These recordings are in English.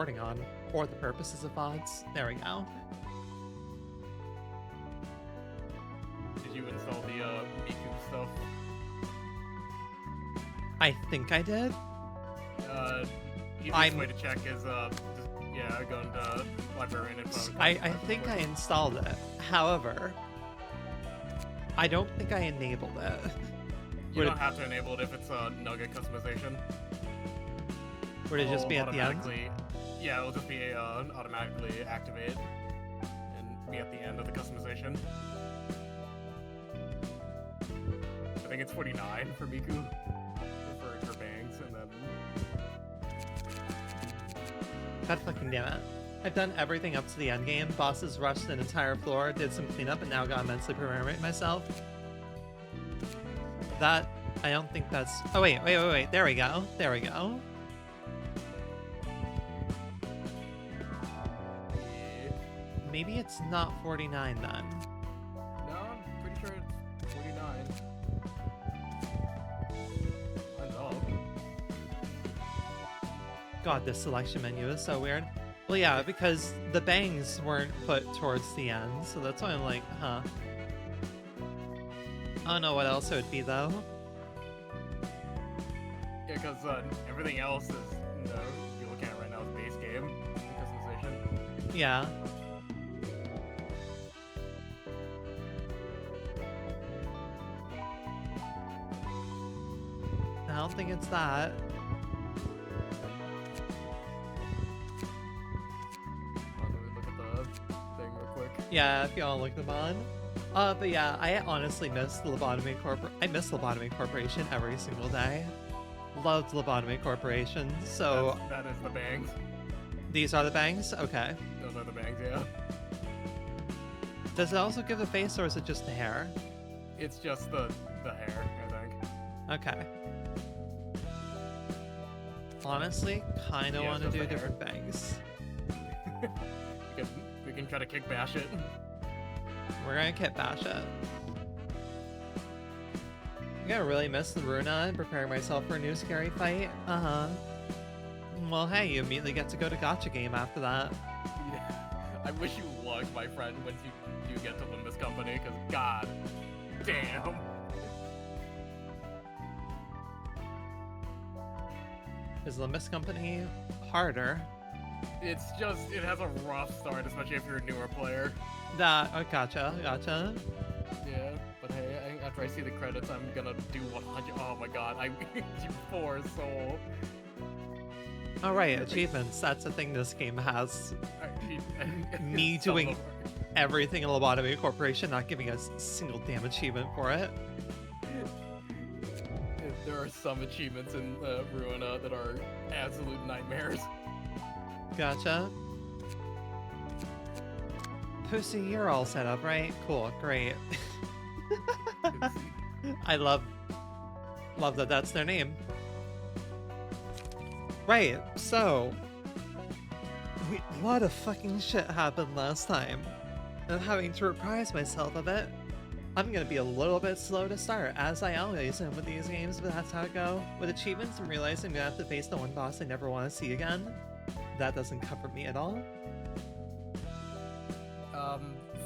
recording on, or the purposes of VODs. There we go. Did you install the Miku stuff? I think I did. Easiest way to check is just go into library and info. I think I installed it. However, I don't think I enabled it. You don't have to enable it if it's a nugget customization. Would it just be at the end? Yeah, it'll just be automatically activate and be at the end of the customization. I think it's 49 for Miku for bangs, and then. God fucking damn it. I've done everything up to the end game. Bosses rushed an entire floor, did some cleanup, and now got immensely programming myself. That, I don't think that's... Oh, wait. There we go. There we go. Maybe it's not 49 then. No, I'm pretty sure it's 49. I know. God, this selection menu is so weird. Well, yeah, because the bangs weren't put towards the end, so that's why I'm like, huh. I don't know what else it would be, though. Yeah, because everything else is, you're looking at right now is base game customization. Yeah. I don't think it's that. Let me look at the thing real quick. Yeah, if you want to look them on. But yeah, I honestly miss the Lobotomy Corporation. I miss Lobotomy Corporation every single day. Loved Lobotomy Corporation, so... That is the bangs. These are the bangs? Okay. Those are the bangs, yeah. Does it also give the face, or is it just the hair? It's just the hair, I think. Okay. Honestly, kind of want to do different bangs. we can try to kick bash it. We're gonna kit bash it. I'm gonna really miss the Ruina and preparing myself for a new scary fight. Uh-huh. Well, hey, you immediately get to go to Gacha game after that. Yeah. I wish you luck, my friend, once you do get to Limbus Company, because god damn. Is Limbus Company harder? It's just, it has a rough start, especially if you're a newer player. Oh, gotcha. Yeah, but hey, after I see the credits, I'm gonna do 100. Oh my god, you poor soul. Alright, achievements. That's the thing this game has. Me doing everything in Lobotomy Corporation, not giving us a single damn achievement for it. There are some achievements in Ruina that are absolute nightmares. Gotcha. Pussy, you're all set up, right? Cool, great. I love that that's their name. Right, so... a lot of fucking shit happened last time. I'm having to reprise myself a bit. I'm gonna be a little bit slow to start, as I always am with these games, but that's how it go. With achievements, I'm realizing I'm gonna have to face the one boss I never want to see again. That doesn't comfort me at all.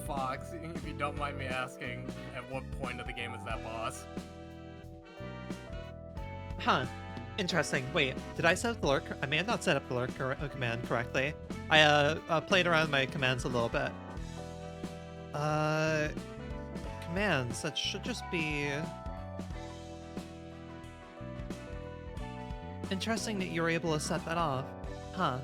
Fox, if you don't mind me asking, at what point of the game is that boss? Huh. Interesting. Wait, did I set up the lurk? I may have not set up the lurk command correctly. I played around with my commands a little bit. Commands, that should just be... Interesting that you were able to set that off. Huh.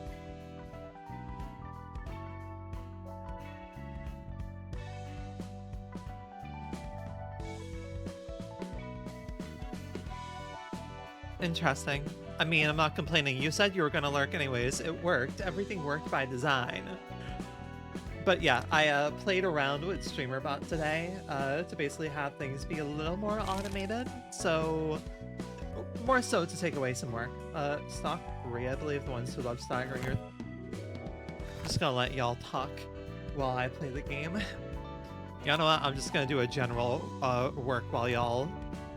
Interesting. I mean, I'm not complaining. You said you were gonna lurk anyways. It worked. Everything worked by design. But yeah, I played around with StreamerBot today to basically have things be a little more automated. So, more so to take away some work. Stock 3, I believe, the ones who love staggering are... Just gonna let y'all talk while I play the game. You know what? I'm just gonna do a general work while y'all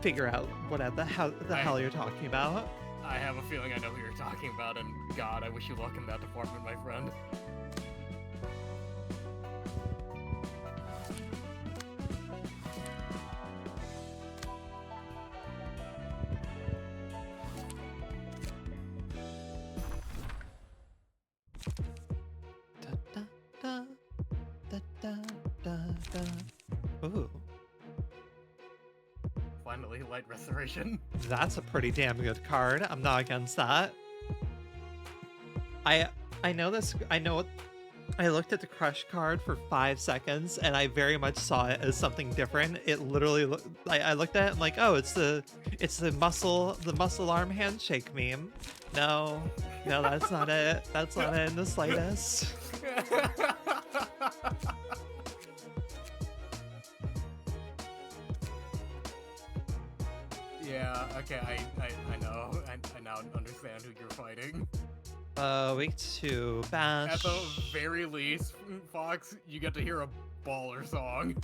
figure out whatever the hell you're talking about. I have a feeling I know who you're talking about, and God, I wish you luck in that department, my friend. Ooh, Finally, light restoration. that's a pretty damn good card. I'm not against that. I know this. I know what. I looked at the crush card for 5 seconds, and I very much saw it as something different. It literally, I looked at it and like, oh, it's the muscle arm handshake meme. No, that's not it. That's not it in the slightest. Yeah. Okay. I know. I now understand who you're fighting. Week 2, bash. At the very least, Fox, you get to hear a baller song.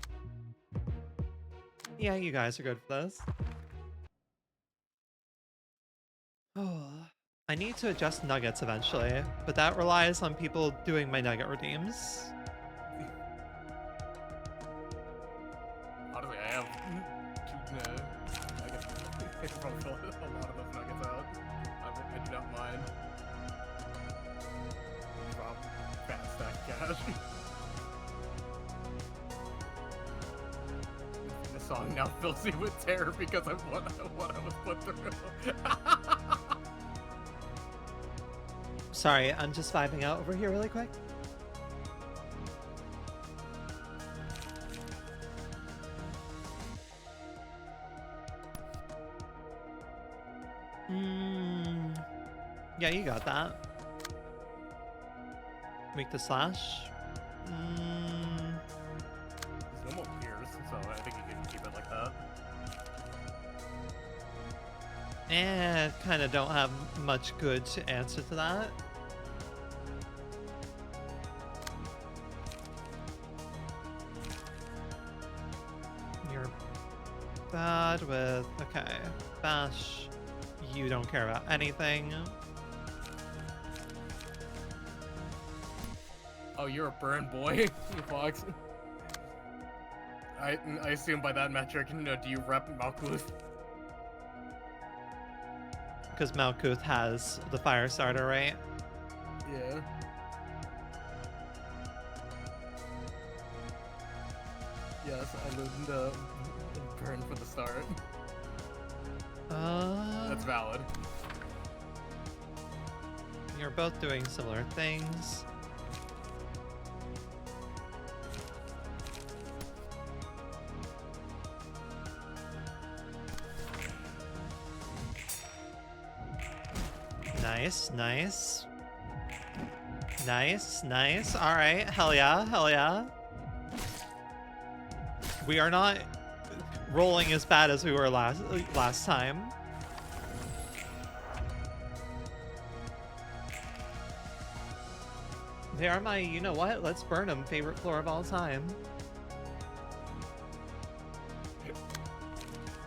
Yeah, you guys are good for this. Oh, I need to adjust nuggets eventually, but that relies on people doing my nugget redeems. Honestly, I have I can probably fill a lot of those nuggets out. I do not mind. Drop fat stack cash. The song now fills me with terror because of what I was put through. Sorry, I'm just vibing out over here really quick. Yeah, you got that. Make the slash. There's no more peers, so I think you can keep it like that. Kind of don't have much good to answer to that. You're bad with... Okay. Bash. You don't care about anything. Oh, you're a burn boy, Fox. I assume by that metric, do you rep Malkuth? Because Malkuth has the fire starter, right? Yeah. Yes, I lived in burn for the start. That's valid. You're both doing similar things. Nice, nice. Nice, nice. Alright, hell yeah, hell yeah. We are not rolling as bad as we were last time. They are my, you know what, let's burn them favorite floor of all time.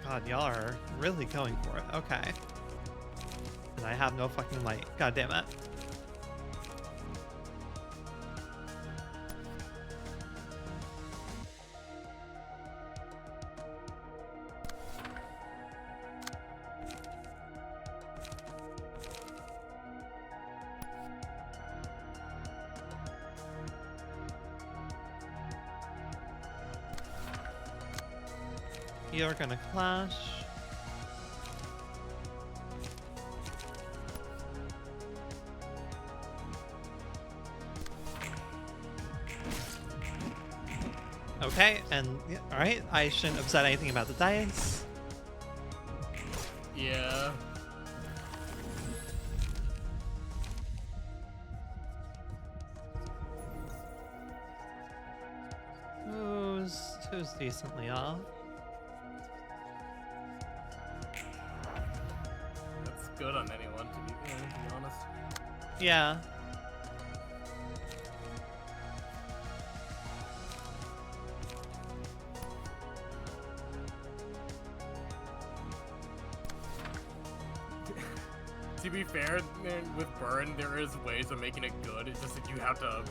God, y'all are really going for it. Okay. And I have no fucking light. God damn it. You're gonna clash. Okay, and yeah, alright, I shouldn't have said anything about the dice. Yeah. Who's decently off? That's good on anyone, to be honest. Yeah. To be fair, with Burn, there is ways of making it good. It's just that you have to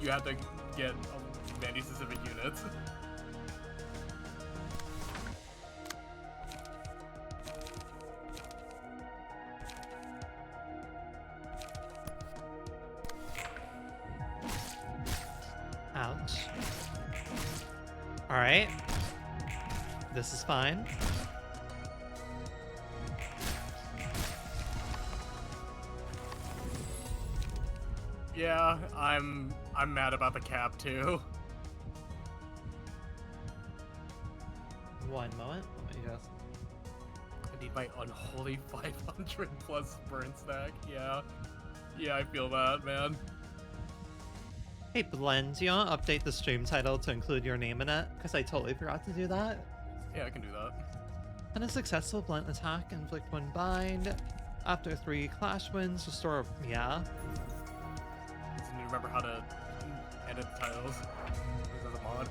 you have to get many specific units. Ouch. All right. This is fine. Yeah, I'm mad about the cap too. One moment. Let me just. I need my unholy 500 plus burn stack. Yeah, I feel that, man. Hey, Blend, do you want to update the stream title to include your name in it? Because I totally forgot to do that. Yeah, I can do that. On a successful Blend attack, inflict 1 bind. After 3 clash wins, restore. Yeah. I just need to remember how to edit the titles. This is a mod.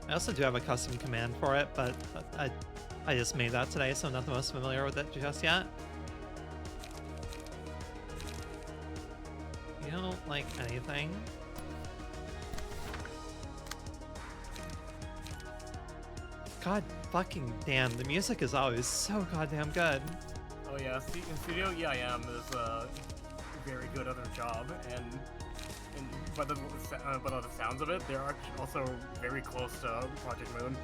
I also do have a custom command for it, but I just made that today, so I'm not the most familiar with it just yet. You don't like anything? God fucking damn, the music is always so goddamn good. Oh yeah, in Studio EIM is a very good at their job, and by the sounds of it, they're also very close to Project Moon.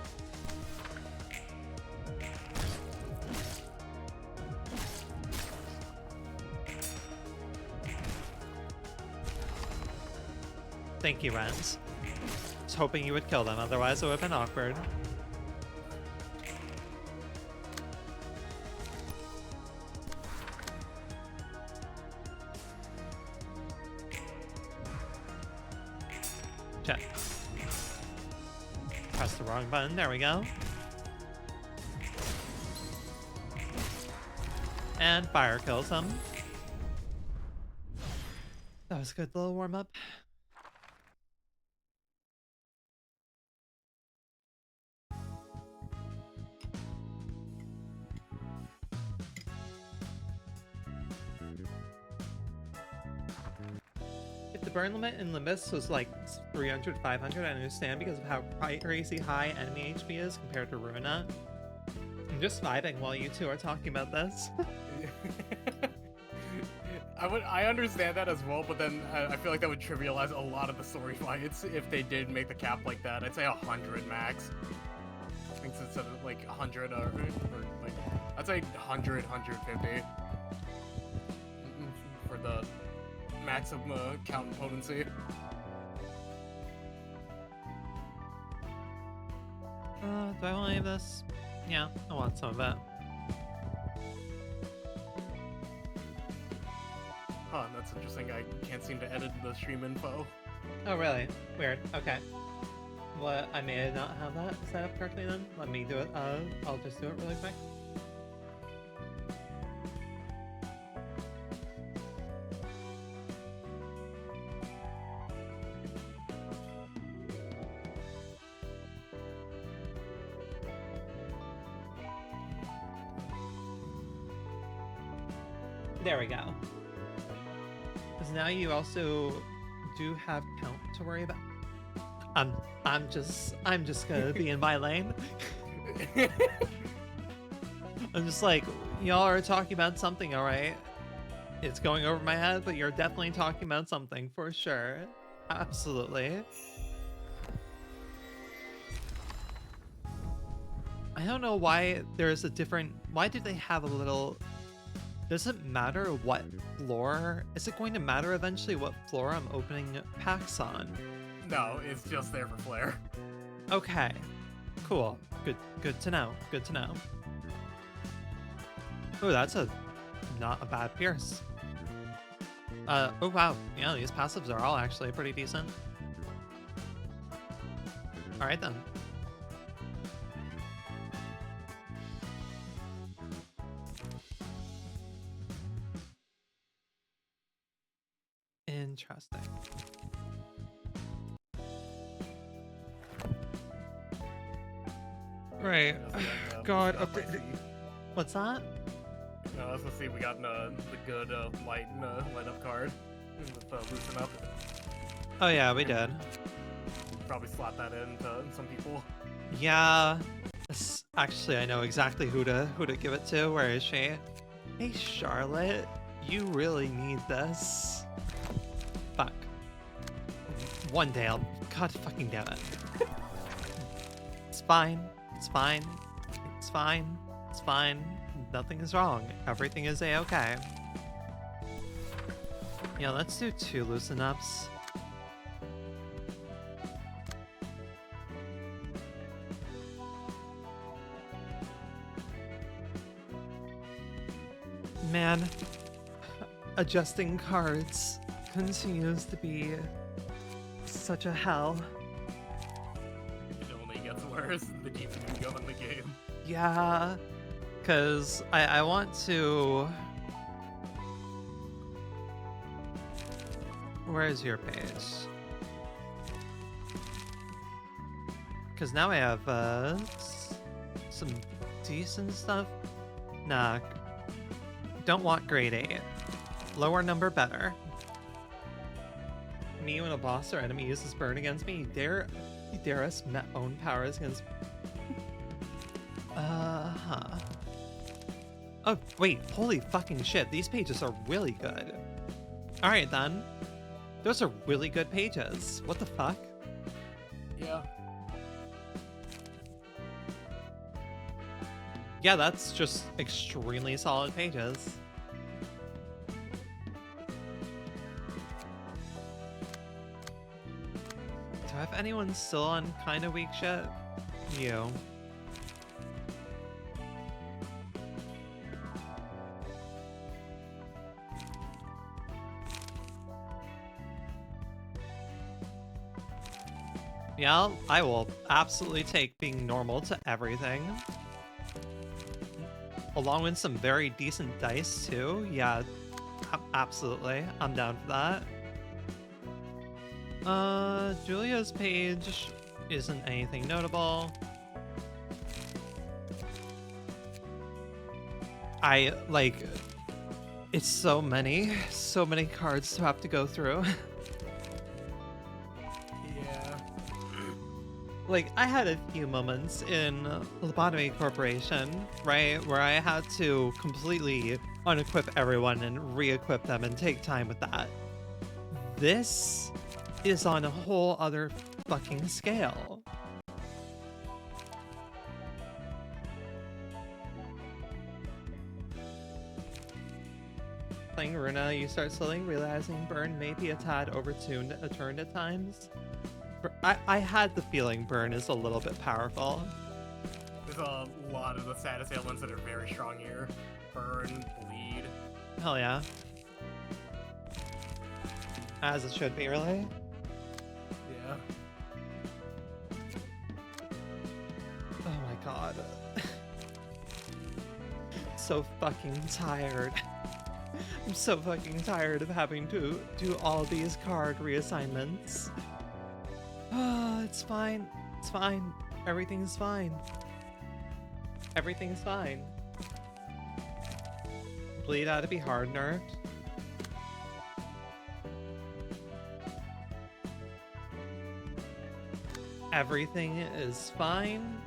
Thank you, Renz. I was hoping you would kill them, otherwise it would have been awkward. Check. Press the wrong button, there we go. And fire kills them. That was a good little warm-up. If the burn limit in Limbus was like 300, 500, I understand because of how crazy high enemy HP is compared to Ruina. I'm just vibing while you two are talking about this. I understand that as well, but then I feel like that would trivialize a lot of the story fights if they did make the cap like that. I'd say 100 max. I think instead of like 100 or like I'd say 100, 150 for the maximum count and potency. Do I want any of this? Yeah, I want some of it. Huh, that's interesting. I can't seem to edit the stream info. Oh, really? Weird. Okay. Well, I may not have that set up correctly then. Let me do it. I'll just do it really quick. There we go. Because now you also do have count to worry about. I'm just gonna be in my lane. I'm just like, y'all are talking about something, all right? It's going over my head, but you're definitely talking about something for sure. Absolutely. I don't know why there's a different. Why did they have a little? Does it matter what floor? Is it going to matter eventually what floor I'm opening packs on? No, it's just there for flair. Okay. Cool. Good to know. Good to know. Oh, that's not a bad pierce. Oh wow. Yeah, these passives are all actually pretty decent. Alright then. Interesting. Right. God, update. What's that? No, let's see. We got the good light up card with loosen up. Oh yeah, we did. Probably slot that in to some people. Yeah. Actually, I know exactly who to give it to. Where is she? Hey, Charlotte, you really need this. Fuck. One day I'll... God fucking damn it. It's fine. It's fine. It's fine. It's fine. Nothing is wrong. Everything is a-okay. Yeah, let's do 2 loosen ups. Man, adjusting cards continues to be such a hell. It only gets worse the deeper you go in the game. Yeah, because I want to... Where is your page? Because now I have some decent stuff. Nah, don't want grade 8. Lower number better. Me when a boss or enemy uses burn against me, you dare us own powers against... Uh-huh. Oh, wait, holy fucking shit, these pages are really good. Alright then. Those are really good pages. What the fuck? Yeah. Yeah, that's just extremely solid pages. Do I have anyone still on kinda weak shit? You. Yeah, I will absolutely take being normal to everything. Along with some very decent dice, too. Yeah, absolutely. I'm down for that. Julia's page isn't anything notable. It's so many cards to have to go through. Like, I had a few moments in Lobotomy Corporation, right, where I had to completely unequip everyone and re-equip them and take time with that. This is on a whole other fucking scale. Playing Ruina, you start slowly realizing Burn may be a tad attuned at times. I had the feeling Burn is a little bit powerful. There's a lot of the saddest ailments that are very strong here. Burn, bleed. Hell yeah. As it should be, really. Yeah. Oh my god. So fucking tired. I'm so fucking tired of having to do all these card reassignments. It's fine. It's fine. Everything's fine. Everything's fine. Bleed out to be hard nerfed. Everything is fine.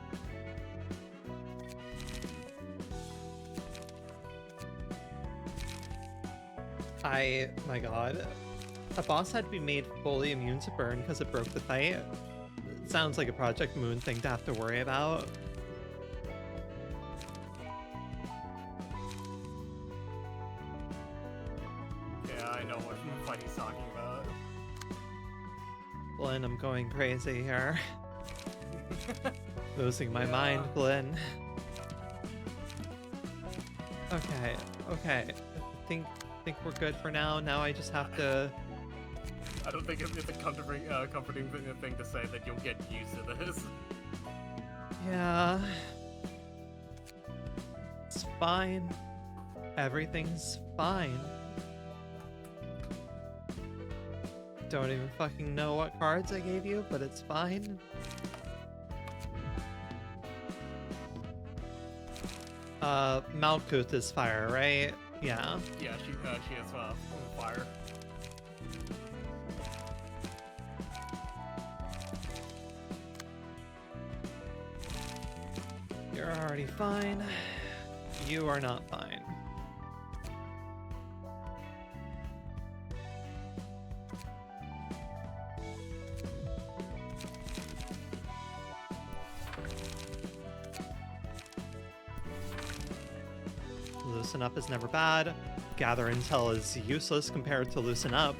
My god. A boss had to be made fully immune to burn because it broke the fight. It sounds like a Project Moon thing to have to worry about. Yeah, I know what fight he's talking about. Glenn, I'm going crazy here. Losing my mind, Glenn. Okay. I think we're good for now. Now I just have to... I don't think it's a comforting thing to say that you'll get used to this. Yeah. It's fine. Everything's fine. Don't even fucking know what cards I gave you, but it's fine. Malkuth is fire, right? Yeah. Yeah, she has fire. You're already fine. You are not fine. Loosen up is never bad. Gather intel is useless compared to loosen up.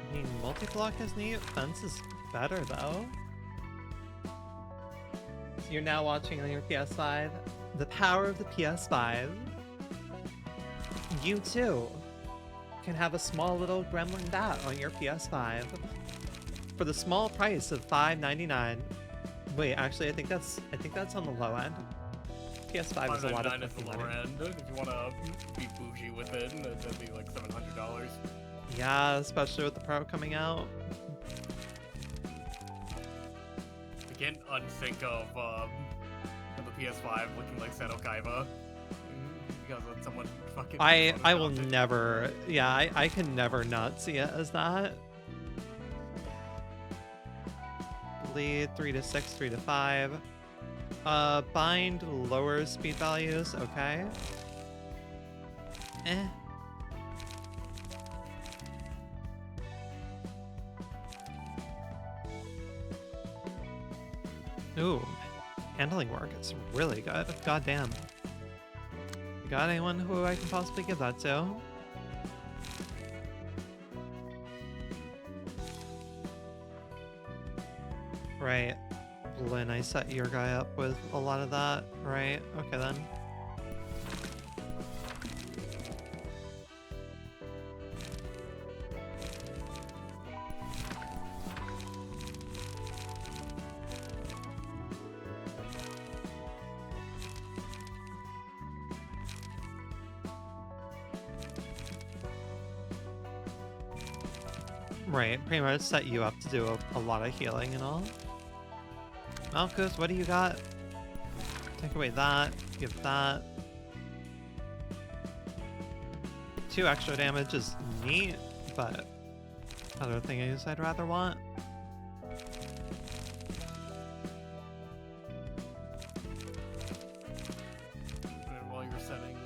I mean, multi-block is neat. Fence is better though. So you're now watching on your PS5. The power of the PS5. You too can have a small little gremlin bat on your PS5 for the small price of $5.99. Wait, actually, I think that's on the low end. PS5 is a lot of $5.99 is the lower end. If you want to be bougie with it, that'd be like $700. Yeah, especially with the Pro coming out. I can't unthink of the PS5 looking like Seto Kaiba. Because of someone fucking. I will never. Yeah, I can never not see it as that. Bleed 3 to 6, 3 to 5. Bind lower speed values. Okay. Eh. Ooh, handling work. It's really good. God damn. Got anyone who I can possibly give that to? Right. Lynn, I set your guy up with a lot of that. Right. Okay then. Right, pretty much set you up to do a lot of healing and all. Malkuth, what do you got? Take away that, give that. 2 extra damage is neat, but other things I'd rather want. And while you're setting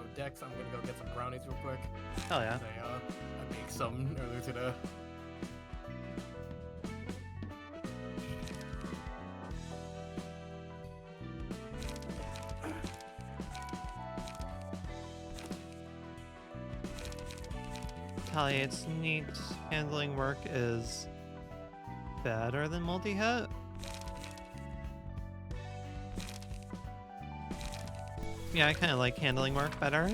out decks, I'm gonna go get some brownies real quick. Hell yeah. I made some earlier today. Retaliate's neat. Handling work is better than multi-hit. Yeah, I kind of like handling work better.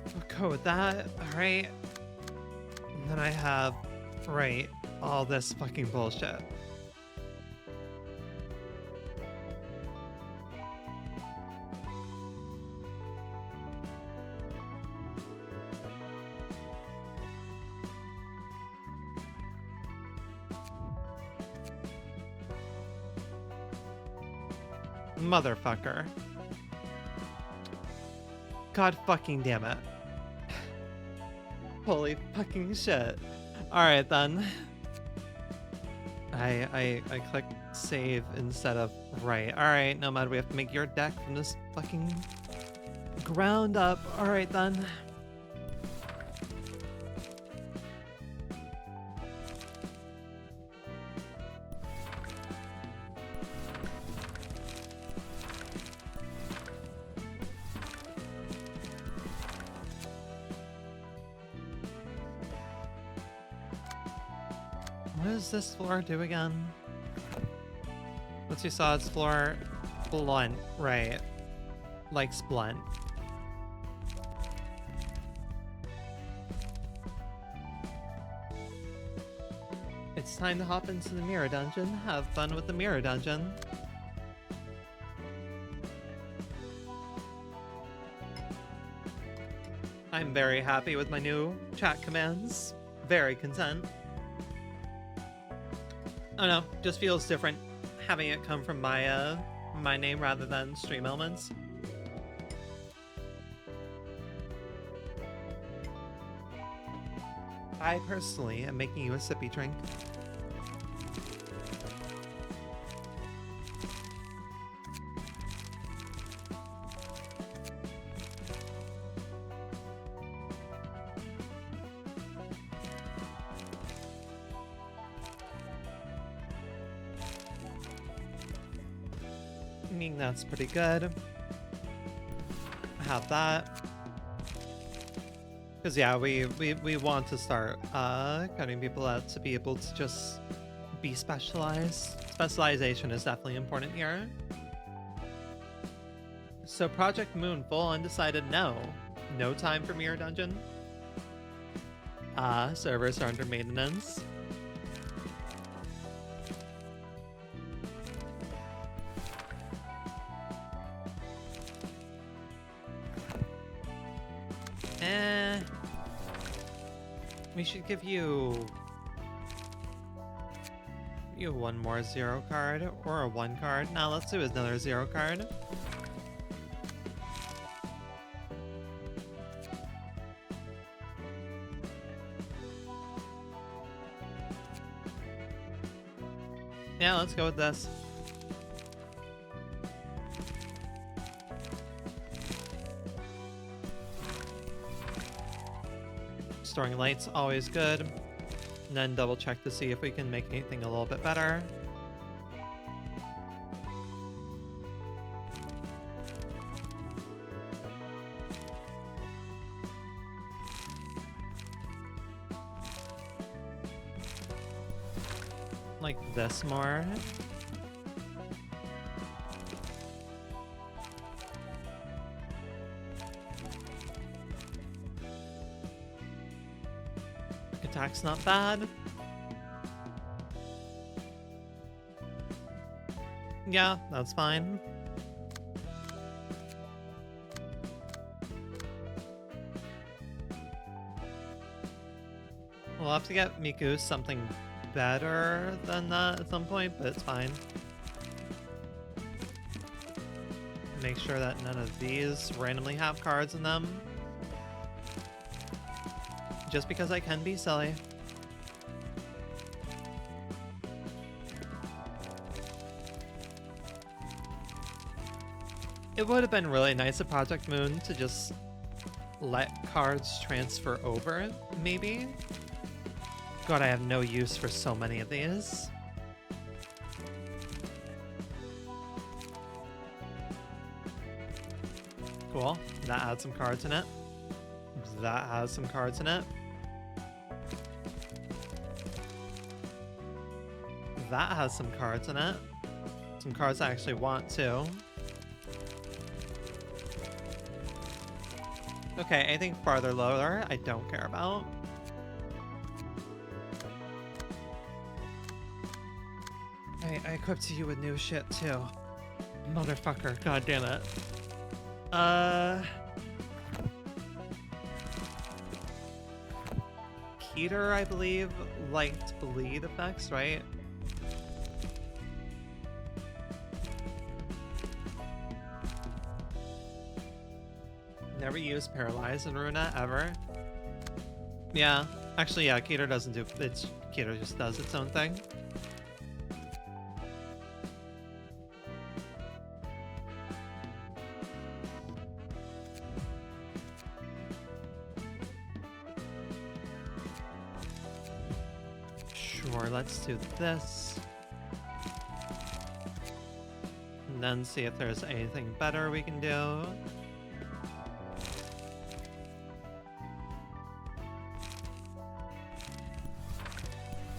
We'll go with that. Alright. And then I have, right, all this fucking bullshit. Motherfucker. God fucking damn it. Holy fucking shit. Alright then. I clicked save instead of right. Alright, Nomad, we have to make your deck from this fucking ground up. Alright then. What does this floor do again? Once you saw its floor, blunt, right? Likes blunt. It's time to hop into the mirror dungeon. Have fun with the mirror dungeon. I'm very happy with my new chat commands. Very content. I don't know, just feels different having it come from my my name rather than Stream Elements. I personally am making you a sippy drink. I mean, that's pretty good. Have that. Because yeah, we want to start cutting people out to be able to just be specialized. Specialization is definitely important here. So Project Moon full undecided no. No time for Mirror Dungeon. Servers are under maintenance. We should give you one more 0 card or a 1 card. Now let's do another 0 card. Yeah, let's go with this. Storing lights, always good. And then double check to see if we can make anything a little bit better. Like this more. Attack's not bad. Yeah, that's fine. We'll have to get Miku something better than that at some point, but it's fine. Make sure that none of these randomly have cards in them. Just because I can be silly. It would have been really nice of Project Moon to just let cards transfer over, maybe? God, I have no use for so many of these. Cool. That had some cards in it. That has some cards in it. That has some cards in it. Some cards I actually want too. Okay, anything farther lower, I don't care about. I equipped you with new shit too. Motherfucker, god damn it. Keter, I believe, liked bleed effects, right? Never used Paralyze in Ruina, ever. Yeah, actually, yeah, Keter doesn't do it. Keter just does its own thing. Sure, let's do this. And then see if there's anything better we can do.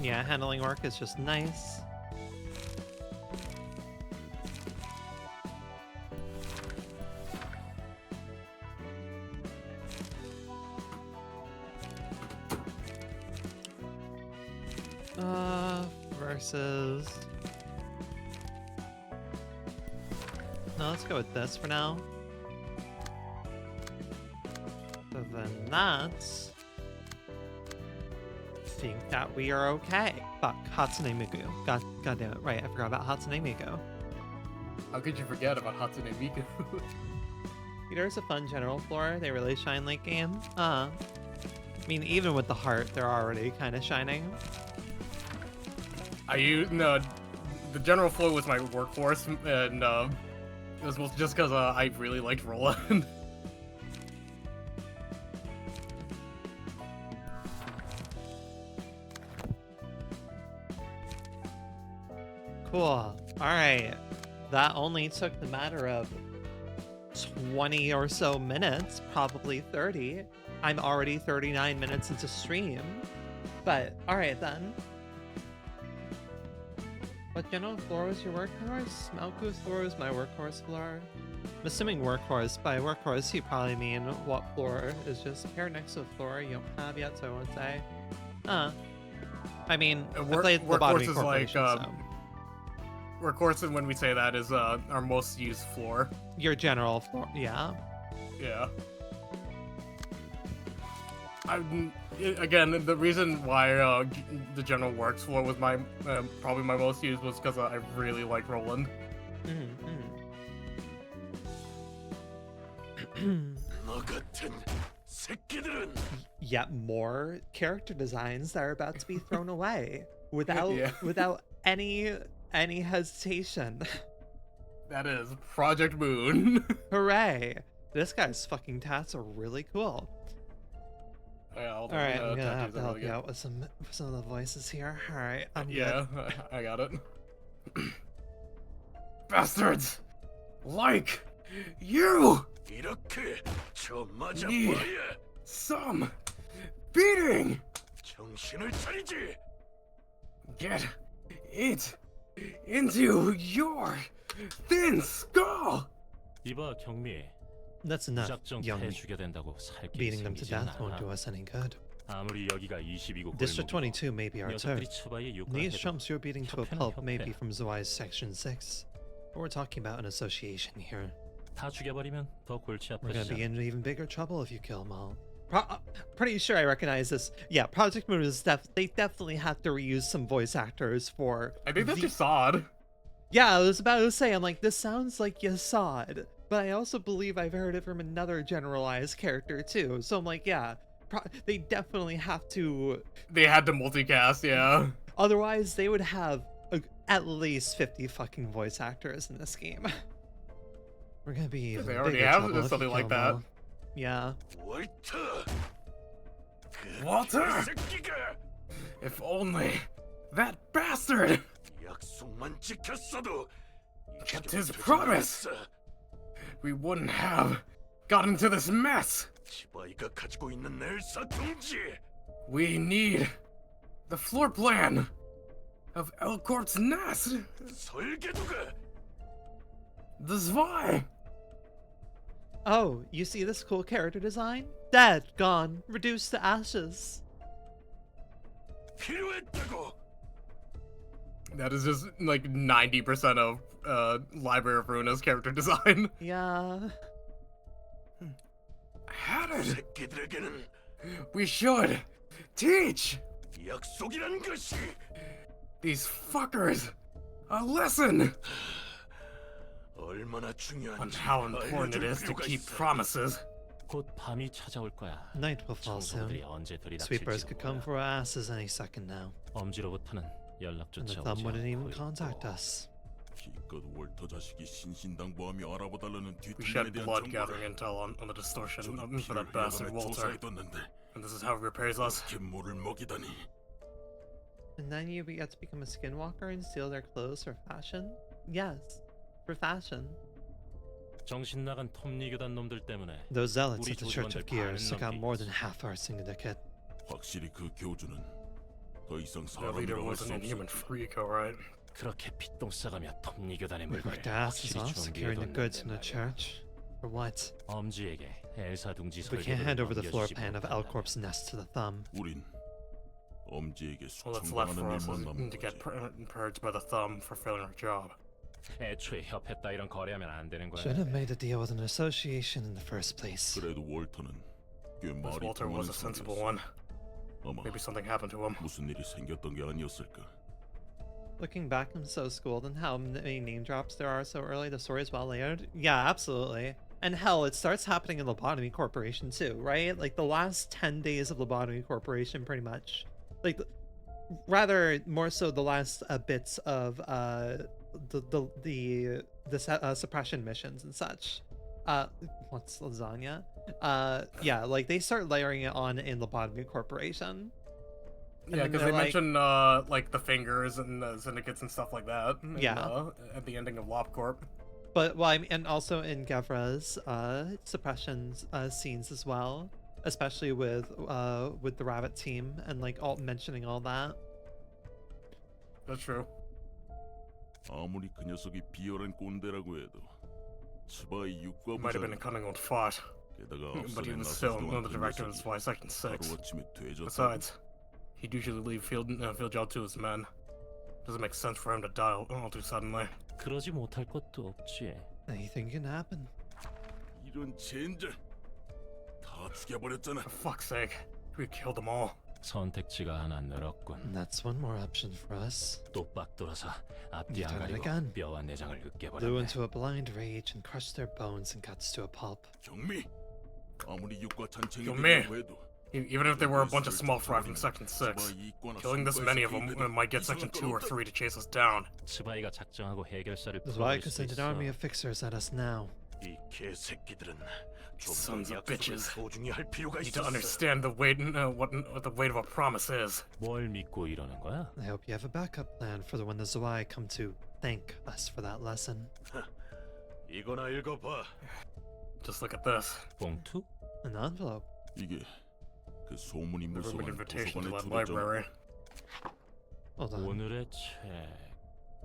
Yeah, handling work is just nice. horses. No, let's go with this for now. So then that's... I think that we are okay. Fuck, Hatsune Miku. God damn it. Right, I forgot about Hatsune Miku. How could you forget about Hatsune Miku? There's a fun general floor. They really shine late game. I mean, even with the heart, they're already kind of shining. No, the general floor was my workhorse, and it was mostly just because I really liked Roland. Cool. Alright. That only took the matter of 20 or so minutes, probably 30. I'm already 39 minutes into stream. But, alright then. What general floor was your workhorse? Malku's floor was my workhorse floor. I'm assuming workhorse. By workhorse, you probably mean what floor is just paired next to a floor you don't have yet, so I won't say. I mean, I played workhorse is Corporation, so. Workhorse, and when we say that, is our most used floor. Your general floor, yeah. Yeah. Again, the reason why the general works floor was my probably my most used was because I really like Roland. Yet more character designs that are about to be thrown away without any hesitation. That is Project Moon. Hooray! This guy's fucking tats are really cool. Yeah, Alright, I'm gonna have to help you out with some of the voices here. Alright, I'm good. I got it. Bastards! Like you! Need some beating! Get it into your thin skull! 이봐 경미. That's enough, 무작정 young. 패 된다고 살 길이 Beating them to 생기진 death won't 않아. do us any good. 아무리 여기가 22고 District 22 may be our turn. 녀석들이 처바에 욕을 These 해도 chumps you're beating to a 협회는 pulp may 협회. be from Zwei's Section 6. But we're talking about an association here. 다 죽여버리면 더 골치 We're gonna be 아프시잖아. in even bigger trouble if you kill them all. Pretty sure I recognize this. Yeah, Project Moon is they definitely have to reuse some voice actors for. I think that's Yasad. Yeah, I was about to say, I'm like, this sounds like Yasad, but I also believe I've heard it from another generalized character too. So I'm like, yeah, they definitely have to. They had to multicast, yeah. Otherwise, they would have at least 50 fucking voice actors in this game. We're gonna be even They already bigger have trouble if you something like kill them that. all. Yeah. Walter! If only that bastard kept his promise, we wouldn't have gotten into this mess. We need the floor plan of Elcorp's nest. The Zwei. Oh, you see this cool character design? Dead, gone, reduced to ashes. That is just like 90% of Library of Ruina's character design. Yeah. Had it. We should teach these fuckers a lesson on how important it is to keep promises. 곧 밤이 찾아올 거야. Night will fall soon. 청소부들이 언제 Sweepers 들이닥칠지 could come for our asses any second now. 엄지로부터는 And the 연락조차 thumb 오지 wouldn't even 않고 contact 있고. us. 기껏 월터 자식이 신신당부하며 알아봐달라는 We 뒤틀림에 shed 대한 blood 정보를 gathering intel on the distortion 저기 for that 피를 bastard 흘려가며 Walter. 조사해뒀는데 And this is how he repairs us. 그렇게 모를 먹이다니. And then you get to become a skinwalker and steal their clothes for fashion? Yes, for fashion. 정신 나간 톱니교단 놈들 때문에 Those zealots 우리 at the Church of 조직원들 Gears took out 반은 more than 넘게 half our syndicate. 확실히 그 교주는 더 이상 Their leader 사람이라고 할 was 수 an inhuman 없어. freak, alright. 그렇게 핏똥 싸가며 톱니교단의 We 물건을 worked our asses 확실히 off securing the goods in the 준비해뒀는데 말이야. church. For what? 엄지에게 엘사 둥지 We can't hand 설계도를 over the floor 넘겨주지 plan of 못한다면 Elcorp's nest to the thumb. 우린 엄지에게 All that's left for 숙청당하는 us 일만 is 남은 to get 거지. purged by the thumb for failing our job. 애초에 협회 따위랑 거래하면 안 되는 거야. Should have made a deal with an association in the first place. 그래도 월터는 꽤 This 말이 Walter was 통하는 a sensible 성격이었어. one. 아마 Maybe something happened to him. 무슨 일이 생겼던 게 아니었을까. Looking back, I'm so schooled in how many name drops there are so early. The story is well layered. Yeah, absolutely. And hell, it starts happening in Lobotomy Corporation too, right? Like the last 10 days of Lobotomy Corporation, pretty much. Like, rather more so the last bits of the suppression missions and such. What's lasagna? Yeah, like they start layering it on in Lobotomy Corporation. Yeah, then because they're they like- mention like the fingers and the syndicates and stuff like that. Yeah. At the ending of LopCorp. But well, I mean, and also in Gevra's suppression scenes as well, especially with the rabbit team and like all mentioning all that. That's true. 아무리 그 녀석이 비열한 꼰대라고 해도 스바이 Might have been a 육과부자. cunning old fought, 게다가 but he 앞선에 was 나서지도 still 않던 the director of 녀석이 Spy Section 6. 하루아침에 돼졌다고. Besides, he'd usually leave field job to his men. Doesn't make sense for him to die all too suddenly. 그러지 못할 것도 없지. Anything can happen. 이런 젠장. 다 죽여버렸잖아. For fuck's sake, we killed them all. 선택지가 하나 늘었군. And that's one more option for us. 또박 돌아서 앞뒤 You 안 done it 가리고 again. 뼈와 내장을 Blew 으깨버렸네. into a blind rage and crushed their bones and guts to a pulp. 경미. 아무리 육과 경미. 잔챙이들이라고 해도 Even if they were a bunch of small fry from Section 6, killing this many of them might get Section 2 or 3 to chase us down. 스바이가 작정하고 해결사를 That's why I 풀어버릴 could 수도 send an army 있어. of fixers at us now. 이 개새끼들은 Sons of 약속을 bitches. 소중히 할 필요가 You need to 있었어. understand the weight, what the weight of a promise is. 뭘 믿고 이러는 거야? I hope you have a backup plan for when the Zwei come to thank us for that lesson. 이거나 읽어봐. Just look at this. 봉투? An envelope. 이게 그 소문이 Never been 무서운 invitation to 도서관에 that 주었잖아. library. Hold on. 오늘의 책.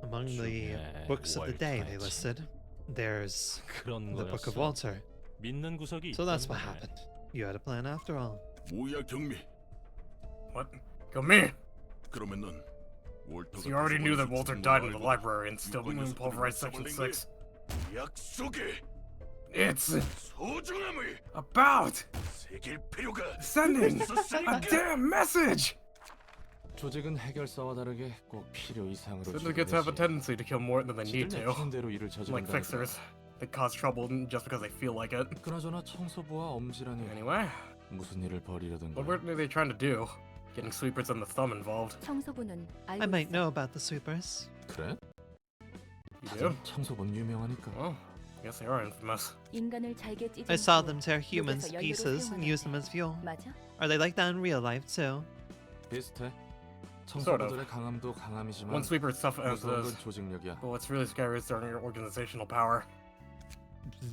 Among the 중에 books of the day they 월터의 listed, there's 그런 the Book of 거였어. Walter. 믿는 구석이 So that's what 있던데. happened. You had a plan after all. 뭐야 경미? What? Go me! 그러면 넌 월터가 So you already knew that 도서관에서 Walter 죽은 died 걸 in the 알고 library and still 육과 녀석들이 pulverized Section 잡아낸 6. 약속의 It's 소중함을 about 새길 필요가 sending a 있었으니까. damn message! 조직은 해결사와 다르게 꼭 필요 이상으로 Syndicates have a tendency to kill more than they need 지들 to. 내키는 대로 일을 Like 저지른다니까. fixers. They cause trouble just because they feel like it. 그나저나 청소부와 엄지라니 Anyway, 무슨 일을 벌이려던 what 거야? were they trying to do? Getting sweepers and the thumb involved. 청소부는 I 알고 might 있어. know about the sweepers. 그래? You 다들 do? 청소부는 유명하니까. Well, I guess they are infamous. 인간을 잘게 찢은 I saw 후 them tear humans to 녹여서 연료로 pieces and use them as fuel. 맞아? Are they like that in real life too? 비슷해. Sort of. 청소부들의 강함도 강함이지만 One sweeper is tough as 무서운 this. 건 조직력이야. But what's really scary is their organizational power.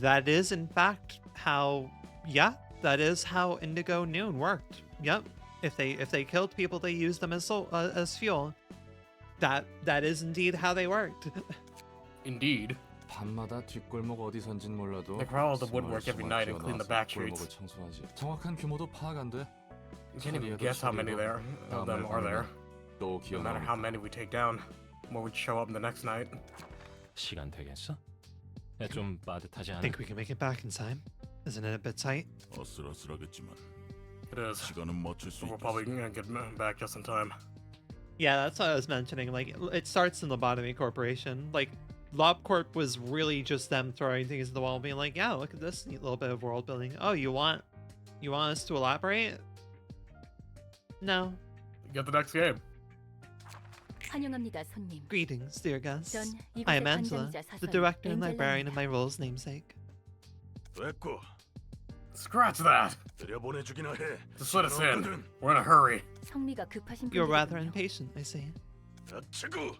That is in fact how, yeah, that is how Indigo Noon worked. Yep. If they killed people, they used them as fuel. That is indeed how they worked. Indeed. 밤마다 뒷골목 어디선진 몰라도 They crawl the woodwork every night and clean the back 골목을 streets. 청소하지. 정확한 규모도 파악 안 돼. You can't even guess how many there of them are there. 또 No matter how 기억나니까. many we take down, more would show up the next night. 시간 되겠어? 좀 빠듯하지 않아? Think we can make it back in time? Isn't it a bit tight? 아슬아슬하겠지만 It is. 시간은 맞출 수 But we're 있겠어. probably gonna get back just in time. Yeah, that's what I was mentioning. Like, it starts in Lobotomy Corporation. Like, LobCorp was really just them throwing things at the wall, being like, "Yeah, look at this neat little bit of world building. Oh, you want us to elaborate? No. Get the next game. 환영합니다, 손님. Greetings, dear guests. 전 I 이곳의 am Angela, 관장이자 the 사선 director and librarian of 엔젤라입니다. my role's namesake. 됐고 Scratch that! 들여보내주기나 해. Just let us in. 시끄럽거든. We're in a hurry. 성미가 급하신 You're rather 분들이군요. impatient, I see. 닥치고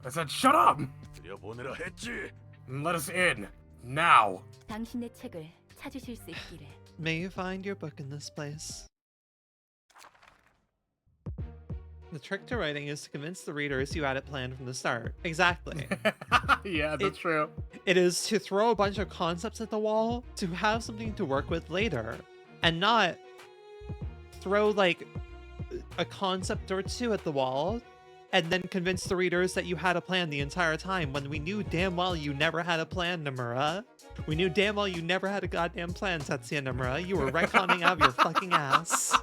I said shut up! 들여보내라 했지. And let us in. Now! 당신의 책을 찾으실 수 있기를. May you find your book in this place. The trick to writing is to convince the readers you had it planned from the start. Exactly. Yeah, that's true. It is to throw a bunch of concepts at the wall to have something to work with later and not throw like a concept or two at the wall, and then convince the readers that you had a plan the entire time when we knew damn well you never had a plan, Nomura. We knew damn well you never had a goddamn plan, Tetsuya Nomura. You were retconning out of your fucking ass.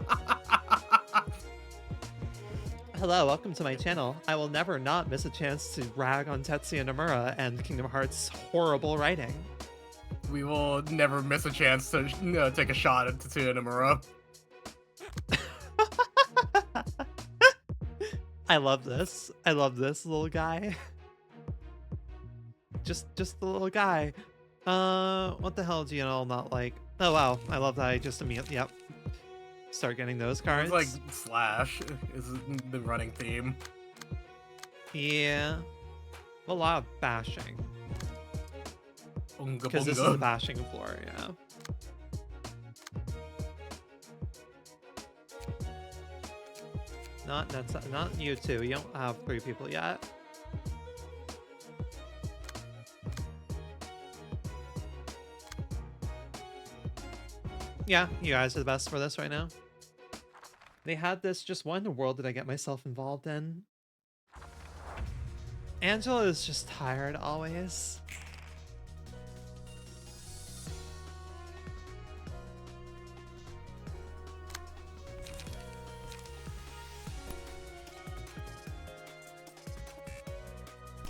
Hello, welcome to my channel. I will never not miss a chance to rag on Tetsuya Nomura and Kingdom Hearts' horrible writing. We will never miss a chance to take a shot at Tetsuya Nomura. I love this. I love this little guy. Just the little guy. What the hell do you all not like? Oh wow, I love that I just immediately, yep. Start getting those cards. It's like Slash is the running theme. Yeah. A lot of bashing. Unga Because this is bunga. the bashing floor, yeah. Not you two. You don't have 3 people yet. Yeah, you guys are the best for this right now. They had this, just what in the world did I get myself involved in? Angela is just tired always.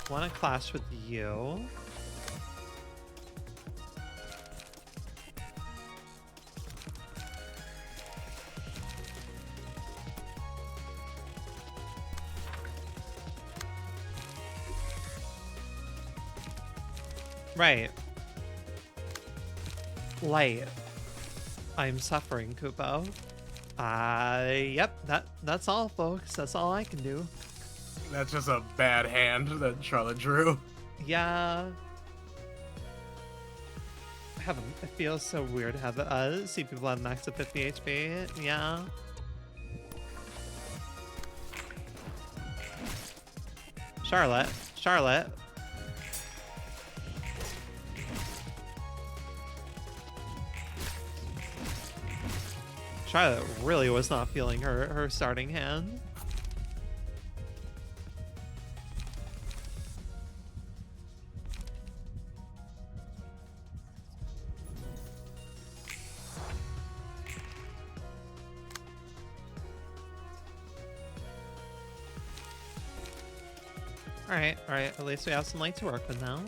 Want to clash with you? Right. Light. I'm suffering, Kupo. Yep, that's all, folks. That's all I can do. That's just a bad hand that Charlotte drew. Yeah. It feels so weird to have see people have max of 50 HP. Yeah. Charlotte. Charlotte. Charlotte really was not feeling her starting hand. Alright, at least we have some light to work with now.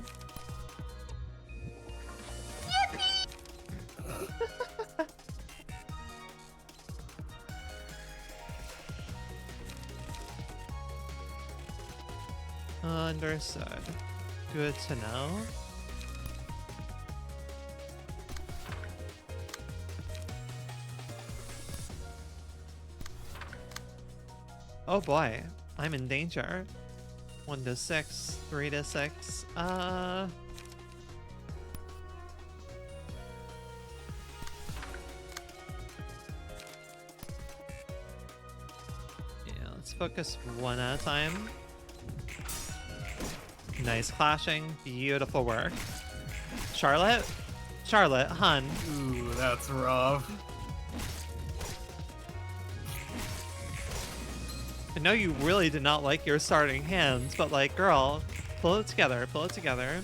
Understood. Good to know. Oh boy, I'm in danger. 1 to 6, 3 to 6. Yeah, let's focus one at a time. Nice clashing. Beautiful work. Charlotte? Charlotte, hun. Ooh, that's rough. I know you really did not like your starting hands, but like, girl, pull it together, pull it together.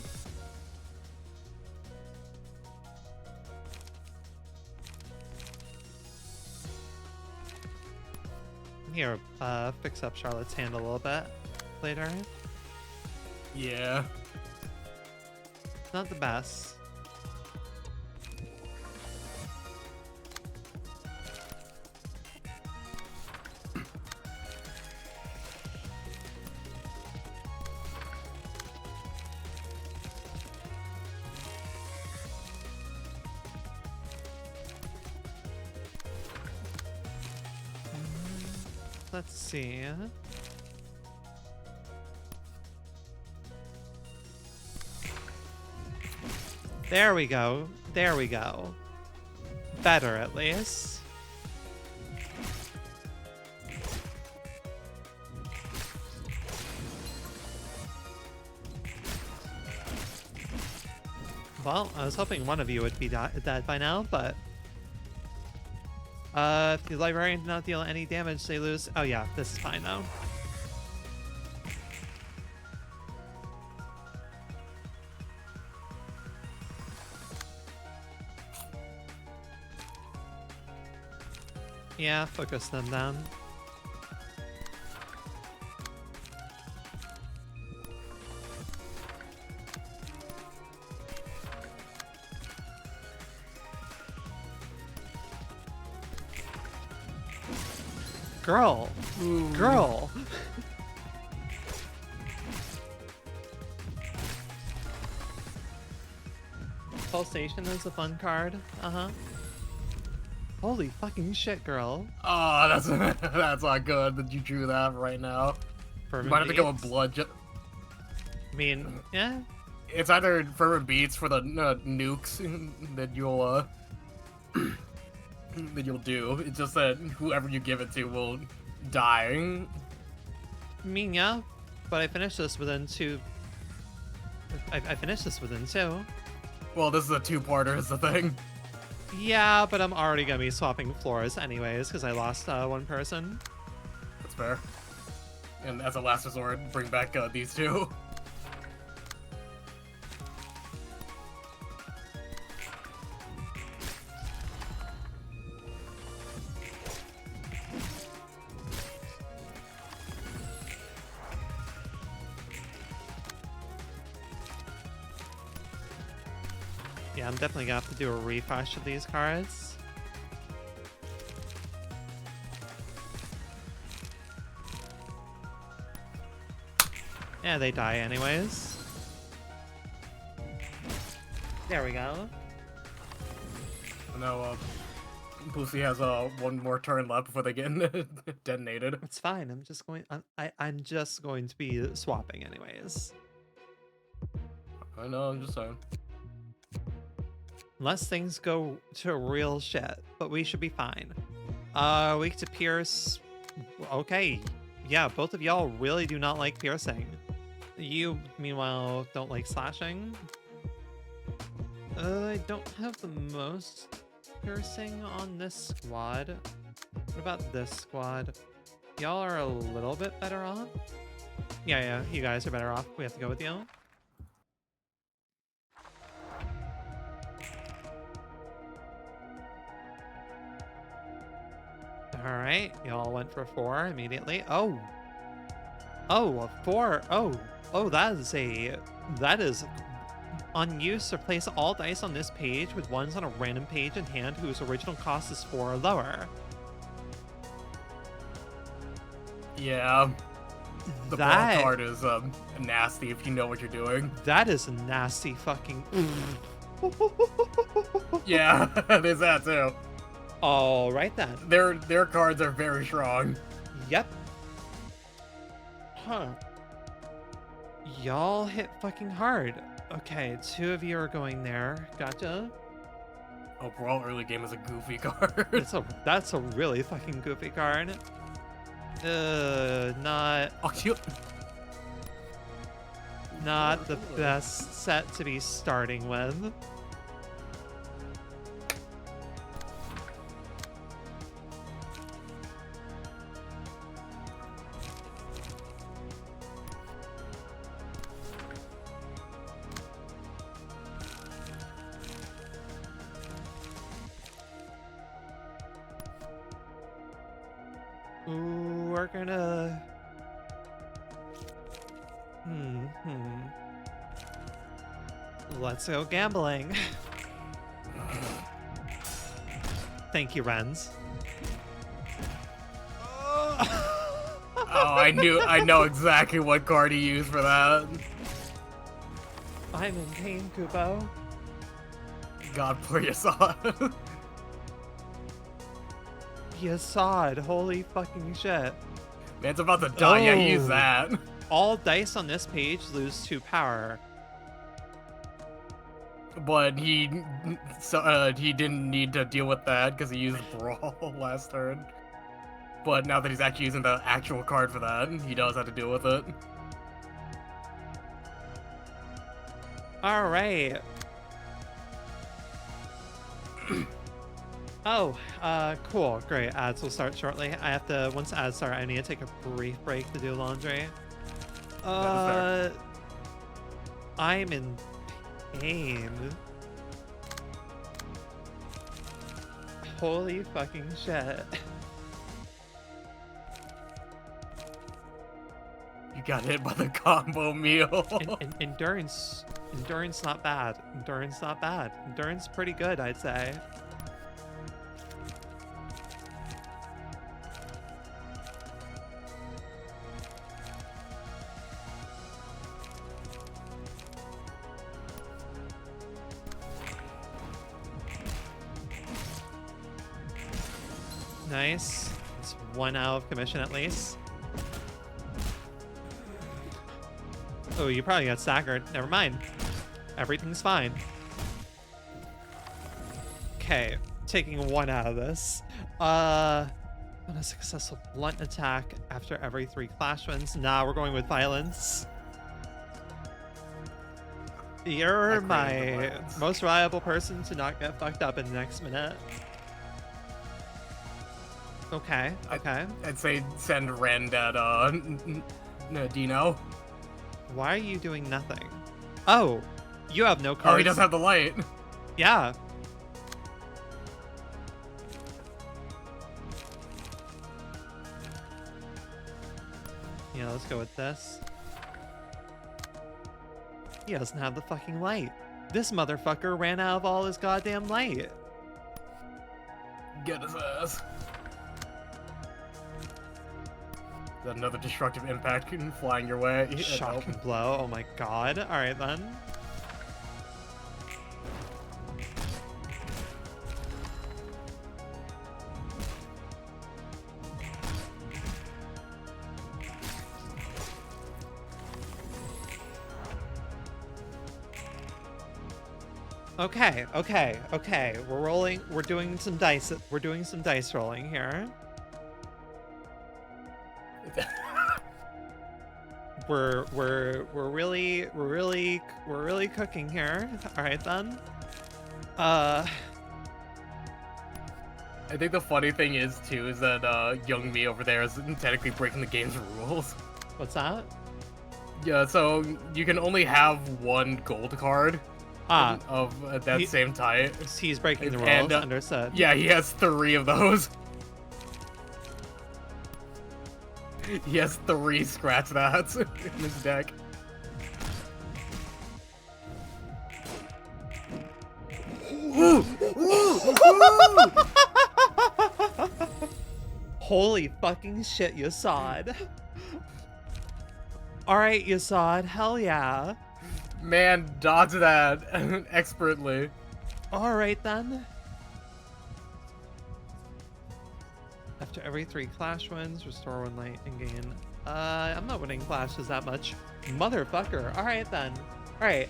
Here, fix up Charlotte's hand a little bit later. Yeah. Not the best. Let's see. There we go. There we go. Better, at least. Well, I was hoping one of you would be dead by now, but If the librarian did not deal any damage, they lose. Oh yeah, this is fine though. Yeah, focus them down. Girl! Girl! Pulsation is a fun card. Uh-huh. Holy fucking shit, girl. Oh, that's that's not good that you drew that right now. Fervent You might have to go with Beats. blood. I mean, yeah. It's either fervent beats for the nukes that you'll that you'll do. It's just that whoever you give it to will die. I mean, yeah. But I finished this within two. I finished this within two. Well, this is a two-parter, is the thing. Yeah, but I'm already gonna be swapping floors anyways because I lost one person. That's fair. And as a last resort, bring back these two. Yeah, I'm definitely gonna have to do a refresh of these cards. Yeah, they die anyways. There we go. Now, Pussy has one more turn left before they get detonated. It's fine. I'm just going. I'm just going to be swapping anyways. I know. I'm just saying. Unless things go to real shit, but we should be fine. Weak to pierce. Okay. Yeah, both of y'all really do not like piercing. You, meanwhile, don't like slashing. I don't have the most piercing on this squad. What about this squad? Y'all are a little bit better off. Yeah, you guys are better off. We have to go with you. Alright, y'all went for 4 immediately. Oh! Oh, a 4. Oh, that is on use. Replace all dice on this page with ones on a random page in hand whose original cost is 4 or lower. Yeah. The That- brawl card is nasty if you know what you're doing. That is a nasty fucking... Yeah, there's that too. Alright then. Their cards are very strong. Yep. Huh. Y'all hit fucking hard. Okay, 2 of you are going there. Gotcha. Oh, Brawl early game is a goofy card. That's a really fucking goofy card. Not Oh, you... not the best set to be starting with. Ooh, we're gonna... Let's go gambling. Thank you, Renz. Oh, I know exactly what card he used for that. I'm in pain, Kupo. God, poor Yasad. Yasad, holy fucking shit. Man's about to die. Yeah, he used Oh. that. All dice on this page lose 2 power. But he didn't need to deal with that because he used Brawl last turn. But now that he's actually using the actual card for that, he does have to deal with it. Alright. Oh, cool, great. Ads will start shortly. I have to, once ads start, I need to take a brief break to do laundry. That I'm in pain. Holy fucking shit. You got hit by the combo meal. Endurance not bad. Endurance not bad. Endurance pretty good, I'd say. Nice. It's 1 out of commission at least. Oh, you probably got staggered. Never mind. Everything's fine. Okay, taking 1 out of this. On a successful blunt attack after every 3 clash wins. Nah, we're going with violence. You're my most reliable person to not get fucked up in the next minute. Okay, okay. I'd say send Rend at Dino. Why are you doing nothing? Oh, you have no cards. Oh, he doesn't have the light. Yeah. Yeah, let's go with this. He doesn't have the fucking light. This motherfucker ran out of all his goddamn light. Get his ass. Is that another destructive impact flying your way? Shocking blow. Oh my god. Alright then. Okay, okay, okay. We're rolling. We're doing some dice. We're doing some dice rolling here. We're really cooking here. All right then. I think the funny thing is too is that young me over there is technically breaking the game's rules. What's that? Yeah, so you can only have 1 gold card of that same type. He's breaking the rules. And, Understood. Yeah, he has 3 of those. He has 3 scratch that's in his deck. Holy fucking shit, Yasad. Alright, Yasad, hell yeah. Man, dodge that expertly. Alright then. After every 3 clash wins, restore 1 light and gain. I'm not winning clashes that much. Motherfucker. Alright then. Alright.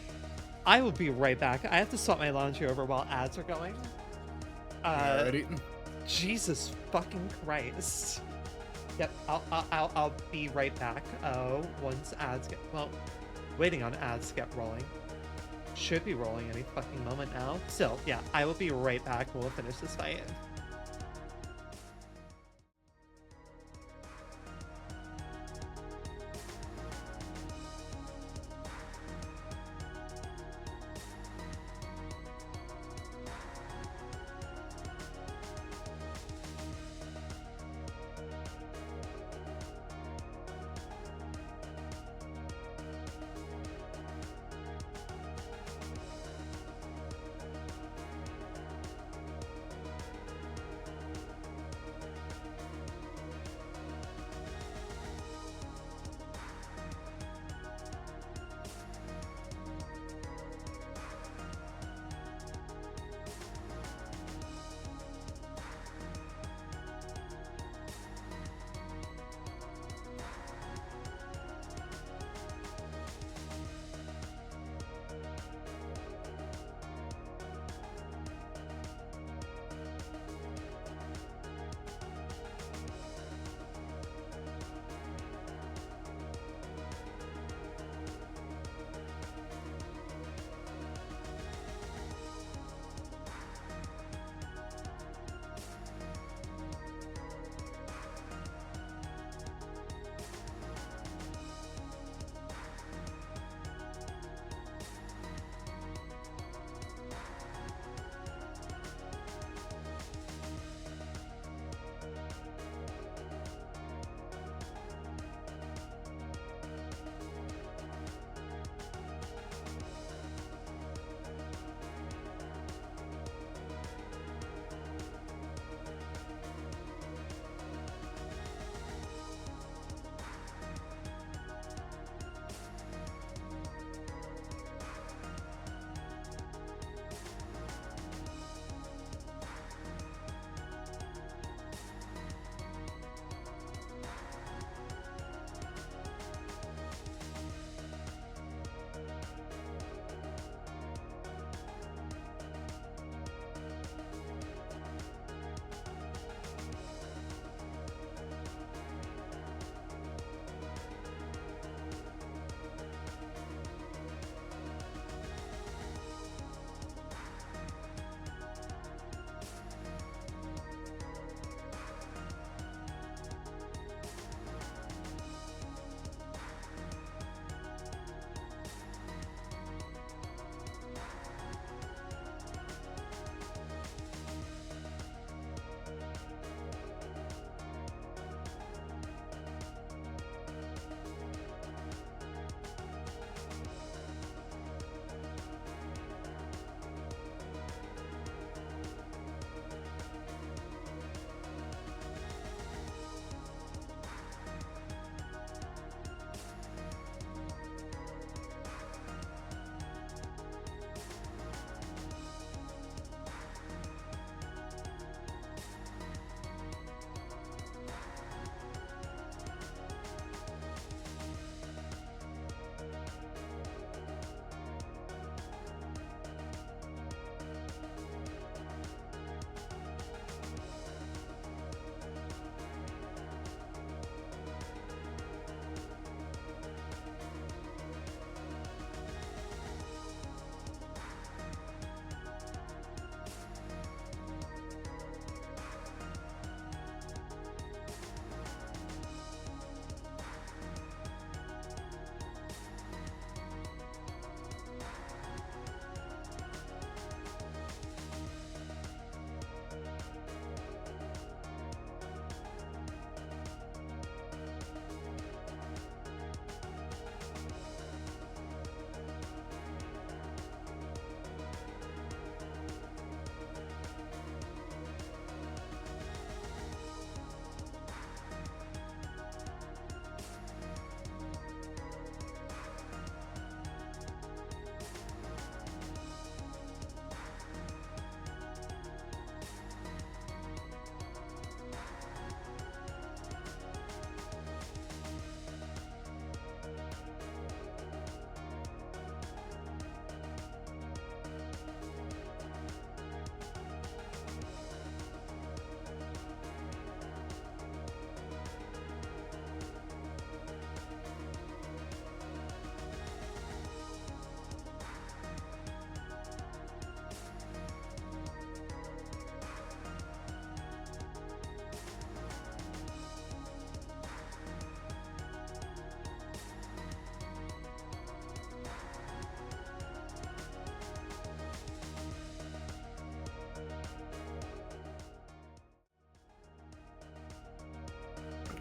I will be right back. I have to swap my laundry over while ads are going. Alrighty. Jesus fucking Christ. Yep, I'll be right back. Once ads get, well, waiting on ads to get rolling. Should be rolling any fucking moment now. Still, yeah, I will be right back. We'll finish this fight.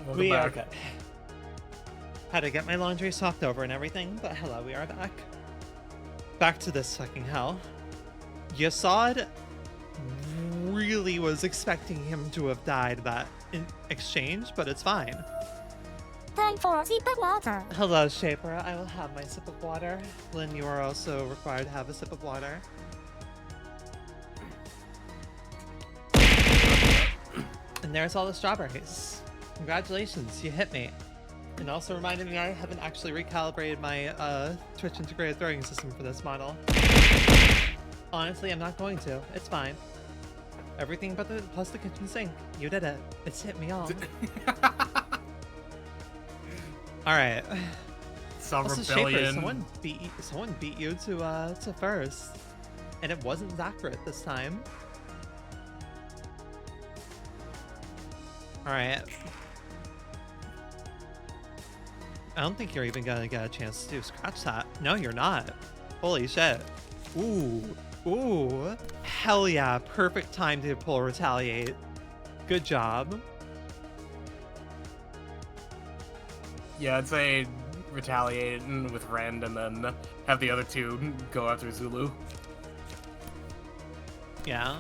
Welcome We are back. good. Had to get my laundry swapped over and everything, but hello, we are back. Back to this fucking hell. Yasad really was expecting him to have died that in exchange, but it's fine. Time for a sip of water. Hello, Shaper. I will have my sip of water. Lynn, you are also required to have a sip of water. And there's all the strawberries. Congratulations, you hit me. And also reminded me I haven't actually recalibrated my Twitch integrated throwing system for this model. Honestly, I'm not going to. It's fine. Everything but the plus the kitchen sink. You did it. It's hit me all. All right. Some Also, Shaper, rebellion. someone beat you to first, and it wasn't Zakrit this time. All right. I don't think you're even gonna get a chance to scratch that. No, you're not. Holy shit. Ooh. Hell yeah. Perfect time to pull retaliate. Good job. Yeah, I'd say retaliate with Rend and then have the other two go after Zulu. Yeah.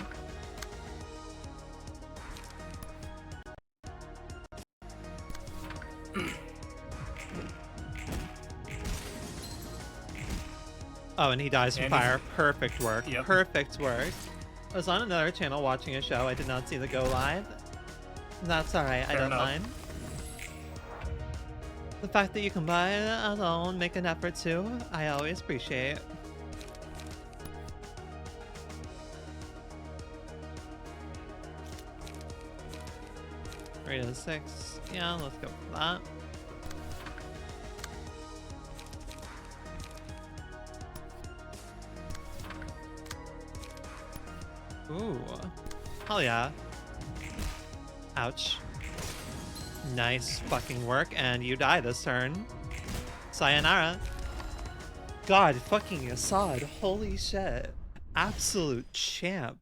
Oh, and he dies from And he's- fire. Perfect work. Yep. Perfect work. I was on another channel watching a show. I did not see the go live. That's alright. I Fair don't enough. mind. The fact that you can buy it alone, make an effort to, I always appreciate. Three to 6. Yeah, let's go for that. Ooh. Hell yeah. Ouch. Nice fucking work, and you die this turn. Sayonara. God fucking Assad. Holy shit. Absolute champ.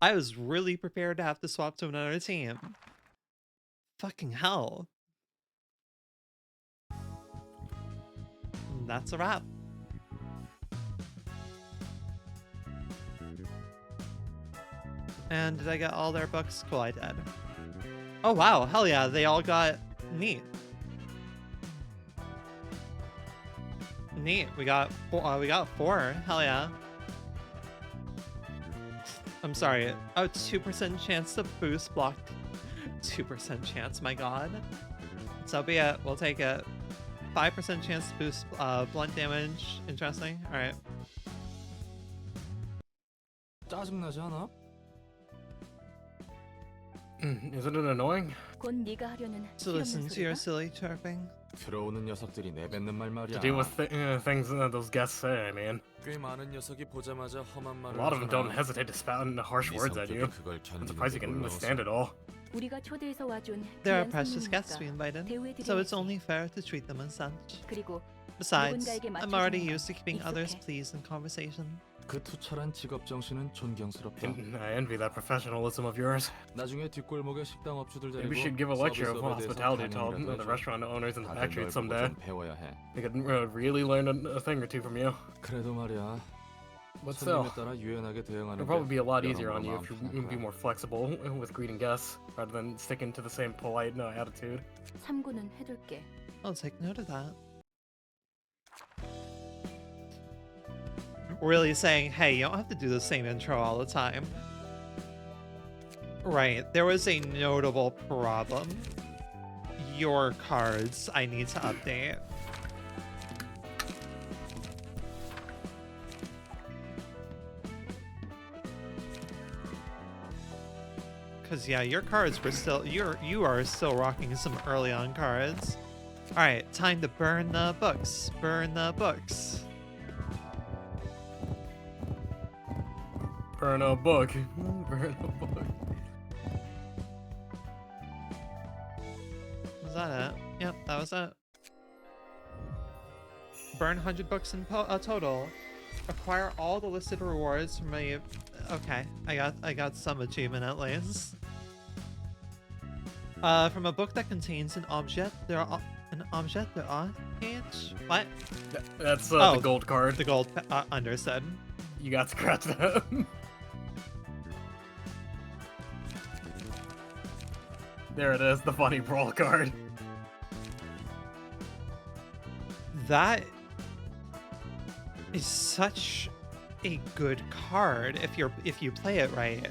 I was really prepared to have to swap to another team. Fucking hell. That's a wrap. And did I get all their books? Cool, I did. Oh wow, hell yeah, they all got neat. Neat. We got four. Hell yeah. I'm sorry. Oh, 2% chance to boost block. 2% chance, my god. So be it. We'll take it. 5% chance to boost blunt damage. Interesting. Alright. 짜증나지 않아? Isn't it annoying? 곧 네가 하려는 To listen to your 실험문 소리가? silly chirping. 들어오는 녀석들이 내뱉는 말 말이야. To deal with things those guests say, I mean. 꽤 많은 녀석이 보자마자 험한 A 말을 lot of them don't 하잖아. hesitate to spout harsh 네 words at you. 성격이 그걸 I'm surprised you 견디는지 can 몰라서. withstand it all. 우리가 초대해서 와준 There are 귀한 precious guests we 손님이니까 invited, 대우해드려야지. so it's only fair to treat them as such. 그리고 Besides, 누군가에게 I'm already 맞춰주는 used to keeping others 익숙해. pleased in conversation. 그 투철한 직업 정신은 존경스럽다. I envy that professionalism of yours. 나중에 뒷골목에 식당 업주들 데리고 Maybe we should give a lecture of 서비스업에 대해서 hospitality to 강연이라도 the 해줘. restaurant owners and the 다들 factory 널 보고 someday. 좀 배워야 해. They could really learn a thing or two from you. 그래도 말이야. But still, 손님에 따라 유연하게 대응하는 it'll 게 probably be a lot easier on 여러모로 you if 마음 you be 편할 more 거야. flexible with greeting guests rather than sticking to the same polite attitude. 참고는 해둘게. I'll take note of that. Really saying, hey, you don't have to do the same intro all the time. Right, there was a notable problem. Your cards, I need to update. Cause yeah, your cards were still you are still rocking some early on cards. Alright, time to burn the books. Burn the books. Burn a book. Burn a book. Was that it? Yep, that was it. Burn 100 books in total. Acquire all the listed rewards from a. Okay, I got some achievement at least. From a book that contains an objet, an objet there are page. What? That's Oh. the gold card. The gold understood. You got to scratch that. There it is, the funny brawl card. That is such a good card if you play it right.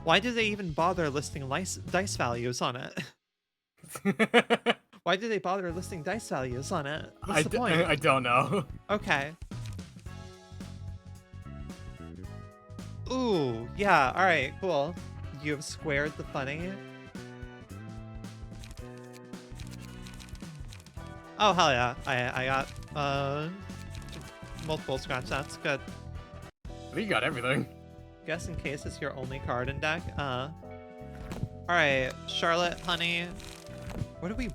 Why did they even bother listing dice values on it? Why did they bother listing dice values on it? What's the point? I don't know. Okay. Ooh, yeah, alright, cool. You have squared the funny. Oh, hell yeah. I got, multiple scratch stats. Good. I think you got everything. Guess in case it's your only card in deck. Alright, Charlotte, honey. What do we...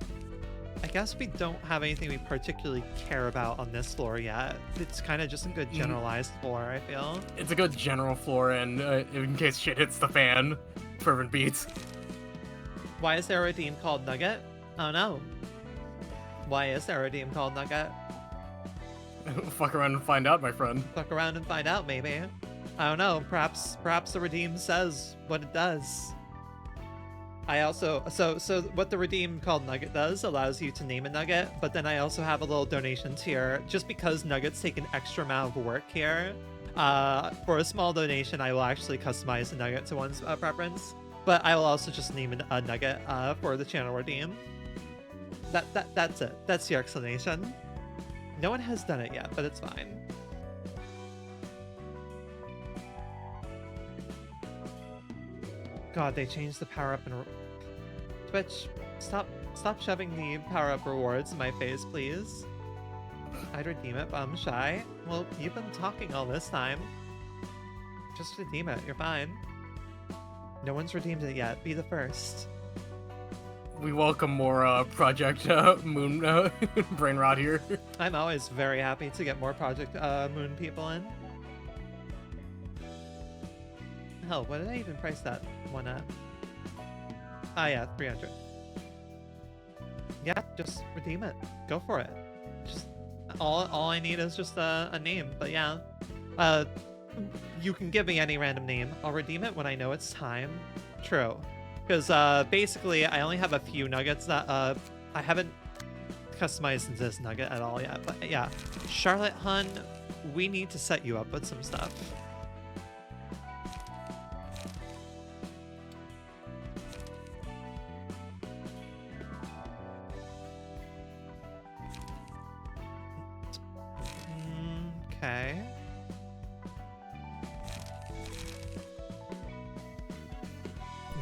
I guess we don't have anything we particularly care about on this floor yet. It's kind of just a good generalized floor, I feel. It's a good general floor, and in case shit hits the fan, fervent beats. Why is there a redeem called Nugget? Oh no. Why is there a redeem called Nugget? Fuck around and find out, my friend. Fuck around and find out, maybe. I don't know. Perhaps the redeem says what it does. I also so what the redeem called Nugget does allows you to name a nugget, but then I also have a little donation tier just because nuggets take an extra amount of work here. For a small donation, I will actually customize the nugget to one's preference, but I will also just name a nugget for the channel redeem. That's it. That's your explanation. No one has done it yet, but it's fine. God, they changed the power-up and... Twitch, stop shoving the power-up rewards in my face, please. I'd redeem it, but I'm shy. Well, you've been talking all this time. Just redeem it, you're fine. No one's redeemed it yet. Be the first. We welcome more Project Moon brain rot here. I'm always very happy to get more Project Moon people in. Hell, what did I even price that one at? Ah, yeah, 300. Yeah, just redeem it. Go for it. Just all I need is just a name. But yeah, you can give me any random name. I'll redeem it when I know it's time. True, because basically I only have a few nuggets that I haven't customized this nugget at all yet. But yeah, Charlotte Hun, we need to set you up with some stuff. Okay.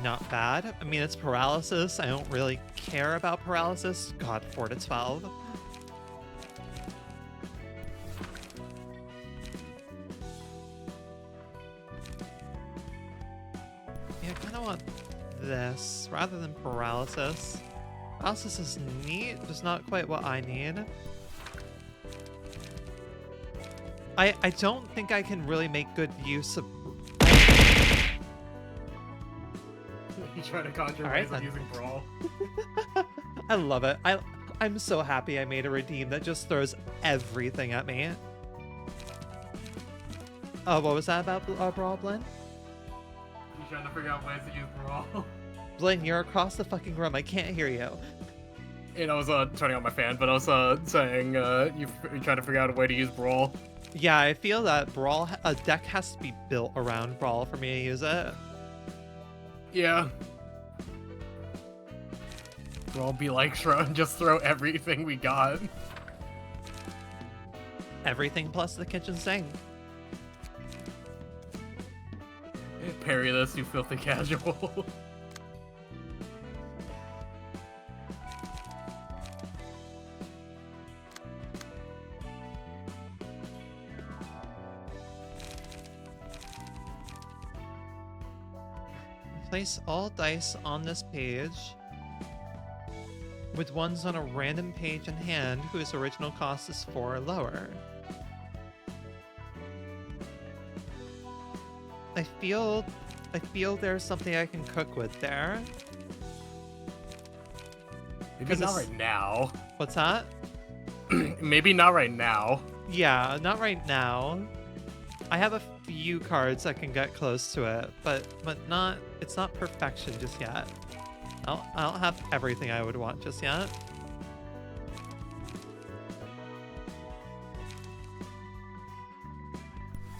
Not bad. I mean, it's paralysis. I don't really care about paralysis. God, 4 to 12. Yeah, I kind of want this rather than paralysis. Paralysis is neat, just not quite what I need. I don't think I can really make good use of... You try to conjure All ways right, of using Brawl. I love it. I'm so happy I made a redeem that just throws everything at me. Oh, what was that about Brawl, Blinn? You trying to figure out ways to use Brawl. Blinn, you're across the fucking room. I can't hear you. And I was turning on my fan, but I was saying you're trying to figure out a way to use Brawl. Yeah, I feel that a deck has to be built around Brawl for me to use it. Yeah. Brawl be like, just throw everything we got. Everything plus the kitchen sink. Parry this, you filthy casual. Place all dice on this page with ones on a random page in hand whose original cost is 4 or lower. I feel there's something I can cook with there. Maybe not right now. What's that? Maybe not right now. Yeah, not right now. I have a few cards that can get close to it, but not. It's not perfection just yet. I don't have everything I would want just yet.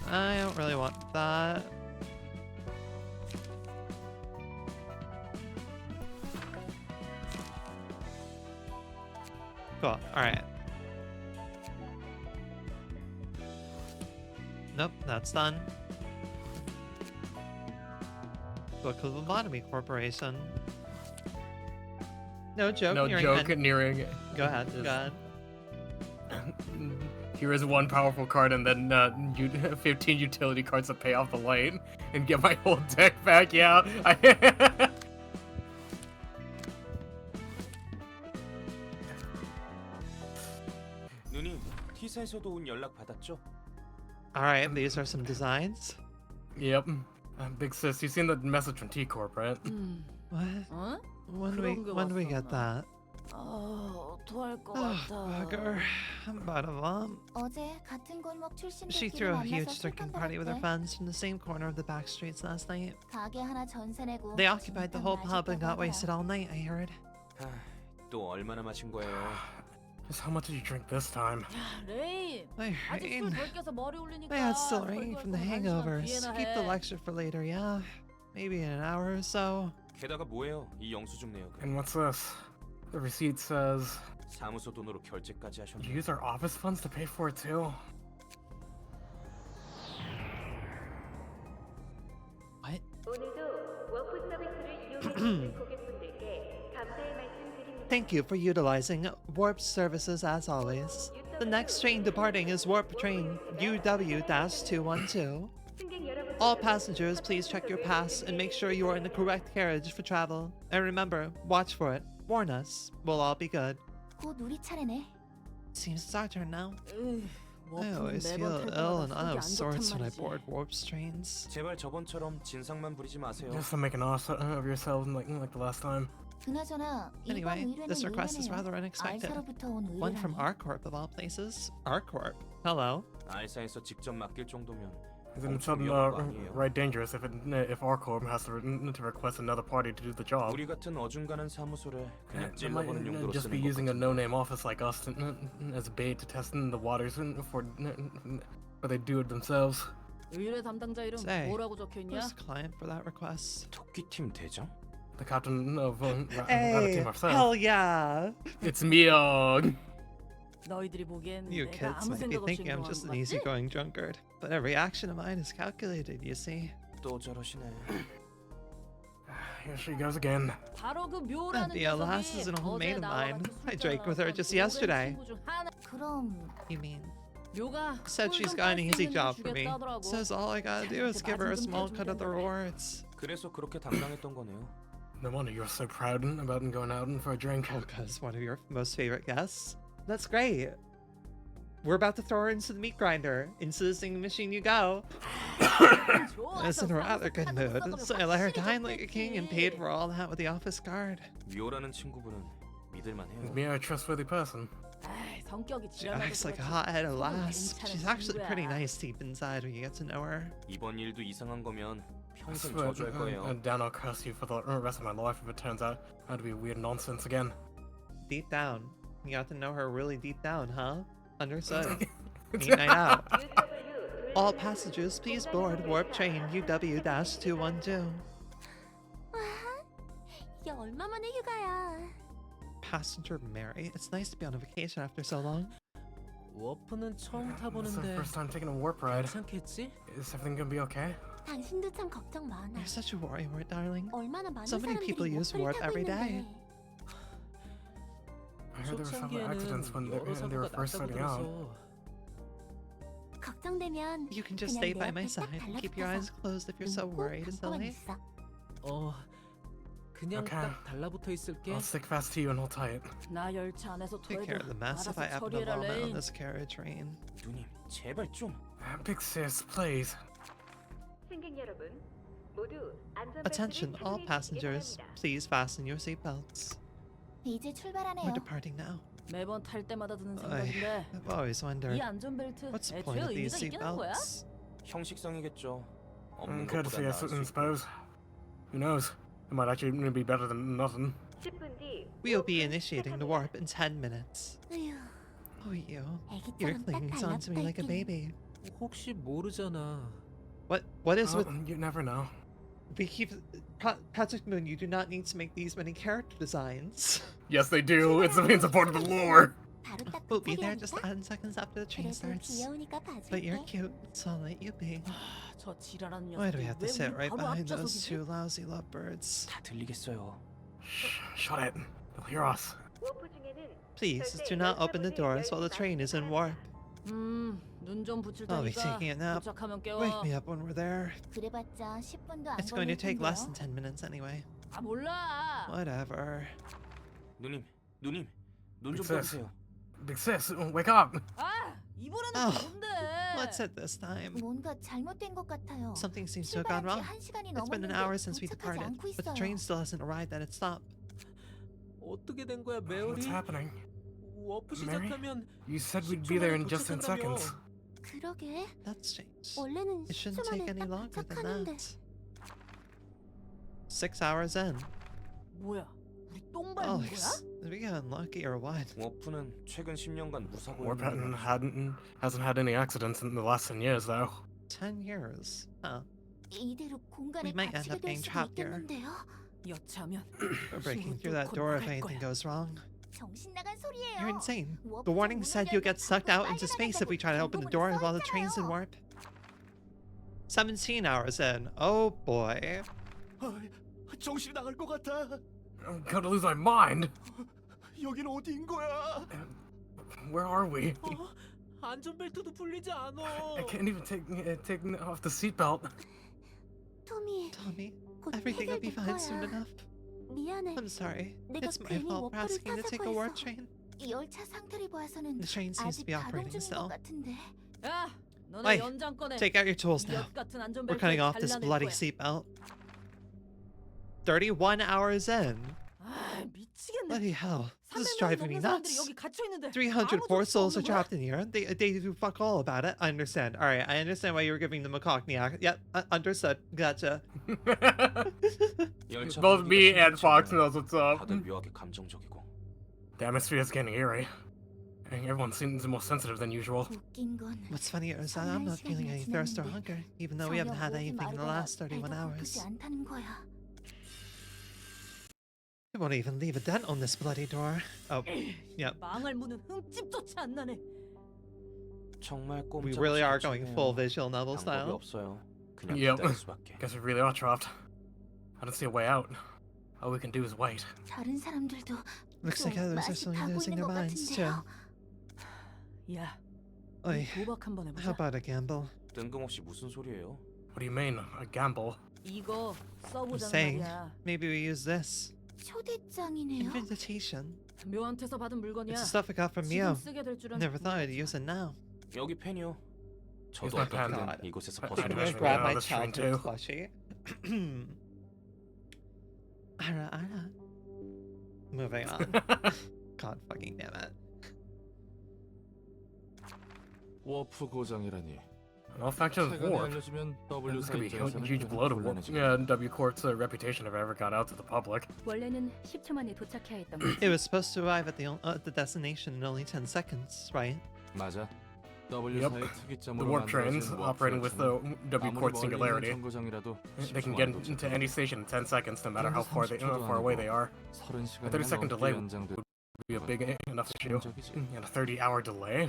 I don't really want that. Cool. All right. Nope, that's done. Book of Lobotomy Corporation. No joke. No nearing joke. end. Nearing. Go ahead. Go ahead. Here is one powerful card, and then 15 utility cards to pay off the light and get my whole deck back. Yeah. 누님, T사에서도 온 연락 받았죠? All right, these are some designs. Yep. Big sis, you seen the message from T Corp, right? What? 어? When do we get that? 토할 것 Oh, 같아. bugger. I'm about to vom. 어제 같은 골목 She 출신들끼리 threw a 만나서 huge 술 drinking party with her 한다던데. friends from the same corner of the back streets last night. 가게 하나 전세 내고 They occupied the whole pub and got 맛있다고 wasted all night, I heard. 하, 또 얼마나 마신 거예요? Just how much did you drink this time? 레인, My 아직 술 rain. 덜 깨서 머리 울리니까. My head's still 설거할 ringing from the 거면 한 시간 hangovers. 뒤에나 Keep the 해. lecture for later, yeah? Maybe in an hour or so. 게다가 뭐예요? 이 영수증 내역은 And what's this? The receipt says 사무소 돈으로 결제까지 you 하셨네. use our office funds to pay for it too. What? Thank you for utilizing Warp services as always. The next train departing is Warp Train UW-212. All passengers, please check your pass and make sure you are in the correct carriage for travel. And remember, watch for it. Warn us. We'll all be good. 곧 우리 차례네. Seems it's our turn now. I 워프는 always 매번 feel 탈 ill 때마다 and 속이 out 안 of sorts 좋단 when I 말이지. board Warp's trains. 제발 저번처럼 진상만 부리지 마세요. Just to make an ass of yourselves like the last time. 그나저나 이번 Anyway, 의뢰는 this request is rather 의뢰네요. unexpected. 알사로부터 온 One from 의뢰라네. R-Corp of all places. R-Corp. Hello. 알사에서 직접 맡길 정도면 Isn't it 엄청 something 위험한 거 아니에요? right dangerous if our corp has to request another party to do the job? 우리 같은 어중간한 사무소를 그냥 They might 찔러보는 용도로 just be 쓰는 것 using a 같은데. no-name office like us as bait to test in the waters for, but they do it themselves. 의뢰 담당자 이름 Say, 뭐라고 적혀있냐? Who's the client for that request? 토끼팀 대장? The captain of our Hey, team ourselves. hell yeah! It's Myung. 너희들이 보기엔 You 내가 kids 아무 might be 생각 없이 thinking I'm 행동하는 just 거 an 맞지? easygoing drunkard, but every action of mine is calculated, you see. 또 저러시네. Here she goes again. 바로 그 묘라는 The alas is an old 어제 maid of 나와 mine. 같이 I 술 drank with her 따라서 just 오랜 yesterday. 친구 중 하나. 그럼 You mean? 묘가 Said 꿀 she's 좀 got an 빨 수 easy 있는 job 일 for me. 주겠다더라고. Says all I gotta do is give her a small cut of the rewards. 그래서 그렇게 당당했던 거네요. No wonder you're so proud about going out for a drink. Oh, because one of your most favorite guests? That's great. We're about to throw her into the meat grinder. Into the singing machine you go. I was in a rather good mood, so I let her dine like a king and paid for all that with the office guard. 묘라는 친구분은 믿을만 Is 해요. Mia a trustworthy person? 에이, 성격이 She 지랄나도 acts like a 그렇지. hot-headed 속은 lass. 괜찮은 She's actually pretty 친구야. nice deep inside when you get to know her. 이번 일도 이상한 거면 I 평생 swear, 저주할 거예요. Dan, I'll curse you for the rest of my life if it turns out to be weird nonsense again. Deep down. You got to know her really deep down, huh? Understood. Meet night out. All passengers, please board Warp Train UW-212. 이게 얼마 만에 휴가야. Passenger Mary, it's nice to be on a vacation after so long. 워프는 처음 It's the 타보는데 first time taking a warp ride. 괜찮겠지? Is everything gonna be okay? 당신도 참 걱정 많아. You're such a worrywart, darling. 얼마나 많은 So many 사람들이 people use 워프를 warp 타고 every day. 있는데. I heard there were several accidents when 초창기에는 they were 여러 사고가 first 났다고 starting out. 들어서 걱정되면 You can just 그냥 stay 내 by my 옆에 딱 side and keep your eyes 달라붙어서 closed if you're so 눈 꼭 worried, 감고만 silly. 있어. 그냥 Okay. 딱 달라붙어 있을게. I'll stick fast to you and hold tight. 나 열차 안에서 Take care of the mess if I 알아서 happen to 처리해라 vomit on 레인. this carriage train. 누님, 제발 좀. Big sis, please. Attention, all passengers, please fasten your seatbelts. 이제 We're 출발하네요. departing now. 매번 탈 때마다 드는 I, 생각인데 I've always wondered, 이 안전벨트 what's the 애초에 point of these 의미가 있겠는 거야? seatbelts? 형식성이겠죠. 없는 Courtesy, 것보다 I 나을 수 있고. suppose. Who knows? It might actually be better than nothing. We'll be initiating the warp in 10 minutes. 으휴, Oh, you're 애기처럼 딱 clinging on to me like a 달라붙어 baby. 혹시 mo르잖아. What is with You never know. we keep Project Moon? You do not need to make these many character designs. Yes, they do. It's a part of the lore. 바로 딱 We'll be there 도착이라니까? just 10 seconds after the train 그래도 starts. 귀여우니까 But you're 봐줄게. cute, so I'll let you be. 저 지랄하는 Why do we 녀석이 have to 왜 sit 우리 right 바로 behind those 앞좌석이지? two lousy lovebirds? 다 들리겠어요. Shut it. They'll hear us. Please, do not open the doors while the train is in warp. 눈 좀 붙일 I'll be 테니까 taking a nap. 도착하면 Wake 깨워. me up when we're there. 그래봤자 10분도 안 It's going to 걸릴 take less 텐데요. than 10 minutes anyway. 아 몰라. Whatever. 누님, 눈 좀 Success. 떠주세요. Big sis, wake up. 아 이번에는 Oh, 좋은데. What's it this time? 뭔가 잘못된 것 같아요. Something seems to have gone 출발한 지 wrong. 1시간이 It's been an 넘었는데 hour since we 도착하지 departed, 않고 but the 있어요. train still hasn't arrived at its stop. 어떻게 된 거야, What's 메어리? happening? 워프 Mary? 시작하면 You said we'd be there in just 10 seconds. 그러게. That's changed. 원래는 It shouldn't 10초 take 만에 any 딱 longer than 도착하는데. that. 6 hours in. 뭐야? 우리 똥 Oh, 밟은 거야? did we get unlucky or what? 워프는 최근 10년간 무사고 Warp hasn't had any accidents in the last 10 years, though. 10 years. Huh. 이대로 공간에 We might end 갇히게 up 될 being 수도 trapped here. 있겠는데요. 여차하면 We're breaking through that door if anything goes wrong. 정신 나간 소리예요. You're insane. 워프 The warning 문을 said you'll 열면 get sucked 밖으로 out into space if we 빨려나간다고 try to open the 경고문에 door 써 while the train's in 있잖아요. warp. 17 hours in. Oh boy. 정신이 나갈 것 같아. I'm gonna lose my mind. 여긴 어디인 거야? Where are we? 안전벨트도 풀리지 않아. I can't even take off the seatbelt. 토미, Tommy, 곧 everything will be 해결될 fine soon 거야. enough. 미안해. I'm sorry. 내가 It's my 괜히 fault for 워프를 asking you to take a warp 타자고 train. 이 열차 상태를 봐서는 The train seems to 아직 be 가동 operating 중인 것 still. 같은데. 야, 너네 Wait, 연장 꺼내. Take out your tools now. 엿 같은 We're 안전벨트 cutting off this 잘라낼 bloody 거야. seatbelt. 31 hours in. 아, 미치겠네. Bloody hell. This is 300명이 driving me 넘는 사람들이 nuts. 여기 갇혀 있는데 300 아무 poor 조치도 souls are 없는 거야? trapped in here. They do fuck all about it. I understand. All right, I understand why you were giving them a cockney accent. Yep, understood. Gotcha. 열차 Both me 분위기가 and Fox 심각해. knows what's up. 다들 묘하게 감정적이고. The atmosphere is getting eerie. And everyone seems more sensitive than usual. 웃긴 건 What's funny is that I'm not feeling any thirst or hunger, even though we haven't had anything in the last 31 hours. 배도 고프지 않다는 거야. We won't even leave a dent on this bloody door. Oh, yep. 망할 문은 흠집조차 안 나네. 정말 We 꼼짝없이 really are going 갇히네요. full visual novel 방법이 style. 없어요. 그냥 Yep. 기다릴 수밖에. Guess we really are trapped. I don't see a way out. All we can do is wait. 다른 사람들도 Looks 좀 like others are 맛이 slowly 가고 losing 있는 their 것 minds too. 같은데요. 야, Oi, 우리 도박 한번 how 해보자. about a gamble? 뜬금없이 무슨 소리예요? What do you mean, a gamble? 이거 I'm 써보자는 saying, 말이야. maybe we use this. 초대장이네요. Invitation. 묘한테서 받은 물건이야. It's the stuff I got from 지금 Mio. 쓰게 될 줄은 Never thought I'd use it now. 여기 펜이요. Here's 저도 my pen. 어떻게든 이곳에서 I'm I'm gonna gonna 벗어나고 grab 싶어요. my this train childhood too. plushie. Ara. Moving on. God fucking damn it. 워프 고장이라니. Well, factor of 최근에 warp. 알려지면 W This could be a 사이트에서는 huge blow to warp. 곤란해지겠다. Yeah, W Court's reputation if it ever got out to the public. 원래는 10초 만에 도착해야 했던 거지. It was supposed to arrive at the destination in only 10 seconds, right? 맞아. W Yep. 사의 The 특이점으로 warp trains 만들어진 operating with the 워프 W 아무리 Court 멀리 있는 singularity. 정거장이라도 They can 10초 get 안에 into 도착해. any station in 10 seconds, no matter how 30초도 far away 아니고 they are. 30시간이나 30-second 넘게 delay 연장돼 Would be a big enough issue. 충격이지. And a 30-hour delay?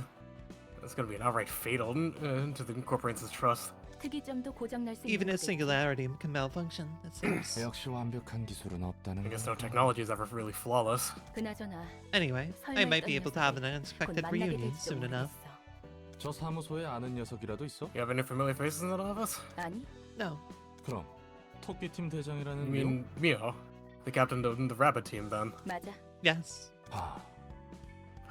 That's gonna be an outright fatal to the corporation's trust. 특이점도 고장 날수 Even 있는 its 거겠지. singularity can malfunction, it seems. 역시 완벽한 기술은 없다는 I guess no 거. technology is ever really flawless. 그나저나 Anyway, I might be able to have an 곧 unexpected 만나게 reunion 될지도 soon enough. 모르겠어. 저 사무소에 아는 녀석이라도 있어? You have any familiar faces in that office? 아니, No. 그럼 토끼팀 You 대장이라는 mean Mio, the captain of the rabbit team, then? 맞아. Yes.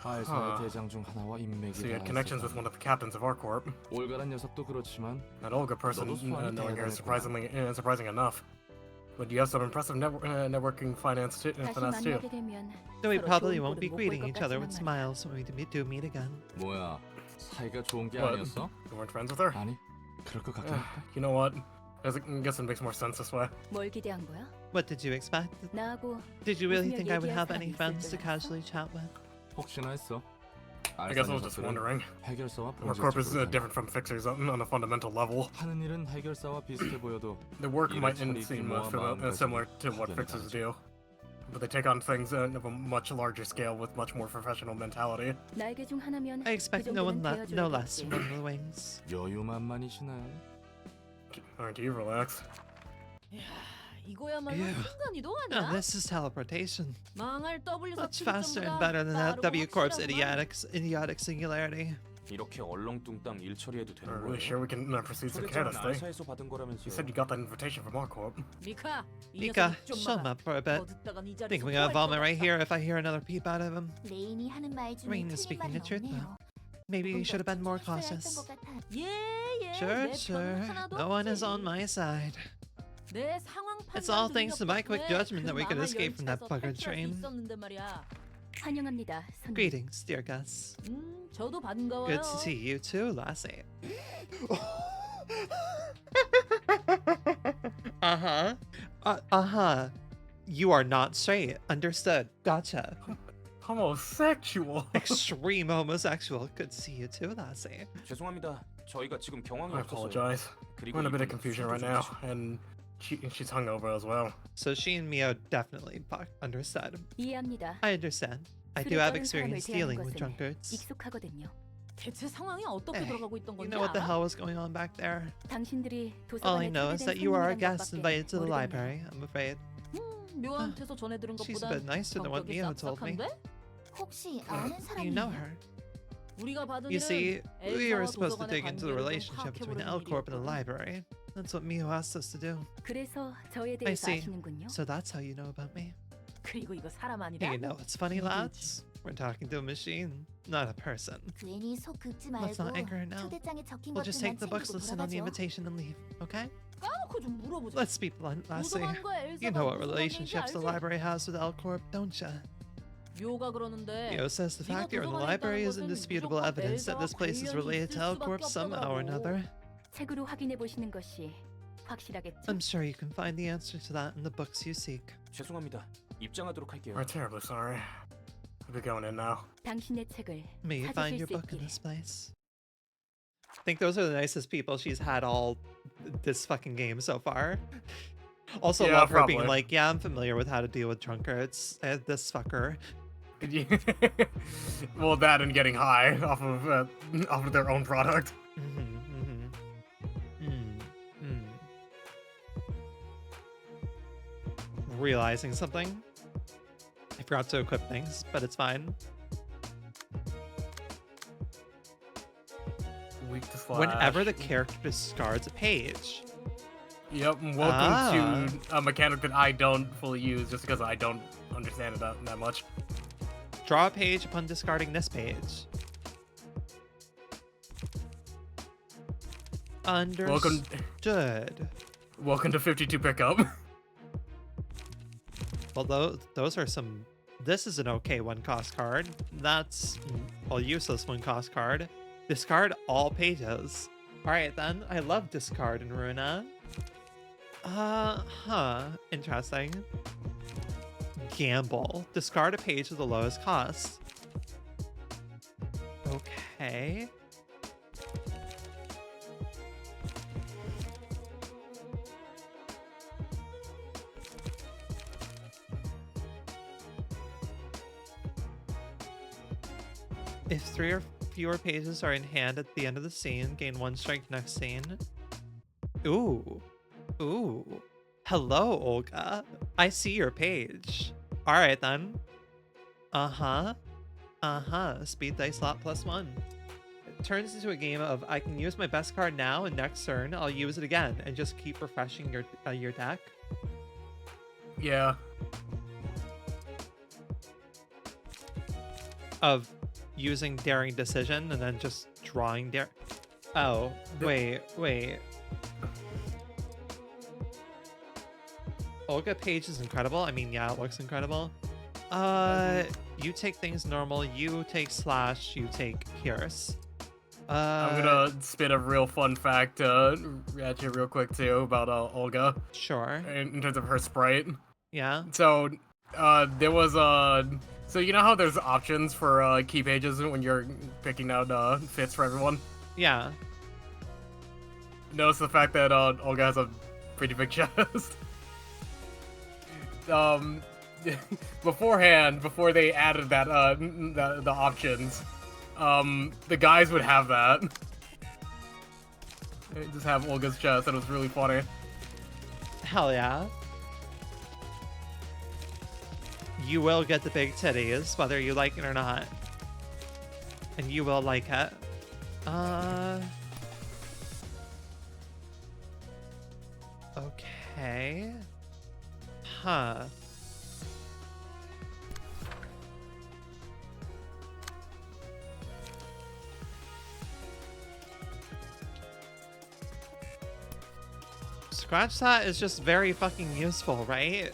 하에서의 대장 중 하나와 인맥이 So you had 닿아 connections with 있었다. one of the captains of our corp. 올가란 녀석도 그렇지만 That Olga person 너도 수완이 knowing her is 대단했구나. surprising enough. But you have some impressive networking finance too. 다시 Finance too. 만나게 되면 Though we 서로 probably 좋은 won't 꼴은 be 못볼 greeting 것 each other with 같지만 말이야. smiles when we do meet again. 뭐야, 사이가 좋은 게 What? 아니었어? You weren't friends with her? 아니, 그럴 것 같긴 했다. You know what? I guess it makes more sense this way. 뭘 기대한 거야? What did you expect? 나하고 Did you really 웃으며 think I would 얘기할 have 사람이 any 있을 friends to 줄 알았어? casually chat with? 혹시나 했어. I guess I was just wondering. 해결사와 Our 본질 corp is 쪽으로 different from fixers on a fundamental level. 하는 일은 해결사와 비슷해 보여도 The work 일의 mightn't 처리 seem 규모와 마음가짐은 similar to what 확연히 fixers 다르지. do, but they take on things of a much larger scale with much more professional mentality. 날개 중 하나면 I expect 그 no one 정도는 no less 되어줘야겠지. from the wings. 여유만만이시네. Aren't you relax? 야, 이거야말로 Ew. 순간이동 Now 아니야? this is teleportation. 망할 W Much faster and better than that W Corp's idiotic singularity. 이렇게 얼렁뚱땅 일 처리해도 되는 Are we 거예요? sure we can proceed so 초대장은 carelessly? 알사에서 받은 You 거라면서요. said you got that invitation from our corp. 미카, 이 Mika, 녀석이 좀 shut him 막아. up for a bit. 더 듣다간 이 자리에서 Think we're gonna 토할 vomit 것 right 같다. here if I hear another peep out of him. 레인이 하는 말 중에 Rain is 틀린 speaking 말은 the truth, 없네요. Maybe we 조금 should have been 더 more 신중했어야 했던 cautious. 것 같아. 예, 예. Sure, 내 sure. 편은 하나도 No one is 없지. on my side. 내 상황 It's all 판단 thanks to my quick 능력 judgment that we could 덕분에 escape from that 그 망할 bugger 열차에서 train. 탈출할 수 있었는데 말이야. 환영합니다, 손님. Greetings, dear Gus. 저도 반가워요. Good to see you too, Lassie. Uh-huh. Uh-huh. You are not straight. Understood. Gotcha. Homosexual. Extreme homosexual. Good to see you too, Lassie. 죄송합니다. 저희가 지금 경황이 I 없어서요. apologize. 그리고 We're in a bit of 이분 confusion 술도 right 좀 now, 드시고. and she's hungover as well. So she and Mio definitely understood. 이해합니다. I understand. I do 술에 have 쩔은 사람을 experience 대하는 dealing with 것은 drunkards. 익숙하거든요. 대체 상황이 어떻게 Hey, 돌아가고 있던 You 건지 know what the 알아? hell was going on back there? 당신들이 All I 도서관에 know is 초대된 that you are a 손님이란 guest 것밖에 invited to the 모르겠네요. library, I'm afraid. 묘한테서 전해 들은 She's a 것보단 bit nicer than what 성격이 Mio told me. 싹싹한데? 혹시 아는 You know 사람이에요? her. 우리가 받은 You see, 일은 we were 엘사와 supposed to 도서관의 dig into the 관계를 좀 relationship between 파악해보려는 L Corp and the 일이었거든. library. That's what Mio asked us to do. 그래서 저에 I 대해서 see. 아시는군요. So that's how you know about me. 그리고 이거 사람 아니다? Hey, you know what's funny, 이거지. lads? We're talking to a machine, not a person. 괜히 속 긁지 Let's 말고 not anchor her now. 초대장에 적힌 We'll just 것들만 take the books, 챙기고 listen on the 돌아가죠. invitation, and leave, okay? 까놓고 좀 물어보자. Let's be blunt, Lassie. 도서관과 엘사가 You know what 무슨 관계인지 relationships the 알지? library has with L Corp, don't ya? 묘가 그러는데 Mio says the 네가 fact you're in the 도서관에 library 있다는 is 것은 indisputable 무조건 evidence that this 엘사와 place is 관련이 related to L 있을 Corp 수밖에 somehow or 없더라고. another. 책으로 확인해 보시는 것이 확실하겠죠. I'm sure you can find the answer to that in the books you seek. 죄송합니다. 입장하도록 할게요. We're terribly sorry. We'll be going in now. 당신의 책을 May you find 찾으실 your 수 book in 있기를. this place. I think those are the nicest people she's had all this fucking game so far. Also Yeah, love her being probably. like, yeah, I'm familiar with how to deal with drunkards. This fucker. Well, that and getting high off of their own product. Realizing something. I forgot to equip things, but it's fine. Weak to slash. Whenever the character discards a page. Yep, welcome to a mechanic that I don't fully use just because I don't understand it that much. Draw a page upon discarding this page. Understood. Welcome to 52 pickup. Well, those are some... This is an okay one-cost card. That's a useless one-cost card. Discard all pages. Alright then, I love discard in Ruina. Interesting. Gamble. Discard a page with the lowest cost. Okay. If 3 or fewer pages are in hand at the end of the scene, gain 1 strike next scene. Ooh. Ooh. Hello, Olga. I see your page. Alright then. Speed dice slot +1. It turns into a game of I can use my best card now and next turn I'll use it again and just keep refreshing your deck. Yeah. Of using Daring Decision and then just drawing Oh, wait. Olga Page is incredible. I mean, yeah, it looks incredible. You take things normal. You take Slash. You take Pierce. I'm gonna spit a real fun fact at you real quick too about Olga Sure. in terms of her sprite. Yeah. So there was so you know how there's options for key pages when you're picking out fits for everyone? Yeah. Notice the fact that Olga has a pretty big chest. Beforehand, before they added that the options, the guys would have that. They just have Olga's chest, and it was really funny. Hell yeah. You will get the big titties, whether you like it or not. And you will like it. Okay. Huh. Scratch that is just very fucking useful, right?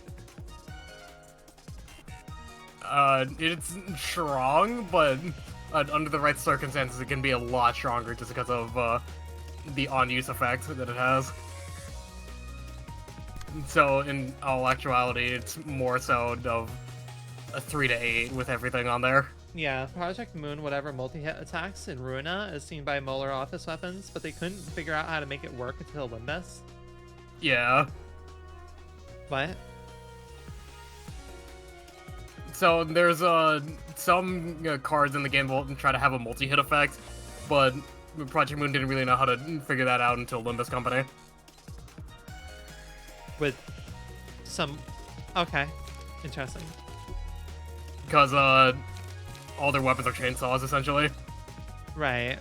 It's strong, but under the right circumstances, it can be a lot stronger just because of the on-use effect that it has. So, in all actuality, it's more so of a 3 to 8 with everything on there. Yeah, Project Moon, whatever multi-hit attacks in Ruina is seen by Molar Office weapons, but they couldn't figure out how to make it work until Limbus. Yeah. What? So there's some cards in the game will try to have a multi-hit effect, but Project Moon didn't really know how to figure that out until Limbus Company. With some... Okay. Interesting. Because all their weapons are chainsaws, essentially. Right.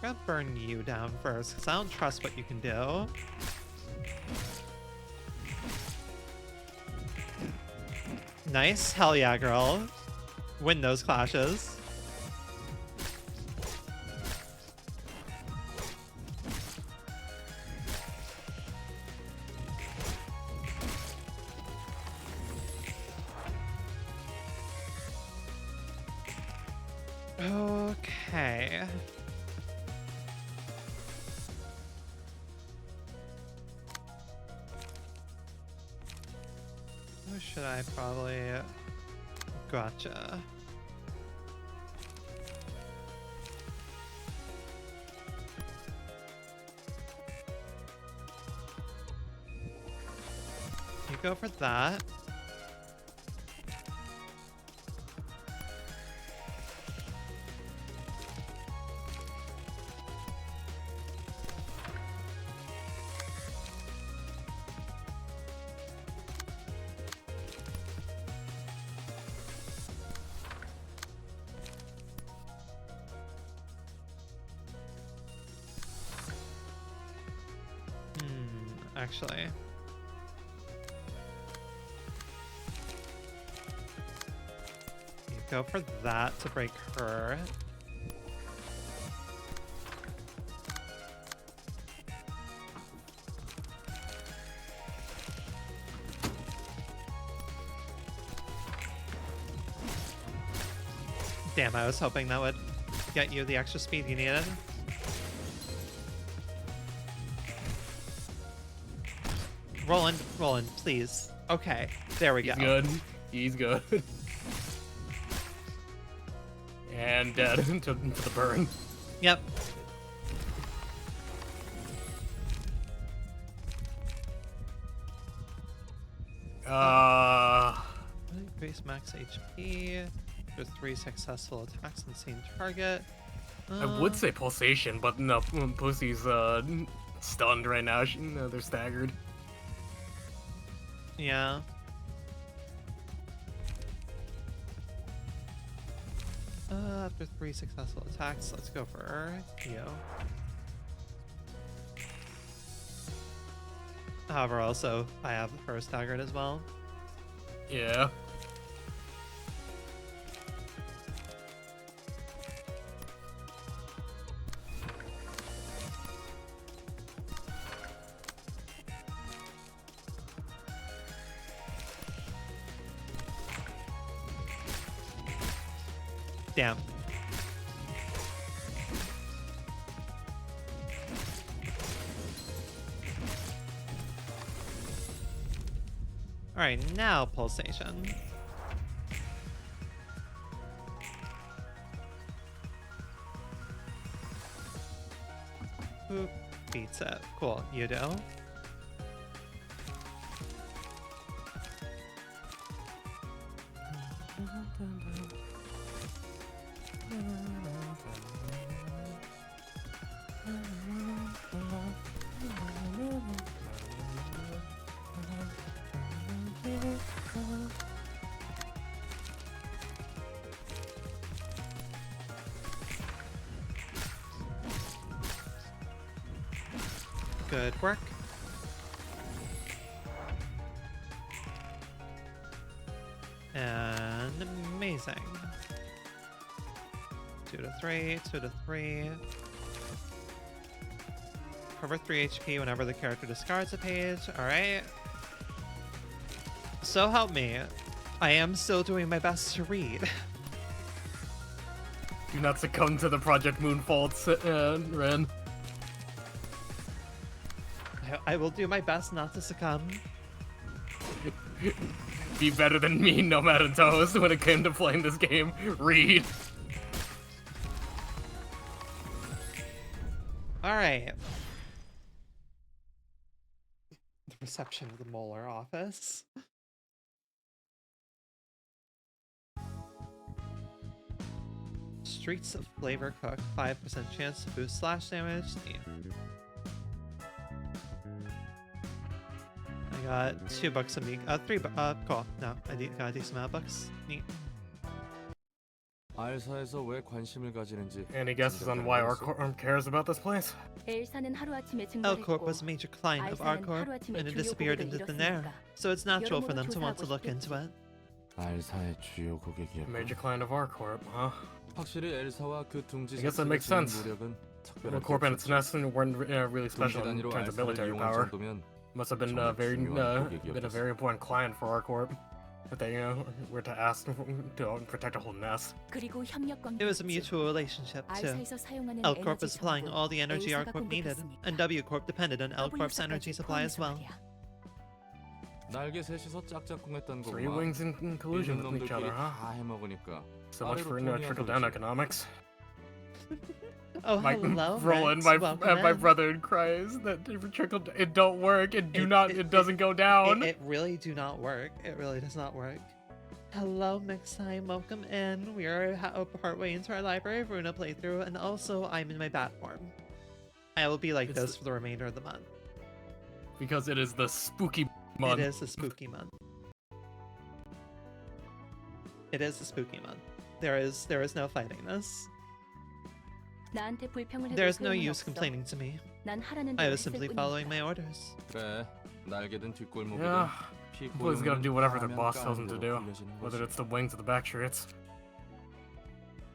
I'm gonna burn you down first, because I don't trust what you can do. Nice. Hell yeah, girl. Win those clashes. Okay. Who should I probably... Gotcha. You go for that. Actually. You go for that to break her. Damn, I was hoping that would get you the extra speed you needed. Roland, please. Okay, there we go. He's good. He's good. And dead to the burn. Yep. Increase max HP. There's 3 successful attacks on the same target. I would say pulsation, but no, Pussy's stunned right now. They're staggered. Yeah. After 3 successful attacks, let's go for you. However, also, I have her staggered as well. Yeah. Damn. Alright, now pulsation. Who beats it? Cool, you do. Good work. And amazing. 2 to 3, 2 to 3. Cover 3 HP whenever the character discards a page. Alright. So help me. I am still doing my best to read. Do not succumb to the Project Moon faults, Ren. I will do my best not to succumb. Be better than me, Nomad and Toast, when it came to playing this game. Read. Alright. The reception of the Molar office. Streets of Flavor Cook, 5% chance to boost slash damage. Neat. I got $2 a week. 3 cool. No, I got a decent amount of bucks. Neat. 알사에서 왜 관심을 가지는지. Any guesses on why Arcorp cares about this place? 엘사는 하루아침에 L-Corp 증발했고 was a major client of 알사는 R-Corp 하루아침에 and it 주요 disappeared 고객을 into thin air. 잃었으니까 So it's natural for them to want to 여러모로 look 조사하고 into it. 알사의 주요 고객이었고. Major client of Arcorp, huh? 확실히 엘사와 그 둥지 I guess that 자체가 makes 지닌 sense. 노력은 특별할 게 Arcorp and its 없었지. nests weren't really 둥지 special in 단위로 terms of 알사를 military 이용할 power. 정도면 Must have been 정말 been 중요한 a very important client for Arcorp. But they, were to ask to protect a whole nest. 그리고 협력 관계. It was a mutual relationship too. 알사에서 사용하는 L-Corp 에너지 was supplying 전부 all the energy 엘사가 R-Corp needed, 공급했으니까. and W-Corp depended on L-Corp's 더블유사까지 energy supply as well. 포함해서 말이야. 날개 셋이서 짝짝꿍했던 Three 거구만. wings in collusion 있는 with each other, 놈들끼리 huh? 다 해먹으니까. So much 아래로 for 통이야, trickle-down 그렇지. economics. Oh, My hello, Roland, Rex, welcome my in. brother cries that it don't work. It doesn't go down. It really do not work. It really does not work. Hello, next time, welcome in. We are partway into our Library of Ruina playthrough, and also I'm in my bat form. I will be like It's- this for the remainder of the month. Because it is the spooky month. It is a spooky month. It is a spooky month. There is no fighting this. 나한테 불평을 해도 There is no 소용은 use 없어. complaining to me. 난 하라는 I 대로 was 했을 simply 뿐이니까. following my orders. 그래, 날개든 뒷골목이든 Yeah. 피 Employees gotta do whatever their boss tells them to do, 굴려지는 whether 거지. it's the wings or the back shirts.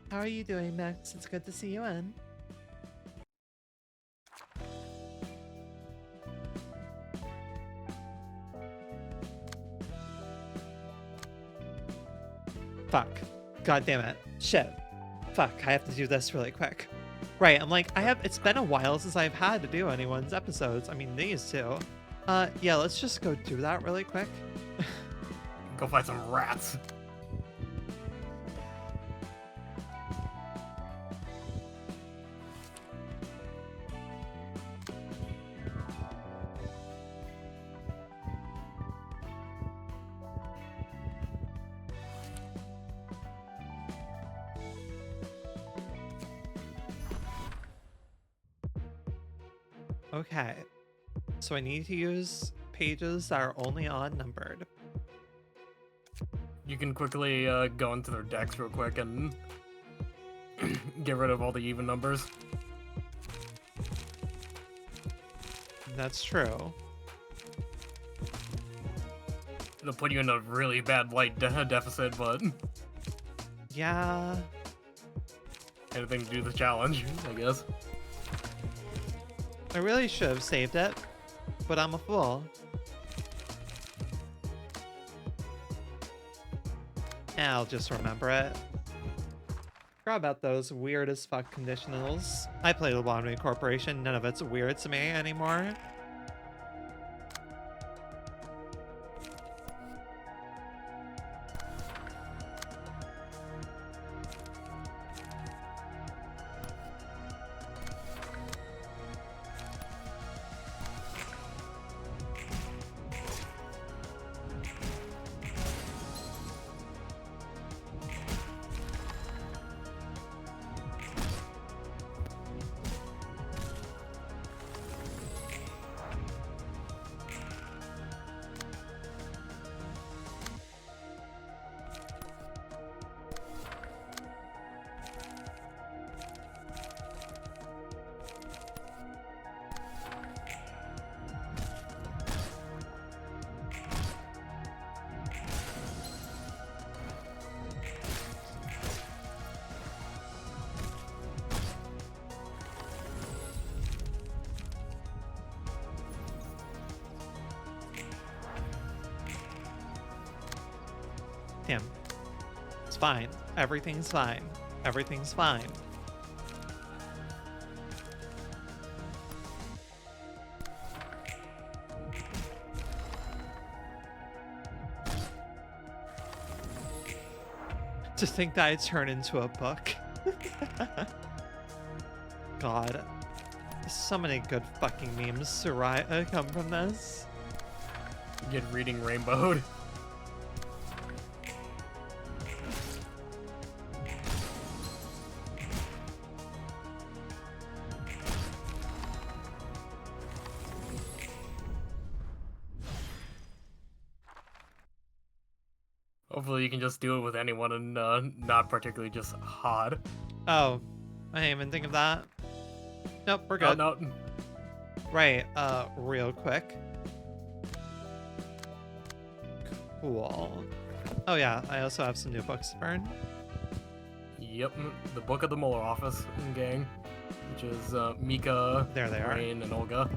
How are you doing, Max? It's good to see you in. Fuck. God damn it. Shit. Fuck, I have to do this really quick. Right, I'm like, it's been a while since I've had to do anyone's episodes. I mean, these two. Yeah, let's just go do that really quick. Go fight some rats. Okay. So I need to use pages that are only odd numbered. You can quickly go into their decks real quick and get rid of all the even numbers. That's true. It'll put you in a really bad light deficit, but Yeah. anything to do the challenge, I guess. I really should have saved it, but I'm a fool. I'll just remember it. Forgot about those weird as fuck conditionals. I played with Wannabe Corporation. None of it's weird to me anymore. Damn. It's fine. Everything's fine. Everything's fine. To think that I turn into a book. God. So many good fucking memes to come from this. Get reading rainbowed. Hopefully you can just do it with anyone and not particularly just Hod. Oh, I didn't even think of that. Nope, we're good. No. Right, real quick. Cool. Oh yeah, I also have some new books to burn. Yep, the Book of the Muller Office gang, which is Mika, There they are. Rain, and Olga.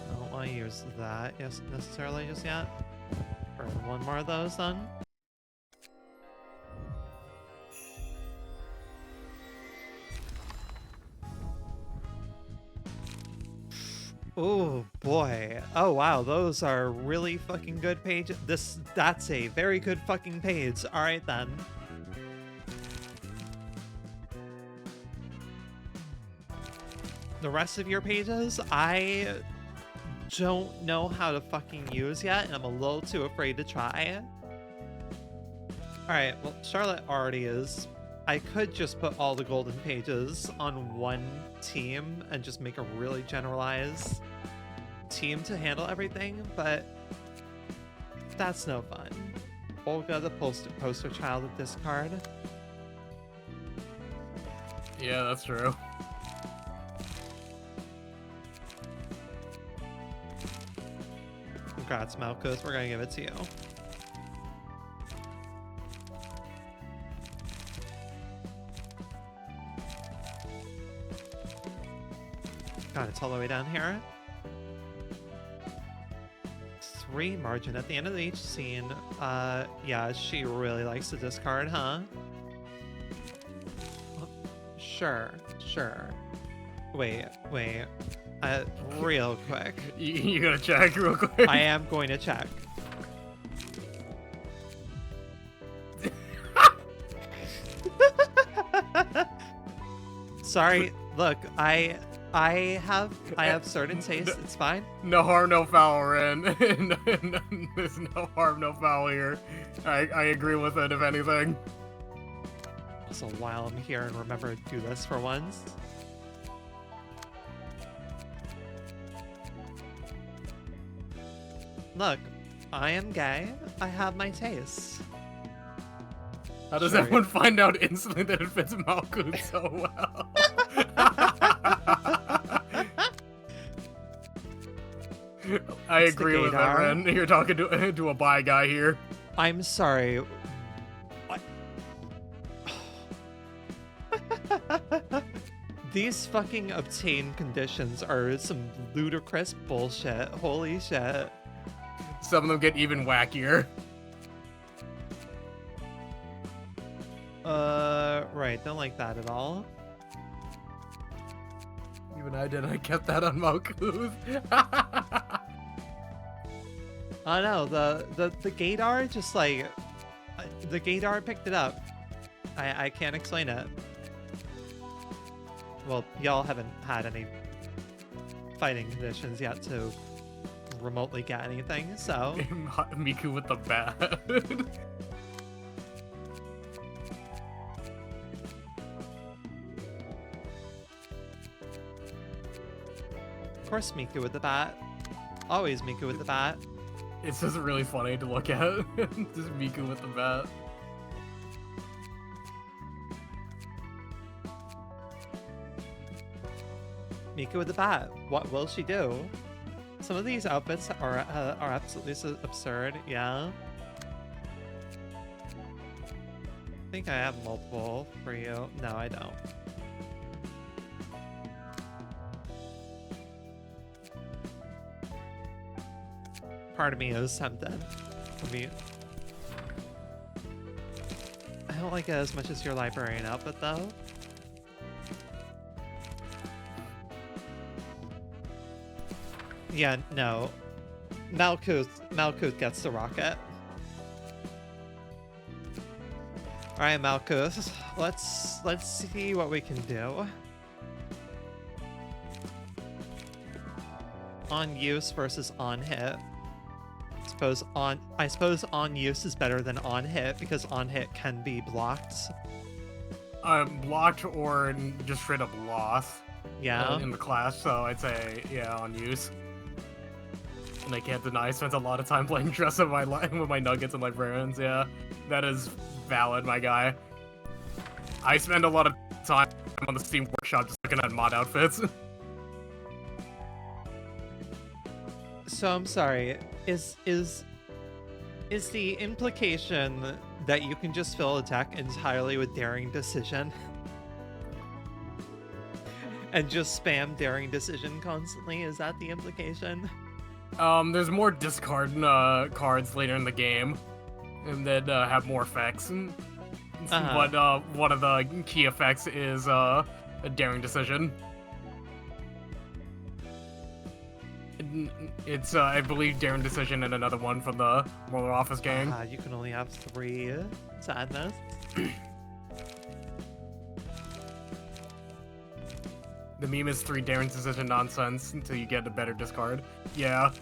I don't want to use that necessarily just yet. Burn one more of those then. Oh boy. Oh wow, those are really fucking good pages. That's a very good fucking page. Alright then. The rest of your pages, I don't know how to fucking use yet, and I'm a little too afraid to try. Alright, well, Charlotte already is. I could just put all the golden pages on one team and just make a really generalized team to handle everything, but that's no fun. Olga, the poster child of discard. Yeah, that's true. Congrats, Malchus. We're gonna give it to you. God, it's all the way down here. 3 margin at the end of each scene. Yeah, she really likes to discard, huh? Sure. Wait. Real quick. You gotta check real quick. I am going to check. Sorry, look, I have certain tastes. It's fine. No harm, no foul, Ren. There's no harm, no foul here. I agree with it, if anything. Also, while I'm here and remember to do this for once. Look, I am gay. I have my tastes. How does Sure. everyone find out instantly that it fits Malkuth so well? I It's the agree with that, gaydar. Ren. You're talking to a bi guy here. I'm sorry. What? These fucking obtain conditions are some ludicrous bullshit. Holy shit. Some of them get even wackier. Right, don't like that at all. Even I did. I kept that on Malkuth. Oh no, the Gaydar just like the Gaydar picked it up. I can't explain it. Well, y'all haven't had any fighting conditions yet to remotely get anything, so Miku with the bat. of course Miku with the bat. Always Miku with the bat. It's just really funny to look at. Just Miku with the bat. Miku with the bat. What will she do? Some of these outfits are absolutely absurd. Yeah. I think I have multiple for you. No, I don't. Part of me is tempted. I don't like it as much as your librarian outfit though. Yeah, no. Malkuth gets the rocket. Alright, Malkuth. Let's see what we can do. On use versus on hit. I suppose on use is better than on hit because on hit can be blocked. Blocked or just straight up lost. Yeah. In the class, so I'd say yeah, on use. And I can't deny I spent a lot of time playing dress up with my nuggets and librarians. Yeah, that is valid, my guy. I spend a lot of time on the Steam Workshop just looking at mod outfits. So I'm sorry. Is the implication that you can just fill a deck entirely with Daring Decision? And just spam Daring Decision constantly? Is that the implication? There's more discard cards later in the game, and that have more effects. But one of the key effects is a Daring Decision. It's I believe Daring Decision and another one from the Roller Office gang. You can only have 3. Sadness. The meme is 3 Daring Decision nonsense until you get a better discard. Yeah.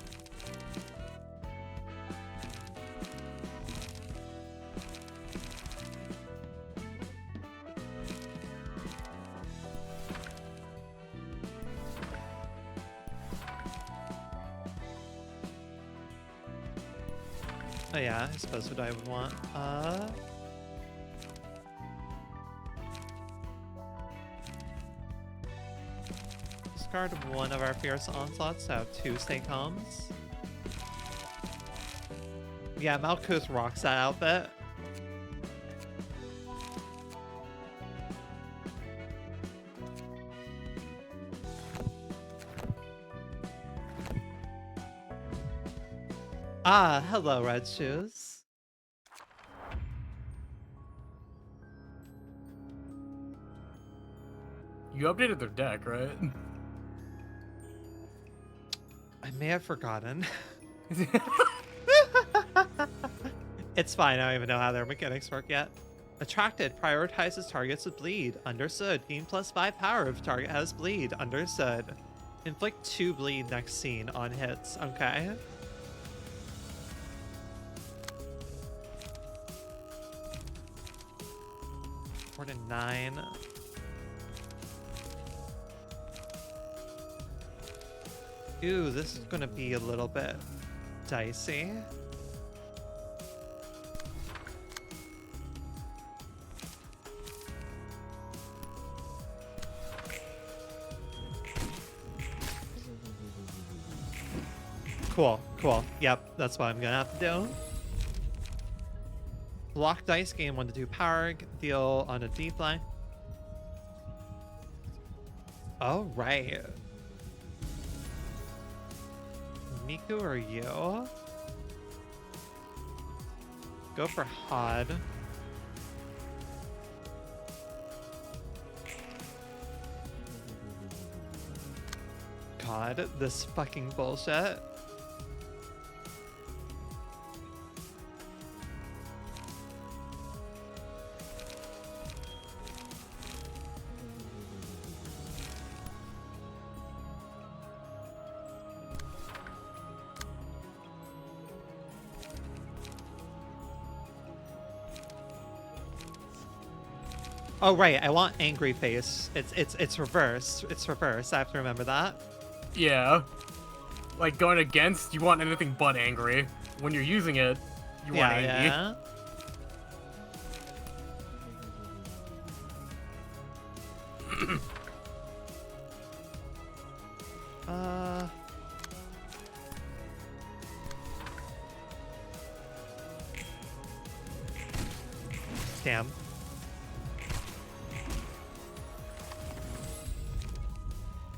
Oh yeah, I suppose what I would want. Discard one of our Fierce Onslaughts to have 2 Stay Calms. Yeah, Malkuth rocks that outfit. Ah, hello, Red Shoes. You updated their deck, right? I may have forgotten. It's fine, I don't even know how their mechanics work yet. Attracted prioritizes targets with bleed. Understood. Gain +5 power if target has bleed. Understood. Inflict 2 bleed next scene on hits. Okay. Four to 9. Ooh, this is gonna be a little bit dicey. Cool, cool. Yep, that's what I'm gonna have to do. Block dice, gain 1 to 2 power, deal on a deep line. Alright. Miku or you? Go for Hod. God, this fucking bullshit. Oh right, I want angry face. It's reverse. It's reverse. I have to remember that. Yeah. Like going against, you want anything but angry. When you're using it, you want angry. Yeah. Damn.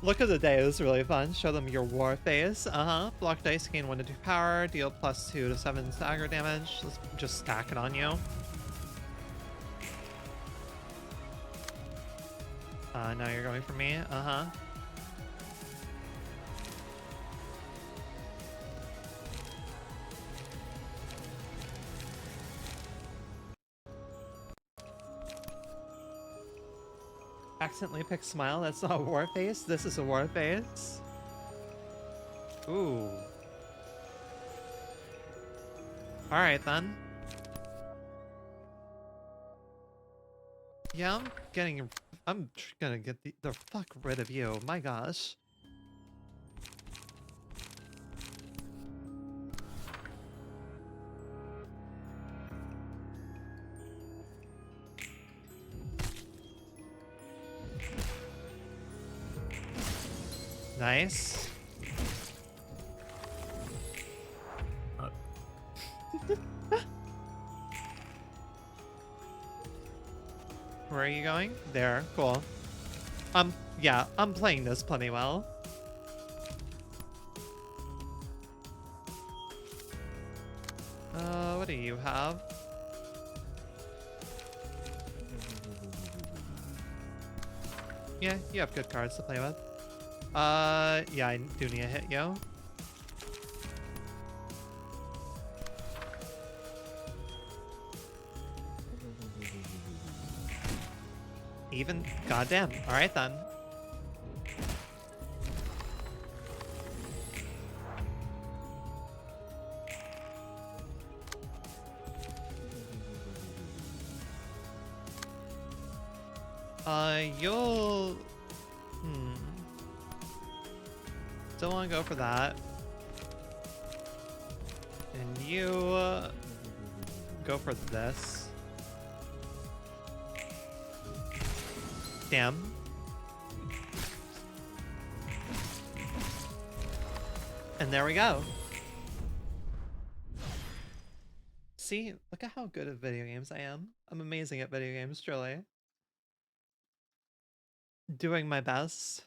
Look of the day is really fun. Show them your war phase. Block dice, gain 1 to 2 power, deal +2 to 7 stagger damage. Let's just stack it on you. Now you're going for me. Accidentally picked smile. That's not a war face. This is a war face. Ooh. Alright then. Yeah, I'm gonna get the fuck rid of you. My gosh. Nice. Where are you going? There. Cool. Yeah, I'm playing this plenty well. What do you have? Yeah, you have good cards to play with. Yeah, I do need to hit yo. Even? Goddamn. Alright then. You'll... Still want to go for that. And you go for this. Damn. And there we go. See, look at how good at video games I am. I'm amazing at video games, truly. Doing my best.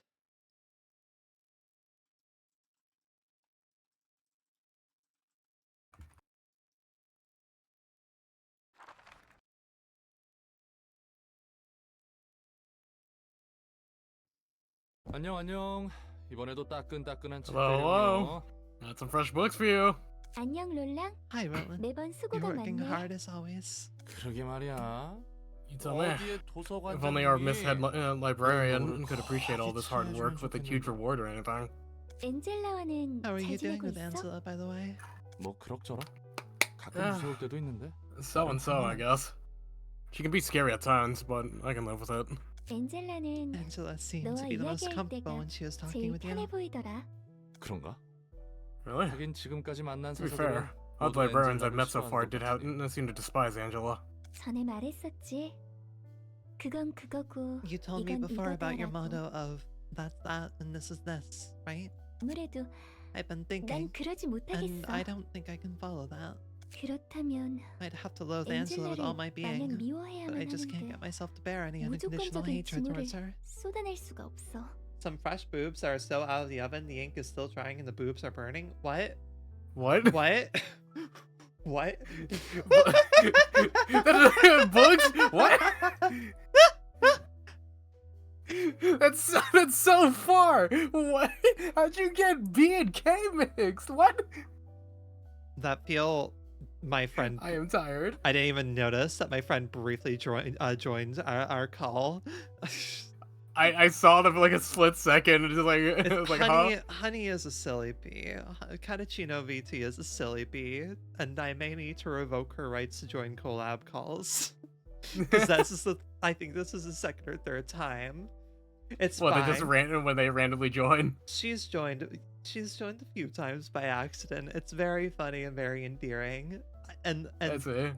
안녕 안녕. 이번에도 따끈따끈한 책 Hello, 대령이요. Got some fresh books for you. 안녕 롤랑. Hi, Roland. 매번 You're 수고가 working 많네. hard as always. 그러게 말이야. You tell me. 어디에 If only our 도서관장님이 mishead librarian could appreciate all this hard work with a huge reward or anything. 엔젤라와는 How are you 잘 doing 지내고 with 있어? Angela, by the way? 뭐 그럭저럭. 가끔 아. 무서울 때도 있는데. So and so, I guess. She can be scary at times, but I can live with it. 엔젤라는 Angela seemed to 너와 be the most 이야기할 comfortable 때가 when she was talking 제일 with 편해 you. 보이더라. 그런가? Really? 하긴 지금까지 만난 To be 사서들은 fair, all the 모두 librarians I've 엔젤라를 met so 싫어하는 far 것 did 같지. seem to despise Angela. 전에 말했었지. 그건 그거고 You told me 이건 before about your 이거다라고. motto of that's that and this is this, right? 아무래도 I've been 난 thinking, 그러지 and 못하겠어. I don't think I can follow that. 그렇다면 I'd have to loathe Angela with all my 엔젤라를 나는 being, but 미워해야만 I just can't 하는데 get myself to bear any unconditional 무조건적인 hatred 증오를 towards her. 쏟아낼 수가 없어. Some fresh boobs are still out of the oven, the ink is still drying, and the boobs are burning. What? What? What? What? Books? What? That's so far. What? How'd you get B and K mixed? What? That feel, my friend. I am tired. I didn't even notice that my friend briefly joined our call. I saw them for like a split second and just like it was like, honey, huh? honey is a silly bee. Cappuccino VT is a silly bee, and I may need to revoke her rights to join collab calls. Because I think this is the second or third time. It's Well, fine. they just when they randomly join. She's joined a few times by accident. It's very funny and very endearing. And That's it.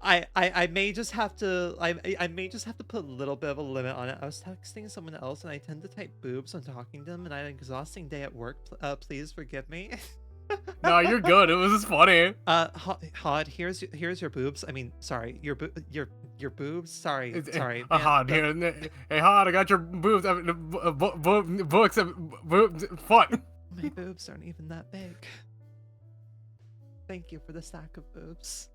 I may just have to I may just have to put a little bit of a limit on it. I was texting someone else and I tend to type boobs when talking to them, and I had an exhausting day at work. Please forgive me. No, you're good. It was just funny. Hod, here's your boobs. I mean, sorry, your boobs. Sorry. Man, Hod, here. Hey, Hod, I got your boobs. Books. Fun. my boobs aren't even that big. Thank you for the stack of boobs.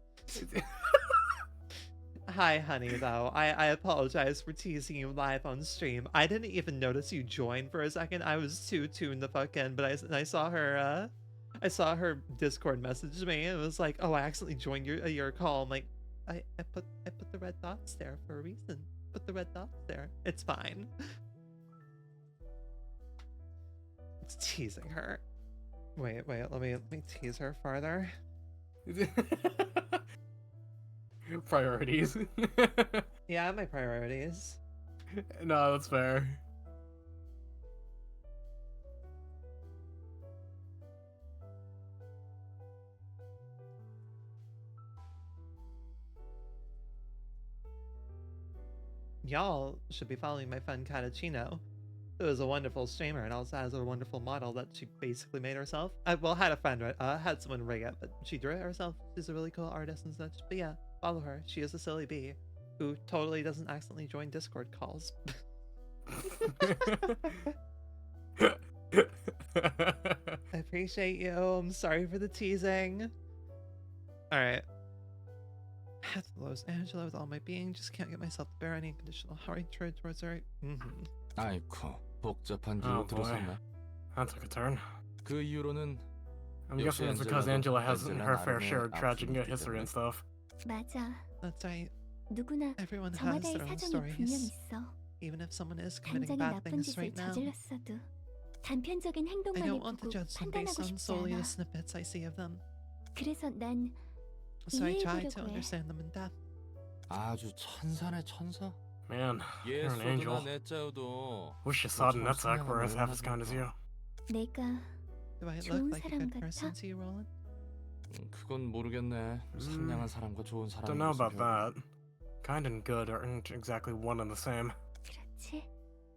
Hi, honey, though. I apologize for teasing you live on stream. I didn't even notice you joined for a second. I was too tuned the fuck in, but I saw her Discord message me and it was like, oh, I accidentally joined your call. I'm like, I put the red dots there for a reason. Put the red dots there. It's fine. It's teasing her. Wait, let me tease her farther. Priorities. Yeah, my priorities. No, that's fair. Y'all should be following my friend Catachino, who is a wonderful streamer and also has a wonderful model that she basically made herself. Had a friend, had someone rig it, but she drew it herself. She's a really cool artist and such. But yeah, follow her. She is a silly bee who totally doesn't accidentally join Discord calls. I appreciate you. I'm sorry for the teasing. Alright. Path to Los Angela with all my being. Just can't get myself to bear any conditional hatred towards her. 아이쿠, 복잡한 Oh 기록 boy, 들었었나? that took a turn. 그 이후로는 I'm guessing it's because Angela has her fair share of tragic history and stuff. 맞아. That's right. 누구나 Everyone has 저마다의 their own 사정이 분명 stories. 있어. Even if someone is committing 당장에 bad 나쁜 things 짓을 right now. 저질렀어도 단편적인 I 행동만을 don't want to 보고 judge them 판단하고 based on 싶지 solely 않아. the snippets I see of them. 그래서 난 So I try to 이해해보려고 해. understand them in depth. 아주 천사네 천사. Man, you're an angel. 예수도나 내짜여도 Wish you saw the nutsack were as half as kind as you. 내가 Do I 좋은 look like a 사람 good person 같아? to you, Roland? 그건 모르겠네. 상냥한 사람과 좋은 사람. Don't know about that. Kind and good aren't exactly one and the same. 그렇지.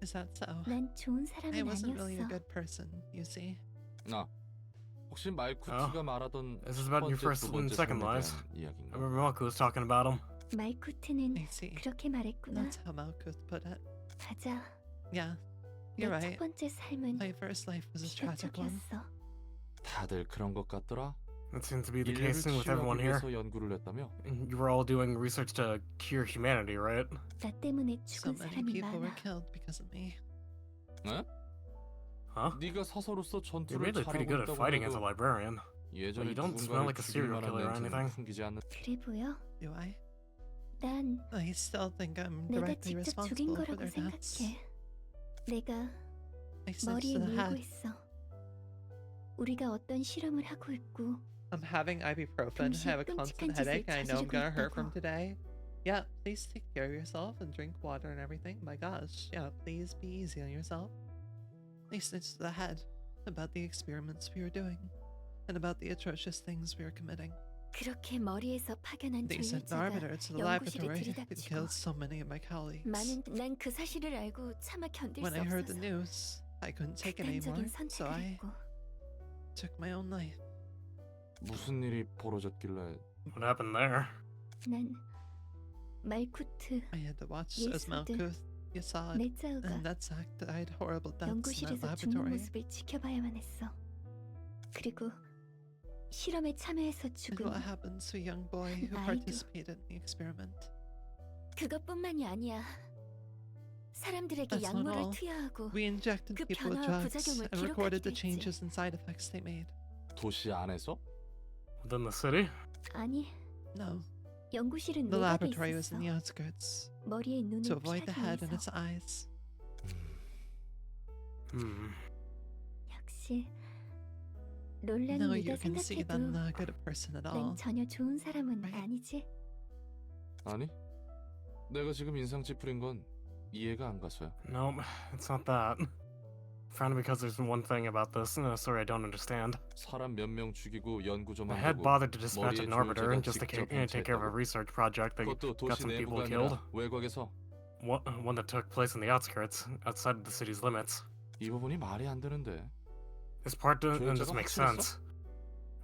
Is that so? 난 좋은 I 사람은 wasn't really a 아니었어. good person, you see. 아, 혹시 말쿠티가 말하던 This is about your 첫 번째, first 두 and 번째 second 삶에 lives. 대한 I 이야기인가? remember Malko was talking about him. 말쿠트는 I see. 그렇게 말했구나. That's how Malkuth put it. 맞아. Yeah, 내 you're 첫 right. 번째 삶은 My first life was a tragic one. 기적적이었어. 다들 그런 것 같더라. That seems to be the 인류를 case with everyone 치유하기 here. 위해서 연구를 했다며? You were all doing research to cure humanity, right? 나 때문에 So 죽은 many 사람이 people were 많아. killed because of me. 네? Huh? 네가 사서로서 You're 전투를 really pretty 잘하고 good at 있다고 fighting as a 해도 librarian. 예전에 you don't smell 누군가를 like a serial 죽일 killer or 만한 냄새는 anything. 풍기지 않는. 그래 보여? Do I? 난 I still think I'm 내가 directly 직접 죽인 responsible for 거라고 their deaths. 생각해. 내가 I snitched 머리에 to the 물고 head. 있어. 우리가 어떤 실험을 하고 있고 I'm having ibuprofen. I have a constant 끔찍한 headache, and I know I'm 짓을 gonna hurt 저지르고 from 있다고. today. Yeah, please take care of yourself and drink water and everything. My gosh, yeah, please be easy on yourself. They snitched to the head about the experiments we were doing and about the atrocious things we were committing. 그렇게 머리에서 파견한 They sent the 조율자가 arbiter to the 연구실에 laboratory and 들이닥치고 killed so many of my colleagues. 난 그 사실을 알고 차마 견딜 When 수 I heard the 없어서 news, I couldn't take it anymore, 극단적인 so 선택을 I 했고 took my own life. 무슨 일이 벌어졌길래? What happened there? 난 말쿠트 I had to watch Yes, as I did. Malkuth, you saw it, 내자우가 and that Zack died horrible deaths in that 연구실에서 죽는 laboratory. 모습을 지켜봐야만 했어. 그리고 실험에 참여해서 And 죽은 what happens to a young boy who 아이도. participated in the experiment? 그것뿐만이 아니야. 사람들에게 That's not 약물을 all. 투여하고 We injected 그 people with 변화와 drugs 부작용을 and recorded the 기록하기도 했지. changes and side effects they made. 도시 안에서? Within the city? 아니, No, 연구실은 the 외곽에 laboratory was 있었어. in the outskirts 머리에 to 눈을 avoid the 피하기 head and 위해서. its eyes. 역시 롤라는 No, 네가 you can see that I'm 생각해도 not a good person at all. 난 전혀 좋은 사람은 Right. 아니지. 아니, 내가 지금 인상 찌푸린 건 이해가 안 가서야. Nope, it's not that. Found it because there's one thing about this story I don't understand. 사람 몇 명 죽이고 연구 좀 The head 한다고 bothered to dispatch 머리에 an arbiter 조여자가 just to 직접 take care of a 한체했다고? research project that 그것도 got 도시 some people 내부가 killed. 아니라 외곽에서. One that took place in the outskirts, outside of the city's limits. 이 bu분이 말이 안 되는데. This part doesn't 조여자가 make 확실했어? sense.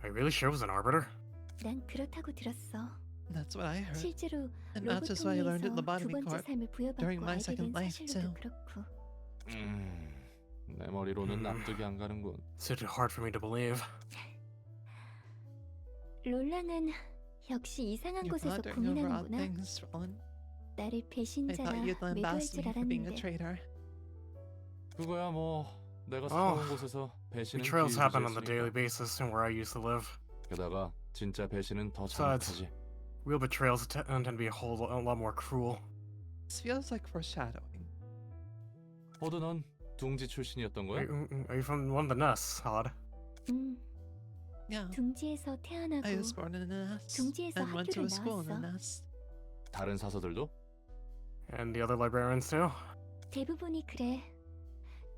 Are you really sure it was an arbiter? 난 그렇다고 들었어. That's what I heard. 실제로 And that's just what I learned at 로보토미에서 두 Lobotomy 번째 Corp. 삶을 during 부여받고 my 알게 된 second life, 사실로도 too. 그렇고. 내 머리로는 납득이 안 가는군. It's too hard for me to believe. 롤라는 역시 이상한 You're 곳에서 pondering over odd 고민하는구나. things, Roland. 나를 I 배신자라 thought you'd 매도할 lambast 줄 me for being a 알았는데 traitor. 그거야 뭐 내가 Oh, 살아온 곳에서 배신은 Betrayals happen on the daily 기회주의였으니까. basis where I used to live. 게다가 진짜 배신은 더 Besides, 잔혹하지. real betrayals tend to be a lot more cruel. This feels like foreshadowing. 모두 넌 둥지 출신이었던 거야? Are you from one of the nests, Odd? Yeah, 둥지에서 태어나고 I was born in a nest 둥지에서 and went to 학교를 a school in a 나왔어. nest. 다른 사서들도? And the other librarians too? 대부분이 그래.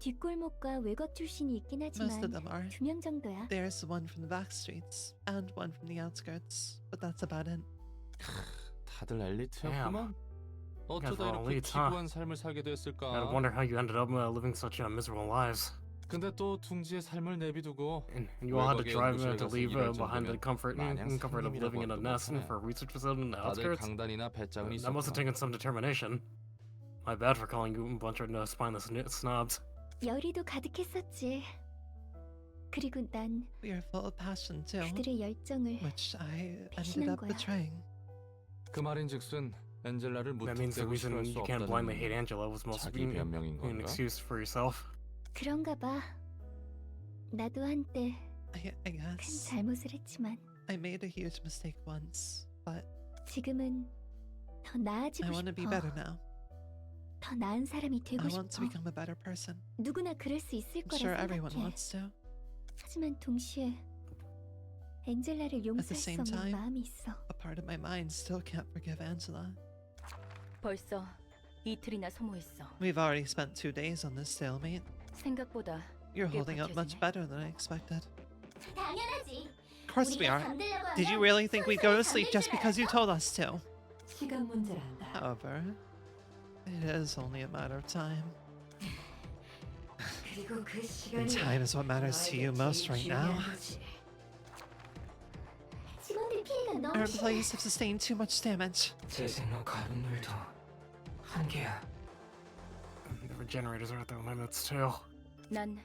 뒷골목과 외곽 출신이 있긴 Most of 하지만 them are. 2명 정도야. There's one from the back streets and one from the outskirts, but that's about it. 다들 엘리트였구만. 어쩌다 all 이렇게 elites, huh? 기구한 삶을 살게 I 됐을까? wonder how you ended up living such miserable lives. 근데 또 둥지의 삶을 내비두고 And you all had to 외곽의 drive 연구실에 to 가서 leave 일할 behind the 정도면 comfort 마냥 of living in a 상님이라고 nest 하네. for a research facility in the 다들 outskirts. 강단이나 배짱은 That must have 있었구나. taken some determination. My bad for calling you a bunch of spineless snobs. 열의도 가득했었지. 그리고 난 We are full of passion too, 그들의 열정을 which I ended 배신한 up 거야. betraying. 그 말인즉슨 엔젤라를 That means the 무턱대고 reason 싫어할 수 you can't blindly hate 없다는 Angela was mostly 자기 변명인 an 건가? excuse for yourself. 그런가 봐. 나도 한때 I 큰 guess 잘못을 했지만 I made a huge mistake once, but 지금은 더 I 나아지고 want to be 싶어. better now. 더 나은 사람이 되고 I want to 싶어. become a better person. 누구나 그럴 수 있을 I'm sure 거라 everyone 생각해. wants to. 하지만 동시에 엔젤라를 용서할 수 same 없는 time, 마음이 있어. A part of my mind still can't forgive Angela. 벌써 이틀이나 소모했어. We've already spent 2 days on this stalemate. 생각보다 You're 꽤 holding up much 버텨지네. better than I expected. 당연하지. Of course we are. Did you really think we'd go to sleep just because you told us to? 시간 문제란다. However, it is only a matter of time. 그리고 그 And 시간이 time is what matters to you most right now. 직원들 피해가 Our 너무 심해. employees have sustained too much damage. 재생로 가는 물도 한계야. The regenerators are at their limits too. 난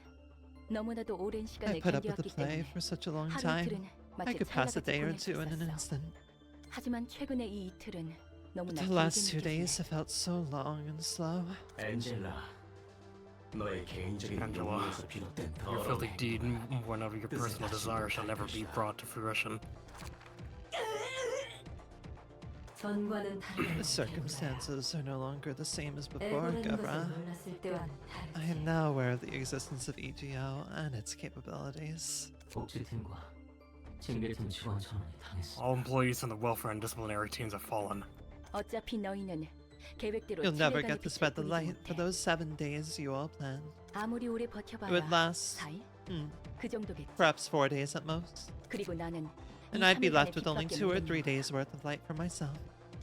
너무나도 오랜 I 시간을 put up with the 견뎌왔기 play 때문에 for such a long 하루 time. 이틀은 I 마치 could pass a day or 찰나같이 two in an 보낼 수 있었어. instant. 하지만 최근의 이 이틀은 너무나 The 길게 last 2 느껴지네. days have felt so long and slow. 엔젤라, 너의 개인적인 Angela, 욕망에서 비롯된 Your 더러운 filthy deed 행동은 and one of your personal desire shall never be brought to fruition. 전과는 다르다. The circumstances are no longer the same as before, 애고라는 것을 Gabra. 몰랐을 때와는 I am 다르지. now aware of the existence of EGO and its capabilities. 복지팀과 징계팀 직원 전원이 당했어. All employees in the welfare and disciplinary teams have fallen. 어차피 너희는 계획대로 You'll never 7일간의 get to 빛을 spread the 보이지 light for 못해. those 7 days you all planned. 아무리 오래 It would 버텨봐야 last, 4일? hmm, 그 정도겠지. perhaps 4 days at most. 그리고 나는 And 이 I'd be 3일간의 left with only 빛밖에 2 or 못 3 보는 days worth of light for myself.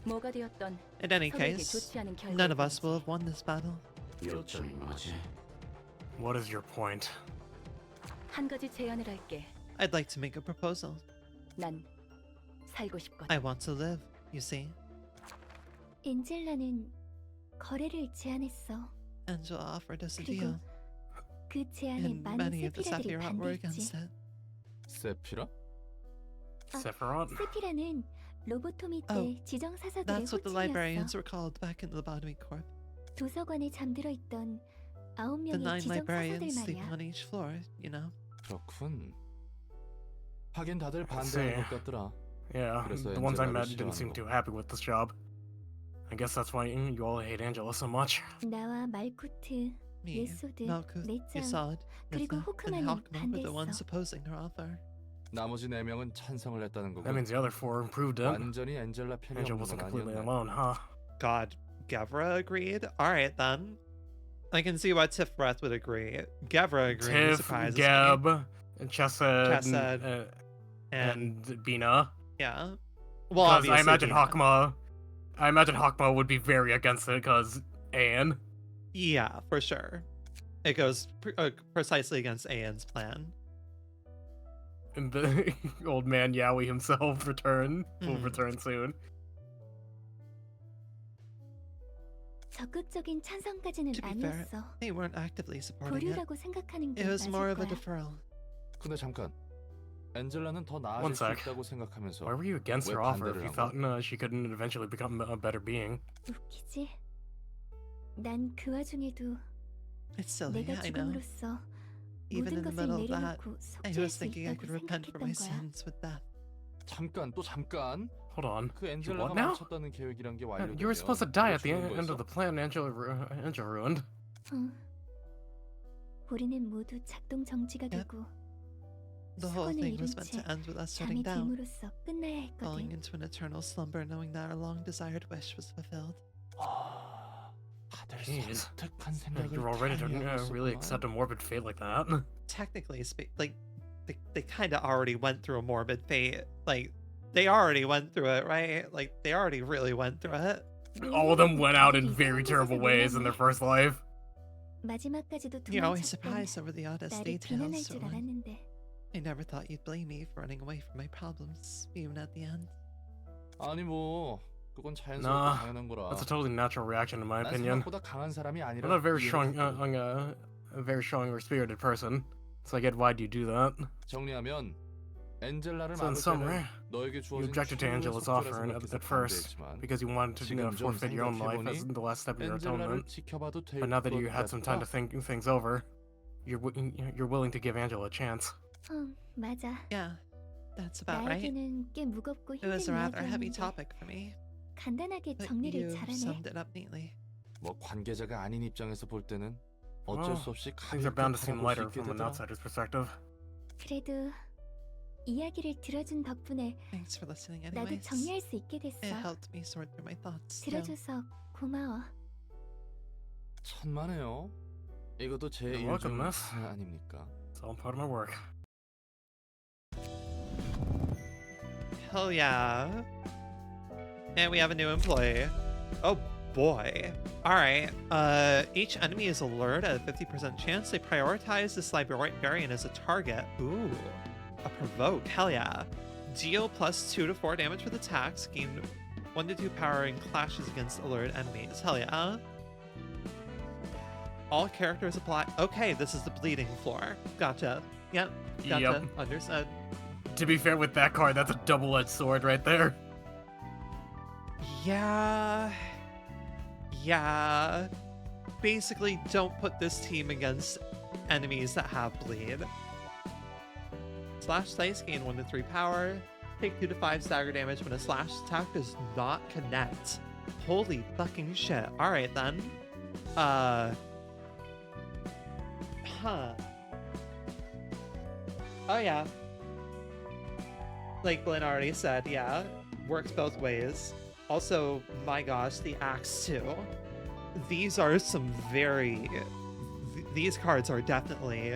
뭐가 되었던 In any 서로에게 case, 좋지 않은 none of 결과일 us will 뿐이지. have won this battle. 요점이 뭐지? What is your point? 한 가지 제안을 할게. I'd like to make a proposal. 난 살고 싶거든. I want to live, you see. 엔젤라는 거래를 제안했어. Angela offered us a 그리고 deal, 그 제안에 and 많은 many of the 세피라들이 Sephiroth were 반대했지. against it. 세피라? Sephiroth? 세피라는 로보토미 때 Oh, 지정사서들의 That's what the 호칭이었어. librarians were called back in the Lobotomy Corp. 도서관에 잠들어 있던 The 9명의 9 지정 librarians 사서들 sleeping 말이야. on each floor, you know. 그렇군. 하긴 다들 see. 반대하는 것 같더라. Yeah, 그래서 the ones I 엔젤라를 met didn't seem 싫어하는 too happy with this job. I guess that's why you all hate Angela so much. 나와 말코트, Me, 예소드, Malkuth, 내짱, Yesod, 그리고 Nitha, and 호크만은 Halkma were the ones 반대했어. opposing her offer. 나머지 4명은 찬성을 했다는 거고 That means the other four improved it. 완전히 엔젤라 편이 Angela 없는 wasn't 건 completely 아니었네. alone, huh? God, Gevra agreed? Alright then. I can see why Tifbreth would agree. Gevra agreeing Tiff, surprises Geb, me. Chesed, Chesed, and Bina. Yeah. Well, Because obviously I imagine Bina. Hakma would be very against it because Anne. Yeah, for sure. It goes precisely against Aen's plan. And the old man Yowie himself will Mhm. return soon. 적극적인 찬성까지는 To be fair, 아니었어. they weren't actively supporting it. 보류라고 생각하는 게 It was more 맞을 of a 거야. deferral. 근데 잠깐. 엔젤라는 더 One 나아질 수 sec. 있다고 생각하면서 Why were you against 왜 her offer if 반대를 you 한 thought 거야? she couldn't eventually become a better being? 웃기지? 난 그 와중에도 It's silly, 내가 I know. 죽음으로써 Even 모든 in the 것을 middle of that, 내려놓고 I 속죄할 was 수 thinking I could 있다고 repent for 생각했던 my 거야. sins with death. 잠깐 또 잠깐. Hold on. 그 You 엔젤라가 what now? 망쳤다는 계획이란 게 완료되면 You were supposed to die at the 죽는 end 거였어? of the plan Angela ruined. 응. 우리는 모두 작동 정지가 Yep. 되고 The whole 수건을 thing was 잃은 meant to 채 end with us 잠이 shutting down, 듦으로써 끝나야 falling 했거든. into an eternal slumber knowing that our long-desired wish was fulfilled. 다들 Jeez. 섬뜩한 생각을 You're all ready to 많이 하고 really 있었구만. accept a morbid fate like that. Technically, like, they kind of already went through a morbid fate. Like, they already went through it, right? Like, they already really went through it. All of them went out in very terrible ways in their first life. 마지막까지도 You're always 도망쳤던 surprised over the oddest 나를 비난할 details. 줄 Ruin. 알았는데 I never thought you'd blame me for running away from my problems, even at the end. 아니 뭐 그건 자연스럽고 Nah, 당연한 거라. That's a totally natural reaction in my 난 opinion. 생각보다 강한 사람이 아니라 I'm not very 이해를 strong, 했거든. a very strong or spirited person, so I get why do you do that. 정리하면 엔젤라를 So in 막을 때는 summary, 너에게 you 주어진 objected to 최후의 Angela's 속죄라 offer and 생각해서 at first 반대했지만 because you wanted to 지금 좀 forfeit your own life 생각해보니 as the last step of your 엔젤라를 atonement. 지켜봐도 될 But now that you 것 had some time to 같다. think things over, you're willing to give Angela a chance. 응, 맞아. Yeah, that's about right. 나에게는 꽤 무겁고 It was a 힘든 rather heavy 이야기였는데 topic for me, 간단하게 but 정리를 you 잘하네. summed it up neatly. 뭐 관계자가 아닌 입장에서 볼 때는 어쩔 Well, 수 없이 Things are 가볍게 bound to seem 바라볼 수 lighter 있게 from an 되더라. outsider's perspective. 그래도 이야기를 들어준 덕분에 Thanks for listening 나도 anyways. 정리할 수 있게 됐어. It helped me sort through my thoughts. too. 들어줘서 고마워. 천만에요. 이것도 제 You're 일 welcome, 중 miss. 하나 아닙니까? It's all part of my work. Hell yeah. And we have a new employee. Oh boy. Alright. Each enemy is alert at a 50% chance. They prioritize this librarian as a target. Ooh. A provoke. Hell yeah. Deal plus 2 to 4 damage with attacks. Gain 1 to 2 power in clashes against alert enemies. Hell yeah. All characters apply. Okay, this is the bleeding floor. Gotcha. Yep. Gotcha. Yep. Understood. To be fair with that card, that's a double-edged sword right there. Yeah. Yeah. Basically, don't put this team against enemies that have bleed. Slash dice gain 1 to 3 power. Take 2 to 5 stagger damage when a slash attack does not connect. Holy fucking shit. Alright then. Huh. Oh yeah. Like Glenn already said, yeah. Works both ways. Also, my gosh, the axe too. These are some very... These cards are definitely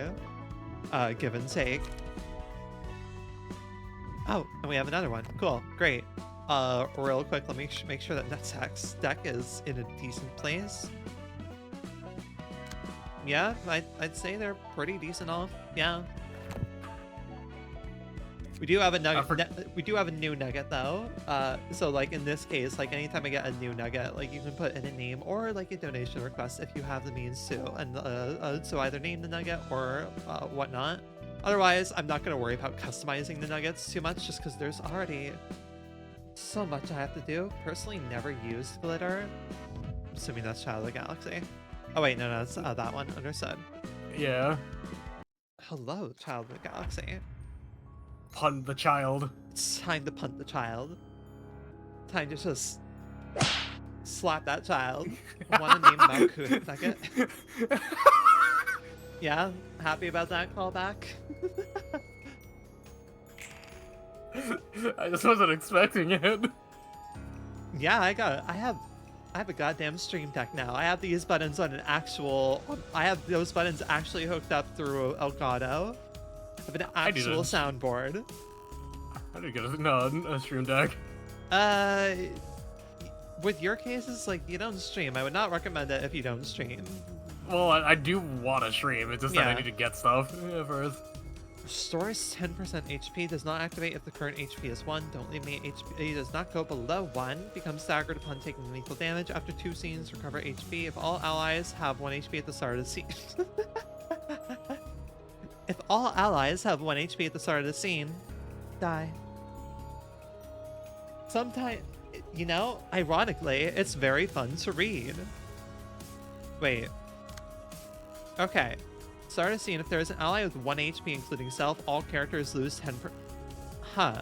give and take. Oh, and we have another one. Cool, great. Real quick, let me make sure that Netsack's deck is in a decent place. Yeah, I'd say they're pretty decent off. Yeah. We do have a nugget. We do have a new nugget though. So like in this case, like anytime I get a new nugget, like you can put in a name or like a donation request if you have the means to, and so either name the nugget or whatnot. Otherwise, I'm not gonna worry about customizing the nuggets too much, just because there's already so much I have to do. Personally, never used glitter, assuming that's Child of the Galaxy. Oh wait, no, it's that one. Understood. Yeah. Hello, Child of the Galaxy. Punt the child. It's time to punt the child. Time to just slap that child. I want to name Malku. Second. Yeah, happy about that callback. I just wasn't expecting it. Yeah, I have a goddamn stream deck now. I have these buttons on an actual. I have those buttons actually hooked up through Elgato. I have an actual soundboard. How do you get a stream deck? With your cases, like, you don't stream. I would not recommend it if you don't stream. Well, I do want to stream. It's just that I need to get stuff first. Restores 10% HP. Does not activate if the current HP is 1. Don't leave me HP. Does not go below 1. Becomes staggered upon taking lethal damage. After 2 scenes, recover HP. If all allies have 1 HP at the start of the scene. If all allies have 1 HP at the start of the scene, die. Sometimes, you know, ironically, it's very fun to read. Wait. Okay. Start a scene. If there is an ally with 1 HP, including self, all characters lose 10%. Huh.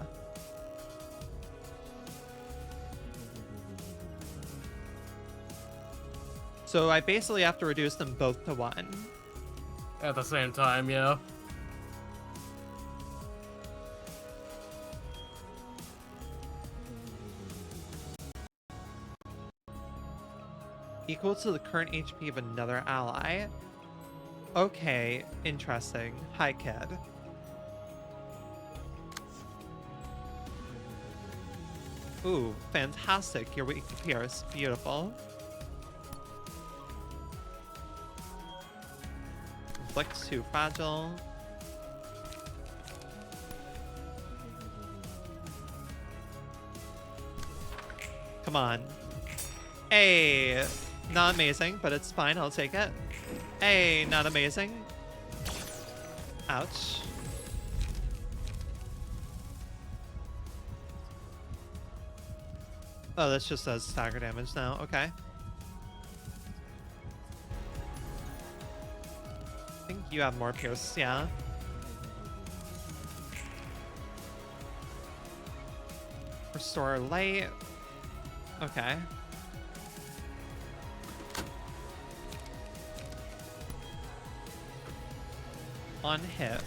So I basically have to reduce them both to 1. At the same time, yeah. Equal to the current HP of another ally. Okay, interesting. Hi, kid. Ooh, fantastic. You're weak to Pierce. Beautiful. Inflicts too fragile. Come on. Hey, not amazing, but it's fine. I'll take it. Hey, not amazing. Ouch. Oh, this just does stagger damage now. Okay. I think you have more Pierce, yeah. Restore light. Okay. On hit.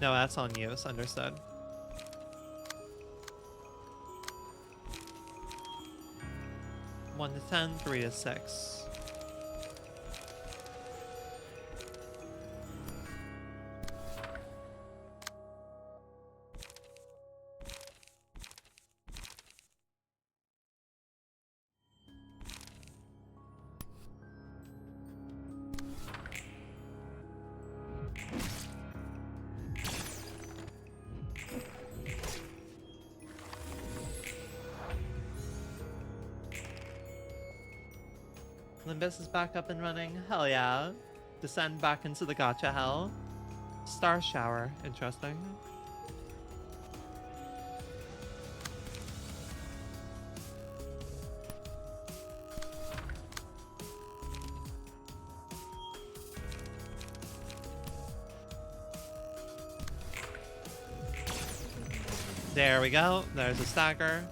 No, that's on use. Understood. One to 10, 3 to 6. Limbus is back up and running. Hell yeah. Descend back into the gacha hell. Star shower. Interesting. There we go. There's a stagger.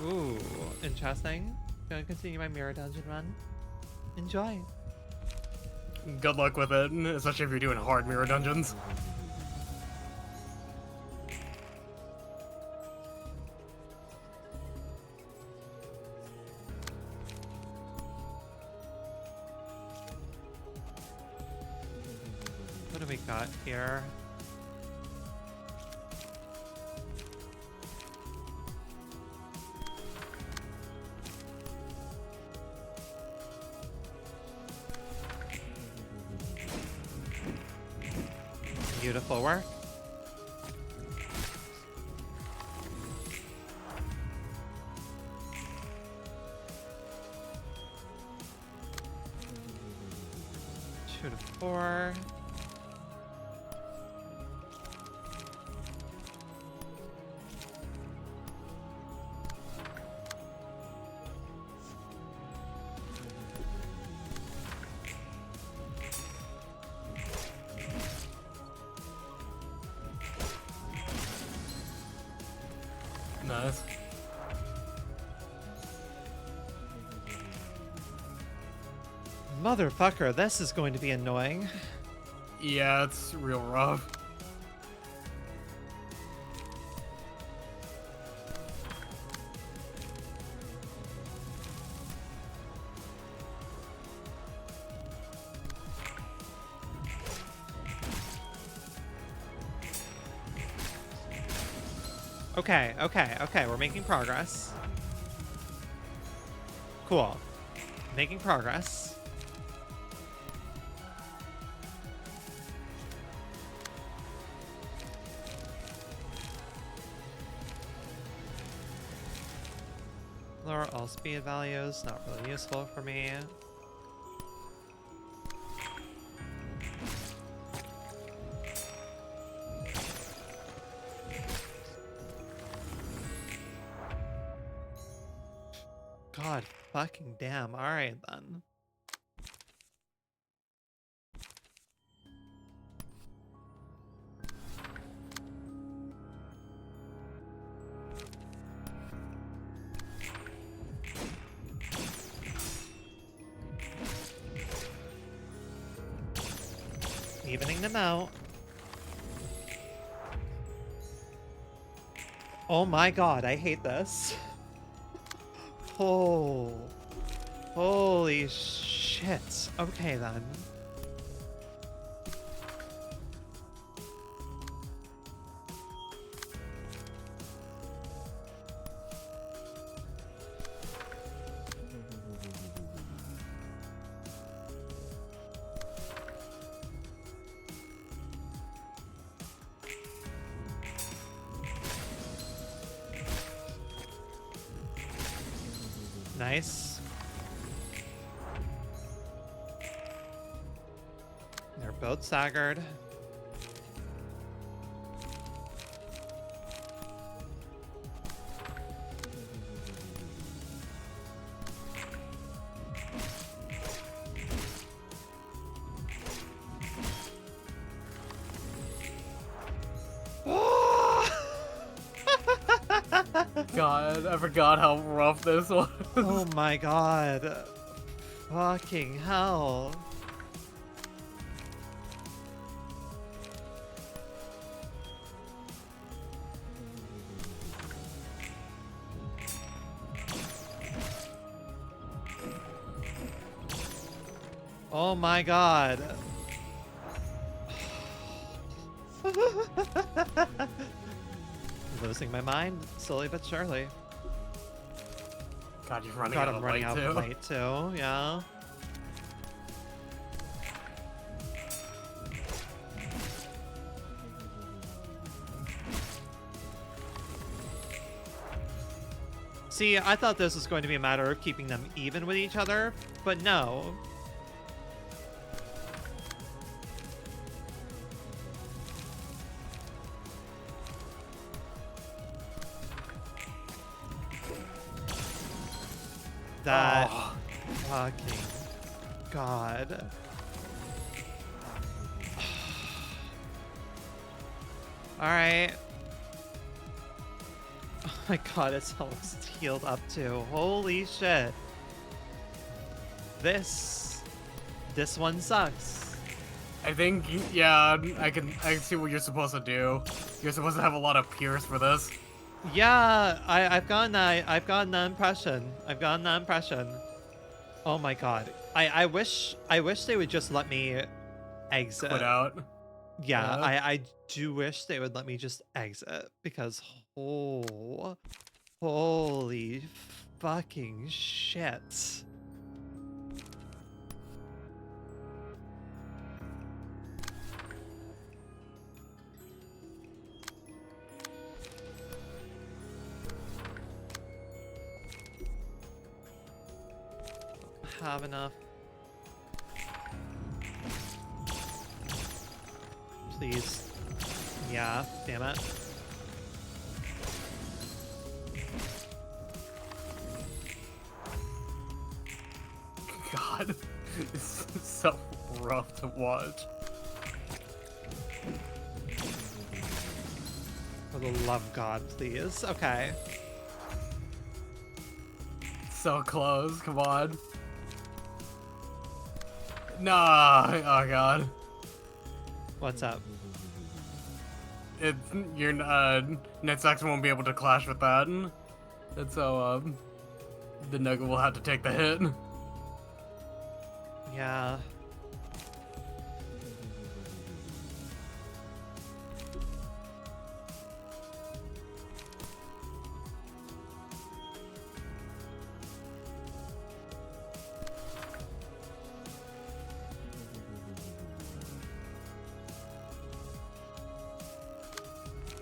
Ooh, interesting. Gonna continue my mirror dungeon run. Enjoy. Good luck with it, especially if you're doing hard mirror dungeons. What do we got here? Beautiful work. Two to 4. Nice. Motherfucker, this is going to be annoying. Yeah, it's real rough. Okay, we're making progress. Cool. Making progress. Lower all speed values, not really useful for me. God fucking damn. Alright then. Evening them out. Oh my god, I hate this. Oh. Holy shit. Okay then. Nice. They're both staggered. God, I forgot how rough this was. Oh my god. Fucking hell. Oh my god. Losing my mind slowly but surely. God, you're running God, out I'm of running light out too. of light too, yeah. See, I thought this was going to be a matter of keeping them even with each other, but no. That fucking god. Alright. Oh my god, it's almost healed up too. Holy shit. This one sucks. I think, yeah, I can see what you're supposed to do. You're supposed to have a lot of Pierce for this. Yeah, I've gotten that. I've gotten that impression. Oh my god. I wish they would just let me exit. Quit out. Yeah, Yeah. I do wish they would let me just exit because holy fucking shit. Have enough. Please. Yeah, damn it. God, this is so rough to watch. For the love of God, please. Okay. So close. Come on. Nah. Oh god. What's up? It your Netsax won't be able to clash with that, and so the Nugget will have to take the hit. Yeah.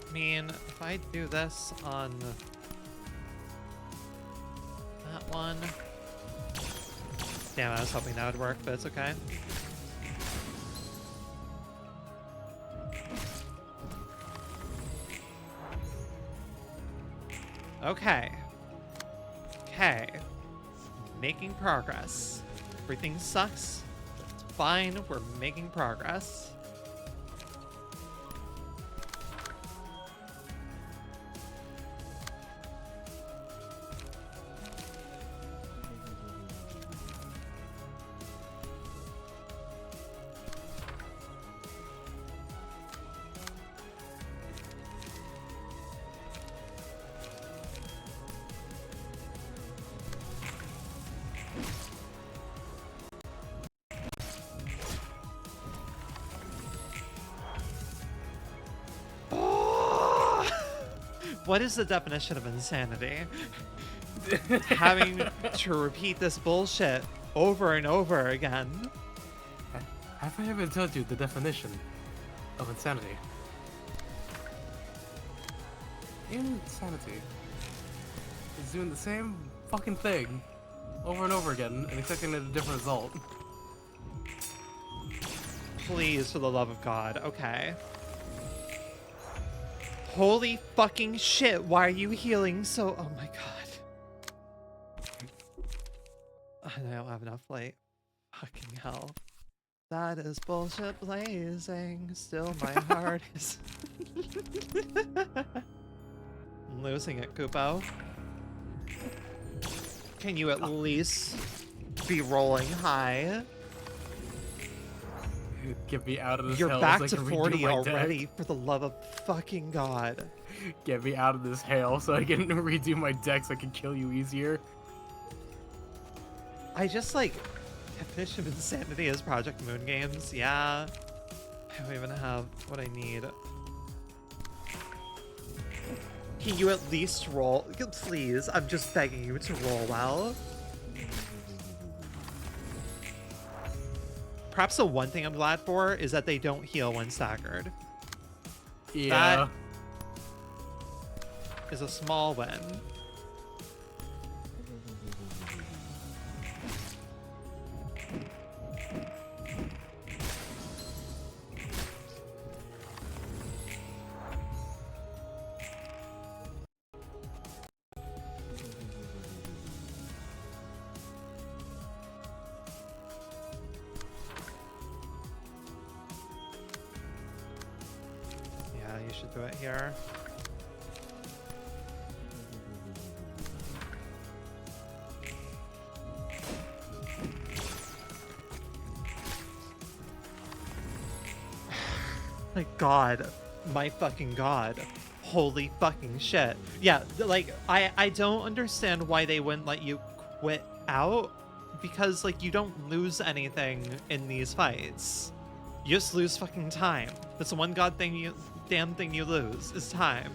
I mean, if I do this on that one. Damn, I was hoping that would work, but it's okay. Okay. Okay. Making progress. Everything sucks. It's fine. We're making progress. What is the definition of insanity? Having to repeat this bullshit over and over again. Have I ever told you the definition of insanity? Insanity is doing the same fucking thing over and over again and expecting a different result. Please, for the love of God. Okay. Holy fucking shit, why are you healing so... Oh my god. I don't have enough light. Fucking hell. That is bullshit blazing. Still my heart is... I'm losing it, Kupo. Can you at least be rolling high? Get me out of this You're hell back so I to can redo 40 my already, deck. for the love of fucking God. Get me out of this hail so I can redo my deck so I can kill you easier. I just like definition of insanity as Project Moon games. Yeah, I don't even have what I need. Can you at least roll? Please, I'm just begging you to roll well. Perhaps the one thing I'm glad for is that they don't heal when staggered. Yeah. That is a small win. Yeah, you should do it here. My god. My fucking god. Holy fucking shit. Yeah, like, I don't understand why they wouldn't let you quit out, because, like, you don't lose anything in these fights. You just lose fucking time. That's the one damn thing you lose, is time.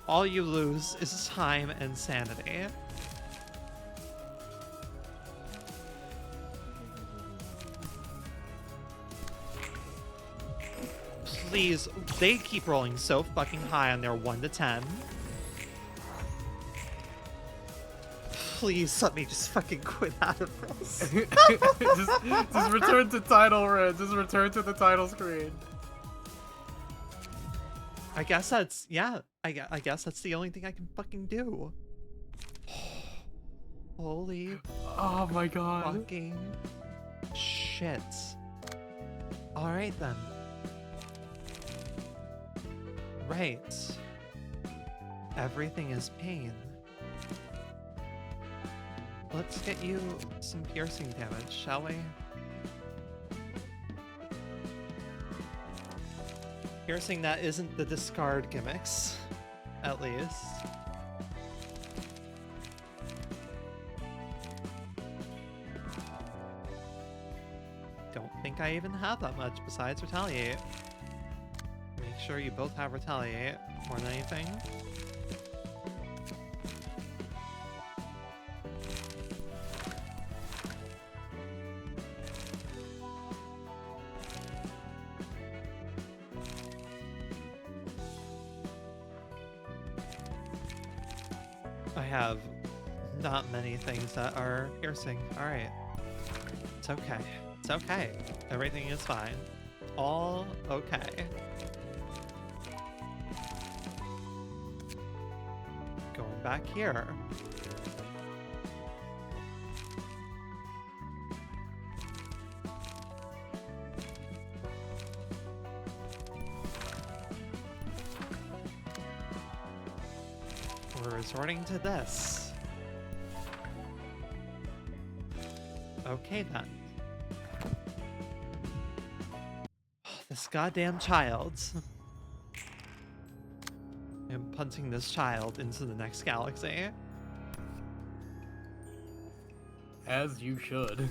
All you lose is time and sanity. Please, they keep rolling so fucking high on their 1 to 10. Please let me just fucking quit out of this. just return to title, Red. Just return to the title screen. I guess that's, yeah, I guess that's the only thing I can fucking do. Holy Oh my god. fucking shit. Alright then. Right. Everything is pain. Let's get you some piercing damage, shall we? Piercing that isn't the discard gimmicks, at least. Don't think I even have that much besides retaliate. Make sure you both have retaliate more than anything. I have not many things that are piercing. Alright. It's okay. It's okay. Everything is fine. All okay. Going back here. We're resorting to this. Okay then. This goddamn child. I'm punting this child into the next galaxy. As you should.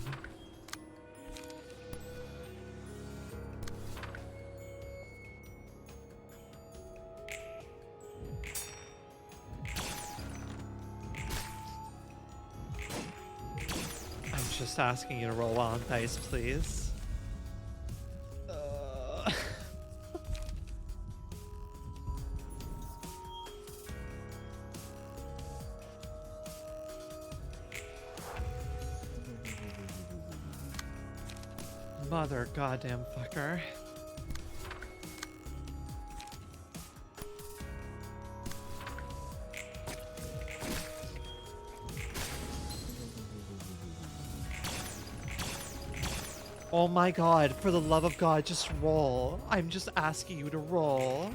I'm just asking you to roll on dice, please. Mother goddamn fucker. Oh my god, for the love of God, just roll. I'm just asking you to roll.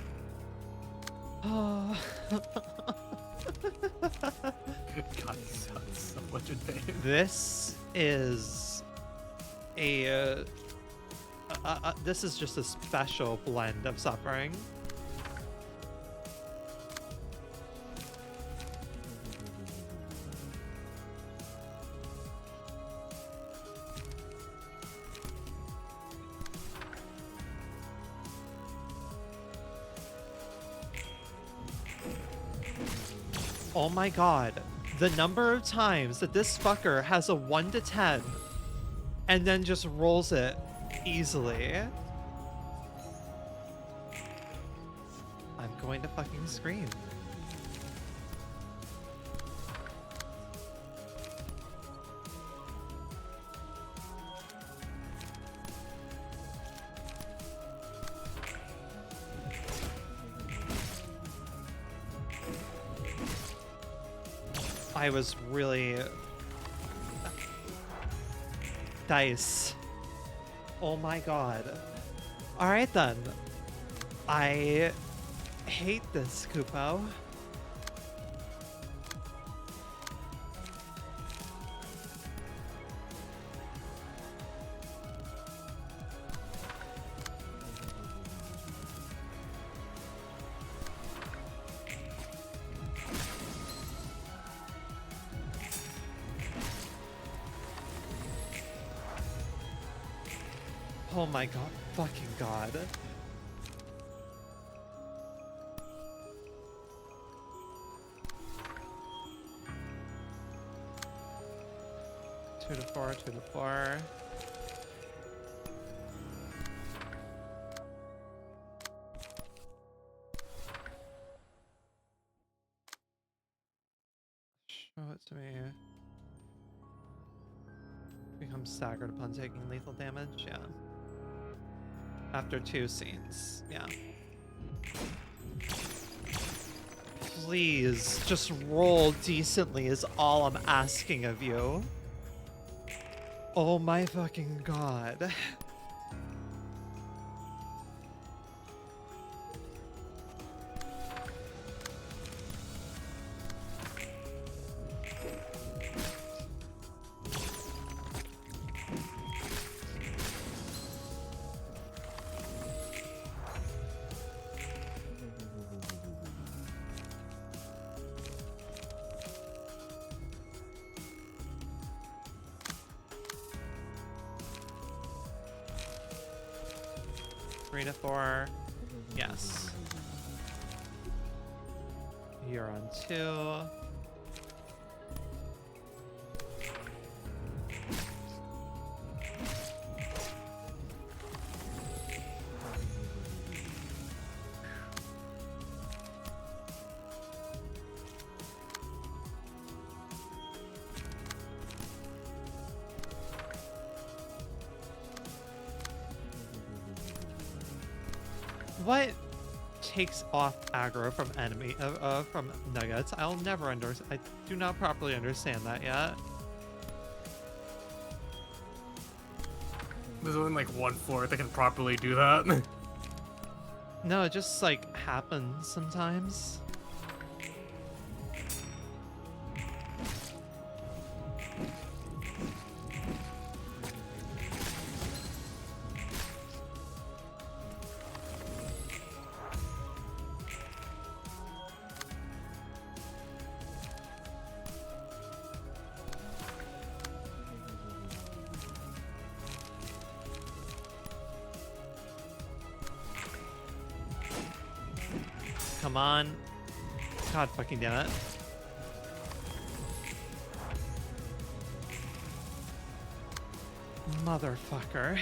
Oh. God, he sounds so much in pain. This is a this is just a special blend of suffering. Oh my god, the number of times that this fucker has a 1 to 10 and then just rolls it easily. I'm going to fucking scream. I was really... Dice. Oh my god. Alright then. I hate this, Kupo. Oh my god, fucking god. Two to four, 2 to 4. Show it to me. Become staggered upon taking lethal damage, yeah. After 2 scenes, yeah. Please, just roll decently is all I'm asking of you. Oh my fucking god. 3 to 4. Yes. You're on 2. What takes off aggro from from nuggets? I'll never I do not properly understand that yet. There's only like one floor that can properly do that. No, it just like happens sometimes. Come on. God fucking damn it. Motherfucker.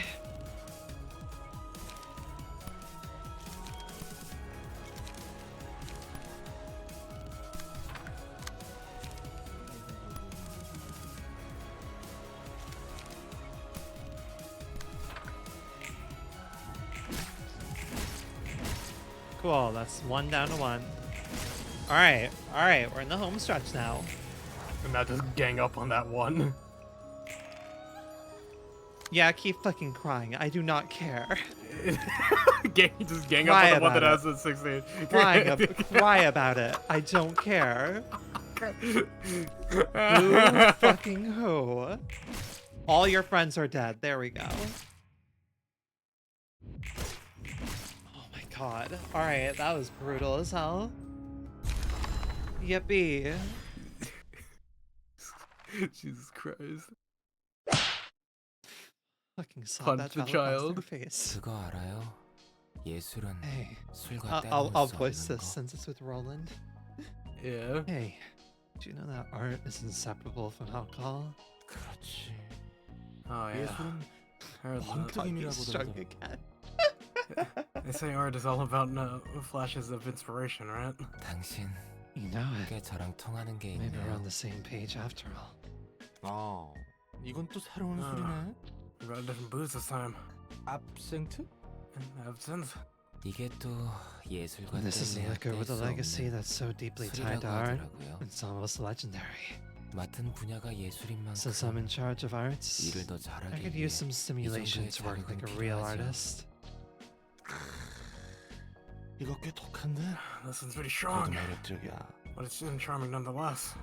Cool, that's 1 down to 1. Alright, we're in the home stretch now. And now just gang up on that one. Yeah, keep fucking crying. I do not care. Just gang Cry up on the one that about has the 16. Cry about it. I don't care. Who fucking who? All your friends are dead. There we go. Oh my god. Alright, that was brutal as hell. Yippee. Jesus Christ. Fucking saw Punch that the child. child. Face. 그거 알아요? 예술은 Hey, 술과 I'll 떼어놓을 수 voice 없는 this 거. since it's with Roland. Yeah. Hey, do you know that art is inseparable from alcohol? 그렇지. Oh yeah. 예술은 Heard that. 번뜩임이라고 Struck 그러더라. again. They say art is all about flashes of inspiration, right? 당신 You know it. 그게 저랑 통하는 게 Maybe we're 있네요. on the same page after all. 아, 이건 또 새로운 아. 술이네. We got a different booze this time. absinthe? Absinthe. 이게 또 예술과 This is a 뗄래야 liquor with a 뗄수 legacy 없는 that's so deeply tied 술이라고 to art. 하더라고요. It's almost legendary. 맡은 분야가 예술인 Since I'm in 만큼 charge of arts, 일을 더 I 잘하기 could 위해 use some stimulation 정도의 to work like a 자극은 real 필요하죠. artist. 이거 꽤 독한데? This one's pretty 그래도 strong, 매력적이야. but it's charming nonetheless.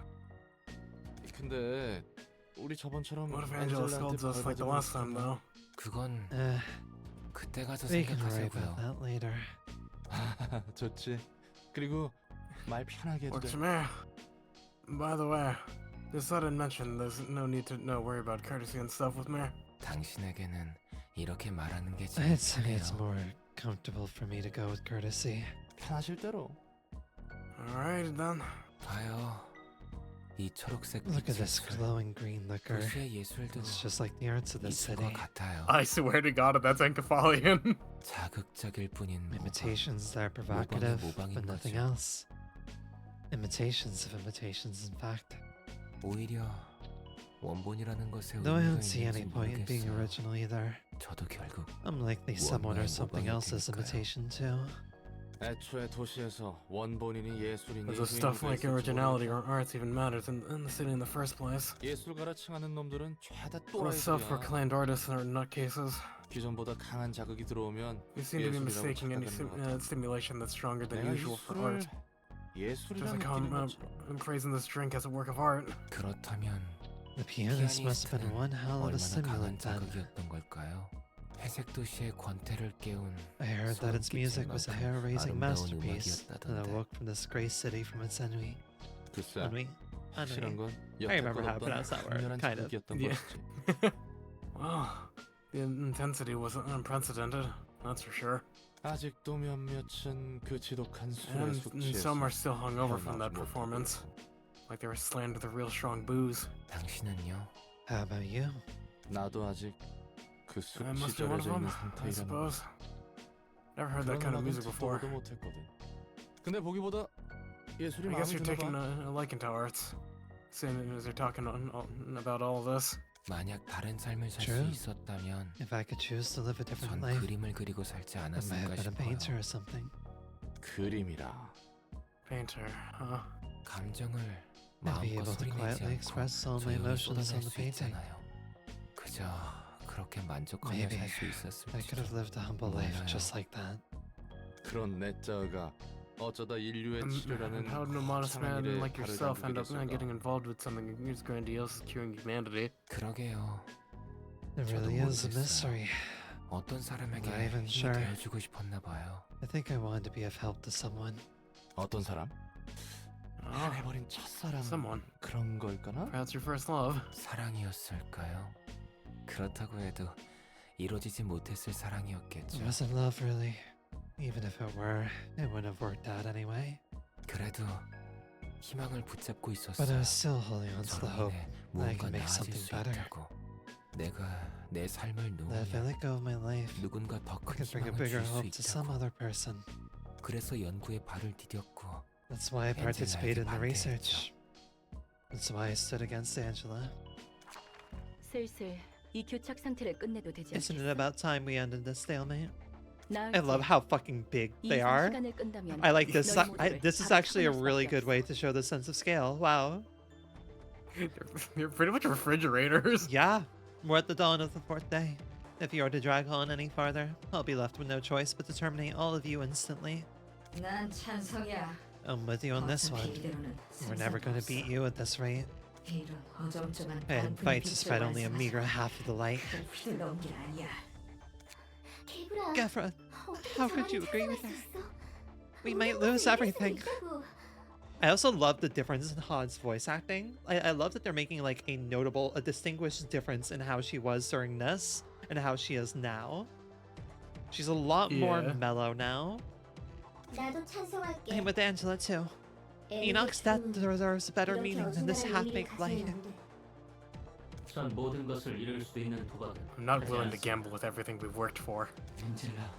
근데 우리 저번처럼 What if Angela scolds us like the last time, though? 그건 Eh, 그때 가서 we can worry about 생각하자고요. that later. 좋지. 그리고 말 편하게 해도 돼. Works for me. By the way, just thought I'd mention there's no need to worry about courtesy and stuff with me. 당신에게는 이렇게 말하는 게 제일 I'd say it's 편해요. more comfortable for me to go with courtesy. 편하실 대로. Alright then. 봐요. 이 초록색 Look at this 빛의 술. glowing green liquor. 도시의 예술도 It's just like the arts of the city. 이술과 같아요. I swear to God, that's Encephalian. 자극적일 뿐인 모방. Imitations that are provocative, 모방인 but nothing 거죠. else. Imitations of imitations, in fact. 오히려 원본이라는 것에 Though I 의미가 don't see any 있는지 point in being 모르겠어요. original either. 저도 결국 I'm likely someone or 원본의 something 모방일 else's 테니까요. imitation too. 애초에 도시에서 원본인이 예술인이 Does stuff like originality or arts even matters in the city in the first place? 예술가라 칭하는 놈들은 죄다 Those 또라이들이야. self-proclaimed artists are nutcases. 기존보다 강한 자극이 들어오면 You seem to be 예술이라고 mistaking any 착각하는 것 같아. stimulation that's stronger than 내가 이 usual for 술을 art. Just 예술이라 like how 느끼는 I'm, 것처럼. I'm praising this drink as a work of art. 그렇다면 The pianist must have been 피아니스트는 one hell of a 얼마나 강한 stimulant then. 자극이었던 걸까요? 회색 도시의 권태를 깨운 I heard that its music was a hair-raising 아름다운 masterpiece that 음악이었다던데. awoke from this gray city from its ennui. 글쎄, Ennui? 확실한 Ennui. 건 I remember how to 여태껏 pronounce that word, 강렬한 kind of. 자극이었던 Yeah. 것이지. Wow, the intensity was unprecedented. That's for sure. 아직도 몇몇은 그 지독한 술에 And 숙취해서 some are still hungover from that 헤어나오지 performance. 못하고. Like they were slammed with the real strong booze. 당신은요? How about you? 나도 아직 그 I must be one of 숙취절여져 them, 있는 I 상태이라는 suppose. Never heard that kind of music before. 듣도 못했거든. 근데 보기보다 예술이 I 마음에 guess you're 드나 taking 봐. a liking to arts. Seeing as you're talking about all of this. 만약 다른 삶을 살 수 True. 있었다면 If I could choose to live a different 전 life, 그림을 그리고 살지 I might have 않았을까 been a painter 싶어요. or something. 그림이라. Painter, huh? 감정을 I'd be able 마음껏 to 소리내지 quietly 않고 express all my 조용히 emotions 쏟아낼 on the 수 painting. 있잖아요. 그저 그렇게 만족하며 Maybe 살 수 I could have 있었을지도. lived a humble life 몰라요. just like that. 그런 내자가 어쩌다 인류의 치료라는 And how did a modest 거창한 man 일에 like 발을 yourself end 담그게 up 됐을까? getting involved with something as grandiose as curing humanity? 그러게요. It 저도 really is a 모르겠어요. mystery. 어떤 사람에게 Not even 힘이 sure. 되어주고 싶었나 봐요. I think I wanted to be of help to someone. 어떤 사람? Oh, 해버린 첫사랑 someone. 그런 걸까나? Perhaps your first love. 사랑이었을까요? 그렇다고 해도 이루어지지 못했을 It 사랑이었겠죠. wasn't love, really. Even if it were, it wouldn't have worked out anyway. 그래도 희망을 붙잡고 But I 있었어요. was still holding on to the 저로 hope 인해 that I 무언가 can make 나아질 something 수 better. 있다고. 내가 내 삶을 That if I 놓으면 let go of my life, 누군가 더 I 큰 could bring a 희망을 bigger 줄 수 hope to some 있다고. other person. 그래서 연구에 발을 디뎠고 That's why I Angela에게 participated in the 반대했죠. research. That's why I stood against Angela. 슬슬 이 교착 상태를 끝내도 되지 Isn't it 않겠어? about time we ended this stalemate? 나을 I love how fucking big they are. 시간을 끈다면 I like this. 너희 모두를 This is 바로 actually a 처분할 really 수밖에 good 없어. way to show the sense of scale. Wow. You're pretty much refrigerators. Yeah, we're at the dawn of the fourth day. If you are to drag on any farther, I'll be left with no choice but to terminate all of you instantly. 난 찬성이야. I'm with you on this one. We're never going to beat you at this rate. 이런 어정쩡한 I invite to spread only a meager half of the light. 게 아니야. 개구라. Geffra, 어떻게 how could you 저런 agree with 태도가 that? 있었어? We 우리 might 모두 lose 이길 수 everything. 있다고. I also love the difference in Hod's voice acting. I love that they're making like a distinguished difference in how she was during this and how she is now. She's a lot more Yeah. mellow now. 나도 찬성할게. I'm with Angela too. Enoch's death deserves a better 이렇게 meaning than this 어중간한 half-baked 의미를 light. 가지면 안 돼. 전 모든 것을 잃을 수 있는 도박은 I'm not 하지 willing to 않습니다. gamble with everything we've worked for. 엔젤라,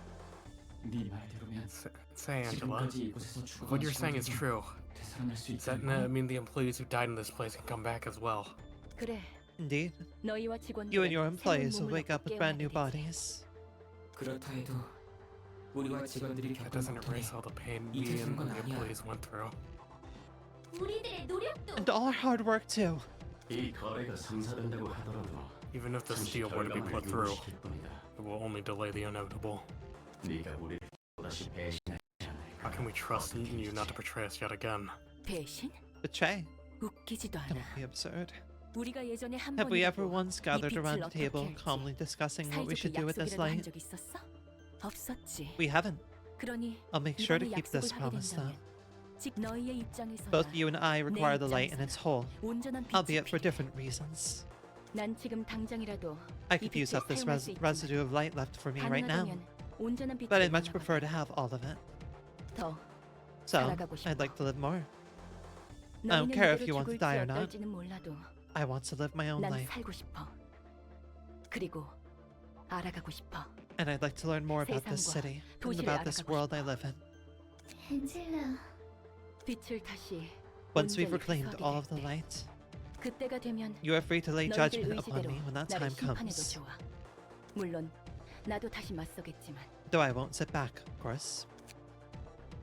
네 말대로면 Say, Angela, 지금까지 이곳에서 what you're saying is 죽어온 true. 되살아날 수 Does that 있다는 mean the employees who died in this place can come back as well? 그래, Indeed, 너희와 직원들은 you and your 새로운 employees will 몸을 wake up with 얻게 brand new 해야 되지. bodies. 그렇다 해도 우리와 직원들이 That 겪은 doesn't 고통이 erase all the pain 이제 we and 그런 건 the 아니야. employees went through. 우리들의 노력도 And all our hard work too. 이 거래가 성사된다고 하더라도 Even if the 잠시 deal were to be 결과만 put through, 유보시킬 뿐이다. it will only delay the inevitable. 네가 우리를 또다시 배신하지 How can we trust in you not to betray us yet again? 배신? Betray. 웃기지도 Don't 않아. be absurd. 우리가 예전에 한 Have we ever 번이라도 once gathered 빛을 around the 어떻게 table, 할지 calmly discussing what we should 사이좋게 do with this 약속이라도 한 light? 적 있었어? 없었지. We haven't. 그러니 I'll make sure to 이번에 keep this 약속을 하게 promise though. 된다면 즉 너희의 입장에서야 Both you and I require the light in its whole, 온전한 빛이 albeit for 필요해. different reasons. 난 지금 당장이라도 I 이 could use 빛을 up this 사용할 수 있지만 residue of light left for me right now, 가능하다면 온전한 빛을 but I'd much 원하거든. prefer to have all of it. 더 So, 살아가고 싶어. I'd like to live more. 너희는 care if 이대로 you want to 죽을지 die or not. 어떨지는 몰라도 I want to live my own 난 life, 살고 싶어. 그리고 알아가고 싶어. and I'd like to learn more about this 세상과 city and 도시를 about this 알아가고 world I 싶어. live in. 엔젤라. 빛을 다시 Once we've 온전히 reclaimed 회수하게 all of 될 the 때, light, 그때가 되면 you are free to lay 너희들 judgment upon 의지대로 me when that 나를 time 심판해도 comes. 좋아. 물론 나도 다시 맞서겠지만 Though I won't sit back, of course.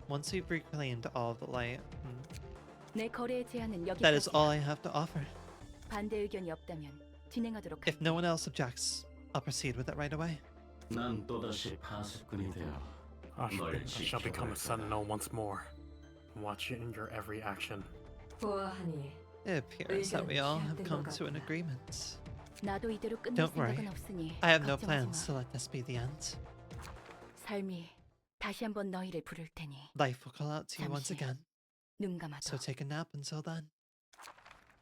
Once we've reclaimed all of the light, 내 거래의 제안은 that is all 여기까지야. I have to offer. 반대 의견이 없다면 진행하도록 If 할게. no one else objects, I'll proceed with it right away. 난 또다시 파수꾼이 되어 I shall become a sentinel once more. Watch in your every action. 보아하니 It appears that we all have come to an agreement. 나도 이대로 끝낼 Don't worry. 생각은 없으니 I have no 걱정하지 plans 마. to let this be the end. 삶이 다시 한번 너희를 부를 테니 Life will call out to you once 잠시 again, 눈 감아둬. so take a nap until then.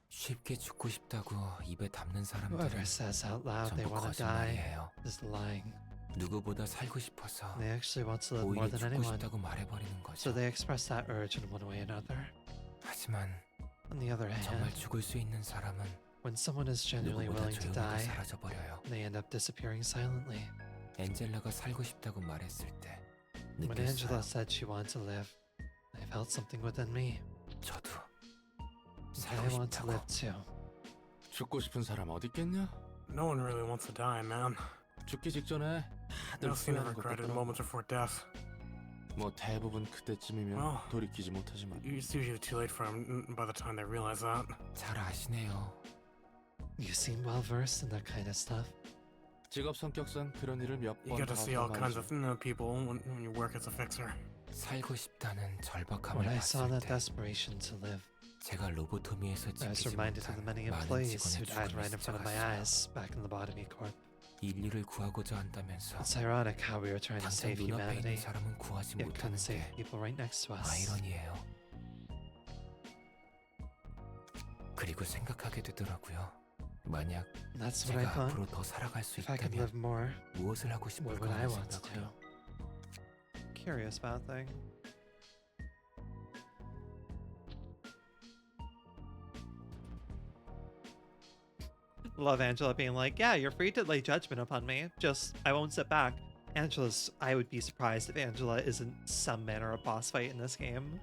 쉽게 죽고 싶다고 입에 담는 사람들은 Whoever says out loud they 전부 want to die 거짓말이에요. is lying. 누구보다 살고 싶어서 They actually want to live more 오히려 than 죽고 anyone. 싶다고 말해버리는 So 거죠. they express that urge in one way or another. 하지만 On the other 정말 hand, 죽을 수 있는 사람은 when someone is genuinely 누구보다 willing to 조용하게 die, 사라져버려요. they end up disappearing silently. 엔젤라가 살고 싶다고 말했을 때 When Angela 느꼈어요. said she wanted to live, I felt something within me. 저도 I 살고 want to 싶다고. live too. 죽고 싶은 사람 어디 있겠냐? No one really wants to die, man. 죽기 직전에 다들 I've seen 후회하는 것 regretted 같더라. moments before death. 뭐 대부분 그때쯤이면 어. 돌이키지 못하지만. It's usually too late for them by the time they realize that. 잘 아시네요. You seem well versed in that kind of stuff. 직업 성격상 그런 일을 몇 You 번 get to see all kinds 말이지. of people when you work as a fixer. 살고 싶다는 절박함을 When I saw 봤을 that 때 desperation to live, 제가 로보토미에서 I was 지키지 reminded of 못한 the many 많은 employees who 직원의 died 죽음이 right in front of my 스쳐갔어요. eyes back in the Botany Corp. 인류를 구하고자 한다면서 It's ironic how we were trying to 당장 save 눈앞에 있는 humanity, 사람은 구하지 yet couldn't 못하는 save 게 people right next to us. 아이러니예요. 그리고 생각하게 되더라고요. 만약 And that's what I 제가 thought. 앞으로 더 살아갈 수 If I could 있다면 live more, 무엇을 하고 what 싶을까 would I 하는 want to do? 생각을요. Curious about thing. Love Angela being like, yeah, you're free to lay judgment upon me. Just, I won't sit back. I would be surprised if Angela isn't some manner of boss fight in this game.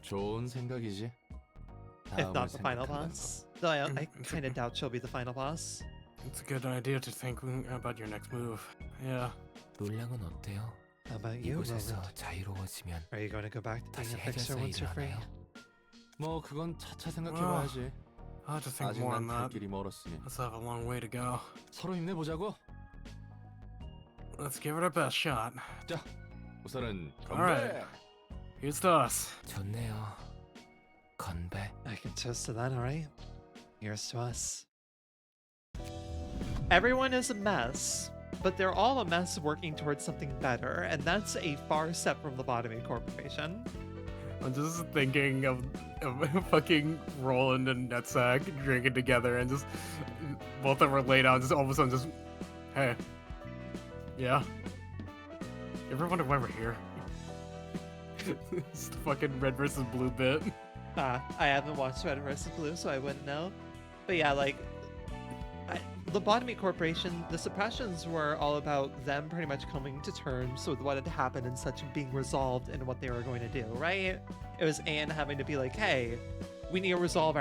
좋은 생각이지. If 다음을 not the final 생각한다는 boss. Though I It's kind of doubt she'll be the final boss. It's a good idea to think about your next move. Yeah. 롤랑은 어때요? How about you, 이곳에서 Roland? 자유로워지면 Are you going to go back to being 다시 a fixer 해결사 once you're 일을 free? 하나요? 뭐 그건 차차 생각해봐야지. I'll have to think 아직 more on 난 갈 that. 길이 멀었으니 Let's have a long way to go. 서로 힘내보자고. Let's give it our best shot. 우선은 Alright. Here's to us. 좋네요. 건배. I can toast to that, alright? Here's to us. Everyone is a mess, but they're all a mess working towards something better, and that's a far step from Lobotomy Corporation. I'm just thinking of fucking Roland and Netsack drinking together and just both of them are laid out, just all of a sudden just, hey, yeah. You ever wonder why we're here? It's the fucking red versus blue bit. I haven't watched Red vs. Blue, so I wouldn't know. But yeah, like, Lobotomy Corporation, the suppressions were all about them pretty much coming to terms with what had happened and such, and being resolved in what they were going to do, right? It was Anne having to be like, hey, we need to resolve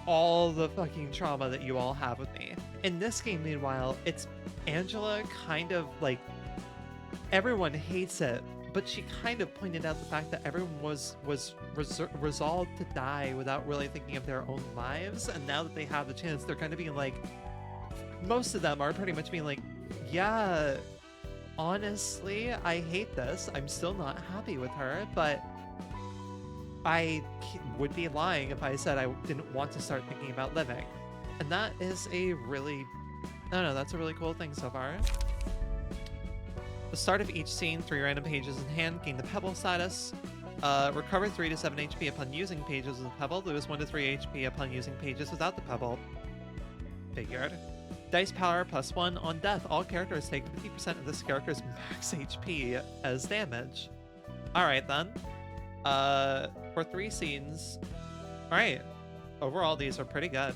all the fucking trauma that you all have with me. In this game, meanwhile, it's Angela kind of like, everyone hates it, but she kind of pointed out the fact that everyone was resolved to die without really thinking of their own lives, and now that they have the chance, they're kind of being like, most of them are pretty much being like, yeah, honestly, I hate this. I'm still not happy with her, but I would be lying if I said I didn't want to start thinking about living. And that is a really, I don't know, that's a really cool thing so far. The start of each scene, 3 random pages in hand, gain the Pebble status. Recover 3 to 7 HP upon using pages with the Pebble. Lose 1 to 3 HP upon using pages without the Pebble. Figured. Dice power +1 on death. All characters take 50% of this character's max HP as damage. Alright then. For 3 scenes. Alright. Overall, these are pretty good.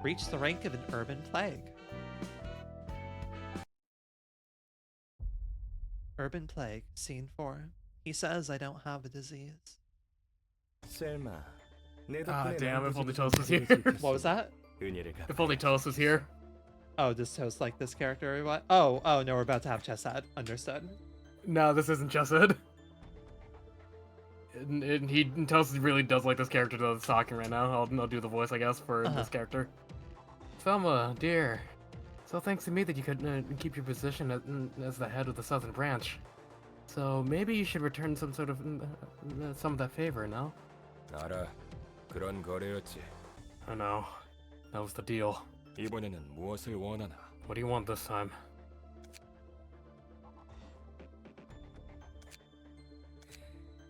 Reach the rank of an urban plague. Urban Plague, Scene 4. He says I don't have a disease. Ah, damn, if only Toast was here. What was that? If only Toast was here. Oh, does Toast like this character or what? Oh, no, we're about to have Chesad. Understood. No, this isn't Chesed. And Toast really does like this character that's talking right now. I'll do the voice, I guess, for this character. Thelma, dear. So thanks to me that you could keep your position as the head of the Southern Branch. So maybe you should return some of that favor, no? 알아. 그런 거래였지. I know. That was the deal. 이번에는 무엇을 원하나? What do you want this time?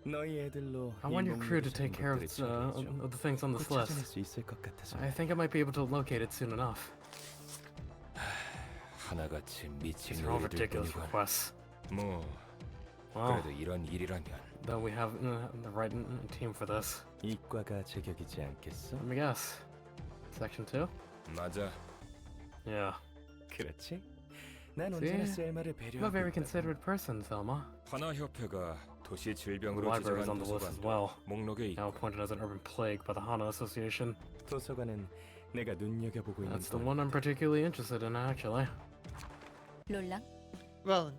I want your crew to take care of the things on this list. I think I might be able to locate it soon enough. 하나같이 미친 These are all 일들 ridiculous 뿐이군. requests. 뭐 Well, 그래도 이런 일이라면 that we have the right team for this. 이과가 제격이지 않겠어? Let me guess. Section 2? 맞아. Yeah. 그렇지? 난 See? 언제나 셀마를 I'm a 배려하고 very 있다. considerate person, Thelma. 하나협회가 도시 The 질병으로 library is 지정한 on the list as 도서관도 well. 목록에 Now 있고 appointed as an urban plague by the Hana Association. 도서관은 내가 눈여겨보고 있는 That's the one I'm particularly interested in, actually. 롤랑, Well,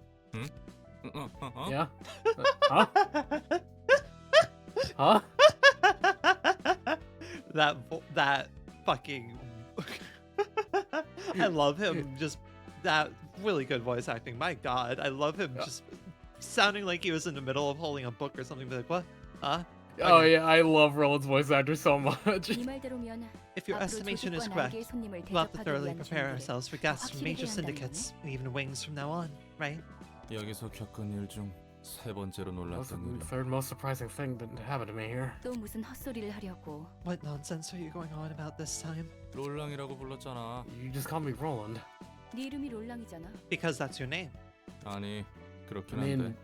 Yeah? Huh? Huh? that fucking I love him just that really good voice acting. My god, I love him just sounding like he was in the middle of holding a book or something. Be like, what? Huh? Oh yeah, I love Roland's voice actor so much. 네 말대로면 If your 앞으로 estimation is 조직과 correct, 날개의 손님을 we'll have to 대접하기 thoroughly 위한 prepare 준비를 ourselves for guests from 확실히 major 해야 한다는 syndicates and even wings from now on, right? 여기서 겪은 일 중 세 번째로 That's 놀랐던 the 일이 third most surprising thing that happened to me here. 또 무슨 헛소리를 하려고. What nonsense are you going on about this time? 롤랑이라고 불렀잖아. You just call me Roland. 네 이름이 롤랑이잖아. Because that's your name. 아니 I 그렇긴 mean, 한데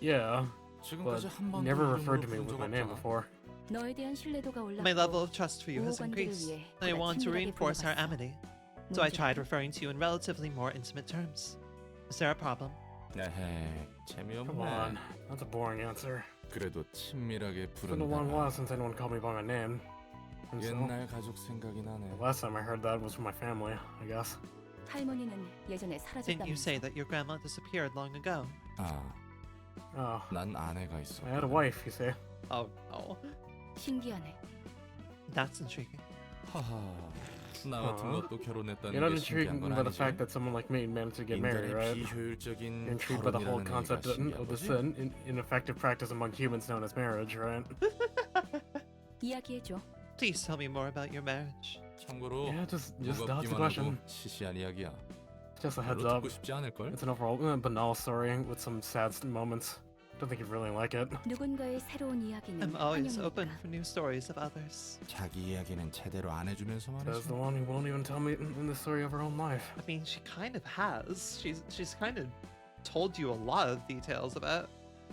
yeah, but 지금까지 한 번도 never 이름으로 referred to me 부른 with 적 my name 없잖아. before. 너에 대한 신뢰도가 My level 올랐고 of trust for you has 보호 관계를 increased. 위해 I 보다 want to 친밀하게 reinforce our 불러봤어. amity, so I 문제는 tried referring to you in relatively more intimate terms. Is there a problem? 에헤 Come 재미없네. on, that's a boring answer. 그래도 친밀하게 It's been a long 부른다. while since anyone called me by my name. And so, 옛날 가족 생각이 나네. the last time I heard that was from my family, I guess. 할머니는 예전에 Didn't you say 사라졌다면서. that your grandma disappeared long ago? 아, Oh, 난 아내가 있어. I had a wife, you see. Oh no. 신기하네. That's intriguing. 하하. 나 같은 것도 결혼했다는 You're not 게 신기한 intrigued 건 by the 아니지. fact that someone like me managed to get married, 인간의 right? 비효율적인 You're intrigued by the whole 결혼이라는 concept 얘기가 신기한 of the 거지? ineffective practice among humans known as marriage, right? 이야기해줘. Please tell me more about your marriage. 참고로 Yeah, just that's the 무겁기만 question. 하고 시시한 이야기야. Just a heads 별로 up. 듣고 싶지 않을 걸? It's an overall banal story with some sad moments. Don't think you'd really like it. 누군가의 새로운 이야기는 I'm always open 환영이니까. for new stories of others. 자기 이야기는 제대로 안 해주면서 Says 말이지. the one who won't even tell me in the story of her own life. I mean, she kind of has. She's kind of told you a lot of details of it.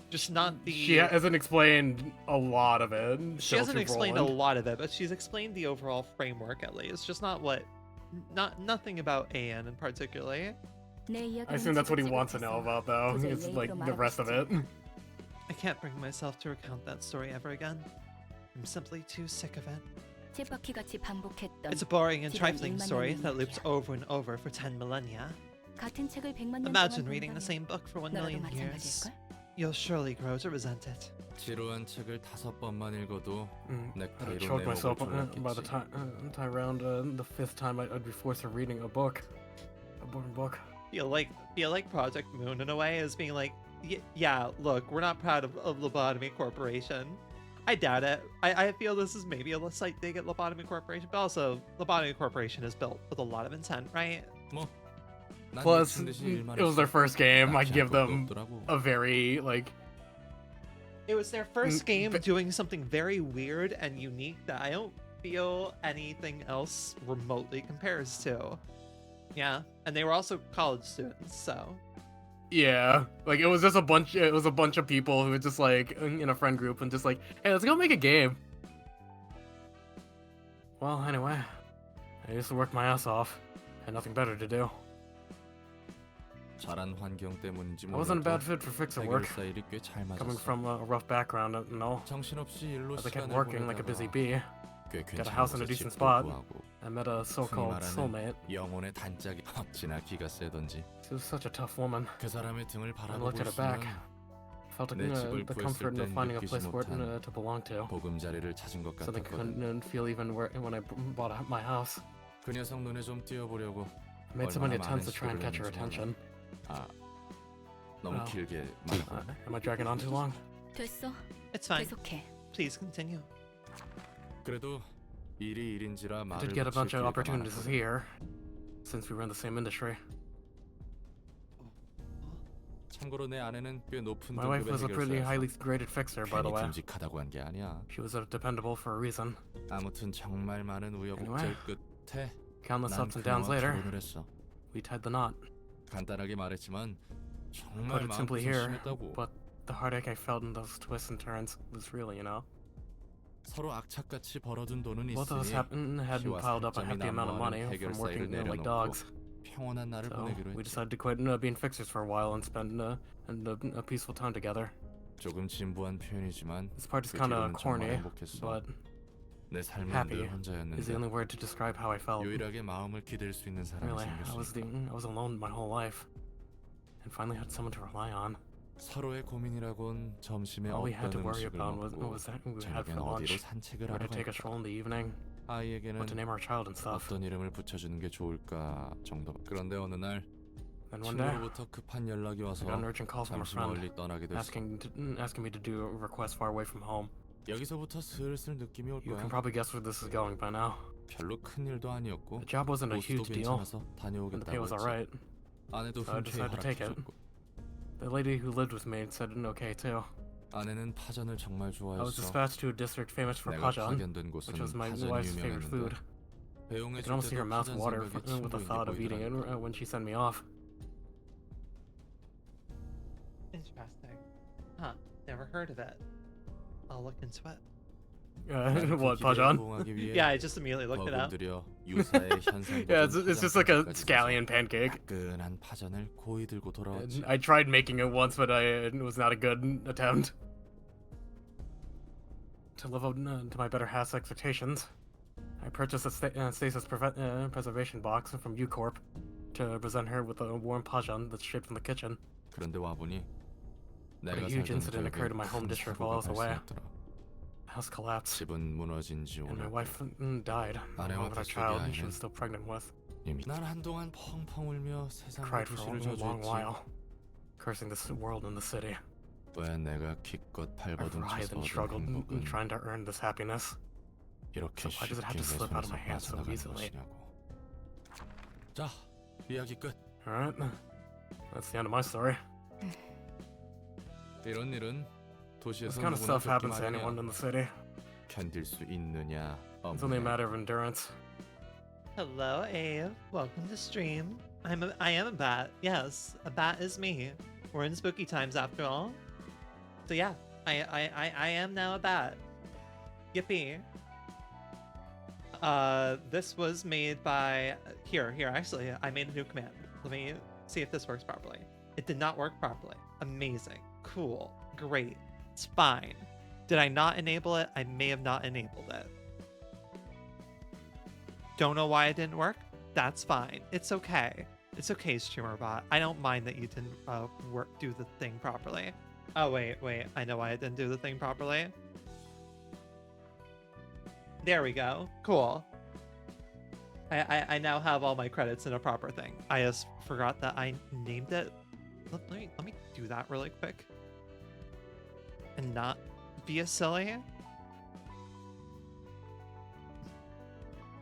Just not the. She hasn't explained a lot of it. She hasn't explained a Roland. lot of it, but she's explained the overall framework at least. Just not what. Nothing about Anne in particular. 내 이야기는 I assume that's what he 지긋지긋해서 wants to know about, though. 도저히 It's like 얘기로 the rest of it. I can't bring myself to recount that story ever again. I'm simply too sick of it. 쳇바퀴같이 반복했던 It's a boring and 지난 trifling 1만 story 년의 that loops 이야기야. over and over for 10 millennia. 같은 책을 100만 년 Imagine 동안 reading the 본다면 same book for 1 너라도 million years. 마찬가지일걸? You'll surely grow to resent it. 지루한 책을 5번만 읽어도 I'd 넥타이로 have 내 choked 목을 myself by the 졸랐겠지. time around the fifth time I'd be forced to reading a book. A boring book. Feel like Project Moon in a way is being like, yeah, look, we're not proud of Lobotomy Corporation. I doubt it. I feel this is maybe a slight dig at Lobotomy Corporation, but also Lobotomy Corporation is built with a lot of intent, right? 뭐, 난 Plus, 미친 듯이 일만 it was their 했어. first game. I 납치할 give 것도 them 없더라고. a very, like, It was their first game but- doing something very weird and unique that I don't feel anything else remotely compares to. Yeah, and they were also college students, so yeah, like it was just a bunch. It was a bunch of people who were just like in a friend group and just like, hey, let's go make a game. Well, anyway, I used to work my ass off. Had nothing better to do. 잘한 환경 때문인지 I wasn't a bad 몰라도 fit for fixer work. 해결사 일이 꽤 잘 Coming 맞았어. from a rough background and all, 정신없이 일로 as I kept 시간을 working like a busy 보내다가 bee, 꽤 got a 괜찮은 house in a 곳에 decent 집도 spot. 구하고 I met a so-called 말하는 soulmate. 영혼의 단짝이 어찌나 기가 세던지 She was such a tough woman. 그 사람의 등을 I 바라보고 looked at her back. 있으면 Felt 내 집을 the 구했을 comfort in 땐 finding a 느끼지 place for it 못한 to belong to. 보금자리를 찾은 것 Something I 같았거든. couldn't feel even when I bought my house. 그 녀석 눈에 좀 띄어보려고 I made so many 얼마나 많은 attempts to try and 시도를 catch her 했는지 몰라. attention. 아, 너무 Well, 길게 말하고 Am I dragging on too long? 됐어. it's fine. 계속해. Please continue. 그래도 일이 일인지라 I 말을 did get a bunch of 붙일 기회가 opportunities 많았거든. here, since we were in the same industry. 참고로 내 아내는 꽤 높은 My wife 등급의 was a pretty 해결사였어. highly graded fixer, by the 괜히 way. 듬직하다고 한 게 아니야. She was dependable for a reason. 아무튼 정말 많은 우여곡절 끝에 Countless 난 ups and downs 그녀와 later, 결혼을 했어. we tied the knot. 간단하게 말했지만 Put 정말 it simply 마음고생 here, 심했다고. but the heartache I felt in those twists and turns was real, you know. 서로 악착같이 벌어둔 돈은 Both of us 있으니 hadn't 피와 piled up a 살점이 hefty amount of money 난무하는 from 해결사이를 working like 내려놓고 dogs. 평온한 날을 So 보내기로 we 했지. decided to quit being fixers for a while and spend a peaceful time together. 조금 진부한 표현이지만 This part is 그 kind of 뒤로는 정말 corny, 행복했어. but 내 삶은 happy 늘 is the 혼자였는데 only word to describe how I felt. 유일하게 마음을 기댈 수 있는 사람이 Really, I 생겼으니까. was alone my whole life, and finally had someone to rely on. 서로의 고민이라곤 점심에 All we had to 어떤 worry 음식을 about 먹고 was that we had 저녁엔 for 어디로 lunch, 산책을 where 하러 to take a stroll 갈까. in the evening, 아이에게는 what to name our child and stuff. 어떤 이름을 붙여주는 게 좋을까 정도. 그런데 어느 날 Then one day, 친구로부터 급한 연락이 I 와서 got an urgent call from a 잠시 friend 멀리 떠나게 됐어. asking me to do a request far away from home. 여기서부터 슬슬 느낌이 올 You 거야. can probably guess where this is going by now. 별로 큰 일도 아니었고 The job wasn't a 보수도 huge deal, 괜찮아서 and the pay 다녀오겠다고 was 했지. alright. 아내도 so I 흔쾌히 decided to take it. 허락해줬고 The lady who lived with me said okay too. 아내는 파전을 정말 I was 좋아했어. dispatched to a district famous for 내가 pajan, 파견된 곳은 which was my 파전이 wife's favorite food. 유명했는데 I 배웅해줄 could almost see her 때도 mouth 파전 water 생각이 with the 친구인 게 thought of eating it 보이더라니까. when she sent me off. Interesting. Huh. Never heard of it. I'll look into it. What, pajan? Yeah, I just immediately looked it up. 버금들여 유사의 현상이 Yeah, it's just like a scallion pancake. 따끈한 파전을 고이 들고 돌아왔지. I tried making it once, but it was not a good attempt. To live up to my better half's expectations, I purchased a stasis preservation box from U-Corp to present her with a warm pajan that's shipped from the kitchen. 그런데 와보니 But a 내가 huge 살던 incident occurred in my 지역에 home 큰 district while I was 사고가 away. 발생했더라. The house collapsed, 집은 무너진 지 and my 오래. wife died along with our child she was still pregnant with. 난 한동안 펑펑 울며 세상의 Cried for 부시를 a long 저주했지. while, cursing this world and the city. 왜 내가 기껏 I 발버둥 writhed 쳐서 and 얻은 struggled 행복은 trying to earn this happiness. 이렇게 So why does it have 쉽게 to slip out of 손에서 my hands so 빠져나가는 easily? 것이냐고. 자, 이야기 끝. Alright, that's the end of my story. 이런 일은 This 도시에서 kind of 누구나 stuff 겪기 happens to anyone 마련이야. in the city. 견딜 수 있느냐 It's only a 없느냐. matter of endurance. Hello, Abe. Welcome to stream. I am a bat. Yes, a bat is me. We're in spooky times after all. So yeah, I am now a bat. Yippee. This was made by here. Actually, I made a new command. Let me see if this works properly. It did not work properly. Amazing. Cool. Great. It's fine. Did I not enable it? I may have not enabled it. Don't know why it didn't work? That's fine. It's okay. It's okay, StreamerBot. I don't mind that you didn't do the thing properly. Oh, wait. I know why I didn't do the thing properly. There we go. Cool. I now have all my credits in a proper thing. I just forgot that I named it. Let me do that really quick. And not be a silly.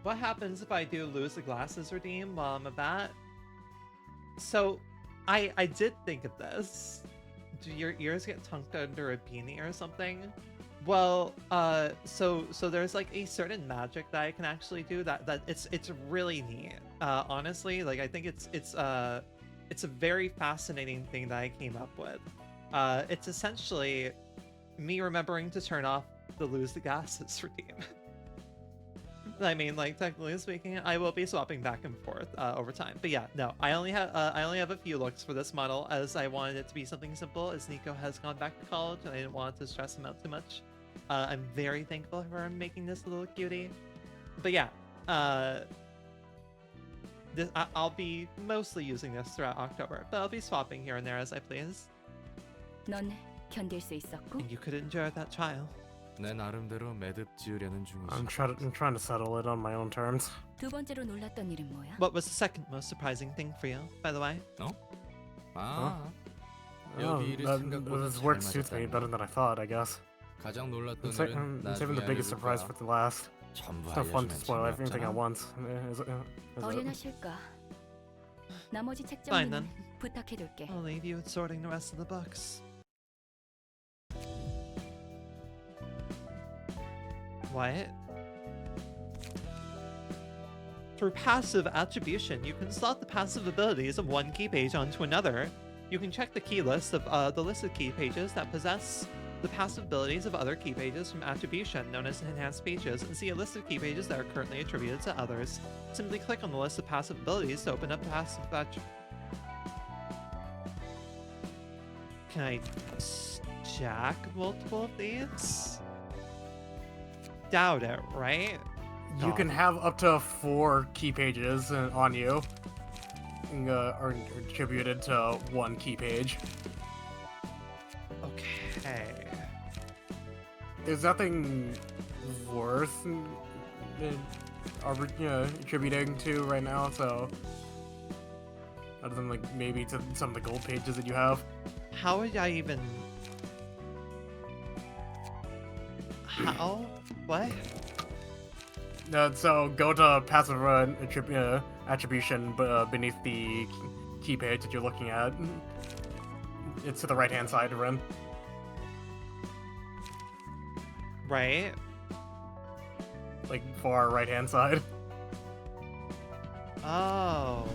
What happens if I do lose the glasses redeem while I'm a bat? So, I did think of this. Do your ears get tucked under a beanie or something? Well, so there's like a certain magic that I can actually do that it's really neat. Honestly, like I think it's a very fascinating thing that I came up with. It's essentially me remembering to turn off the lose the glasses redeem. I mean, like technically speaking, I will be swapping back and forth over time. But yeah, no, I only have a few looks for this model, as I wanted it to be something simple. As Nico has gone back to college, and I didn't want to stress him out too much. I'm very thankful for him making this little cutie. But yeah, I'll be mostly using this throughout October, but I'll be swapping here and there as I please. 넌 견딜 수 있었고? And you could endure that trial. 내 나름대로 매듭 지으려는 I'm 중이지. trying to settle it on my own terms. 두 번째로 놀랐던 일은 뭐야? What was the second most surprising thing for you, by the way? 아, Oh, 여기 일이 생각보다 this 잘 work suits me 맞았다는 better than I thought, I guess. 가장 놀랐던 I'm 일은 saving the 나중에 biggest surprise 알려줄 for 거야. the last. 전부 It's no fun to 알려주면 spoil everything at 재미없잖아. once. Is it? 어련하실까? 나머지 책 Fine, 정리는 then. 부탁해둘게. I'll leave you with sorting the rest of the books. What? Through passive attribution, you can slot the passive abilities of one key page onto another. You can check the key list of the list of key pages that possess the passive abilities of other key pages from attribution, known as enhanced pages, and see a list of key pages that are currently attributed to others. Simply click on the list of passive abilities to open up passive Can I stack multiple of these? Doubt it, right? You can have up to 4 key pages on you, are attributed to one key page. Okay. There's nothing worth attributing to right now, so other than like maybe to some of the gold pages that you have. How would I even... How? What? So go to passive attribution beneath the key page that you're looking at. It's to the right-hand side, Ren. Right? Like far right-hand side. Oh.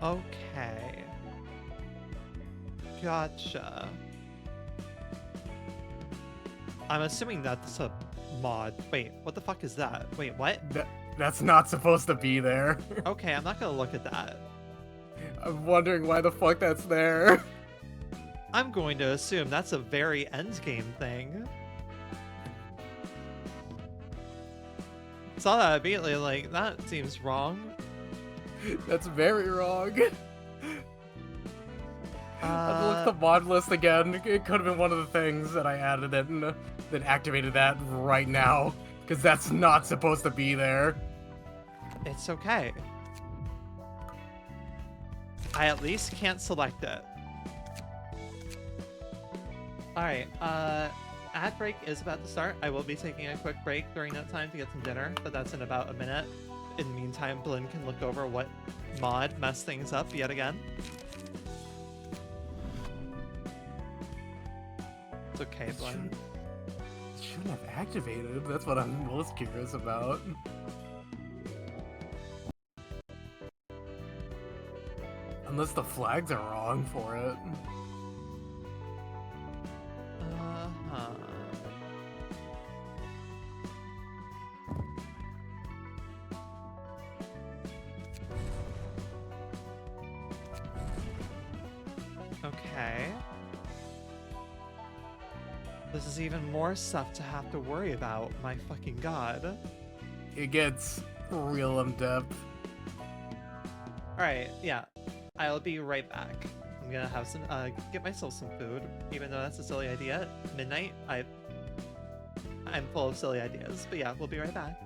Okay. Gotcha. I'm assuming that's a mod. Wait, what the fuck is that? Wait, what? That's not supposed to be there. Okay, I'm not gonna look at that. I'm wondering why the fuck that's there. I'm going to assume that's a very endgame thing. Saw that immediately, like, that seems wrong. That's very wrong. I'll look at the mod list again. It could have been one of the things that I added in that activated that right now, because that's not supposed to be there. It's okay. I at least can't select it. Alright, ad break is about to start. I will be taking a quick break during that time to get some dinner, but that's in about a minute. In the meantime, Blinn can look over what mod messed things up yet again. It's okay, Blinn. Shouldn't have activated. That's what I'm most curious about. Unless the flags are wrong for it. Uh-huh. Okay. This is even more stuff to have to worry about, my fucking god. It gets real in depth. Alright, yeah. I'll be right back. I'm gonna have some, get myself some food, even though that's a silly idea. Midnight, I'm full of silly ideas, but yeah, we'll be right back.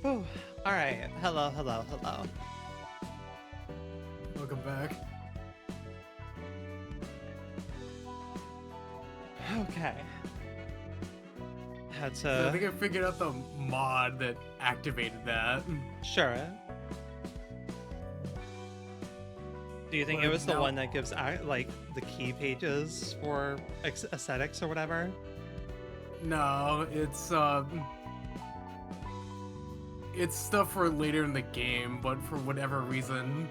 Whew. All right. Hello, hello, hello. Welcome back. Okay. Had I think to. I figured out the mod that activated that. Sure. Do you think But it was the now- one that gives like the key pages for aesthetics or whatever? No, it's stuff for later in the game, but for whatever reason,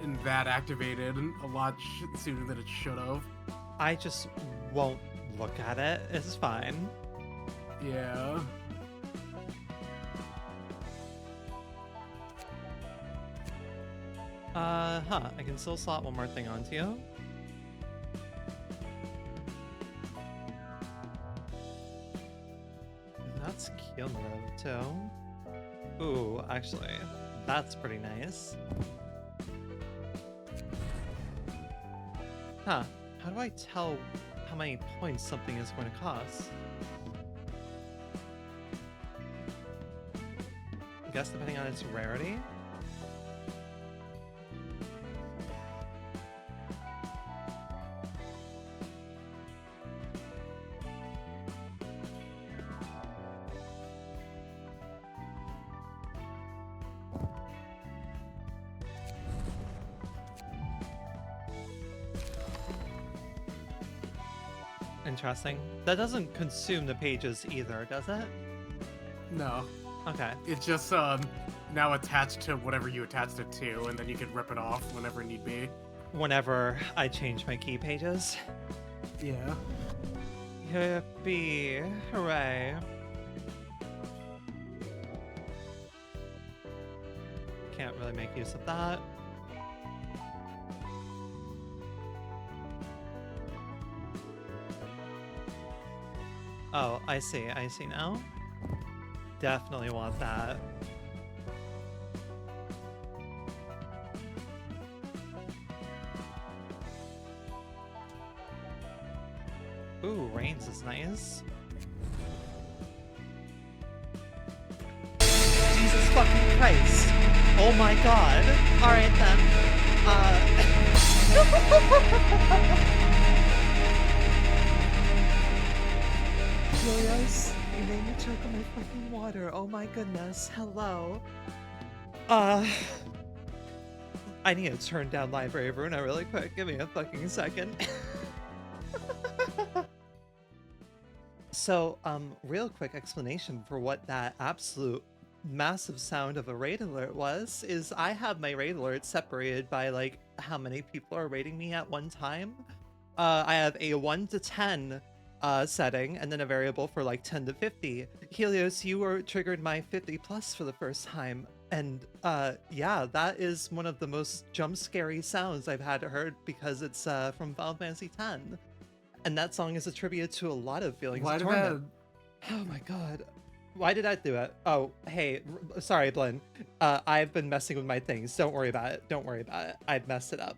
and that activated a lot sooner than it should have. I just won't look at it. It's fine. Yeah. I can still slot one more thing onto you. That's cumulative too. Ooh, actually, that's pretty nice. Huh, how do I tell how many points something is going to cost? I guess depending on its rarity? Interesting. That doesn't consume the pages either, does it? No. Okay. It's just now attached to whatever you attached it to, and then you can rip it off whenever need be. Whenever I change my key pages. Yeah. Yippee. Hooray. Can't really make use of that. Oh, I see now. Definitely want that. Ooh, Reigns is nice. Jesus fucking Christ. Oh my god. Alright then. Julius, you made me choke on my fucking water. Oh my goodness. Hello. I need to turn down Library of Ruina really quick. Give me a fucking second. So, real quick explanation for what that absolute massive sound of a raid alert was, is I have my raid alert separated by, like, how many people are raiding me at one time. I have a 1 to 10 setting, and then a variable for, like, 10 to 50. Helios, you were triggered my 50 plus for the first time, and, yeah, that is one of the most jump-scary sounds I've had heard, because it's, from Final Fantasy X. And that song is attributed to a lot of feelings Why of did torment. Oh my god. Why did I do it? Oh, hey, sorry, Blinn. I've been messing with my things. Don't worry about it. Don't worry about it. I've messed it up.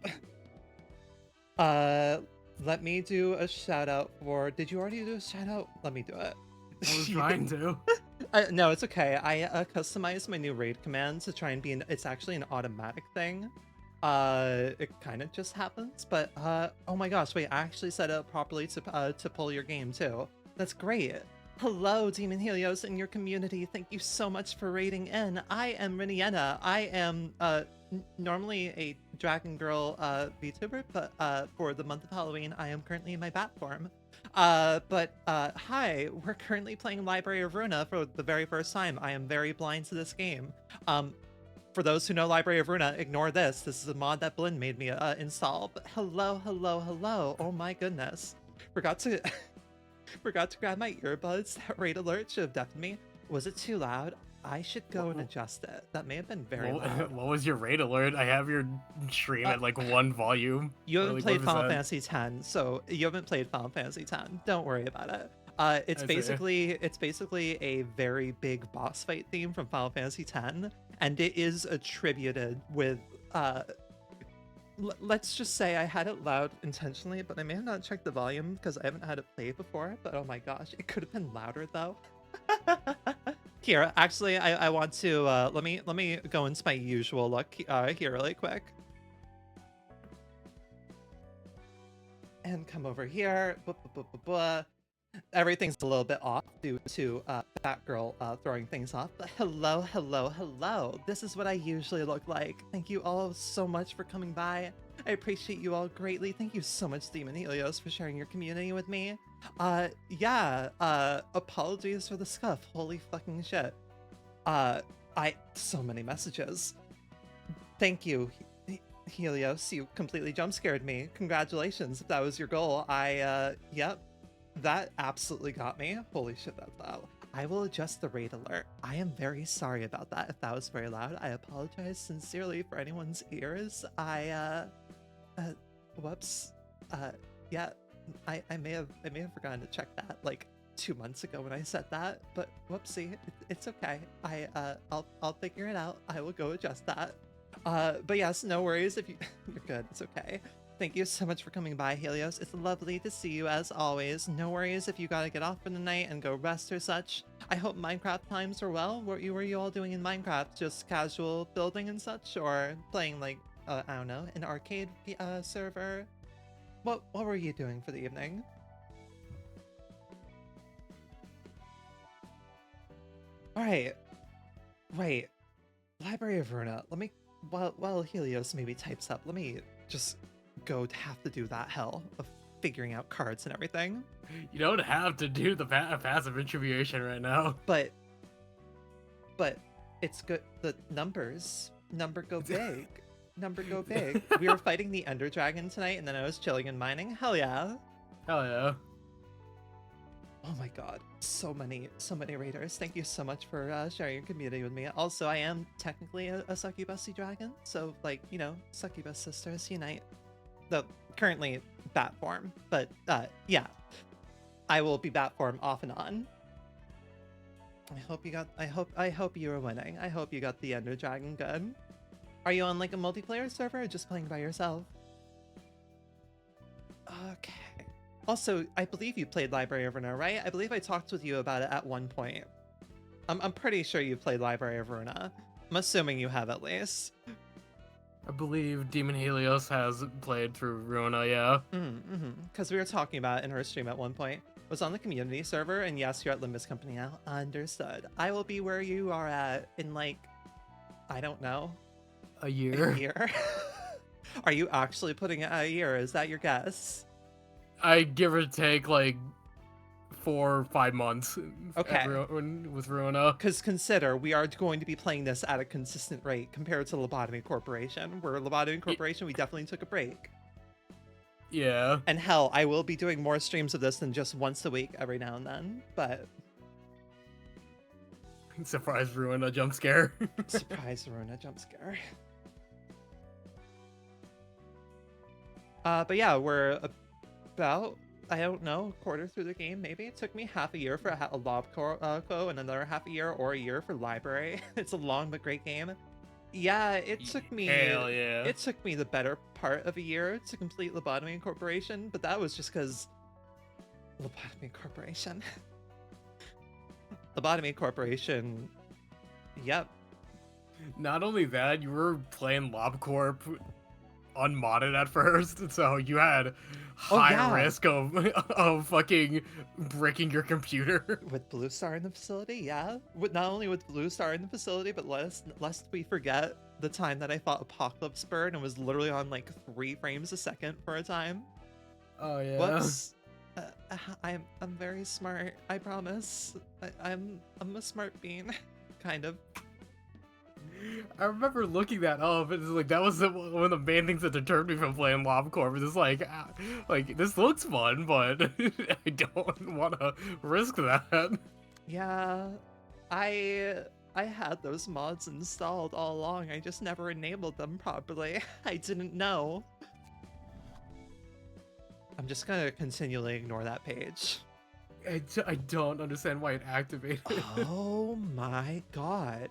Let me do a shout out for... Did you already do a shout out? Let me do it. I was trying to. No, it's okay. I customized my new raid command to try and be it's actually an automatic thing. It kind of just happens, but oh my gosh, wait, I actually set it up properly to pull your game too. That's great. Hello, Demon Helios and your community. Thank you so much for raiding in. I am Rinienna. I am normally a Dragon Girl VTuber, but for the month of Halloween, I am currently in my bat form. But hi, we're currently playing Library of Ruina for the very first time. I am very blind to this game. For those who know Library of Ruina, ignore this. This is a mod that Blinn made me install. But hello, hello, hello. Oh my goodness. Forgot to grab my earbuds. That raid alert should have deafened me. Was it too loud? I should go and adjust it. That may have been very loud. What was your raid alert? I have your stream at like one volume. You haven't Like, played what was Final that? Fantasy X, so you haven't played Final Fantasy X. Don't worry about it. It's I see. basically a very big boss fight theme from Final Fantasy X, and it is attributed with let's just say I had it loud intentionally, but I may have not checked the volume because I haven't had it play before. But oh my gosh, it could have been louder though. Here, actually, I want to let me go into my usual look here really quick. And come over here. Blah, blah, blah, blah, blah. Everything's a little bit off due to Batgirl throwing things off. But hello, hello, hello. This is what I usually look like. Thank you all so much for coming by. I appreciate you all greatly. Thank you so much, Demon Helios, for sharing your community with me. Yeah, apologies for the scuff. Holy fucking shit. So many messages. Thank you, Helios. You completely jump scared me. Congratulations, if that was your goal. Yep. That absolutely got me. Holy shit, that's loud. I will adjust the rate alert. I am very sorry about that if that was very loud. I apologize sincerely for anyone's ears. Whoops. Yeah, I may have forgotten to check that like 2 months ago when I said that, but whoopsie, it's okay. I'll figure it out. I will go adjust that. But yes, no worries if you, you're good, it's okay. Thank you so much for coming by, Helios. It's lovely to see you as always. No worries if you gotta get off for the night and go rest or such. I hope Minecraft times are well. What were you all doing in Minecraft? Just casual building and such? Or playing like, I don't know, an arcade server? What were you doing for the evening? Alright. Wait. Library of Ruina. Let me, while Helios maybe types up, let me just go to have to do that hell of figuring out cards and everything. You don't have to do the passive attribution right now. But it's good. The number go big. Number go big. We were fighting the Ender Dragon tonight, and then I was chilling and mining. Hell yeah. Hell yeah. Oh my god, so many raiders. Thank you so much for sharing your community with me. Also, I am technically a succubusy dragon, so like, you know, succubus sisters unite. Though currently bat form, but yeah, I will be bat form off and on. I hope you are winning. I hope you got the Ender Dragon good. Are you on like a multiplayer server or just playing by yourself? Okay. Also, I believe you played Library of Ruina, right? I believe I talked with you about it at one point. I'm pretty sure you played Library of Ruina. I'm assuming you have at least. I believe Demon Helios has played through Ruina, yeah. Because we were talking about it in her stream at one point. It was on the community server, and yes, you're at Limbus Company now. Understood. I will be where you are at in like, I don't know. A year? A year? Are you actually putting it at a year? Is that your guess? I give or take like 4 or 5 months. Okay. With Ruina. Because consider, we are going to be playing this at a consistent rate compared to Lobotomy Corporation. Where Lobotomy Corporation, we definitely took a break. Yeah. And hell, I will be doing more streams of this than just once a week every now and then, but... Surprise Ruina jump scare. Surprise Ruina jump scare. But yeah, we're about, I don't know, a quarter through the game, maybe. It took me half a year for a Lob Co, and another half a year or a year for Library. It's a long but great game. Yeah, it took me. Hell yeah. It took me the better part of a year to complete Lobotomy Corporation, but that was just because Lobotomy Corporation. Lobotomy Corporation. Yep. Not only that, you were playing LobCorp unmodded at first, so you had high risk of fucking breaking your computer. With Blue Star in the facility, yeah. Not only with Blue Star in the facility, but lest we forget the time that I fought Apocalypse Bird and was literally on like 3 frames a second for a time. Oh yeah. Whoops. I'm very smart. I promise. I'm a smart bean, kind of. I remember looking that up, and it's like that was one of the main things that deterred me from playing LobCorp. It's like this looks fun, but I don't want to risk that. Yeah, I had those mods installed all along. I just never enabled them properly. I didn't know. I'm just gonna continually ignore that page. I don't understand why it activated. Oh my god.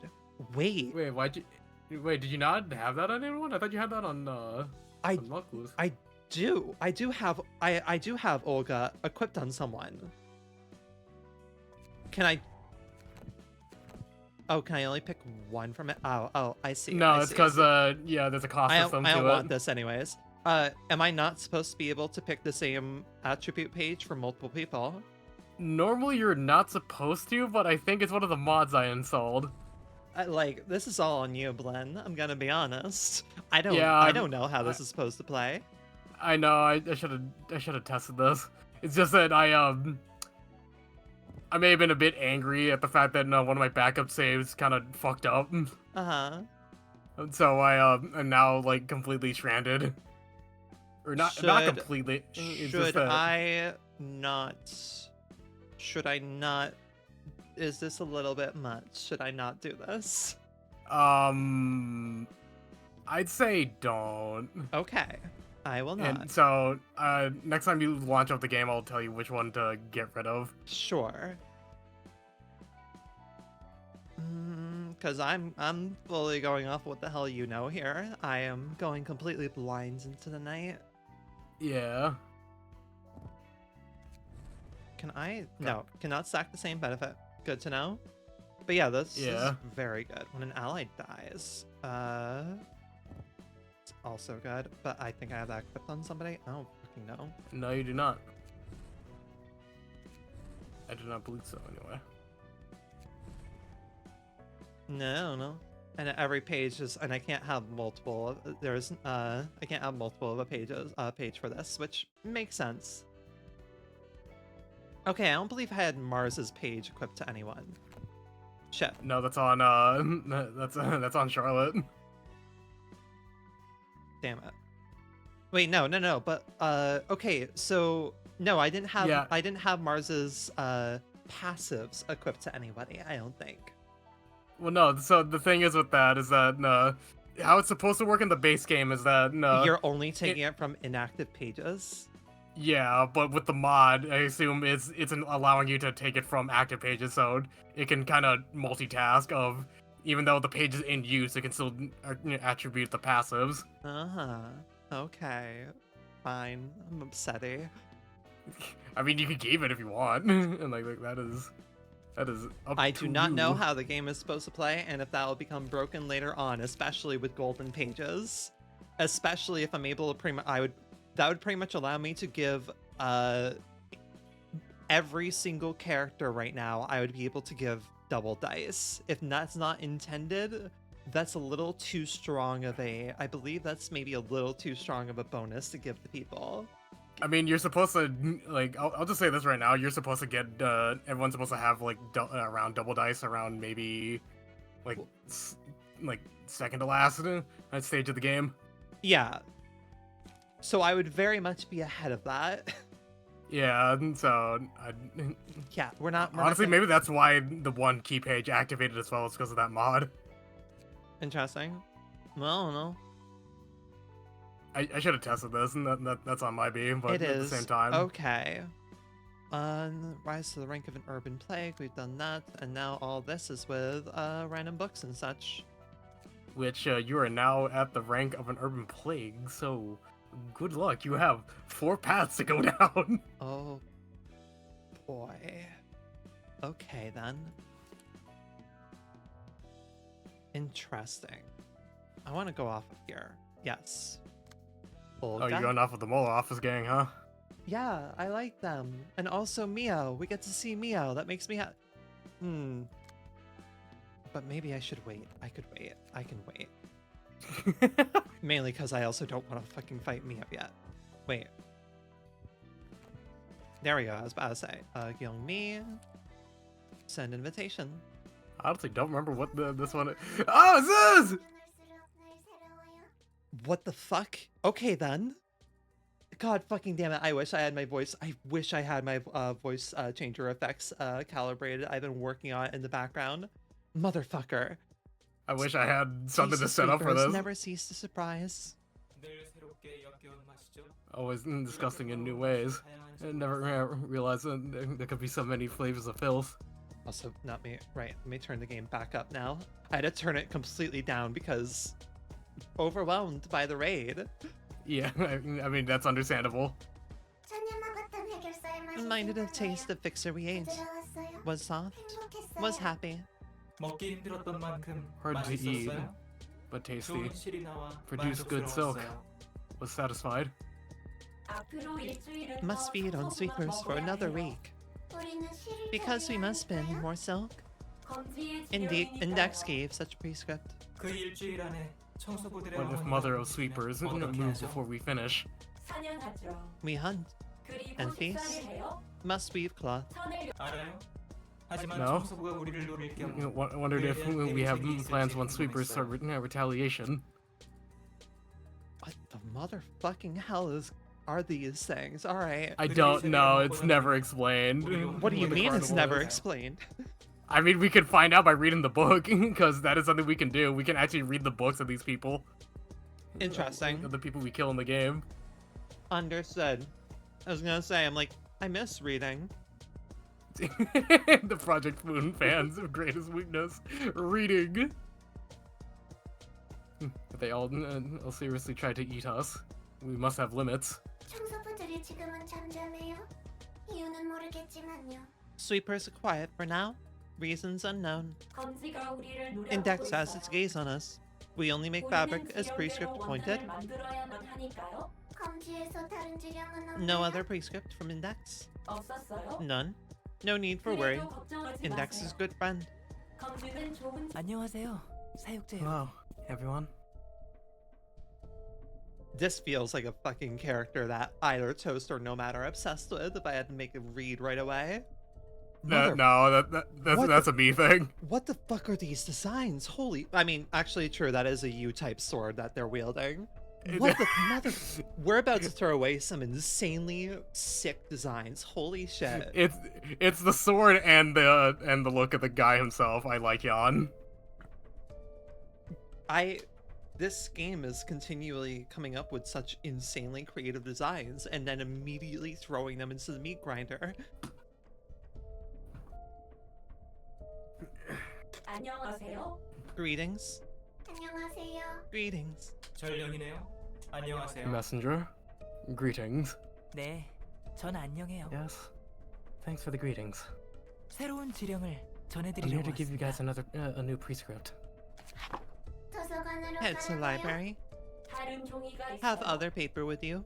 Wait, did you not have that on anyone? I thought you had that on Luckless. I do have Olga equipped on someone. Can I Oh, can I only pick one from it? Oh, I see. No, I it's see, I because see. yeah, there's a cost I system don't to want it. this anyways. Am I not supposed to be able to pick the same attribute page for multiple people? Normally you're not supposed to, but I think it's one of the mods I installed. Like, this is all on you, Blen. I'm gonna be honest. I Yeah, don't know how this is supposed to play. I know. I should have tested this. It's just that I may have been a bit angry at the fact that one of my backup saves kind of fucked up. Uh-huh. So I am now like completely stranded. Or not completely. It's just Should that, I not... Should I not... Is this a little bit much? Should I not do this? I'd say don't. Okay. I will not. And so next time you launch up the game, I'll tell you which one to get rid of. Sure. Because I'm fully going off what the hell you know here. I am going completely blind into the night. Yeah. Can I? No, cannot stack the same benefit. Good to know. But yeah, this is very good. When an ally dies, it's also good. But I think I have that equipped on somebody. I don't fucking know. No, you do not. I do not believe so, anyway. No. And every page is, and I can't have multiple. I can't have multiple of a page for this, which makes sense. Okay, I don't believe I had Mars's page equipped to anyone. Shit. No, that's on that's on Charlotte. Damn it. Wait, no. But okay, so no, I didn't have Mars's passives equipped to anybody. I don't think. Well, no. So the thing is with that is that how it's supposed to work in the base game is that you're only taking it from inactive pages. Yeah, but with the mod, I assume it's allowing you to take it from active pages, so it can kind of multitask. Of even though the page is in use, it can still attribute the passives. Okay. Fine. I'm upsetty. I mean, you can keep it if you want, and like that is up I to do not you. know how the game is supposed to play, and if that will become broken later on, especially with golden pages. Especially if I'm able to that would pretty much allow me to give every single character right now, I would be able to give double dice. If that's not intended, that's a little too strong of I believe that's maybe a little too strong of a bonus to give to people. I mean, you're supposed to, like, I'll just say this right now, you're supposed to get, everyone's supposed to have, like, around double dice around maybe, like, second to last stage of the game. Yeah. So I would very much be ahead of that. Yeah, so yeah, we're not honestly, maybe that's why the one key page activated as well, is because of that mod. Interesting. Well, I don't know. I should have tested this, and that's on my beam, but It at is. the same time. Okay. Rise to the rank of an urban plague, we've done that, and now all this is with random books and such. Which you are now at the rank of an urban plague, so good luck. You have 4 paths to go down. Oh boy. Okay then. Interesting. I want to go off of here. Yes. Oh, you're going off of the Mole Office gang, huh? Yeah, I like them. And also Mio. We get to see Mio. That makes me But maybe I should wait. I could wait. I can wait. Mainly because I also don't want to fucking fight Mio yet. Wait. There we go. I was about to say. Gyeongmi. Send invitation. I honestly don't remember what this one is. Oh, it's this! What the fuck? Okay then. God fucking damn it. I wish I had my voice. I wish I had my voice changer effects calibrated. I've been working on it in the background. Motherfucker. I wish I had something to Jesus set up for creepers, this. Never cease to surprise. Always disgusting in new ways. I never realized that there could be so many flavors of filth. Also, not me. Right, let me turn the game back up now. I had to turn it completely down because overwhelmed by the raid. Yeah, I mean, that's understandable. Reminded of taste of fixer we ate. Was soft. Was happy. 먹기 힘들었던 만큼 Hard to eat, 맛있었어요. but tasty. 좋은 실이 나와 Produce good silk. 만족스러웠어요. Was satisfied. Must feed on sweepers for another week. Because we must spin more silk. Indeed, Index gave such prescript. 그 일주일 안에 청소부들의 What if 어머니가 Mother of Sweepers 어떻게 move 하죠? before we finish? We hunt and feast. Must weave cloth. 알아요? 하지만 No. 청소부가 우리를 노릴 경우 Wondered if we have plans when sweepers start retaliation. What the motherfucking hell are these things? Alright. I don't know. It's never explained. What do you the mean it's carnival never is. explained? I mean, we can find out by reading the book, because that is something we can do. We can actually read the books of these people. Interesting. The people we kill in the game. Understood. I was gonna say, I'm like, I miss reading. The Project Moon fans' greatest weakness, reading. They all seriously try to eat us. We must have limits. 청소부들이 지금은 잠잠해요. 이유는 모르겠지만요. Sweepers are quiet for now. Reasons unknown. Index has its gaze on us. We only make fabric as prescript pointed. 검지에서 다른 지령은 No 없나요? other prescript from Index. None. No need for worry. Index is good friend. 안녕하세요. 사육제요. Hello, everyone. This feels like a fucking character that either Toast or Nomad are obsessed with if I had to make a read right away. No, What that's a me thing. What the fuck are these designs? Holy... I mean, actually true, that is a U-type sword that they're wielding. What the mother... We're about to throw away some insanely sick designs. Holy shit. It's the sword and the look of the guy himself. I like Jan. This game is continually coming up with such insanely creative designs and then immediately throwing them into the meat grinder. Greetings. 안녕하세요. Greetings. 전령이네요. 안녕하세요. Messenger. Greetings. 네, 전 안녕해요. Yes. Thanks for the greetings. 새로운 지령을 I'm 전해드리려고 here to give you guys 왔습니다. a new prescript. 도서관으로 Head to 가나요? library. Have other paper with you.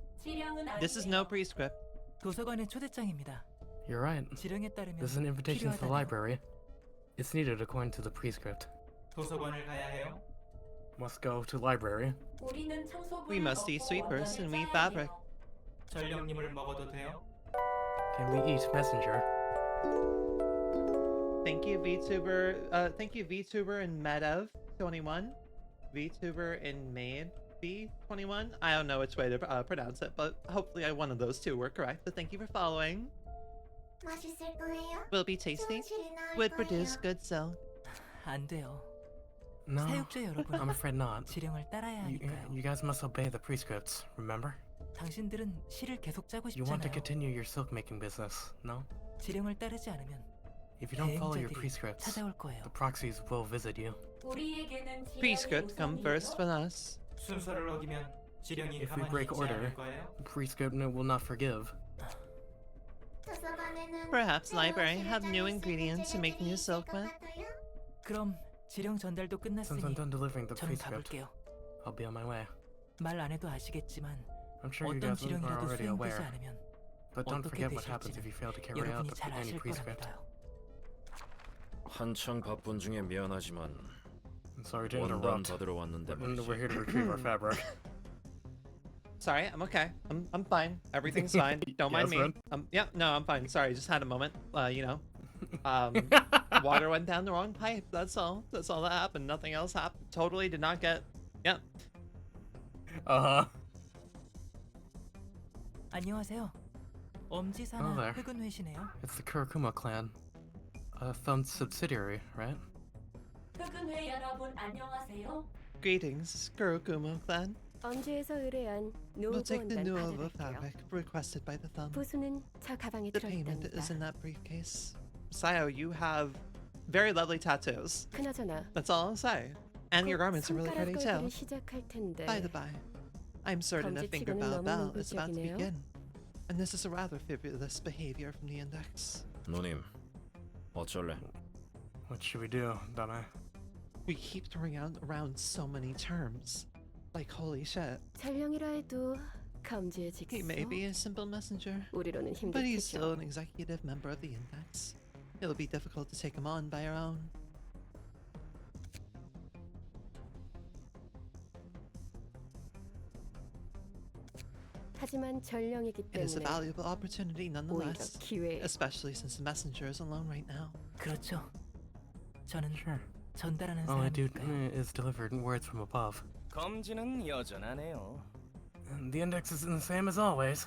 This is no prescript. 도서관의 초대장입니다. You're right. 지령에 따르면 This is an invitation to the 필요하다네요. library. It's needed according to the prescript. 도서관을 가야 해요. Must go to library. We must eat sweepers and weave fabric. 전령님을 먹어도 돼요? Can we eat messenger? Thank you, VTuber and Medev21. VTuber and Maid21. I don't know which way to pronounce it, but hopefully one of those two were correct. But thank you for following. 맛있을 거예요? Will be tasty. 좋은 질이 나올 Would produce 거예요. good silk. 안 돼요. No, 사육제 여러분, I'm afraid not. 지령을 따라야 하니까요. You guys must obey the prescripts, remember? 당신들은 실을 계속 짜고 You want to 싶잖아요. continue your silk making business, no? 지령을 따르지 않으면 If you don't follow your 대행자들이 prescripts, 찾아올 거예요. the proxies will visit you. Prescript come first for us. 순서를 어기면 지령이 If we 가만히 break 있지 order, 않을 거예요? the prescript will not forgive. 도서관에는 Perhaps 새로운 library 실을 have new 짜낼 수 있는 ingredients to make 재료들이 new 있을 silk 것 with. 같아요? 그럼 지령 전달도 Since I'm 끝났으니 done delivering the 전 prescript, 가볼게요. I'll be on my way. 말 안 해도 아시겠지만 I'm sure you 어떤 guys are 지령이라도 already 수행되지 aware, 않으면 but don't 어떻게 forget what happens if you fail to carry out 여러분이 잘 any 아실 prescript. 거라니까요. 한창 바쁜 중에 미안하지만 I'm sorry to 원단 interrupt. 받으러 왔는데 We're here to retrieve our fabric. Sorry, I'm okay. I'm fine. Everything's fine. Don't mind Yes, me. man. Yeah, no, I'm fine. Sorry, just had a moment. Water went down the wrong pipe. That's all. That's all that happened. Nothing else happened. Totally did not get. Yeah. 안녕하세요. Hello 엄지사나 there. 흑은회시네요. It's the Kurokuma clan, a Thumb subsidiary, right? Greetings, Kurokuma clan. 엄지에서 의뢰한 We'll take the 노후원단 new of 받아갈게요. fabric requested by the thumb. 부수는 저 가방에 The payment is in 들어있답니다. that briefcase. Sayo, you have very lovely tattoos. 그나저나 That's all I'll say. And your 곧 garments are really pretty 손가락 too. 걸기를 시작할 텐데 By the by, I'm certain a 검지 finger 치고는 bow 너무 bell is about to 노골적이네요. begin. And this is a rather fabulous behavior from the index. 누님 어쩔래? What should we do, Donna? We keep throwing around so many terms. Like, holy shit. 전령이라 해도 감지의 He may 직소. be a simple messenger, 우리로는 but he's still 힘들겠죠. an executive member of the Index. It'll be difficult to take him on by our own. 하지만 전령이기 It is a 때문에 valuable opportunity 오히려 nonetheless, 기회. especially since the messenger is alone right now. 그렇죠. 저는 전달하는 All I do 사람이니까요. is deliver words from above. 검지는 여전하네요. And the index is the same as always.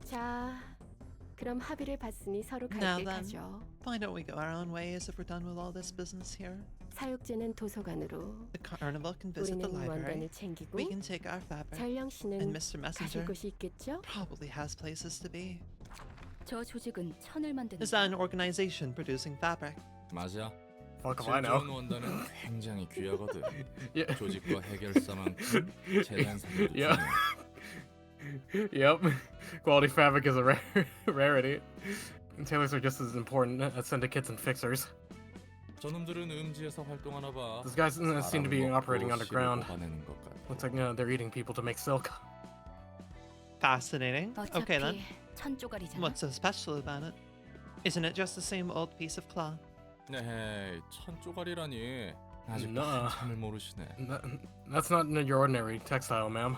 자, 그럼 합의를 봤으니 서로 갈 Now 길 then. 가죠. Why don't we go our own ways if we're done with all this business here? 사육제는 도서관으로, The carnival can visit the 우리는 library. 원단을 챙기고, We can take our fabric. 전령 And 씨는 Mr. 가실 Messenger 곳이 있겠죠? probably has places to be. 저 조직은 천을 만드는 Is that an organization producing fabric? 맞아. Fuck if I 질 know. 좋은 원단은 굉장히 귀하거든. Yeah. 조직과 해결사만큼 재단사들도 Yeah. 중요해. Yep. Quality fabric is a rarity. And tailors are just as important as syndicates and fixers. 저놈들은 음지에서 활동하나 봐. These guys seem to be 사람을 operating 먹고 underground. 씨를 뽑아내는 것 같고. Looks like they're eating people to make silk. Fascinating. Okay then. 어차피 천 쪼가리잖아. What's so special about it? Isn't it just the same old piece of cloth? 네, 천 쪼가리라니. 아직 Nuh-uh. 한참을 모르시네. That's not your ordinary textile, ma'am.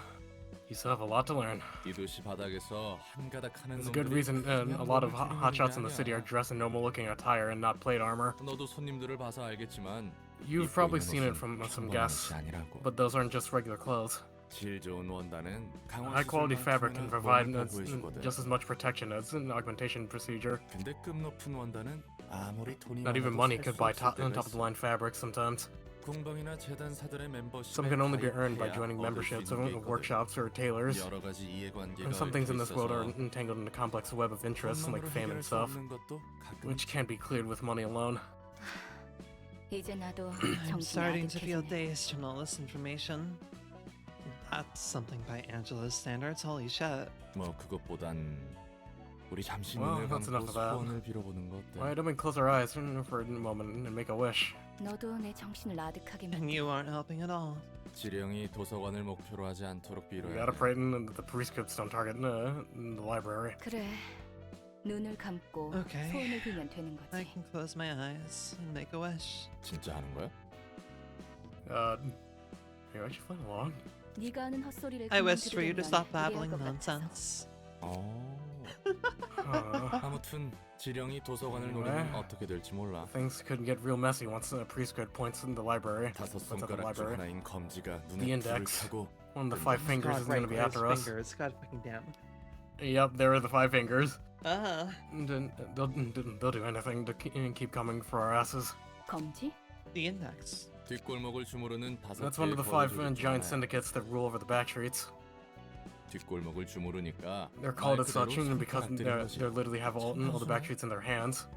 You still have a lot to learn. 이 도시 바닥에서 한 가닥 하는 There's a good 놈들이 reason 그냥 a lot of 몸을 hotshots in 튀기는 the 게 city are 아니야. dressed in normal-looking attire and not plate armor. 너도 손님들을 봐서 알겠지만 You've 입고 probably 있는 seen it 옷은 from some 평범한 guests, 옷이 아니라고. but those aren't just regular clothes. 질 좋은 원단은 High-quality fabric can provide 보여주거든. just as much protection as an augmentation procedure. 근데 급 높은 원단은 아무리 돈이 Not even 많아도 money 살 could 수 buy 없을 때가 top-of-the-line fabric sometimes. 공방이나 재단사들의 멤버십에 Some can only be earned by 가입해야 joining 얻을 수 memberships 있는 게 of 있거든. workshops or tailors. 여러 가지 이해관계가 And some things in this world are 얽혀 있어서 entangled in a complex web of interests like 돈만으로 fame and 해결할 수 stuff, 없는 것도 가끔 which can't be cleared with money alone. 이제 나도 I'm 정신이 starting to feel 아득해지네. dazed from all this information. That's something by Angela's standards. Holy shit. 뭐 그것보단 우리 잠시 Well, 눈을 that's enough of 감고 that. 소원을 빌어보는 거 어때? Alright, let me close our eyes for a moment and make a wish. 너도 내 정신을 아득하게 And 만들어. you aren't helping at all. 지령이 도서관을 목표로 하지 않도록 We 빌어야 gotta 돼. pray that the prescripts don't target the library. 그래, 눈을 감고 Okay. 소원을 빌면 되는 I 거지. can close my eyes and make a wish. 진짜 하는 거야? Here, I should follow along. 네가 하는 헛소리를 I 그만 wish for you to 들으려면 stop 이해할 babbling 것 같아서. nonsense. 아무튼 지령이 도서관을 노리면 어떻게 될지 몰라. Things could get real messy once a prescript points in the library. 다섯 What's at the 손가락 중 library? 하나인 검지가 The 눈에 불을 index. 켜고 One of the five fingers is God, gonna be right, after those us. fingers. God fucking damn. Yep, there are the five fingers. Uh-huh. And they'll do anything to keep coming for our asses. 검지? The index. 뒷골목을 주무르는 다섯 That's one 개의 of the five 거위들 중 giant 하나야. syndicates that rule over the back streets. 뒷골목을 주무르니까 They're called 말 as such 그대로 because 손가락들인 거지. they literally have all the back streets in their hands.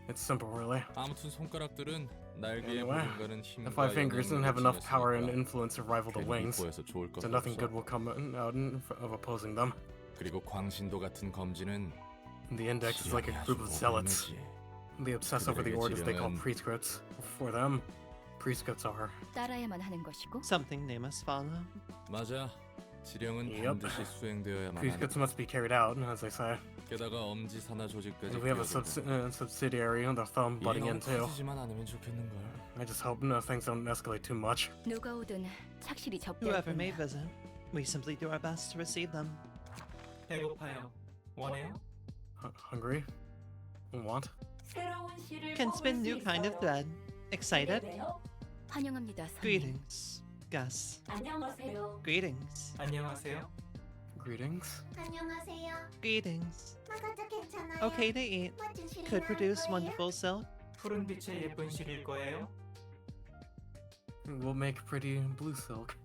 It's simple, really. 아무튼 손가락들은 날개에 Anyway, 보증가는 The 힘과 five fingers don't have 영향력을 enough power and 지녔으니까 influence to rival the 괜히 wings, 윗보여서 좋을 so 것도 nothing 없어. good will come out of opposing them. 그리고 광신도 같은 검지는 And the index is like a 지령이 group 아주 of zealots. 모범이지. They obsess over the 그들에게 orders they call 지령은 prescripts. For them, prescripts are. 따라야만 하는 것이고. Something they must follow. 맞아. 지령은 Yep. 반드시 수행되어야만 하는. Prescripts must be carried out, as they say. 게다가 엄지 산하 조직까지 And we have a 끼어들고. subsidiary, the thumb, 일이 butting 너무 in too. 커지지만 않으면 좋겠는 걸. I just hope things don't escalate too much. 누가 오든 착실히 접대할 Whoever may 뿐이야. visit, we simply do our best to receive them. 배고파요. 원해요? Hungry? Want? Can spin new kind of thread. Excited? 환영합니다, 손님. Greetings, Gus. Greetings. 안녕하세요. Greetings. Greetings. Okay to eat. Could produce wonderful silk. 푸른 빛의 예쁜 실일 거예요. We'll make pretty blue silk.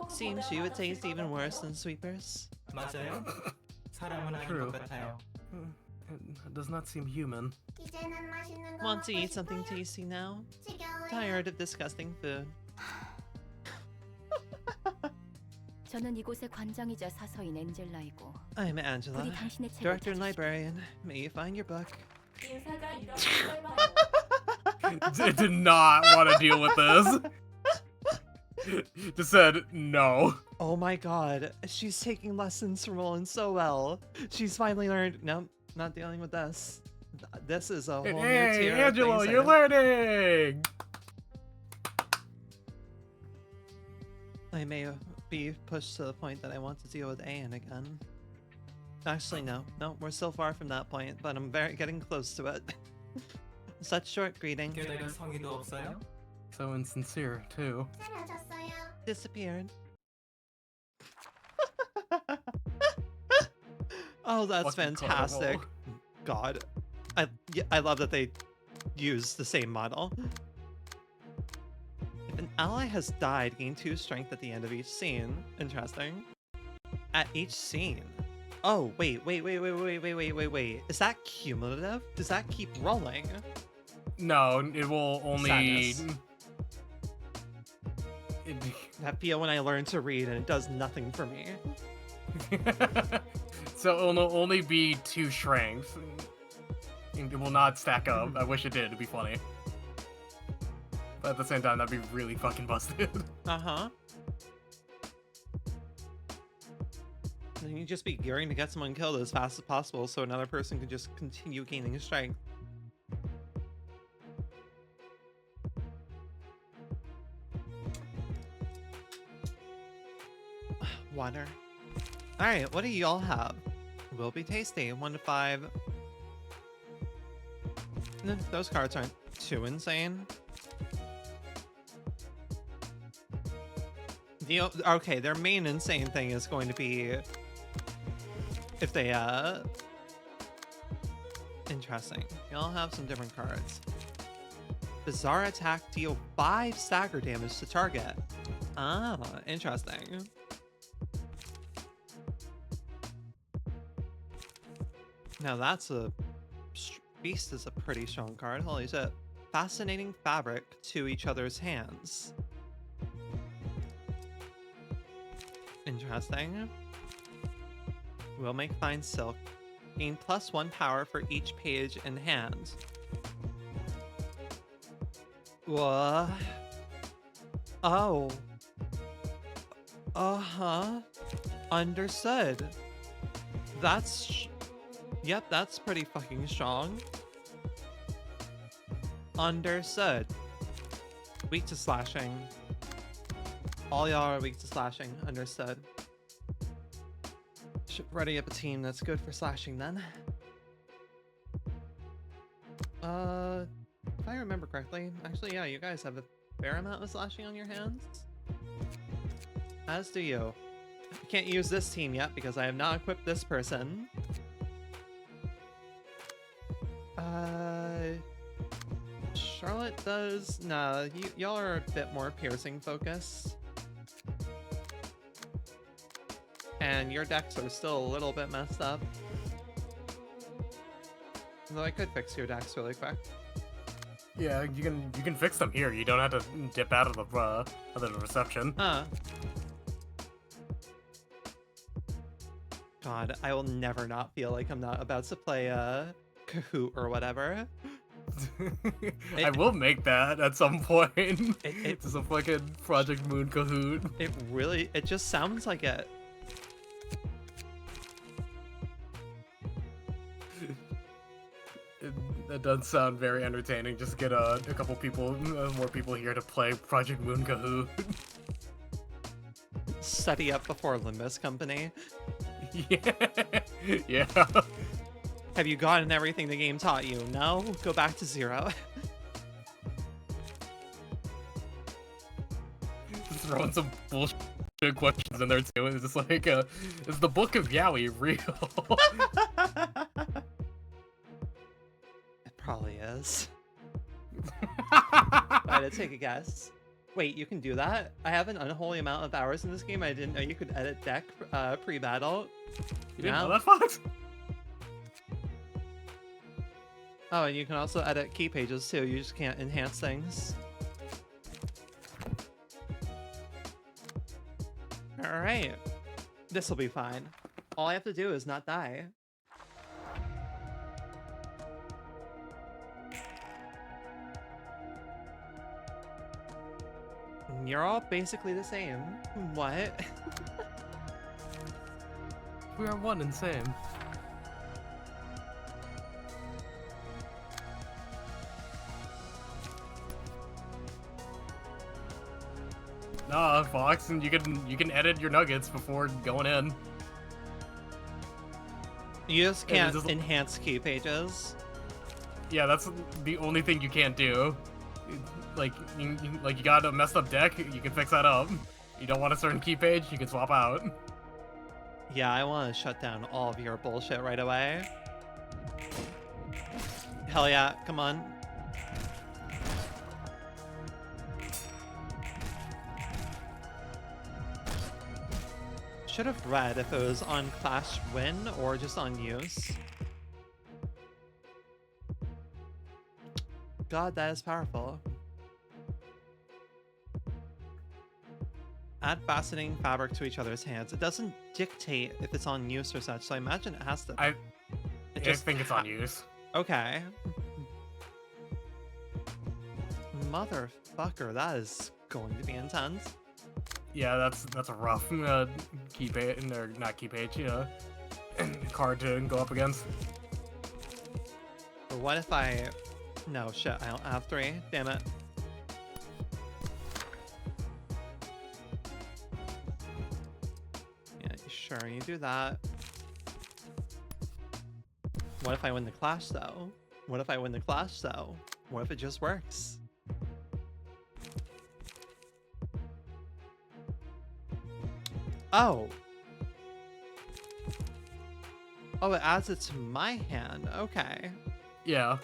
Seems you would taste even worse than sweepers. 맞아요. 사람은 아닌 True. 것 같아요. It does not seem human. Want to eat something tasty now? Tired of disgusting food. 저는 이곳의 관장이자 사서인 엔젤라이고 I'm Angela, 부디 당신의 책을 director and 찾으십시오. librarian. May you find your book. Did not want to deal with this. Just said no. Oh my god, she's taking lessons from Roland so well. She's finally learned, nope, not dealing with this. This is a whole new Hey, tier of Angelo, things you're learning! I may be pushed to the point that I want to deal with Anne again. Actually, no, we're still far from that point, but I'm getting close to it. Such short greeting. 게다가 성의도 없어요? So insincere, too. Disappeared. Oh, that's Fucking fantastic. carnival. God. I love that they use the same model. If an ally has died, gain 2 strength at the end of each scene. Interesting. At each scene. Oh, wait. Is that cumulative? Does that keep rolling? No, it will only... Sadness. That feel when I learn to read and it does nothing for me. So it'll only be 2 strengths. It will not stack up. I wish it did. It'd be funny. But at the same time, that'd be really fucking busted. Uh-huh. Then you just be gearing to get someone killed as fast as possible so another person can just continue gaining strength. Water. Alright, what do y'all have? Will be tasty. 1 to 5. No, those cards aren't too insane. Okay, their main insane thing is going to be if they interesting. Y'all have some different cards. Bizarre attack, deal 5 stagger damage to target. Ah, interesting. Now that's Beast is a pretty strong card. Holy shit. Fascinating fabric to each other's hands. Interesting. We'll make fine silk. Gain +1 power for each page in hand. What? Oh. Uh-huh. Understood. Yep, that's pretty fucking strong. Understood. Weak to slashing. All y'all are weak to slashing. Understood. Should ready up a team that's good for slashing then. If I remember correctly, actually, yeah, you guys have a fair amount of slashing on your hands. As do you. I can't use this team yet because I have not equipped this person. Charlotte does... Nah, y'all are a bit more piercing focused. And your decks are still a little bit messed up. Though I could fix your decks really quick. Yeah, you can fix them here. You don't have to dip out of the reception. Huh. God, I will never not feel like I'm not about to play Kahoot or whatever. I will make that at some point. It's a fucking Project Moon Kahoot. It just sounds like it. That does sound very entertaining. Just get a couple people, more people here to play Project Moon Kahoot. Study up before Limbus Company. Yeah. Have you gotten everything the game taught you? No? Go back to 0. Just throwing some bullshit questions in there too. It's just like, is the Book of Yaoi real? It probably is. Alright, let's take a guess. Wait, you can do that? I have an unholy amount of hours in this game. I didn't know you could edit deck pre-battle. You didn't know that, Fox? Oh, and you can also edit key pages too. You just can't enhance things. Alright. This will be fine. All I have to do is not die. You're all basically the same. What? We are one and same. Nah, Fox, and you can edit your nuggets before going in. You just Yeah, can't enhance key pages. Yeah, that's the only thing you can't do. Like, you got a messed up deck, you can fix that up. You don't want a certain key page, you can swap out. Yeah, I want to shut down all of your bullshit right away. Hell yeah, come on. Should have read if it was on Clash Win or just on use. God, that is powerful. Add faceting fabric to each other's hands. It doesn't dictate if it's on use or such, so I imagine it has to. I think it's on use. Okay. Motherfucker, that is going to be intense. Yeah, that's a rough key page, or not key page, card to go up against. But what if I... No, shit, I don't have 3. Damn it. Yeah, sure, you do that. What if I win the clash, though? What if I win the clash, though? What if it just works? Oh. Oh, it adds it to my hand. Okay. Yeah.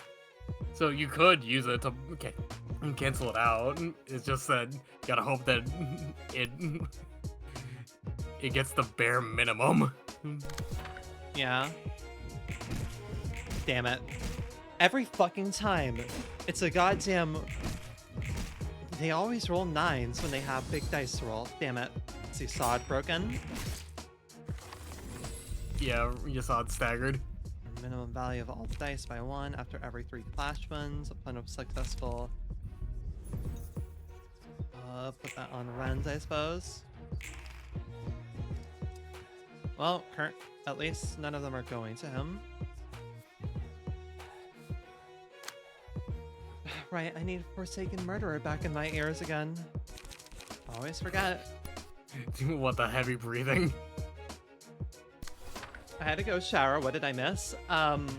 So you could use it to cancel it out. It's just that you gotta hope that it gets the bare minimum. Yeah. Damn it. Every fucking time. It's a goddamn... They always roll 9s when they have big dice to roll. Damn it. See, saw it broken. Yeah, you saw it staggered. Minimum value of all dice by 1 after every 3 clash wins. A plan of successful. Put that on Ren's, I suppose. Well, at least none of them are going to him. Right, I need Forsaken Murderer back in my ears again. Always forget. What the heavy breathing? I had to go shower. What did I miss? I'm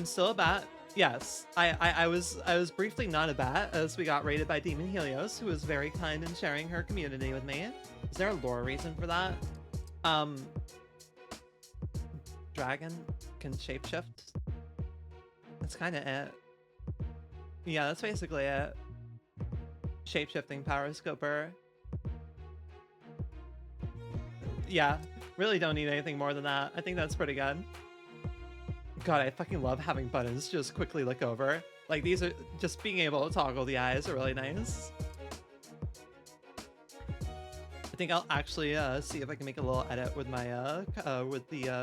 still a bat. Yes, I was briefly not a bat as we got raided by Demon Helios, who was very kind in sharing her community with me. Is there a lore reason for that? Dragon can shapeshift. That's kind of it. Yeah, that's basically it. Shapeshifting power scoper. Yeah, really don't need anything more than that. I think that's pretty good. God, I fucking love having buttons just quickly look over. Like, these are just being able to toggle the eyes are really nice. I think I'll actually see if I can make a little edit with my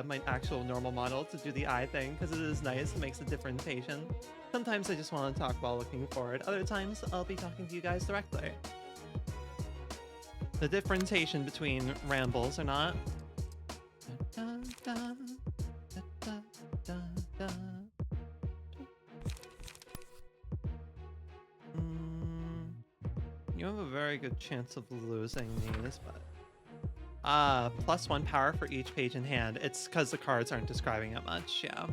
my actual normal model to do the eye thing, because it is nice. It makes a differentiation. Sometimes I just want to talk while looking forward. Other times I'll be talking to you guys directly. The differentiation between rambles or not. You have a very good chance of losing these, but... +1 power for each page in hand. It's because the cards aren't describing it much, yeah.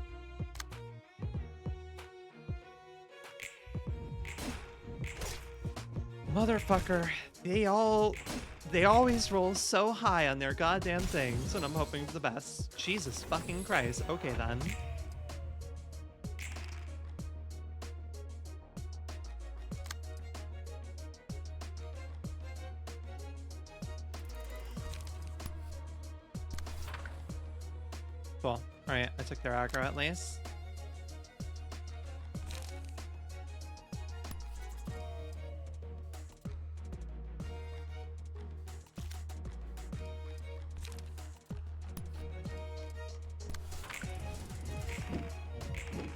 Motherfucker, they always roll so high on their goddamn things when I'm hoping for the best. Jesus fucking Christ. Okay then. Cool. Alright, I took their aggro at least.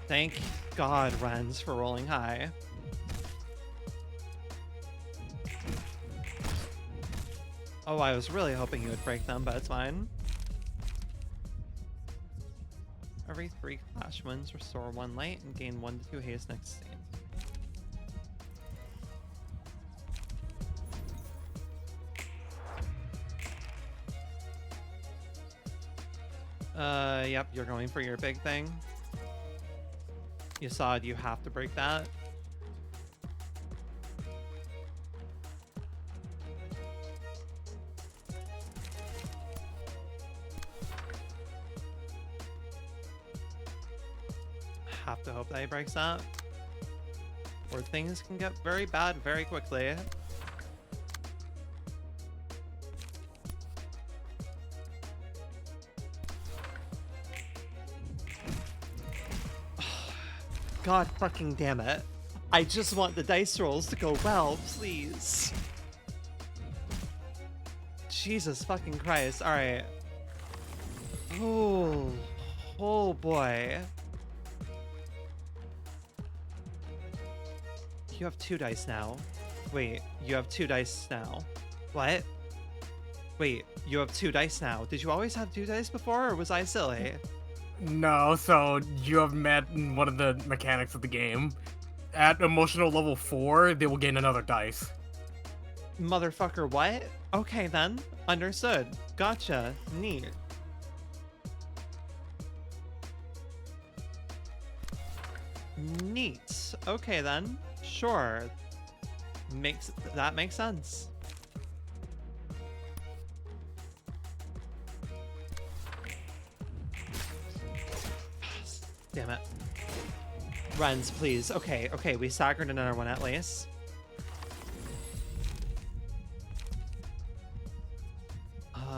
Thank God, Rens, for rolling high. Oh, I was really hoping you would break them, but it's fine. Every 3 clash wins, restore 1 light and gain 1 to 2 haste next scene. Yep, you're going for your big thing. You saw it, you have to break that. Have to hope that he breaks that, or things can get very bad very quickly. God fucking damn it. I just want the dice rolls to go well, please. Jesus fucking Christ. Alright. Oh boy. You have 2 dice now. Wait, you have 2 dice now. What? Wait, you have 2 dice now. Did you always have 2 dice before, or was I silly? No, so you have met one of the mechanics of the game. At emotional level 4, they will gain another dice. Motherfucker, what? Okay then. Understood. Gotcha. Neat. Neat. Okay then. Sure. That makes sense. Damn it. Runs, please. Okay, we staggered another one at least.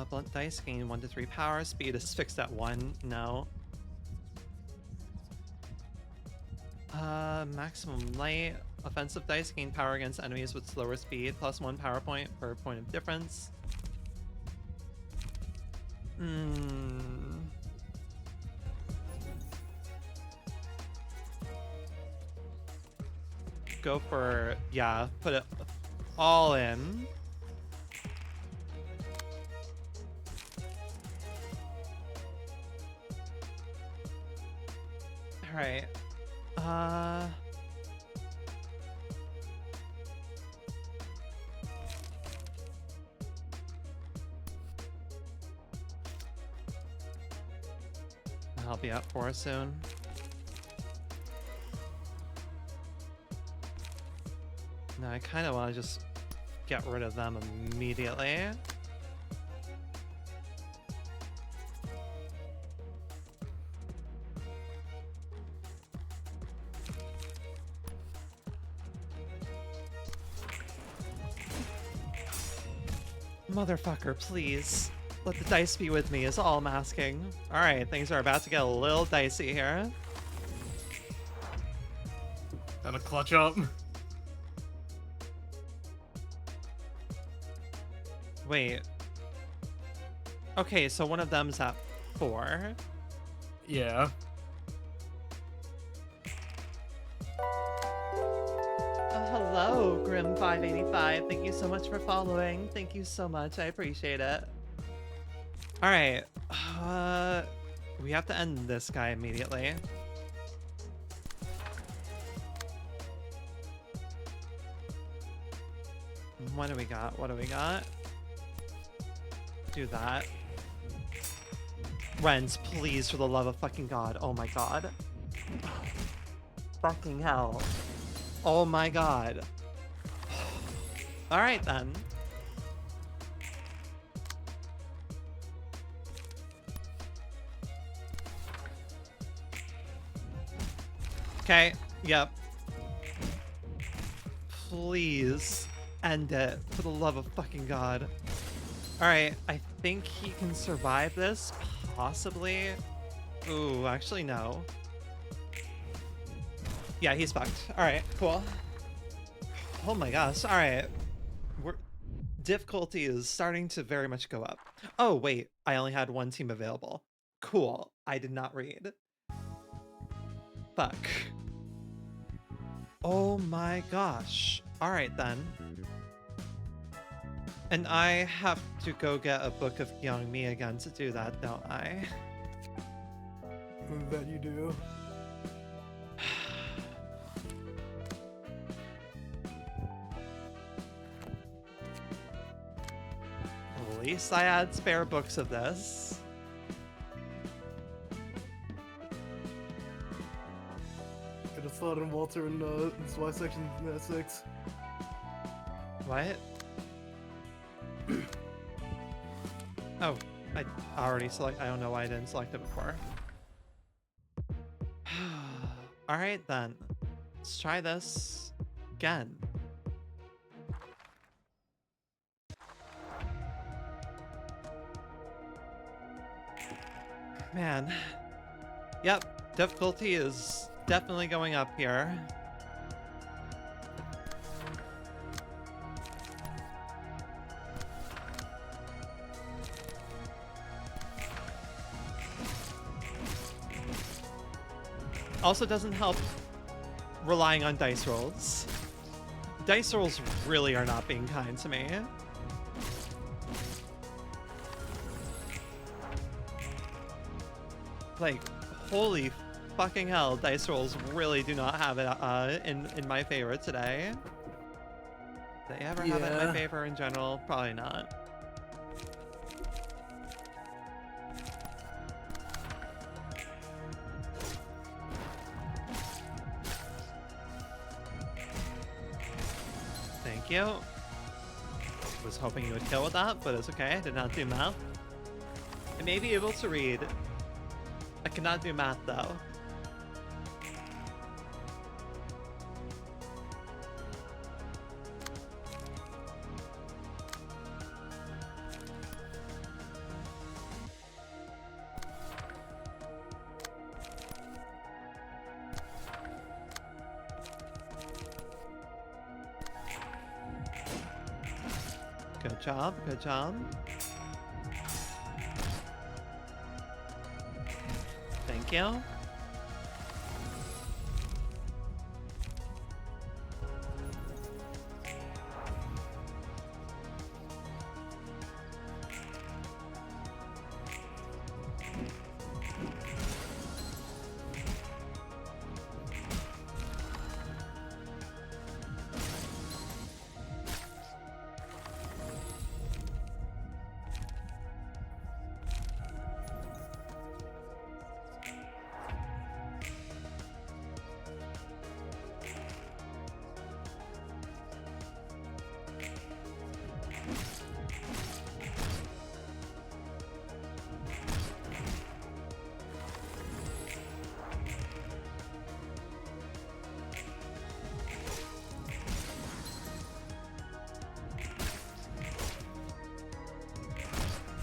Blunt dice gain 1 to 3 power. Speed is fixed at 1. No. Maximum light. Offensive dice gain power against enemies with slower speed. Plus 1 power point per point of difference. Go for, yeah, put it all in. All right. I'll be at 4 soon. No, I kind of want to just get rid of them immediately. Motherfucker, please. Let the dice be with me is all I'm asking. Alright, things are about to get a little dicey here. Gotta clutch up. Wait. Okay, so one of them's at 4. Yeah. Hello, Grim585. Thank you so much for following. Thank you so much. I appreciate it. Alright. We have to end this guy immediately. What do we got? What do we got? Do that. Rens, please, for the love of fucking God. Oh my God. Fucking hell. Oh my God. Alright then. Okay, yep. Please end it, for the love of fucking God. Alright, I think he can survive this, possibly. Ooh, actually no. Yeah, he's fucked. Alright, cool. Oh my gosh, alright. Difficulty is starting to very much go up. Oh wait, I only had 1 team available. Cool, I did not read. Fuck. Oh my gosh. Alright then. And I have to go get a book of Kyungmi again to do that, don't I? That you do. At least I had spare books of this. Could have slotted in Walter in SY section 6. What? Oh, I already select. I don't know why I didn't select it before. All right then, let's try this again. Man, yep, difficulty is definitely going up here. Also doesn't help relying on dice rolls. Dice rolls really are not being kind to me. Like, holy fucking hell, dice rolls really do not have it in my favor today. Do they ever have it in my favor in general? Probably not. Thank you. Was hoping you would kill with that, but it's okay. I did not do math. I may be able to read. I cannot do math though. Good job, good job. Thank you.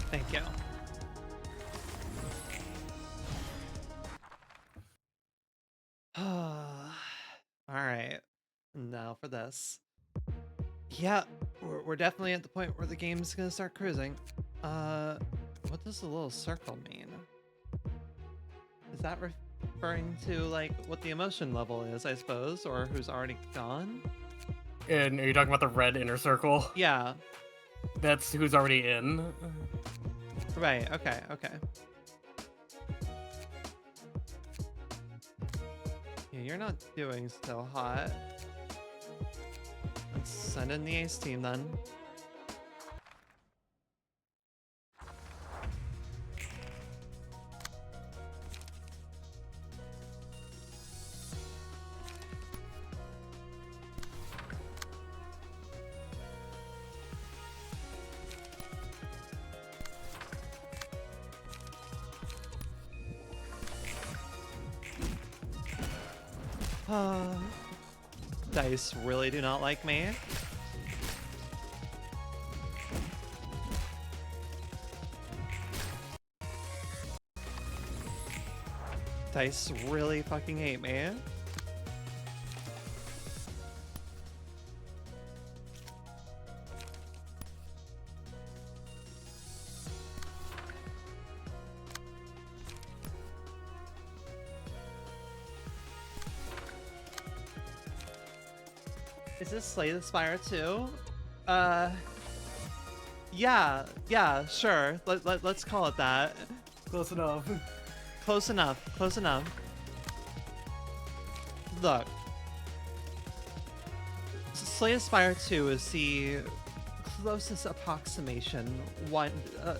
Thank you. Alright. Now for this. Yeah, we're definitely at the point where the game's gonna start cruising. What does the little circle mean? Is that referring to, like, what the emotion level is, I suppose, or who's already gone? And are you talking about the red inner circle? Yeah. That's who's already in. Right, okay, okay. Yeah, you're not doing so hot. Let's send in the ace team then. Dice really do not like me. Dice really fucking hate me. Is this Slay the Spire too? Yeah, sure. Let's call it that. Close enough. Close enough. Close enough. Look. Slay the Spire 2 is the closest approximation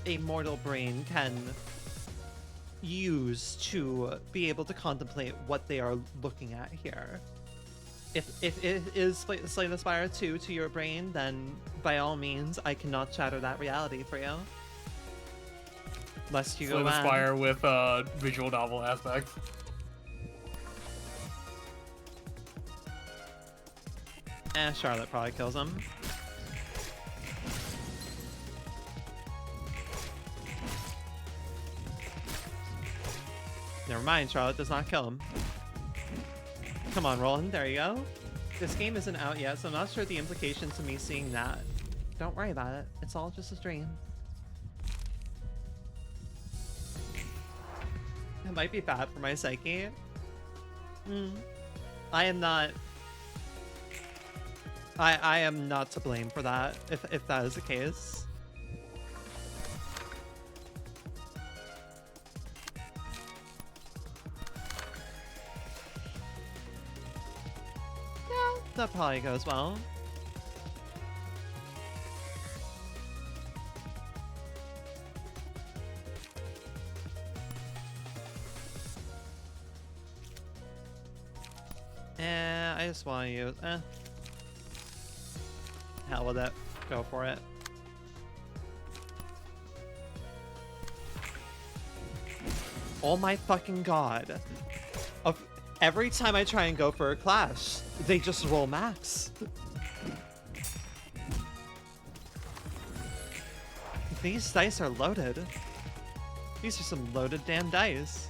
a mortal brain can use to be able to contemplate what they are looking at here. If it is Slay the Spire 2 to your brain, then by all means, I cannot shatter that reality for you. Lest you Slay go the mad. Spire with visual novel aspects. Charlotte probably kills him. Never mind, Charlotte does not kill him. Come on, Roland, there you go. This game isn't out yet, so I'm not sure the implications of me seeing that. Don't worry about it. It's all just a dream. It might be bad for my psyche. I am not... I am not to blame for that, if that is the case. Yeah, that probably goes well. I just want to use... Hell with it. Go for it. Oh my fucking god. Every time I try and go for a clash, they just roll max. These dice are loaded. These are some loaded damn dice.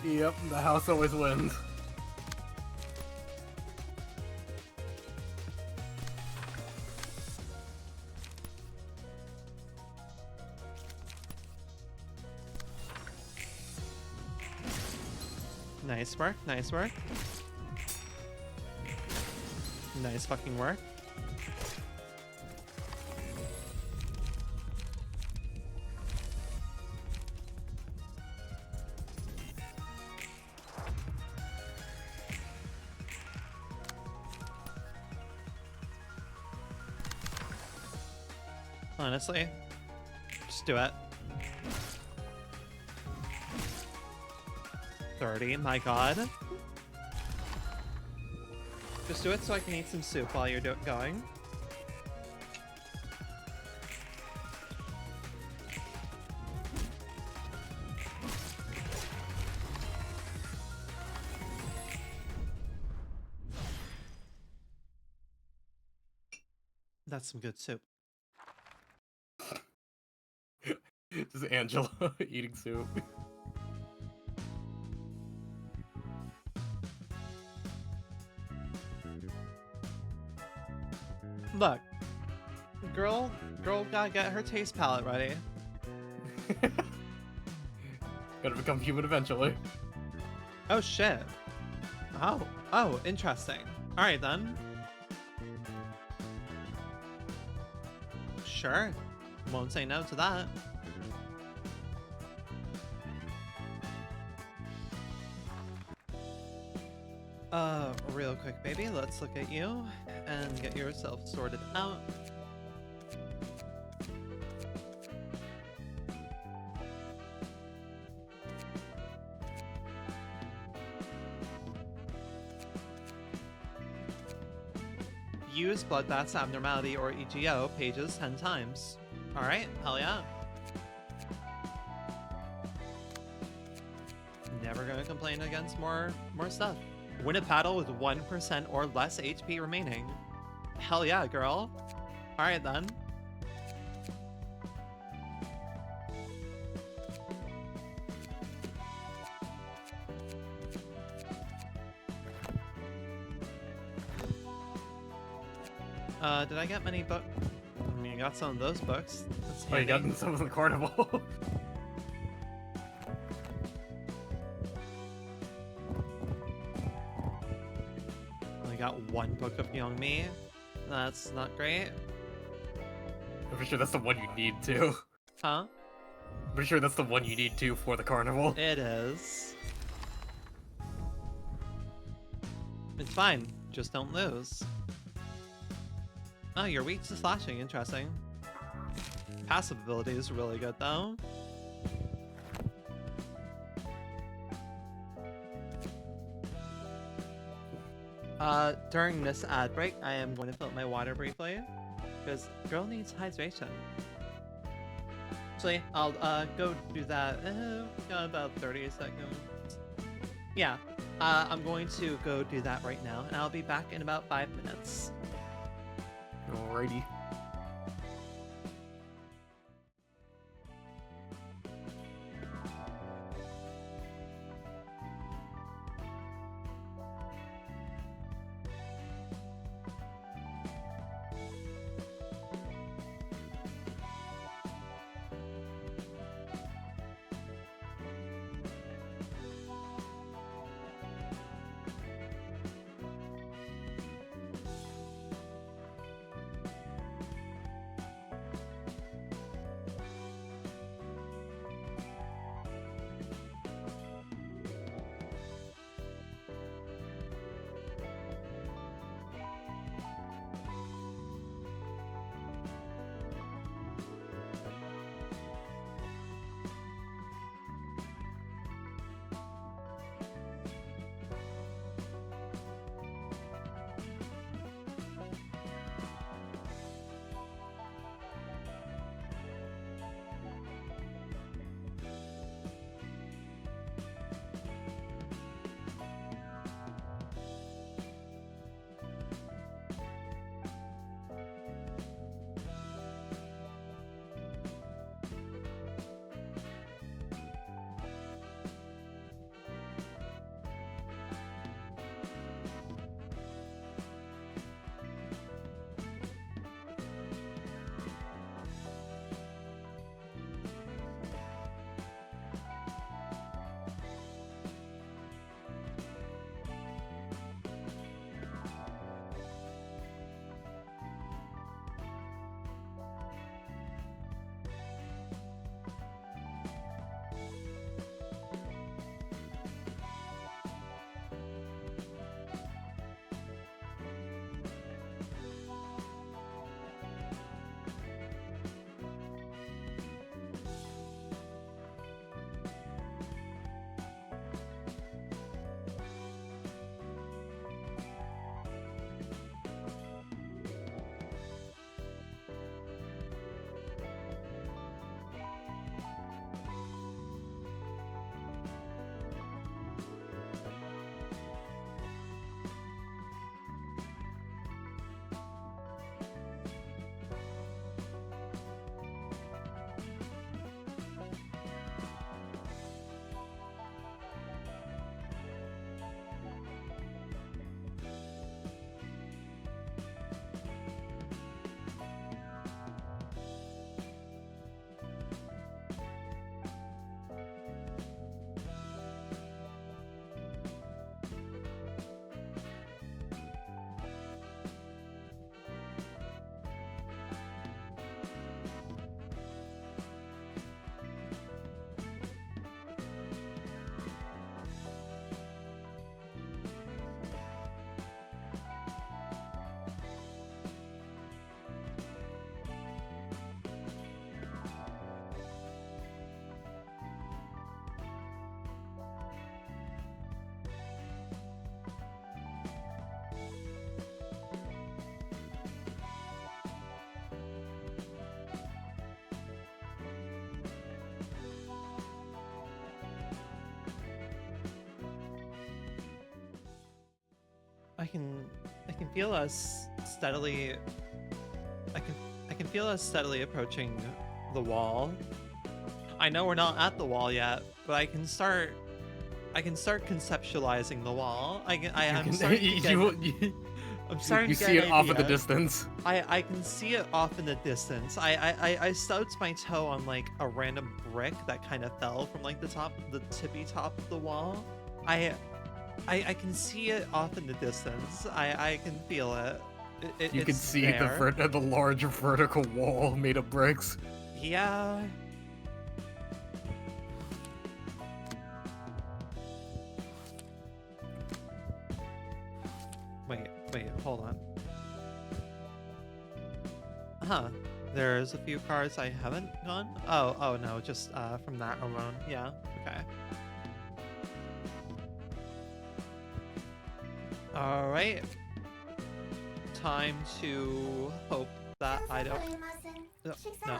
Yep, the house always wins. Nice work, nice work. Nice fucking work. Honestly, just do it. 30, my god. Just do it so I can eat some soup while you're going. That's some good soup. Just Angela eating soup. Look, girl gotta get her taste palette ready. Gotta become human eventually. Oh shit. Oh, interesting. Alright then. Sure. Won't say no to that. Real quick, baby, let's look at you and get yourself sorted out. Use Bloodbath's Abnormality or EGO pages 10 times. Alright, hell yeah. Never gonna complain against more stuff. Win a battle with 1% or less HP remaining. Hell yeah, girl. Alright then. Did I get many books? I mean, I got some of those books. That's Oh, you handy. got some of the carnival. Only got one book of Young Me. That's not great. pretty sure that's the one you need to. Huh? I'm pretty sure that's the one you need to for the carnival. It is. It's fine. Just don't lose. Oh, you're weak to slashing. Interesting. Passive ability is really good, though. During this ad break, I am going to fill up my water briefly, because girl needs hydration. Actually, I'll go do that. Got about 30 seconds. Yeah, I'm going to go do that right now, and I'll be back in about 5 minutes. Alrighty. I can feel us steadily. I can feel us steadily approaching the wall. I know we're not at the wall yet, but I can start conceptualizing the wall. I'm starting to get. I'm starting you to get see an it off in the idea. distance. I can see it off in the distance. I stubbed my toe on like a random brick that kind of fell from like the tippy top of the wall. I can see it off in the distance. I can feel it. You can it's see there. the large vertical wall made of bricks. Yeah. Wait, hold on. Huh. There's a few cards I haven't gone. Oh no, just from that alone. Yeah, okay. Alright. Time to hope that I don't... No.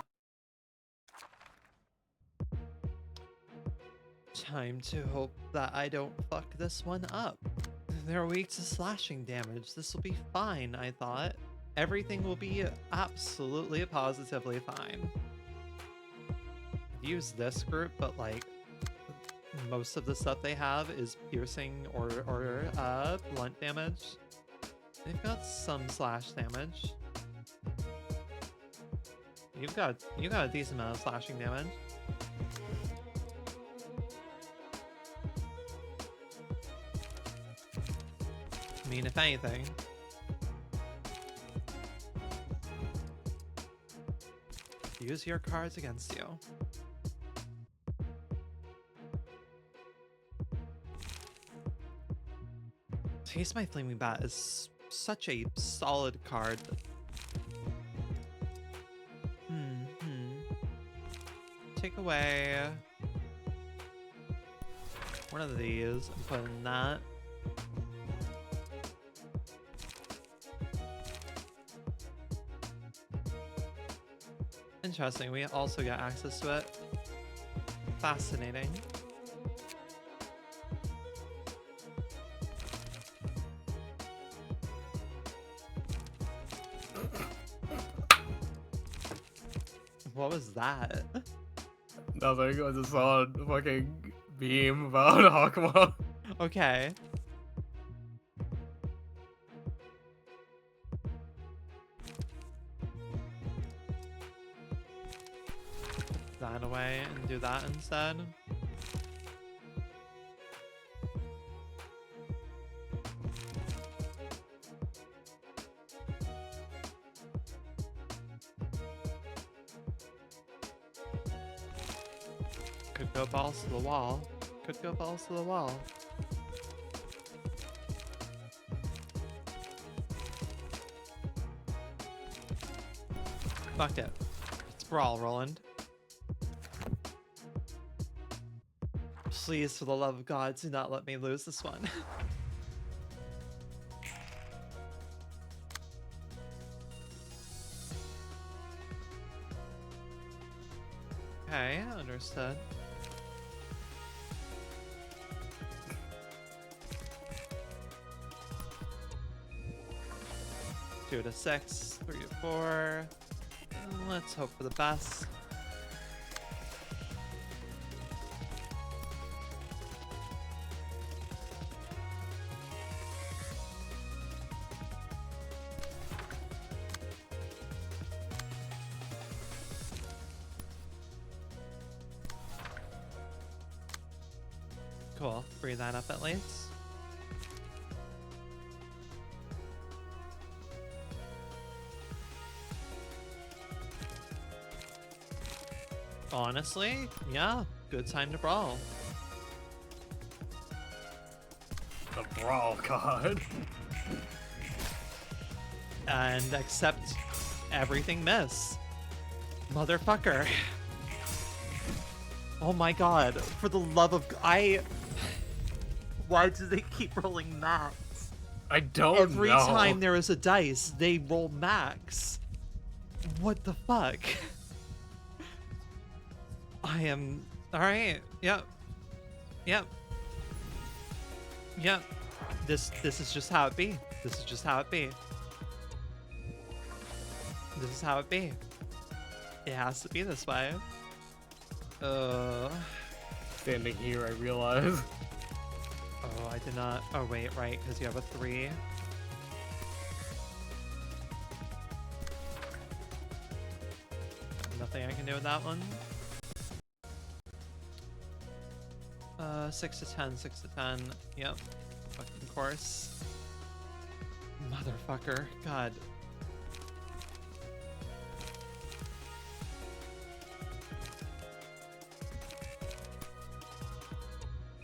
Time to hope that I don't fuck this one up. They're weak to slashing damage. This will be fine, I thought. Everything will be absolutely positively fine. Use this group, but like most of the stuff they have is piercing or blunt damage. They've got some slash damage. You got a decent amount of slashing damage. I mean, if anything. Use your cards against you. Taste My Flaming Bat is such a solid card. Take away one of these and put in that. Interesting, we also get access to it. Fascinating. What was that? Nothing, I just saw a fucking meme about Hakuma. Okay. That away and do that instead. Could go balls to the wall. Could go balls to the wall. Fuck it. It's Brawl, Roland. Please, for the love of God, do not let me lose this one. Okay, understood. Two to 6, 3 to 4. Let's hope for the best. Cool. Free that up at least. Honestly, yeah, good time to brawl. The Brawl card. And accept everything miss. Motherfucker. Oh my god, for the love of... Why do they keep rolling max? I don't know. Every time there is a dice, they roll max. What the fuck? I am... Alright, yep. Yep. Yep. This is just how it be. This is just how it be. This is how it be. It has to be this way. Standing here, I realize. Oh, I did not... Oh, wait, right, because you have a 3. Nothing I can do with that one. 6 to 10, 6 to 10. Yep. Fucking course. Motherfucker. God.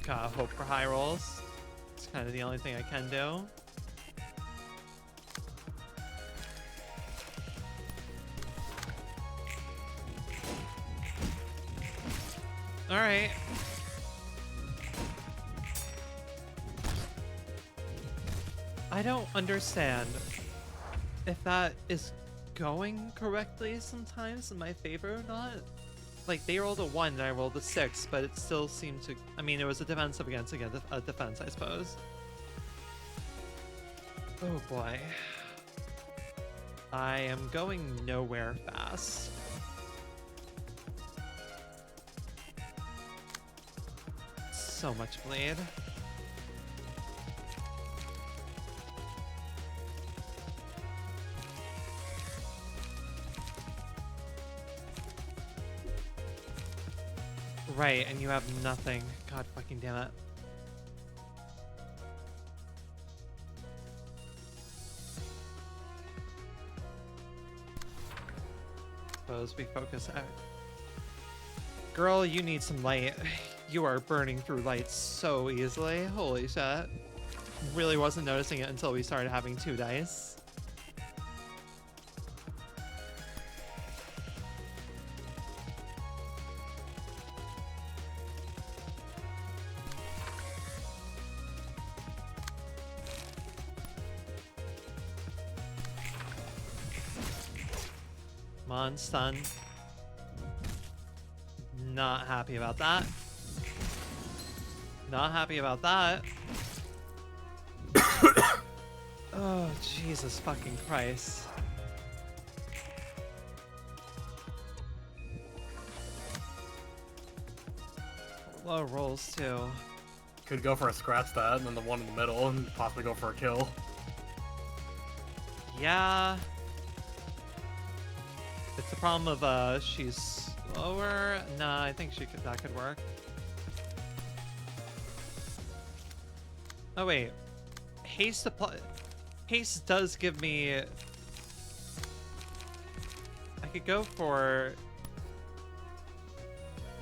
Gotta hope for high rolls. It's kind of the only thing I can do. Alright. I don't understand if that is going correctly sometimes in my favor or not. Like, they rolled a 1 and I rolled a 6, but it still seemed to... I mean, it was a defensive against a defense, I suppose. Oh boy. I am going nowhere fast. So much bleed. Right, and you have nothing. God fucking damn it. Suppose we focus out. Girl, you need some light. You are burning through light so easily. Holy shit. Really wasn't noticing it until we started having 2 dice. Come on, stun. Not happy about that. Not happy about that. Oh, Jesus fucking Christ. Low rolls, too. Could go for a scratch that, and then the one in the middle, and possibly go for a kill. Yeah. It's the problem of, she's slower. Nah, I think that could work. Oh, wait. Haste does give me... I could go for...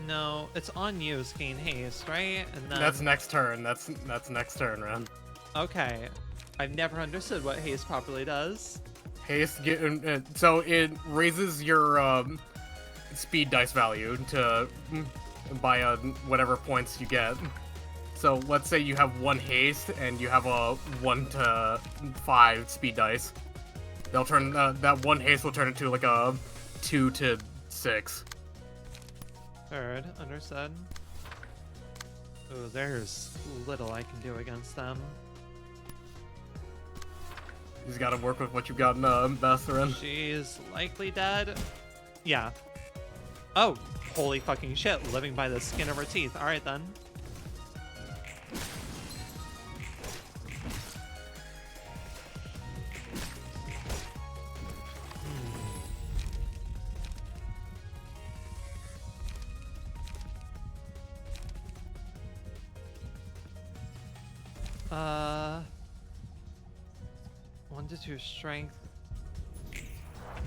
No, it's on you, gain haste, right? And then... That's next turn. That's next turn, Ren. Okay. I've never understood what haste properly does. Haste, so it raises your speed dice value to by whatever points you get. So let's say you have 1 haste and you have a 1 to 5 speed dice. They'll turn that 1 haste will turn into like a 2 to 6. Heard, understood. Oh, there's little I can do against them. You just gotta work with what you've got in Bassarin. She's likely dead. Yeah. Oh, holy fucking shit, living by the skin of her teeth. Alright then. Hmm. 1 to 2 strength.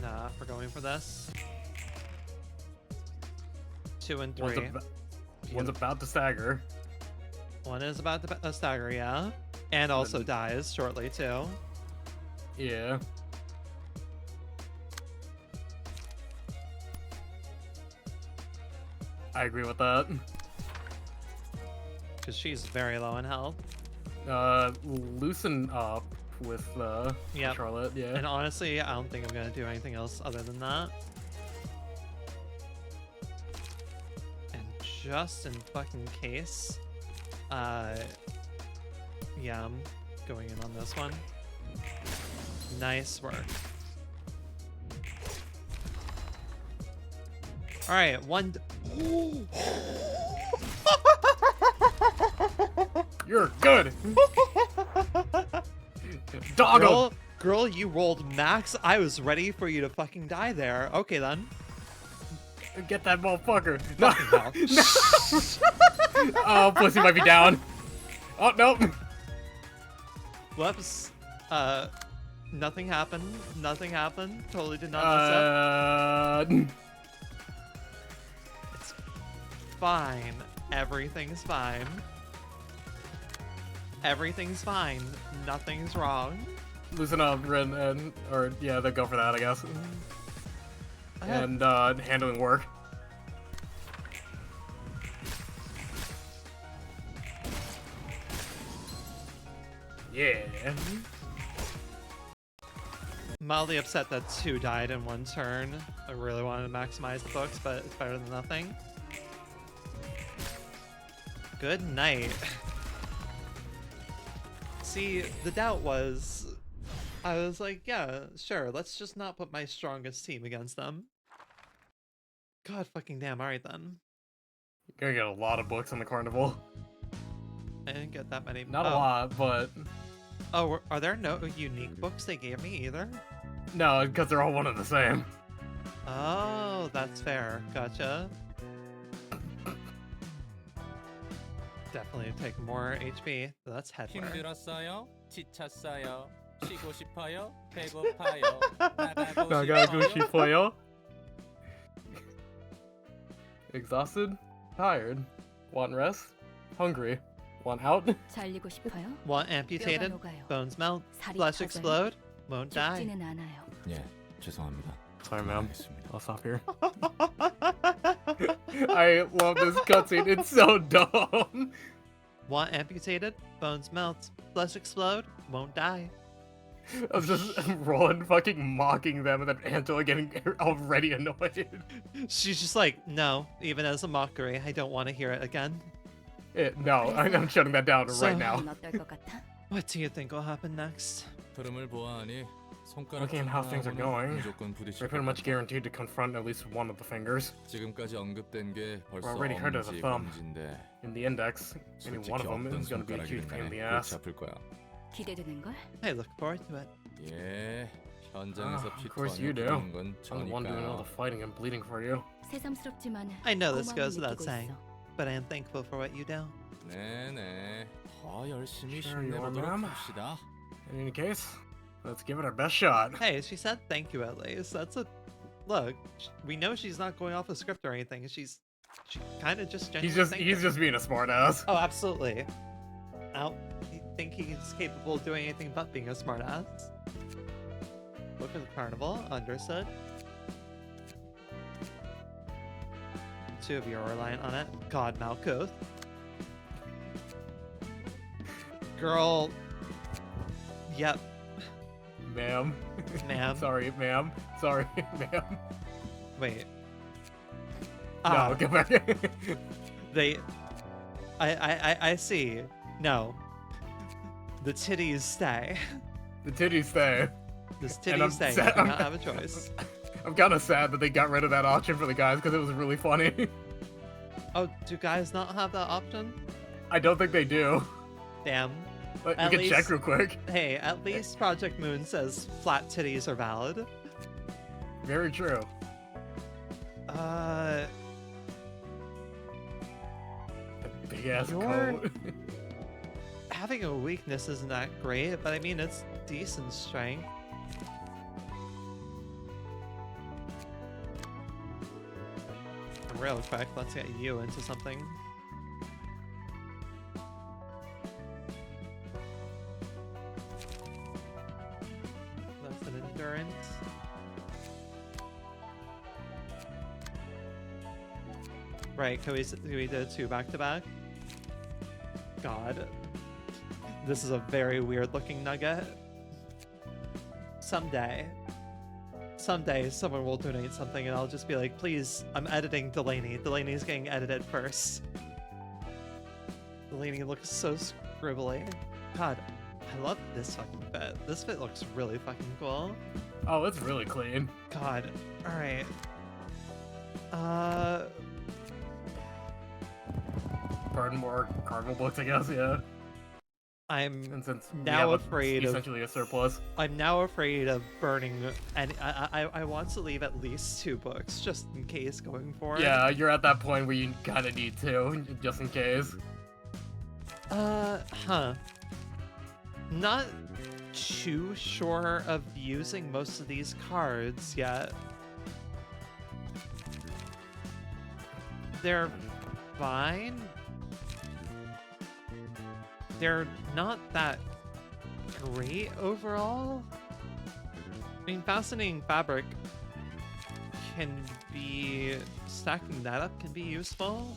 Nah, we're going for this. 2 and 3. One's about to stagger. 1 is about to stagger, yeah. And also dies shortly, too. Yeah. I agree with that. Because she's very low in health. Loosen up with Charlotte, yeah. And honestly, I don't think I'm gonna do anything else other than that. And just in fucking case, yeah, I'm going in on this one. Nice work. Alright, 1... You're good! Doggo! Girl, you rolled max. I was ready for you to fucking die there. Okay, then. Get that motherfucker. No! Fucking hell. Oh, pussy might be down. Oh, nope. Whoops. Nothing happened. Nothing happened. Totally did not mess up. It's fine. Everything's fine. Everything's fine. Nothing's wrong. Loosen up, Rin, and yeah, then go for that, I guess. And handling work. Yeah. Mildly upset that 2 died in 1 turn. I really wanted to maximize the books, but it's better than nothing. Good night. See, the doubt was, I was like, yeah, sure, let's just not put my strongest team against them. God fucking damn, alright then. You're gonna get a lot of books on the carnival. I didn't get that many. Not a lot, but... Oh, are there no unique books they gave me either? No, because they're all one and the same. Oh, that's fair. Gotcha. Definitely take more HP. That's headwear. 힘들었어요? 지쳤어요? 쉬고 싶어요? 배고파요? 나가고 싶어요? Exhausted? Tired? Want rest? Hungry? Want out? 잘리고 싶어요? Want amputated? 뼈가 녹아요. Bones melt? 살이 Flesh 터져요. explode? Won't die. 죽지는 않아요. 예, 죄송합니다. Sorry, ma'am. 알겠습니다. I'll stop here. I love this cutscene. It's so dumb. Want amputated? Bones melt? Flesh explode? Won't die. I was just Roland fucking mocking them and then Angela getting already annoyed. She's just like, no, even as a mockery, I don't want to hear it again. No, I'm shutting that down right now. 어떨 것 같아? What do you think will happen next? 흐름을 보아하니 손가락 Looking at how things are going, 무조건 부딪힐 we're pretty much 것 같다. guaranteed to confront at least one of the fingers. 지금까지 언급된 게 벌써 already heard of the 엄지, thumb. 검지인데 In the index, any one of them is going to be a huge pain in the ass. 골치 아플 거야. 기대되는 걸? I look forward to it. 예, 현장에서 Of course you do. 피투하는 건 I'm the one doing all 저니까요. the fighting and bleeding for you. 새삼스럽지만 I know this 고마움을 goes without 느끼고 saying, 있어. but I am thankful for what you do. 네네, 더 열심히 Sure you are, 힘내보도록 ma'am. 합시다. In any case, let's give it our best shot. Hey, she said thank you at least. That's a look. We know she's not going off a script or anything. She kind of just genuinely He's just being a smartass. Oh, absolutely. I don't think he's capable of doing anything but being a smartass. Book of the Carnival, understood. 2 of you are reliant on it. God, Malkuth. Girl. Yep. Ma'am. Ma'am. Sorry, ma'am. Sorry, ma'am. Wait. No, get back. They. I see. No. The titties stay. The titties stay. This And I'm titties stay. You sad- do not have a choice. I'm kind of sad that they got rid of that option for the guys because it was really funny. Oh, do guys not have that option? I don't think they do. Damn. But you At can least- check real quick. Hey, at least Project Moon says flat titties are valid. Very true. Big ass Your- coat. Having a weakness isn't that great, but I mean, it's decent strength. Real quick, let's get you into something. That's an endurance. Right, can we do 2 back-to-back? God. This is a very weird looking nugget. Someday someone will donate something and I'll just be like, please, I'm editing Delaney. Delaney's getting edited first. Delaney looks so scribbly. God, I love this fucking fit. This fit looks really fucking cool. Oh, it's really clean. God. Alright. Burn more carnival books, I guess, yeah. I'm And since we now have afraid of essentially a surplus. I'm now afraid of burning, and I want to leave at least 2 books just in case going forward. Yeah, you're at that point where you kind of need to, just in case. Not too sure of using most of these cards yet. They're fine. They're not that great overall. I mean, Fascinating Fabric can be... Stacking that up can be useful.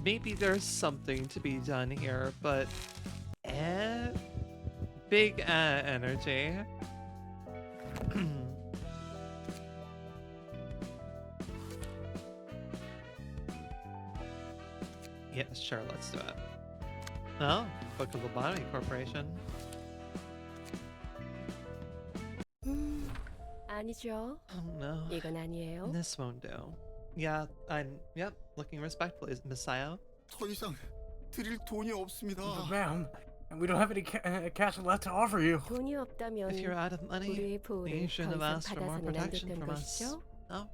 Maybe there's something to be done here, but big energy. Yeah, sure, let's do it. Oh, Book of Lobotomy Corporation. 아니죠. Oh no. 이건 아니에요. This won't do. Yeah, yep, looking respectfully, Messiah. 더 이상 드릴 돈이 없습니다. But ma'am, we don't have any cash left to offer you. 돈이 없다면 If you're out of money, 우리의 보호를 you shouldn't have 더 이상 asked for more 받아서는 안 protection 됐던 from us. 것이죠? No?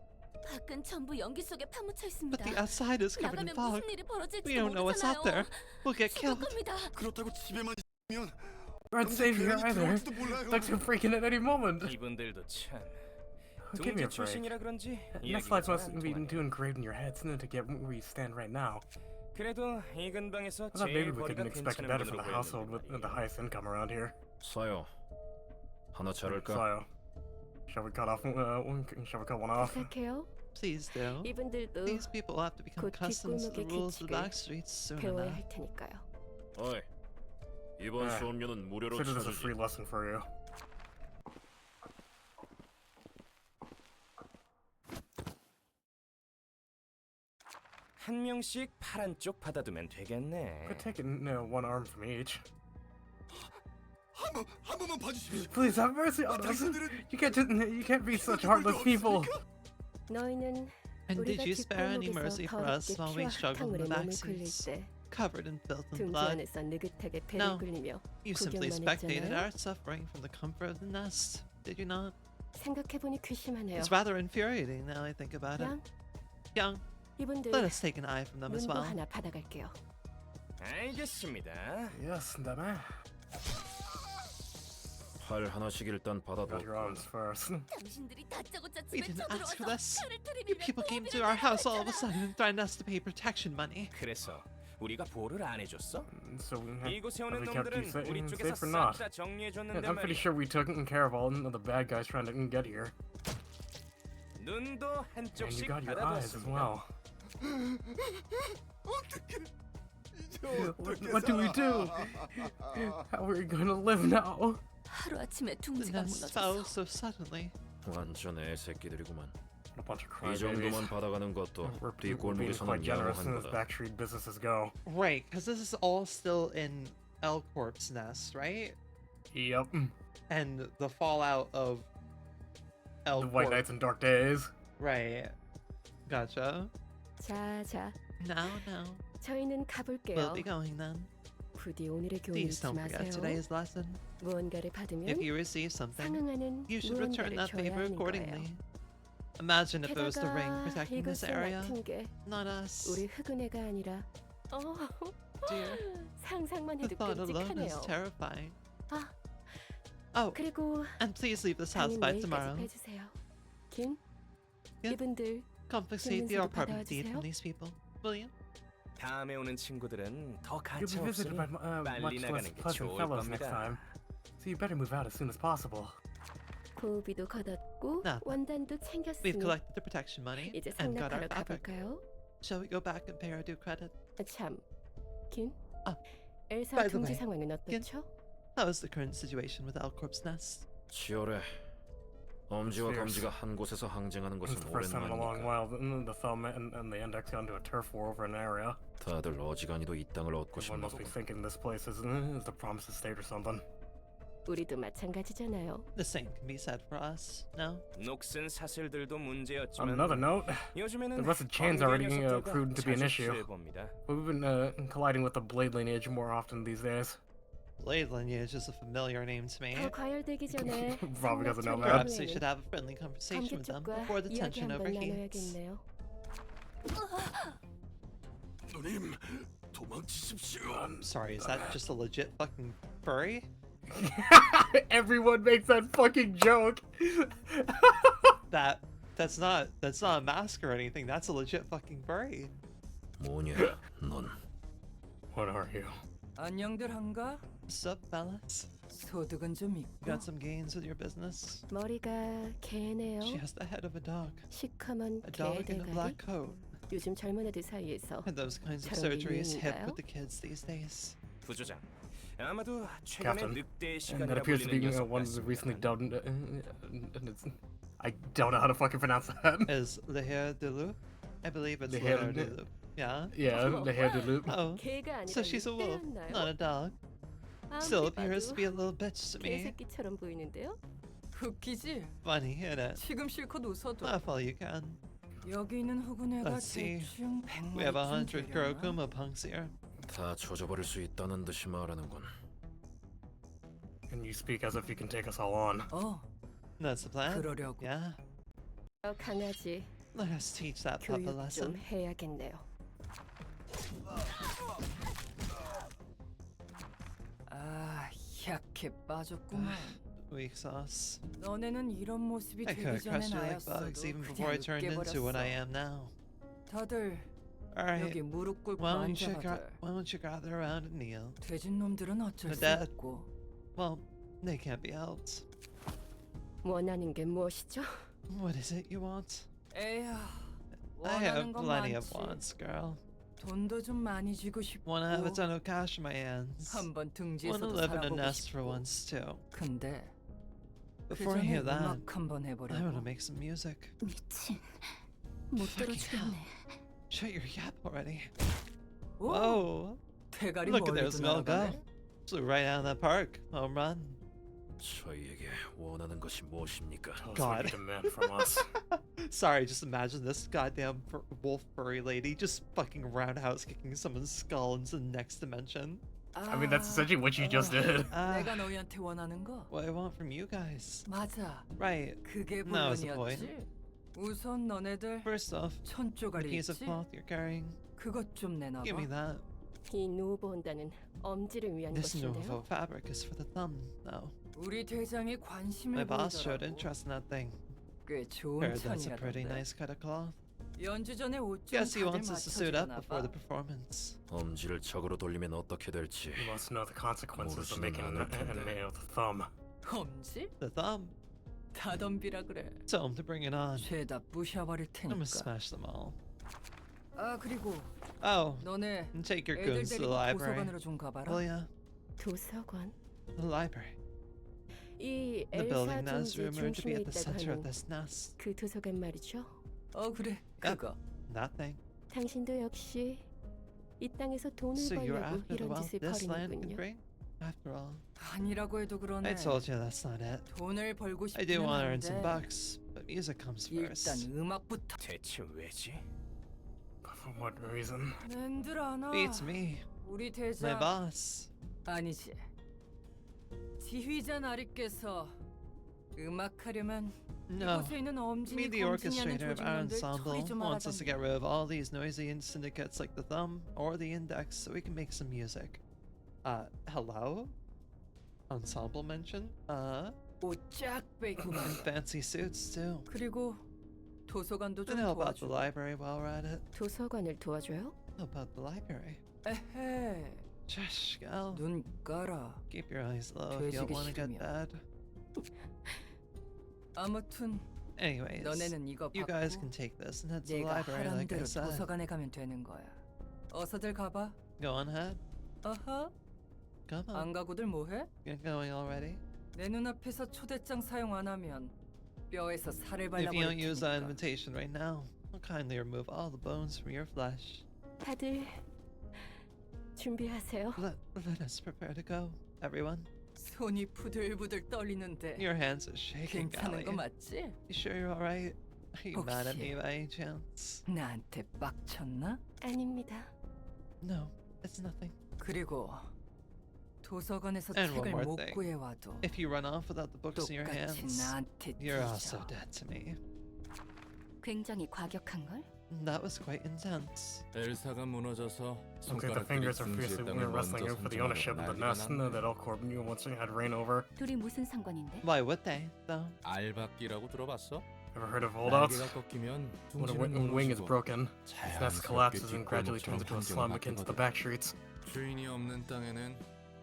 밖은 전부 연기 속에 파묻혀 있습니다. But the outside is covered in 나가면 fog. 무슨 일이 벌어질지 We don't know what's out there. We'll get killed. 겁니다. 그렇다고 집에만 있으면 We're not safe here either. Thugs can break in at any moment. 이분들도 참. Give me a 동지 break. 출신이라 그런지 Next life must be doing great in your heads to get where you stand right now. 그래도 이 근방에서 I thought maybe 제일 we 거리가 could expect 괜찮은 better for 분으로 the household with 보였는데 the highest income around here. 사요. 하나 자를까? So, shall we cut one off? 부탁해요. Please do. 이분들도 These people have to become 곧 accustomed to the 뒷골목의 rules of the 규칙을 back streets soon 배워야 enough. 할 테니까요. 어이. 이번 수업료는 무료로 Consider this a 쳐주지. free lesson for you. 한 명씩 파란 쪽 받아두면 되겠네. Could take one arm from each. 한 번만 봐주십시오. Please have mercy on us. You can't be such heartless people. 너희는 And did 우리가 you spare any 뒷골목에서 mercy for us 더럽게 while we 피와 struggled in the 흙탕물에 back 몸을 굴릴 seats, 때 covered in filth and 둥지 blood? 안에서 느긋하게 배를 No, 굴리며 you simply 구경만 spectated 했잖아요. our suffering from the comfort of the nest, did you not? 생각해보니 괘씸하네요. It's rather infuriating now I think about it. 양, Young, 이분들 let us take an eye from them as 문도 well. 하나 받아갈게요. 알겠습니다. Yes, 다음에. 팔 하나씩 일단 받아둬. Got your arms first. 당신들이 다짜고짜 We 집에 didn't ask for 쳐들어와서 this. 칼을 You 들이밀며 people came to 도움을 our house all of a 요청했잖아. sudden and threatened us to pay protection money. 그래서 우리가 보호를 안 해줬어? So 이곳에 have 오는 we kept you 놈들은 우리 쪽에서 safe or not? 싹 다 정리해줬는데 I'm pretty 말이야. sure we took care of all of the bad guys trying to get here. 눈도 And you 한쪽씩 got your eyes as 받아뒀습니다. well. 어떻게 이제 What do we do? How are we gonna live now? 하루아침에 The 둥지가 nest fell 무너졌어. so suddenly. 완전 애새끼들이구만. A bunch of 이 crybabies. 정도만 받아가는 것도 We're being 뒷골목에서는 quite generous in 양호한 as 거다. backstreet businesses go. Right, because this is all still in L Corp's nest, right? Yep. And the fallout of L The White Corp. Nights and Dark Days. Right. Gotcha. 자, Now, 저희는 we'll 가볼게요. be going then. 부디 오늘의 교훈 Please 잊지 don't forget 마세요. today's lesson. 무언가를 받으면 If you receive something, 상응하는 you should return 무언가를 that 줘야 favor 하는 거예요. accordingly. Imagine if it was the ring 게다가 protecting this 이곳을 area, 맡은 게 not us. 우리 흑은혜가 아니라 Dear, 상상만 the 해도 thought alone is 끔찍하네요. terrifying. 아, Oh, 그리고 and please leave this house 방은 by 내일까지 tomorrow. 빼주세요. 김, Yeah. 이분들 Confiscate the 신문서도 apartment deed 받아와주세요. from these people, will you? 다음에 오는 친구들은 더 You'll 가차 be visited 없으니 by 빨리 much less 나가는 게 pleasant 좋을 fellows next 겁니다. time. So you better move out as soon as possible. 고비도 걷었고 나. 원단도 We've 챙겼으니 collected the protection money 이제 and got our 상납하러 epic. 가볼까요? Shall we go back and pay our due credit? 참, 김, 아, 엘사 by the 둥지 way, 상황은 어떻죠? How is the current situation with Alcorp's nest? 치열해. 엄지와 검지가 한 곳에서 항쟁하는 It's 것은 the first time in a long 오랜만이니까. while the thumb and the index got into a turf war over an area. 다들 어지간히도 이 땅을 얻고 Everyone 싶나 must be 보군. thinking this place is the promised estate or something. 우리도 마찬가지잖아요. The same can be said for us, no? 녹슨 사슬들도 On 문제였지만 another note, 요즘에는 the rusted chains already 녀석들과 proved to be an 자주 issue. 취해봅니다. we've been colliding with the blade lineage more often these days. Blade lineage is a familiar name to me. 더 과열되기 전에 Probably doesn't know that. Perhaps we should have a friendly conversation with them 관계 before 쪽과 the 이야기 tension 한번 overheats. 나눠야겠네요. 누님, 도망치십시오. Sorry, is that just a legit fucking furry? Everyone makes that fucking joke. That's not a mask or anything. That's a legit fucking furry. 뭐냐, 넌? What are you? 안녕들 한가? What's up, fellas? 소득은 좀 있고. Got some gains with your business? 머리가 개네요. She has the head of a dog. 시커먼 A dog in a 개대가리. black coat. 요즘 젊은 애들 사이에서 And those kinds of 저런 게 surgeries hip 유행인가요? with the kids these days. 부조장. 아마도 최근에 Captain. 늑대의 And that 시간이라 appears to be 불리는 녀석 one that's 같습니다. recently dubbed. And it's, I don't know how to fucking pronounce that. Is Le Hair de Loup? I believe it's Le Le Hair Hair de de Loup. Yeah? Yeah, the hair de loop. Oh, 개가 아니라 so she's a wolf, 늑대였나요? not a dog. 아무리 Still appears 봐도 to be a little bitch to me. 개새끼처럼 보이는데요? 웃기지? Funny, isn't it? 지금 실컷 웃어도. Laugh all you can. 여기 있는 흑은 애가 Let's see. 대충 We have 100마리쯤 100 되려나? Kurokuma punks here. 다 조져버릴 수 있다는 듯이 말하는군. And you speak as if you can take us all on. 어, That's the plan? 그러려고. Yeah. 강아지 Let us teach that pup a 교육 좀 lesson. 해야겠네요. 아, 약해 빠졌구만. Weak sauce. 너네는 이런 모습이 I 되기 could 전에 crush you like bugs 나였어도 even before I 그냥 turned into what I 으깨버렸어. am now. 다들 Alright, 여기 무릎 꿇고 why don't you 앉아봐들. gather around and kneel? 돼진 놈들은 어쩔 수 Dad. 없고. Well, they can't be helped. 원하는 게 무엇이죠? What is it you want? 에야, I have 원하는 건 plenty of 많지. wants, girl. 돈도 좀 많이 쥐고 Wanna have a 싶고. ton of cash in my hands. 한번 Wanna 등지에서도 live in a 살아보고 nest for 싶고. once too. 근데 그 Before I 전에 hear that, 음악 한번 I wanna 해보려고. make some music. 미친. 못 들어주겠네. Shut your yap already. 오, Whoa! 대가리 Look at 멀리도 this smell go. 날아가네. Flew right out of that park. Home run. 저희에게 원하는 것이 무엇입니까? Tell us what God. you demand from us. Sorry, just imagine this goddamn wolf furry lady just fucking roundhouse kicking someone's skull into the next dimension. I mean, that's essentially what you just did. 내가 너희한테 원하는 거 What I want from you guys. 맞아. Right. 그게 That was the 본론이었지. 우선 너네들 First off, 천 the 쪼가리 piece of 있지? cloth you're carrying. 그것 좀 내놔봐. Give me that. 이 누보 온다는 엄지를 위한 This 것인데요. nouveau fabric is for the thumb, though. 우리 대장이 My 관심을 boss showed 보이더라고. interest in that thing. 꽤 좋은 Heard that's a pretty 천이라던데. nice cut of cloth. 연주 전에 옷 좀 Guess he 다들 wants us to suit up 맞춰주나 before the 봐. performance. 엄지를 적으로 돌리면 어떻게 될지. You must know the consequences of 모르지는 making an 않을 텐데. enemy of the thumb. 엄지? The thumb. 다 덤비라 그래. Tell him to bring it on. 죄다 부셔버릴 I'm gonna 테니까. smash them all. 아 그리고 Oh, 너네 and take your 애들 goons to the 데리고 library. 도서관으로 좀 가봐라. Will ya? 도서관. The library. 이 The 엘사 building that is 존재 rumored to be 중심에 at the 있다고 center of 하는 this nest. 그 도서관 말이죠. 그래 Yep. 그거. That thing. 당신도 역시 이 땅에서 돈을 So you're 벌려고 after the 이런 wealth 짓을 this land can 벌이는군요. bring? After all, 아니라고 해도 그러네. I told you that's not it. 돈을 벌고 I do 싶기는 want to earn some 한데 bucks, but music comes 일단 first. 음악부터. 대체 왜지? For what reason? 낸들 아나. Beats me. 우리 My 대장 boss. 아니지. 지휘자 나리께서 음악하려면 No. 이곳에 있는 Me, 엄진이 the 검증이 않는 orchestrator of our 조직놈들 ensemble, 처리 좀 wants us to 하라던데. get rid of all these noisy syndicates like the Thumb or the Index so we can make some music. Hello? Ensemble mention? 옷쫙 빼기만. And fancy suits too. 그리고 도서관도 좀 And how about the 도와줘. library while we're at it? 도서관을 도와줘요? How about the library? 에헤. Shush, gal. 눈 깔아. Keep your eyes low if you don't 돼지기 want to get 싫으면. bad. 아무튼 Anyways, 너네는 이거 you guys 받고 can take this and head to the 내가 library 하란 like I 대로 said. 도서관에 가면 되는 거야. 어서들 가봐. Go on ahead. 어허. Come on. 안 가고들 뭐해? Get going already. 내 눈앞에서 초대장 사용 안 하면 뼈에서 살을 If you don't 발라버릴 use that 테니까. invitation right now, I'll kindly remove all the bones from your flesh. 다들 준비하세요. Let us prepare to go, everyone. 손이 부들부들 떨리는데 Your hands are shaking, 괜찮은 Gally. 거 맞지? You sure you're alright? Are you mad at 혹시- me by any chance? 나한테 빡쳤나? 아닙니다. No, it's nothing. 그리고 도서관에서 And one 책을 more 못 thing. 구해와도 If you run off without the books in your 똑같이 hands, 나한테 you're 뒤져. also dead to me. 굉장히 과격한 걸? That was quite intense. 엘사가 무너져서 Looks like the 손가락들이 fingers are fiercely 둥지의 땅을 wrestling 먼저 for the 선점하려고 ownership of the 난리가 nest 났네. that Octber once had reign over. 둘이 무슨 상관인데? Why would they, though? 알박기라고 들어봤어? Ever heard of holdouts? 날개가 꺾이면 When a 둥지는 wing is 무너지고 broken, its nest 자연스럽게 collapses and gradually turns into a 뒷골목처럼 slum akin to the 환경을 back streets. 주인이 없는 땅에는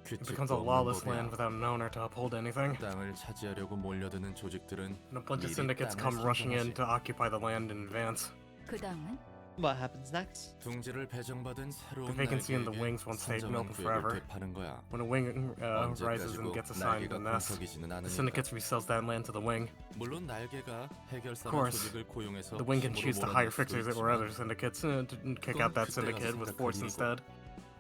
It becomes a 규칙도 lawless 없는 land 법이야. without an owner to uphold anything. 땅을 차지하려고 몰려드는 조직들은 And a bunch of 미리 syndicates 땅을 come rushing in 선정하지. to occupy the land in advance. 그 다음은? What happens next? 둥지를 배정받은 새로운 The vacancy in the 날개에게 wings won't stay 선점한 open 구역을 forever. 되파는 거야. When a wing rises and 언제까지고 gets assigned 날개가 the nest, 공석이지는 the 않으니까. syndicate resells that land to the wing. 물론 날개가 해결사나 course, 조직을 고용해서 The wing can 힘으로 choose to 몰아낼 hire 수도 fixers or 있지만 other syndicates to kick out that syndicate with force instead.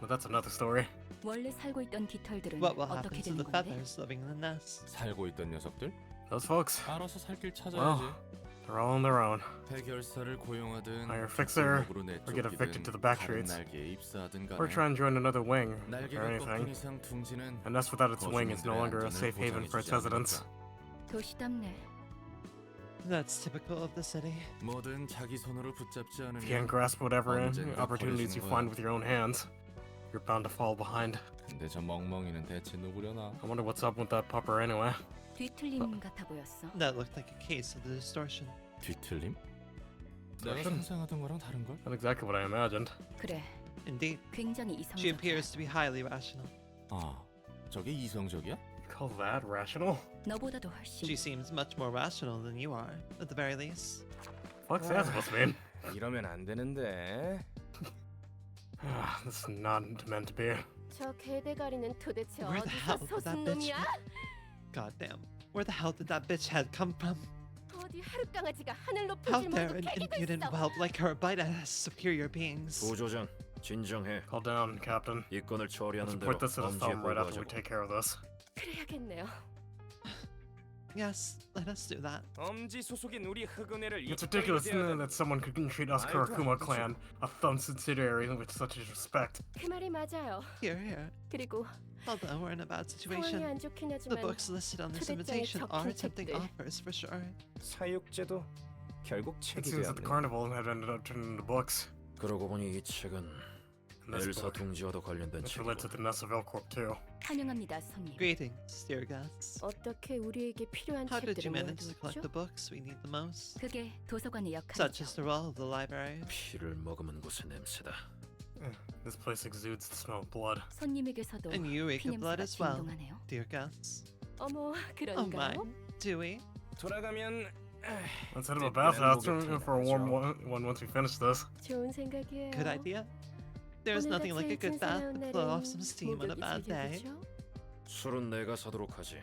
But that's another story. 원래 살고 있던 깃털들은 What will happen 어떻게 to 되는 the 건데? feathers living in the nest? 살고 있던 녀석들 Those folks, 알아서 살 길 찾아야지. well, they're all on their own. 해결사를 고용하든 Hire a fixer, 골목으로 or get evicted 내쫓기든 to the back 다른 streets. 날개에 입사하든 Or 간에 try and join another wing, or 날개가 꺾인 anything. 이상 둥지는 A nest without its wing is no 거주민들의 longer a 안전을 safe haven for its 보장해주지 않는 residents. 거다. 도시답네. That's typical of the city. 뭐든 자기 손으로 붙잡지 If you can't 않으면 grasp whatever 언젠가 opportunities you 버려지는 find 거야. with your own hands, you're bound to fall behind. 근데 저 멍멍이는 대체 누구려나? I wonder what's up with that pupper anyway. 뒤틀림 같아 보였어. That looked like a case of the distortion. 뒤틀림? 내가 Distortion? 상상하던 거랑 다른걸? Not exactly what I imagined. 그래, Indeed. 굉장히 She 이성적이야. appears to be highly rational. 아, 저게 이성적이야? You call that rational? 너보다도 훨씬. She seems much more rational than you are, at the very least. What's that supposed to mean? 이러면 안 되는데. This is not meant to be. 저 개대가리는 도대체 Where the hell 어디서 did that 솟은 bitch? 놈이야? Goddamn. Where the hell did that bitch head come from? 어디 하룻강아지가 하늘 How 높아질 dare 모두 an 캐기고 impudent 있어. whelp like her bite at us superior beings? 부조장, 진정해. Calm down, Captain. 이 건을 Let's 처리하는 대로 report this to the 엄지에 thumb right after we 보고하자고. take care of this. 그래야겠네요. Yes, let us do that. 엄지 소속인 우리 흑은혜를 It's ridiculous that someone could treat us Kurakuma clan, a thumb subsidiary, with such disrespect. 그 말이 맞아요. Here, here. 그리고 Although we're in a bad 상황이 situation, 안 좋긴 the 하지만 books listed on this 초대장에 invitation are 적힌 tempting 책들. offers for sure. 사육제도 결국 It 책이 seems that the 되었네. carnival had ended up turning into books. 그러고 보니 이 책은 And this 엘사 book, 둥지와도 관련된 it's related to 책이고 the Nest of Elcorp too. 환영합니다, 손님. Greetings, dear guests. 어떻게 우리에게 필요한 How did you 책들을 manage to collect 모아두었죠? the books we need the most? 그게 도서관의 Such 역할이죠. is the role of the library. 피를 머금은 곳의 냄새다. This place exudes the smell of blood. 손님에게서도 And you reek of blood 피냄새가 as well, 진동하네요. dear guests. 어머, Oh my, 그런가요? do we? 돌아가면 Let's head to a 네, bathhouse 목욕탕 for a warm 가죠. one once we finish this. 좋은 생각이에요. Good idea. There's 오늘같이 nothing like a good 일진 bath 사나운 to blow off 날엔 some steam on a 목욕이 bad day. 제격이죠? 술은 내가 사도록 하지.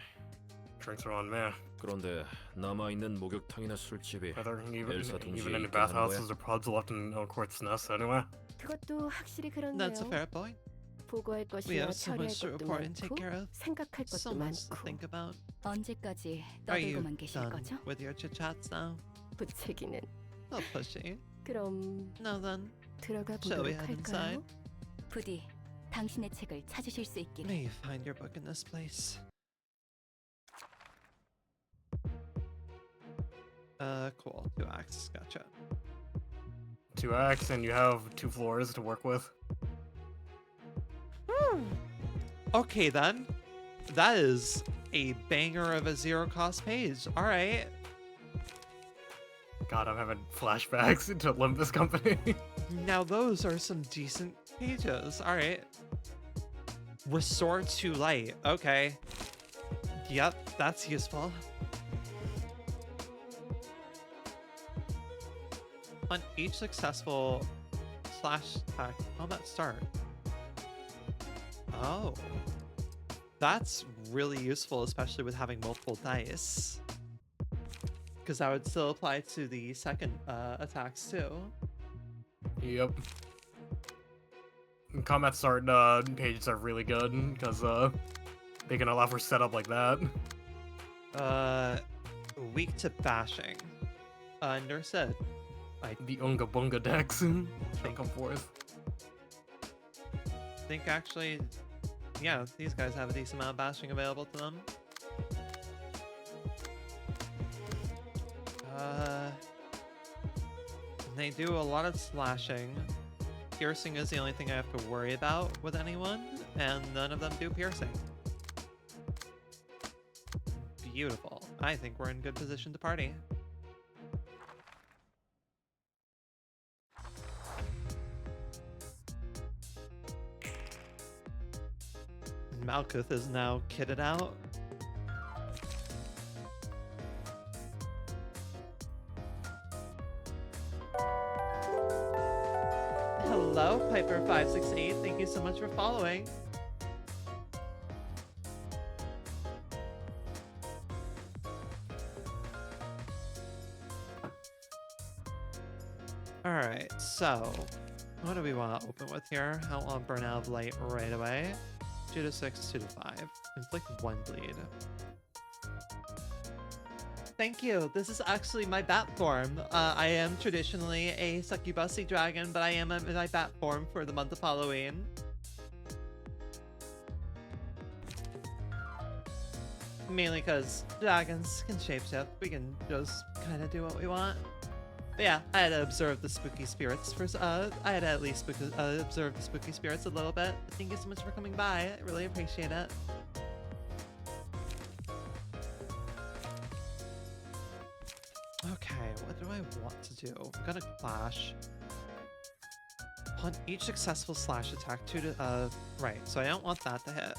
Drinks are on me. 그런데 남아 있는 목욕탕이나 술집이 Are there 엘사 even 둥지에 any 있게 하는 거야? bathhouses or pubs left in Elcorp's Nest anyway? 그것도 확실히 That's a 그렇네요. fair point. 보고할 We 것이나 have so 처리할 much to 것도 report and take 많고 care of. 생각할 So 것도 much to 많고 think about. 언제까지 Are you 떠들고만 계실 done 거죠? with your chit-chats now? 부채기는. Not pushy. 그럼 Now then, 들어가 shall we 보도록 head inside? 할까요? 부디 당신의 책을 찾으실 수 있기를. May you find your book in this place. Cool. 2 acts. Gotcha. 2 acts, and you have 2 floors to work with. Okay then. That is a banger of a zero-cost page. All right. God, I'm having flashbacks into Olympus Company. Now those are some decent pages. All right. Restore to light. Okay. Yep, that's useful. On each successful slash attack, combat start. Oh. That's really useful, especially with having multiple dice. Because that would still apply to the second attacks too. Yep. And combat start pages are really good because they can allow for setup like that. Weak to bashing. Understood. The Unga Bunga decks shall come forth. I think actually, yeah, these guys have a decent amount of bashing available to them. They do a lot of slashing. Piercing is the only thing I have to worry about with anyone, and none of them do piercing. Beautiful. I think we're in good position to party. Malkuth is now kitted out. Hello, Piper568. Thank you so much for following. Alright, so what do we want to open with here? I don't want to burn out of light right away. 2 to 6, 2 to 5. Inflict 1 bleed. Thank you. This is actually my bat form. I am traditionally a succubusy dragon, but I am in my bat form for the month of Halloween. Mainly because dragons can shapeshift. We can just kind of do what we want. But yeah, I had to observe the spooky spirits for. I had to at least observe the spooky spirits a little bit. Thank you so much for coming by. I really appreciate it. Okay, what do I want to do? I'm gonna clash. Upon each successful slash attack, 2 to right. So I don't want that to hit.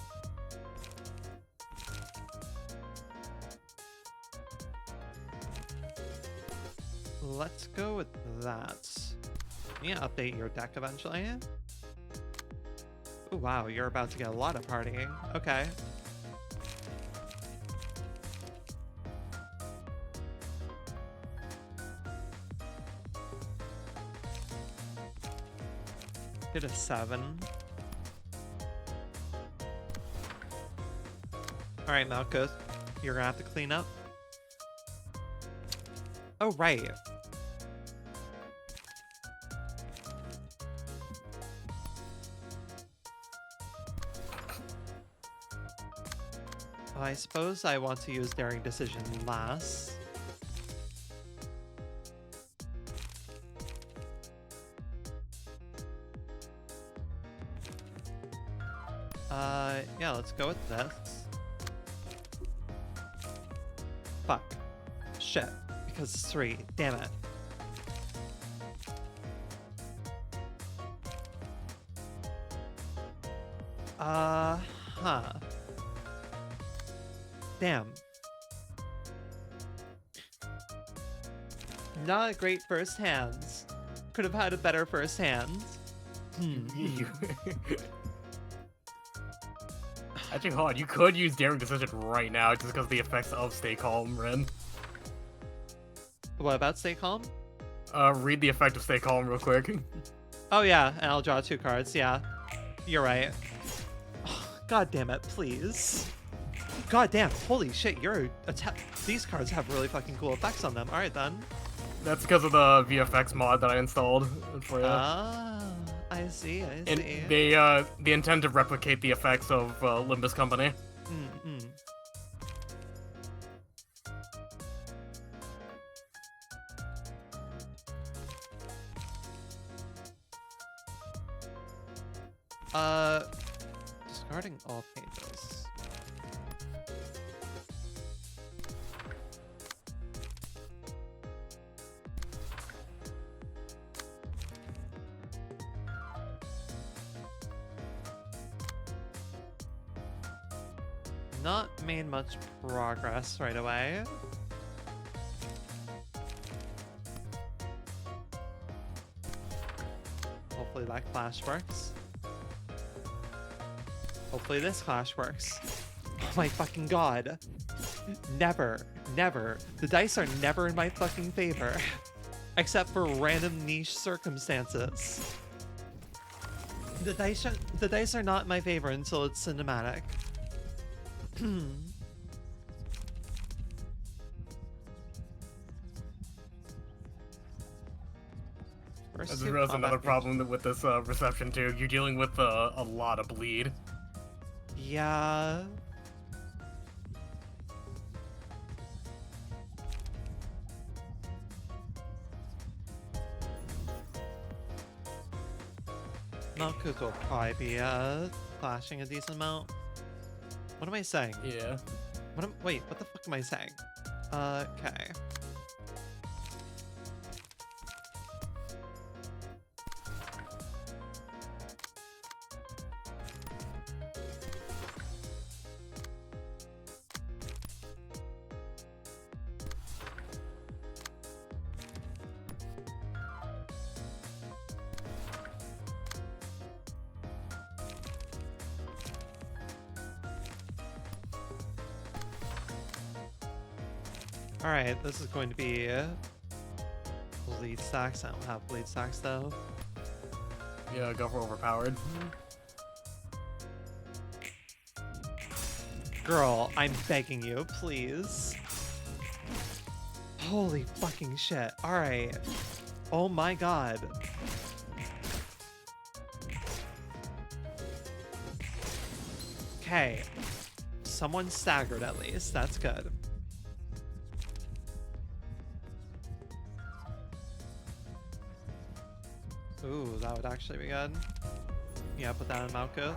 Let's go with that. You need to update your deck eventually. Oh wow, you're about to get a lot of partying. Okay. Hit a 7. Alright, Malkuth. You're gonna have to clean up. Oh, right. I suppose I want to use Daring Decision last. Yeah, let's go with this. Fuck. Shit. Because it's 3. Damn it. Huh. Damn. Not a great first hands. Could have had a better first hand. Actually, hold on. You could use Daring Decision right now just because of the effects of Stay Calm, Ren. What about Stay Calm? Read the effect of Stay Calm real quick. Oh yeah, and I'll draw 2 cards. Yeah, you're right. Oh, God damn it, please. God damn, holy shit, these cards have really fucking cool effects on them. Alright then. That's because of the VFX mod that I installed for you. Ah, I see, I see. And they intend to replicate the effects of Limbus Company. Discarding all pages. Not made much progress right away. Hopefully that clash works. Hopefully this clash works. Oh my fucking god. Never, never. The dice are never in my fucking favor. Except for random niche circumstances. The dice are not in my favor until it's cinematic. I just realized another problem with this reception too. You're dealing with a lot of bleed. Yeah. Malkuth will probably be flashing a decent amount. What am I saying? Yeah. Wait, what the fuck am I saying? Okay. Alright, this is going to be bleed stacks. I don't have bleed stacks though. Yeah, go for overpowered. Girl, I'm begging you, please. Holy fucking shit. Alright. Oh my god. Okay. Someone staggered at least. That's good. Ooh, that would actually be good. Yeah, put that in Malkuth.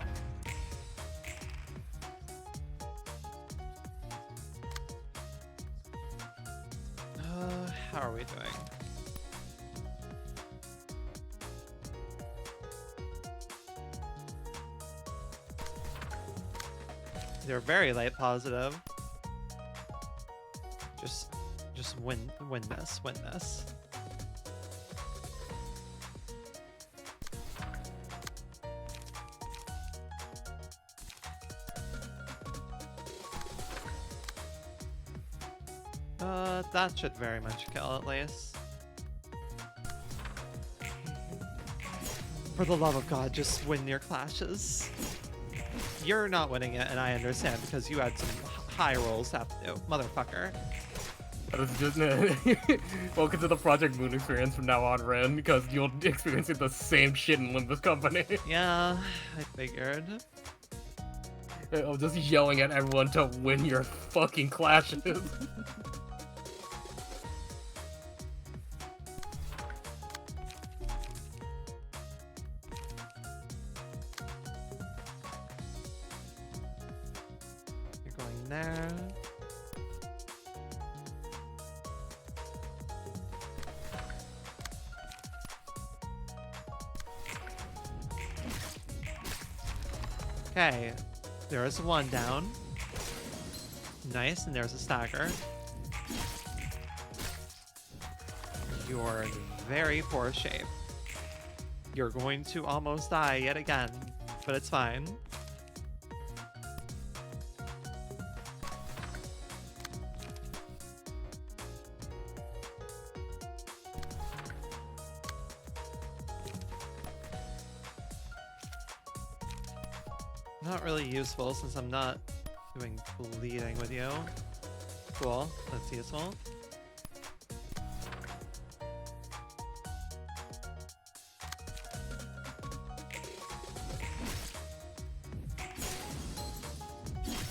How are we doing? They're very light positive. Just win this. That should very much kill at least. For the love of God, just win your clashes. You're not winning it, and I understand because you had some high rolls to have to do, motherfucker. That's just welcome to the Project Moon experience from now on, Ren, because you'll experience the same shit in Limbus Company. Yeah, I figured. I'm just yelling at everyone to win your fucking clashes. You're going there. Okay, there is one down. Nice, and there's a stagger. You're in very poor shape. You're going to almost die yet again, but it's fine. Not really useful since I'm not doing bleeding with you. Cool, that's useful.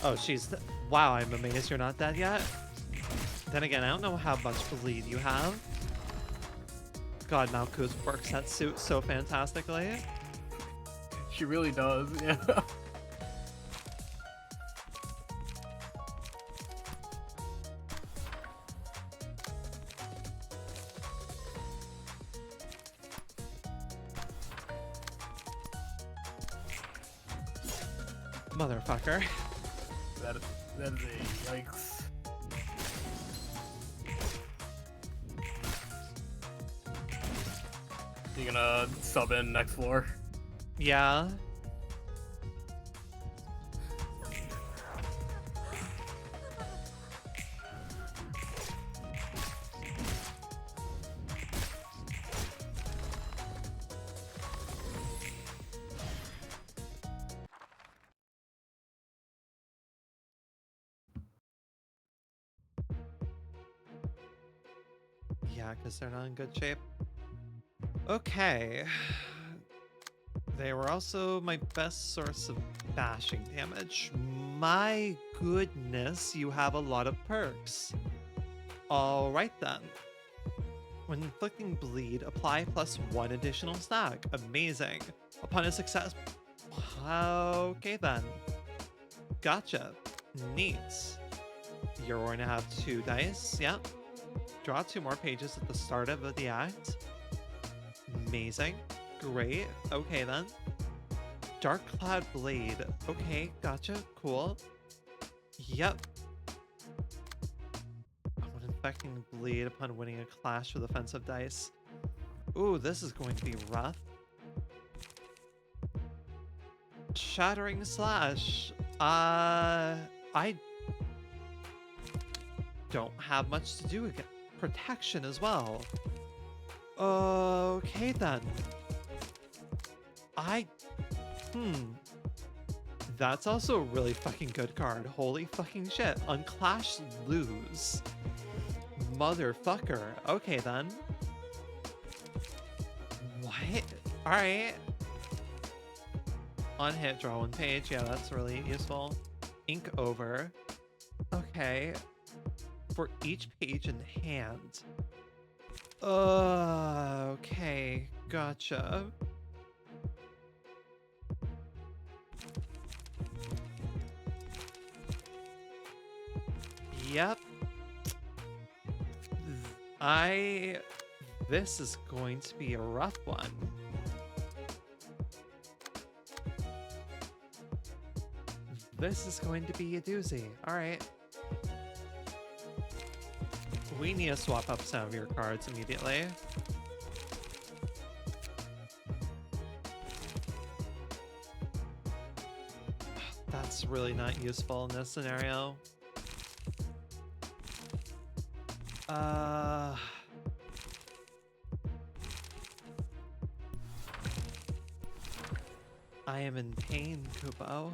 Oh, wow, I'm amazed you're not dead yet. Then again, I don't know how much bleed you have. God, Malkuth works that suit so fantastically. She really does, yeah. Motherfucker. That is a yikes. You gonna sub in next floor? Yeah. Yeah, because they're not in good shape. Okay. They were also my best source of bashing damage. My goodness, you have a lot of perks. Alright then. When inflicting bleed, apply +1 additional stack. Amazing. Upon a success... Okay then. Gotcha. Neat. You're going to have 2 dice. Yeah. Draw 2 more pages at the start of the act. Amazing. Great. Okay then. Dark Cloud Blade. Okay, gotcha. Cool. Yep. When infecting bleed upon winning a clash with offensive dice. Ooh, this is going to be rough. Shattering Slash. I don't have much to do against protection as well. Okay then. That's also a really fucking good card. Holy fucking shit. Unclash lose. Motherfucker. Okay then. What? Alright. On hit, draw 1 page. Yeah, that's really useful. Ink over. Okay. For each page in hand. Okay. Gotcha. Yep. This is going to be a rough one. This is going to be a doozy. Alright. We need to swap up some of your cards immediately. That's really not useful in this scenario. I am in pain, Kubo.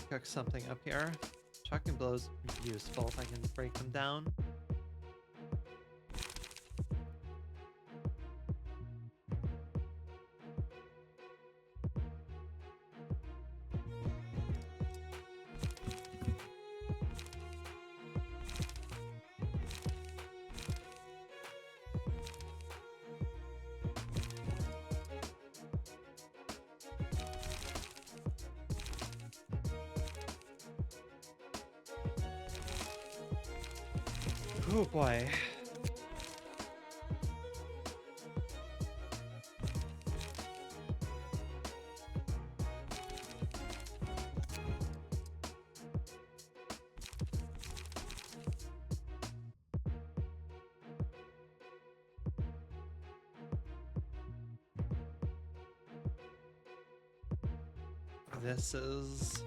Cook something up here. Shocking blows useful if I can break them down. Oh boy. This is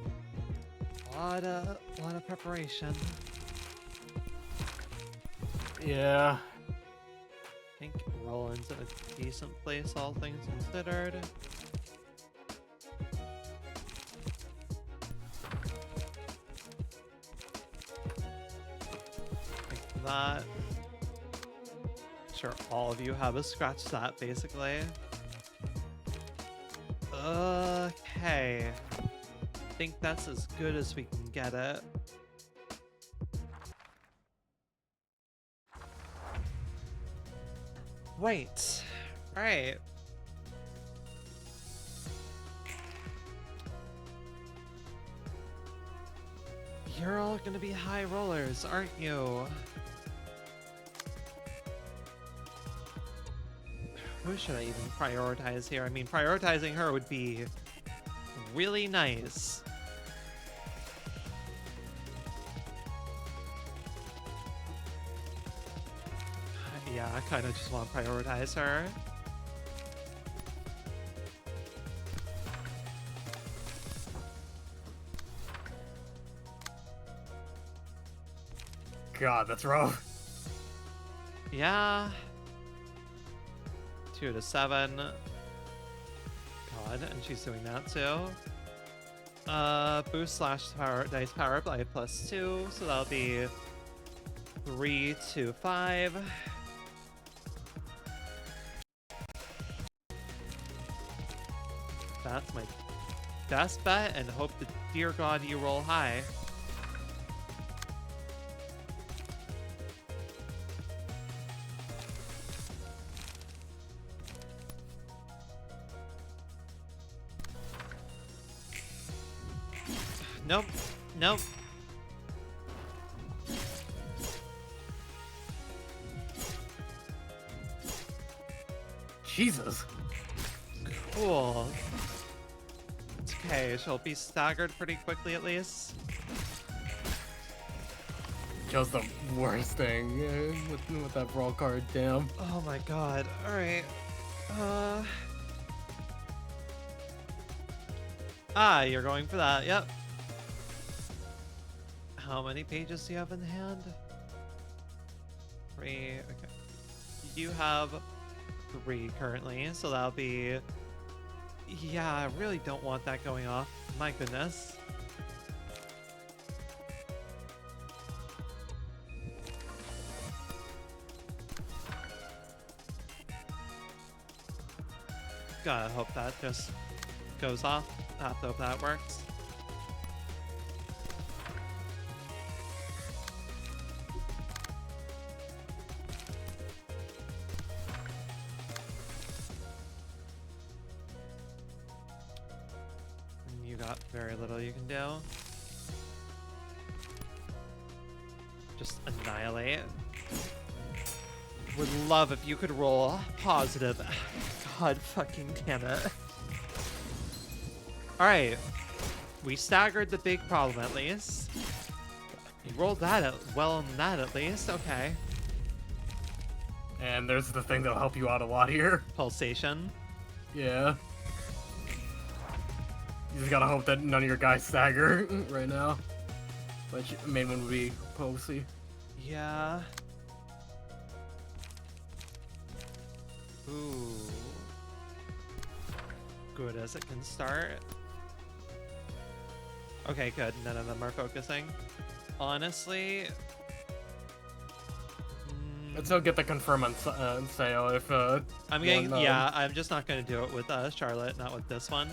a lot of preparation. Yeah. I think Roland's in a decent place, all things considered. Like that. Sure, all of you have a scratch that, basically. Okay. I think that's as good as we can get it. Wait. Right. You're all gonna be high rollers, aren't you? Who should I even prioritize here? I mean, prioritizing her would be really nice. Yeah, I kind of just want to prioritize her. God, that's rough. Yeah. 2 to 7. God, and she's doing that too. Boost slash power dice power by +2, so that'll be 3 to 5. That's my best bet, and hope to dear God you roll high. Nope. Nope. Jesus. Cool. It's okay, she'll be staggered pretty quickly at least. Just the worst thing with that brawl card, damn. Oh my god. Alright. You're going for that, yep. How many pages do you have in hand? 3, okay. You have 3 currently, so that'll be... Yeah, I really don't want that going off. My goodness. Gotta hope that just goes off. I have to hope that works. You got very little you can do. Just annihilate. Would love if you could roll positive. God fucking damn it. Alright. We staggered the big problem at least. You rolled that out well on that at least. Okay. And there's the thing that'll help you out a lot here. Pulsation. Yeah. You just gotta hope that none of your guys stagger right now. Which main one would be Posey. Yeah. Ooh. Good as it can start. Okay, good. None of them are focusing. Honestly... Let's still get the confirm on Sayo if I'm getting... Yeah, I'm just not going to do it with Charlotte, not with this one.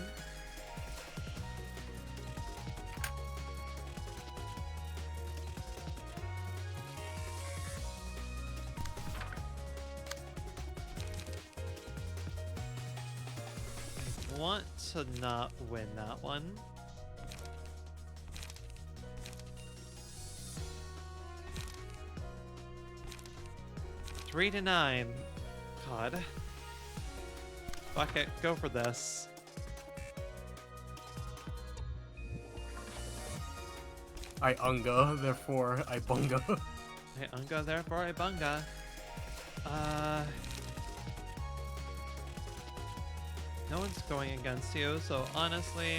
I want to not win that one. Three to 9. God. Fuck it. Go for this. I unga, therefore I bunga. I unga, therefore I bunga. No one's going against you, so honestly...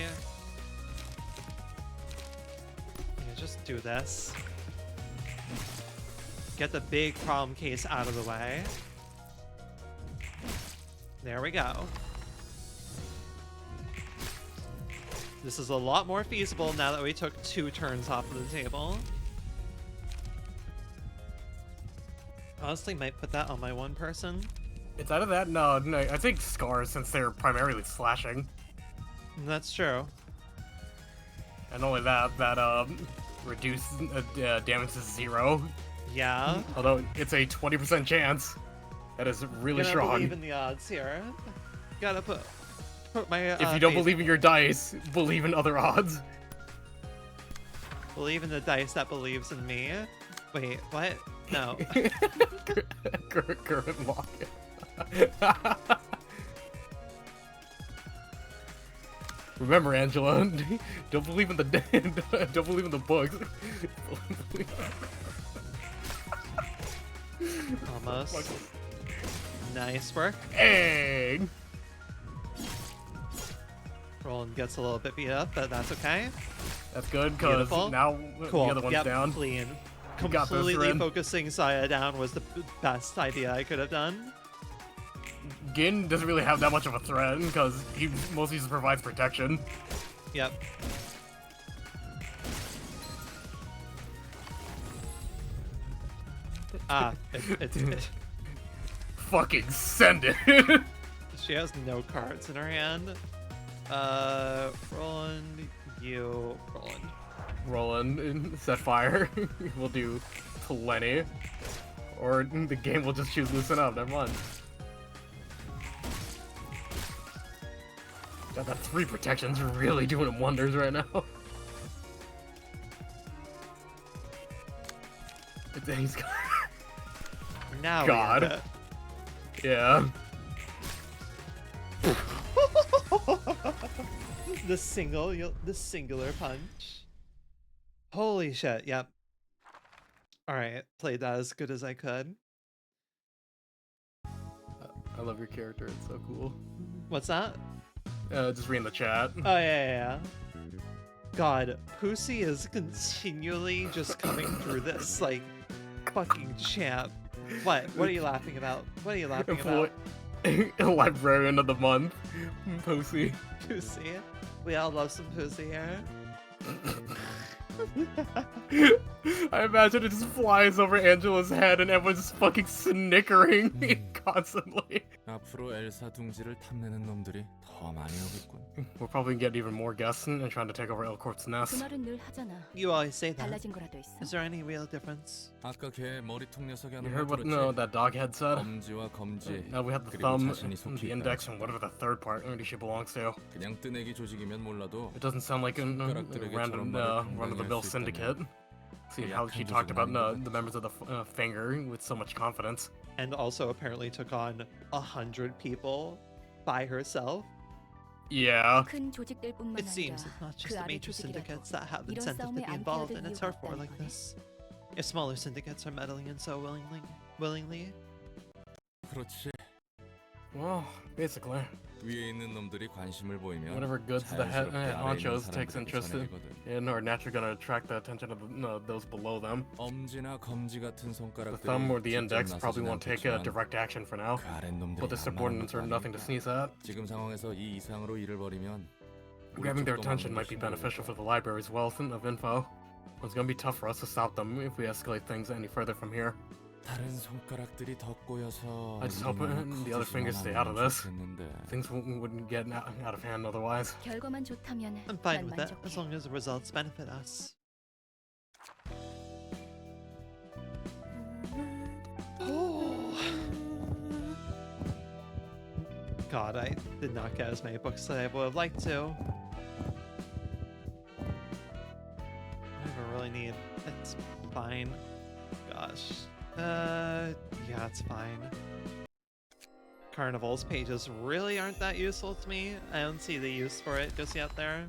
Yeah, just do this. Get the big problem case out of the way. There we go. This is a lot more feasible now that we took 2 turns off of the table. Honestly, might put that on my one person. It's out of that? No, I think Scars, since they're primarily slashing. That's true. And only that reduce damage to 0. Yeah. Although it's a 20% chance. That is really strong. Believe in the odds here. Gotta put my. If you don't believe in your dice, believe in other odds. Believe in the dice that believes in me. Wait, what? No. Current lock. Remember, Angela, don't believe in the don't believe in the books. Almost. Nice work. Hey. Roland gets a little bit beat up, but that's okay. That's good, because now cool. the other one's down. Clean. You got this, completely Ren. focusing Saya down was the best idea I could have done. Gin doesn't really have that much of a threat because he mostly just provides protection. Yep. It Fucking send it. she has no cards in her hand. Roland, you, Roland. Roland, set fire. We'll do plenty. Or the game will just choose loosen up, never mind. God, that 3 protection's really doing him wonders right now. He's got... Now God. Yeah. the singular punch. Holy shit, yep. Alright, played that as good as I could. I love your character, it's so cool. What's that? Just reading the chat. Oh, yeah. God, Pussy is continually just coming through this, like, fucking champ. What? What are you laughing about? What are you laughing about? Librarian of the month. Pussy. Pussy. We all love some pussy here. I imagine it just flies over Angela's head and everyone's just fucking snickering constantly. 앞으로 엘사 둥지를 탐내는 놈들이 더 많이 오겠군. We'll probably get even more guests and trying to take over Elcort's 그 nest. 말은 늘 하잖아. You always say that. 달라진 거라도 있어? Is there any real difference? 아까 걔 머리통 녀석이 You 하는 heard 말 what 들었지? that dog head said? 검지와 검지. Now we have the 그리고 thumb, 자신이 속해 the 있다. index, and whatever the third part she belongs to. 그냥 뜨내기 조직이면 몰라도 It doesn't sound like a random run-of-the-mill syndicate. See how she talked about the members of the Finger with so much confidence. And also apparently took on 100 people by herself. Yeah. 큰 조직들뿐만 It 아니라 seems it's not just 그 the 아래 major 조직이라도 syndicates that have 이런 incentive to 싸움에 be 안 involved in a 끼어들 turf 이유가 war 없다는 like 거네. this. If smaller syndicates are meddling in so willingly. 그렇지. Well, basically. 위에 있는 놈들이 관심을 보이면 Whatever goods the head 자연스럽게 아래에 있는 honchos takes 사람들에게 interest 전해지거든. in are naturally going to attract the attention of those below them. 엄지나 검지 같은 The 손가락들이 thumb or the 직접 index probably 나서진 won't take 않겠지만 direct action for now, 그 아랫놈들이 but the subordinates are nothing to sneeze at. 지금 상황에서 이 이상으로 일을 벌이면 Grabbing their attention might be beneficial for the library's wealth of info. It's going to be tough for us to stop them if we escalate things any further from here. 다른 손가락들이 더 꼬여서 I just hope the other fingers stay out of this. Things wouldn't get out of hand otherwise. 결과만 좋다면 I'm fine 난 with that 만족해. as long as the results benefit us. God, I did not get as many books as I would have liked to. I don't really need. It's fine. Gosh. Yeah, it's fine. Carnival's pages really aren't that useful to me. I don't see the use for it just yet there.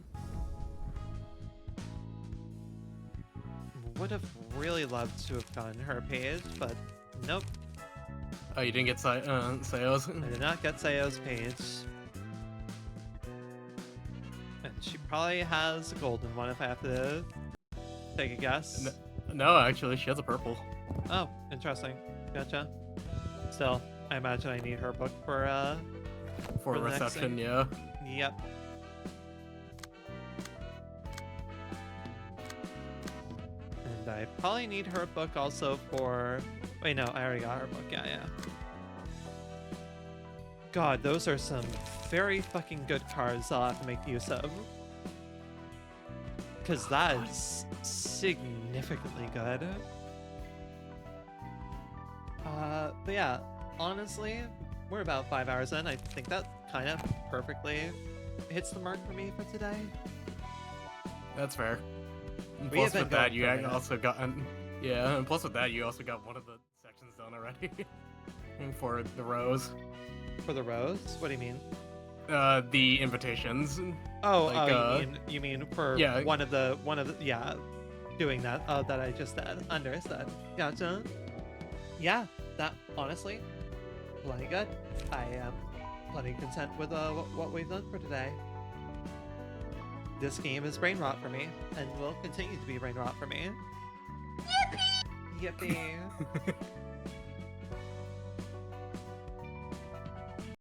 Would have really loved to have gotten her page, but nope. Oh, you didn't get Sayo's? I did not get Sayo's page. And she probably has a golden one if I have to take a guess. No, actually, she has a purple. Oh, interesting. Gotcha. Still, I imagine I need her book for For the next reception, thing. yeah. Yep. And I probably need her book also for... Wait, no, I already got her book. Yeah. God, those are some very fucking good cards I'll have to make use of. Because that is significantly good. But yeah, honestly, we're about 5 hours in. I think that kind of perfectly hits the mark for me for today. That's fair. And We plus have with been that, going you for a minute. also got... Yeah, and plus with that, you also got one of the sections done already. For the rows. For the rows? What do you mean? The invitations. Oh, Like, you mean for yeah. one of the yeah, doing that that I just said. Understood. Gotcha. Yeah, that honestly, plenty good. I am plenty content with what we've done for today. This game is brain rot for me, and will continue to be brain rot for me. Yippee.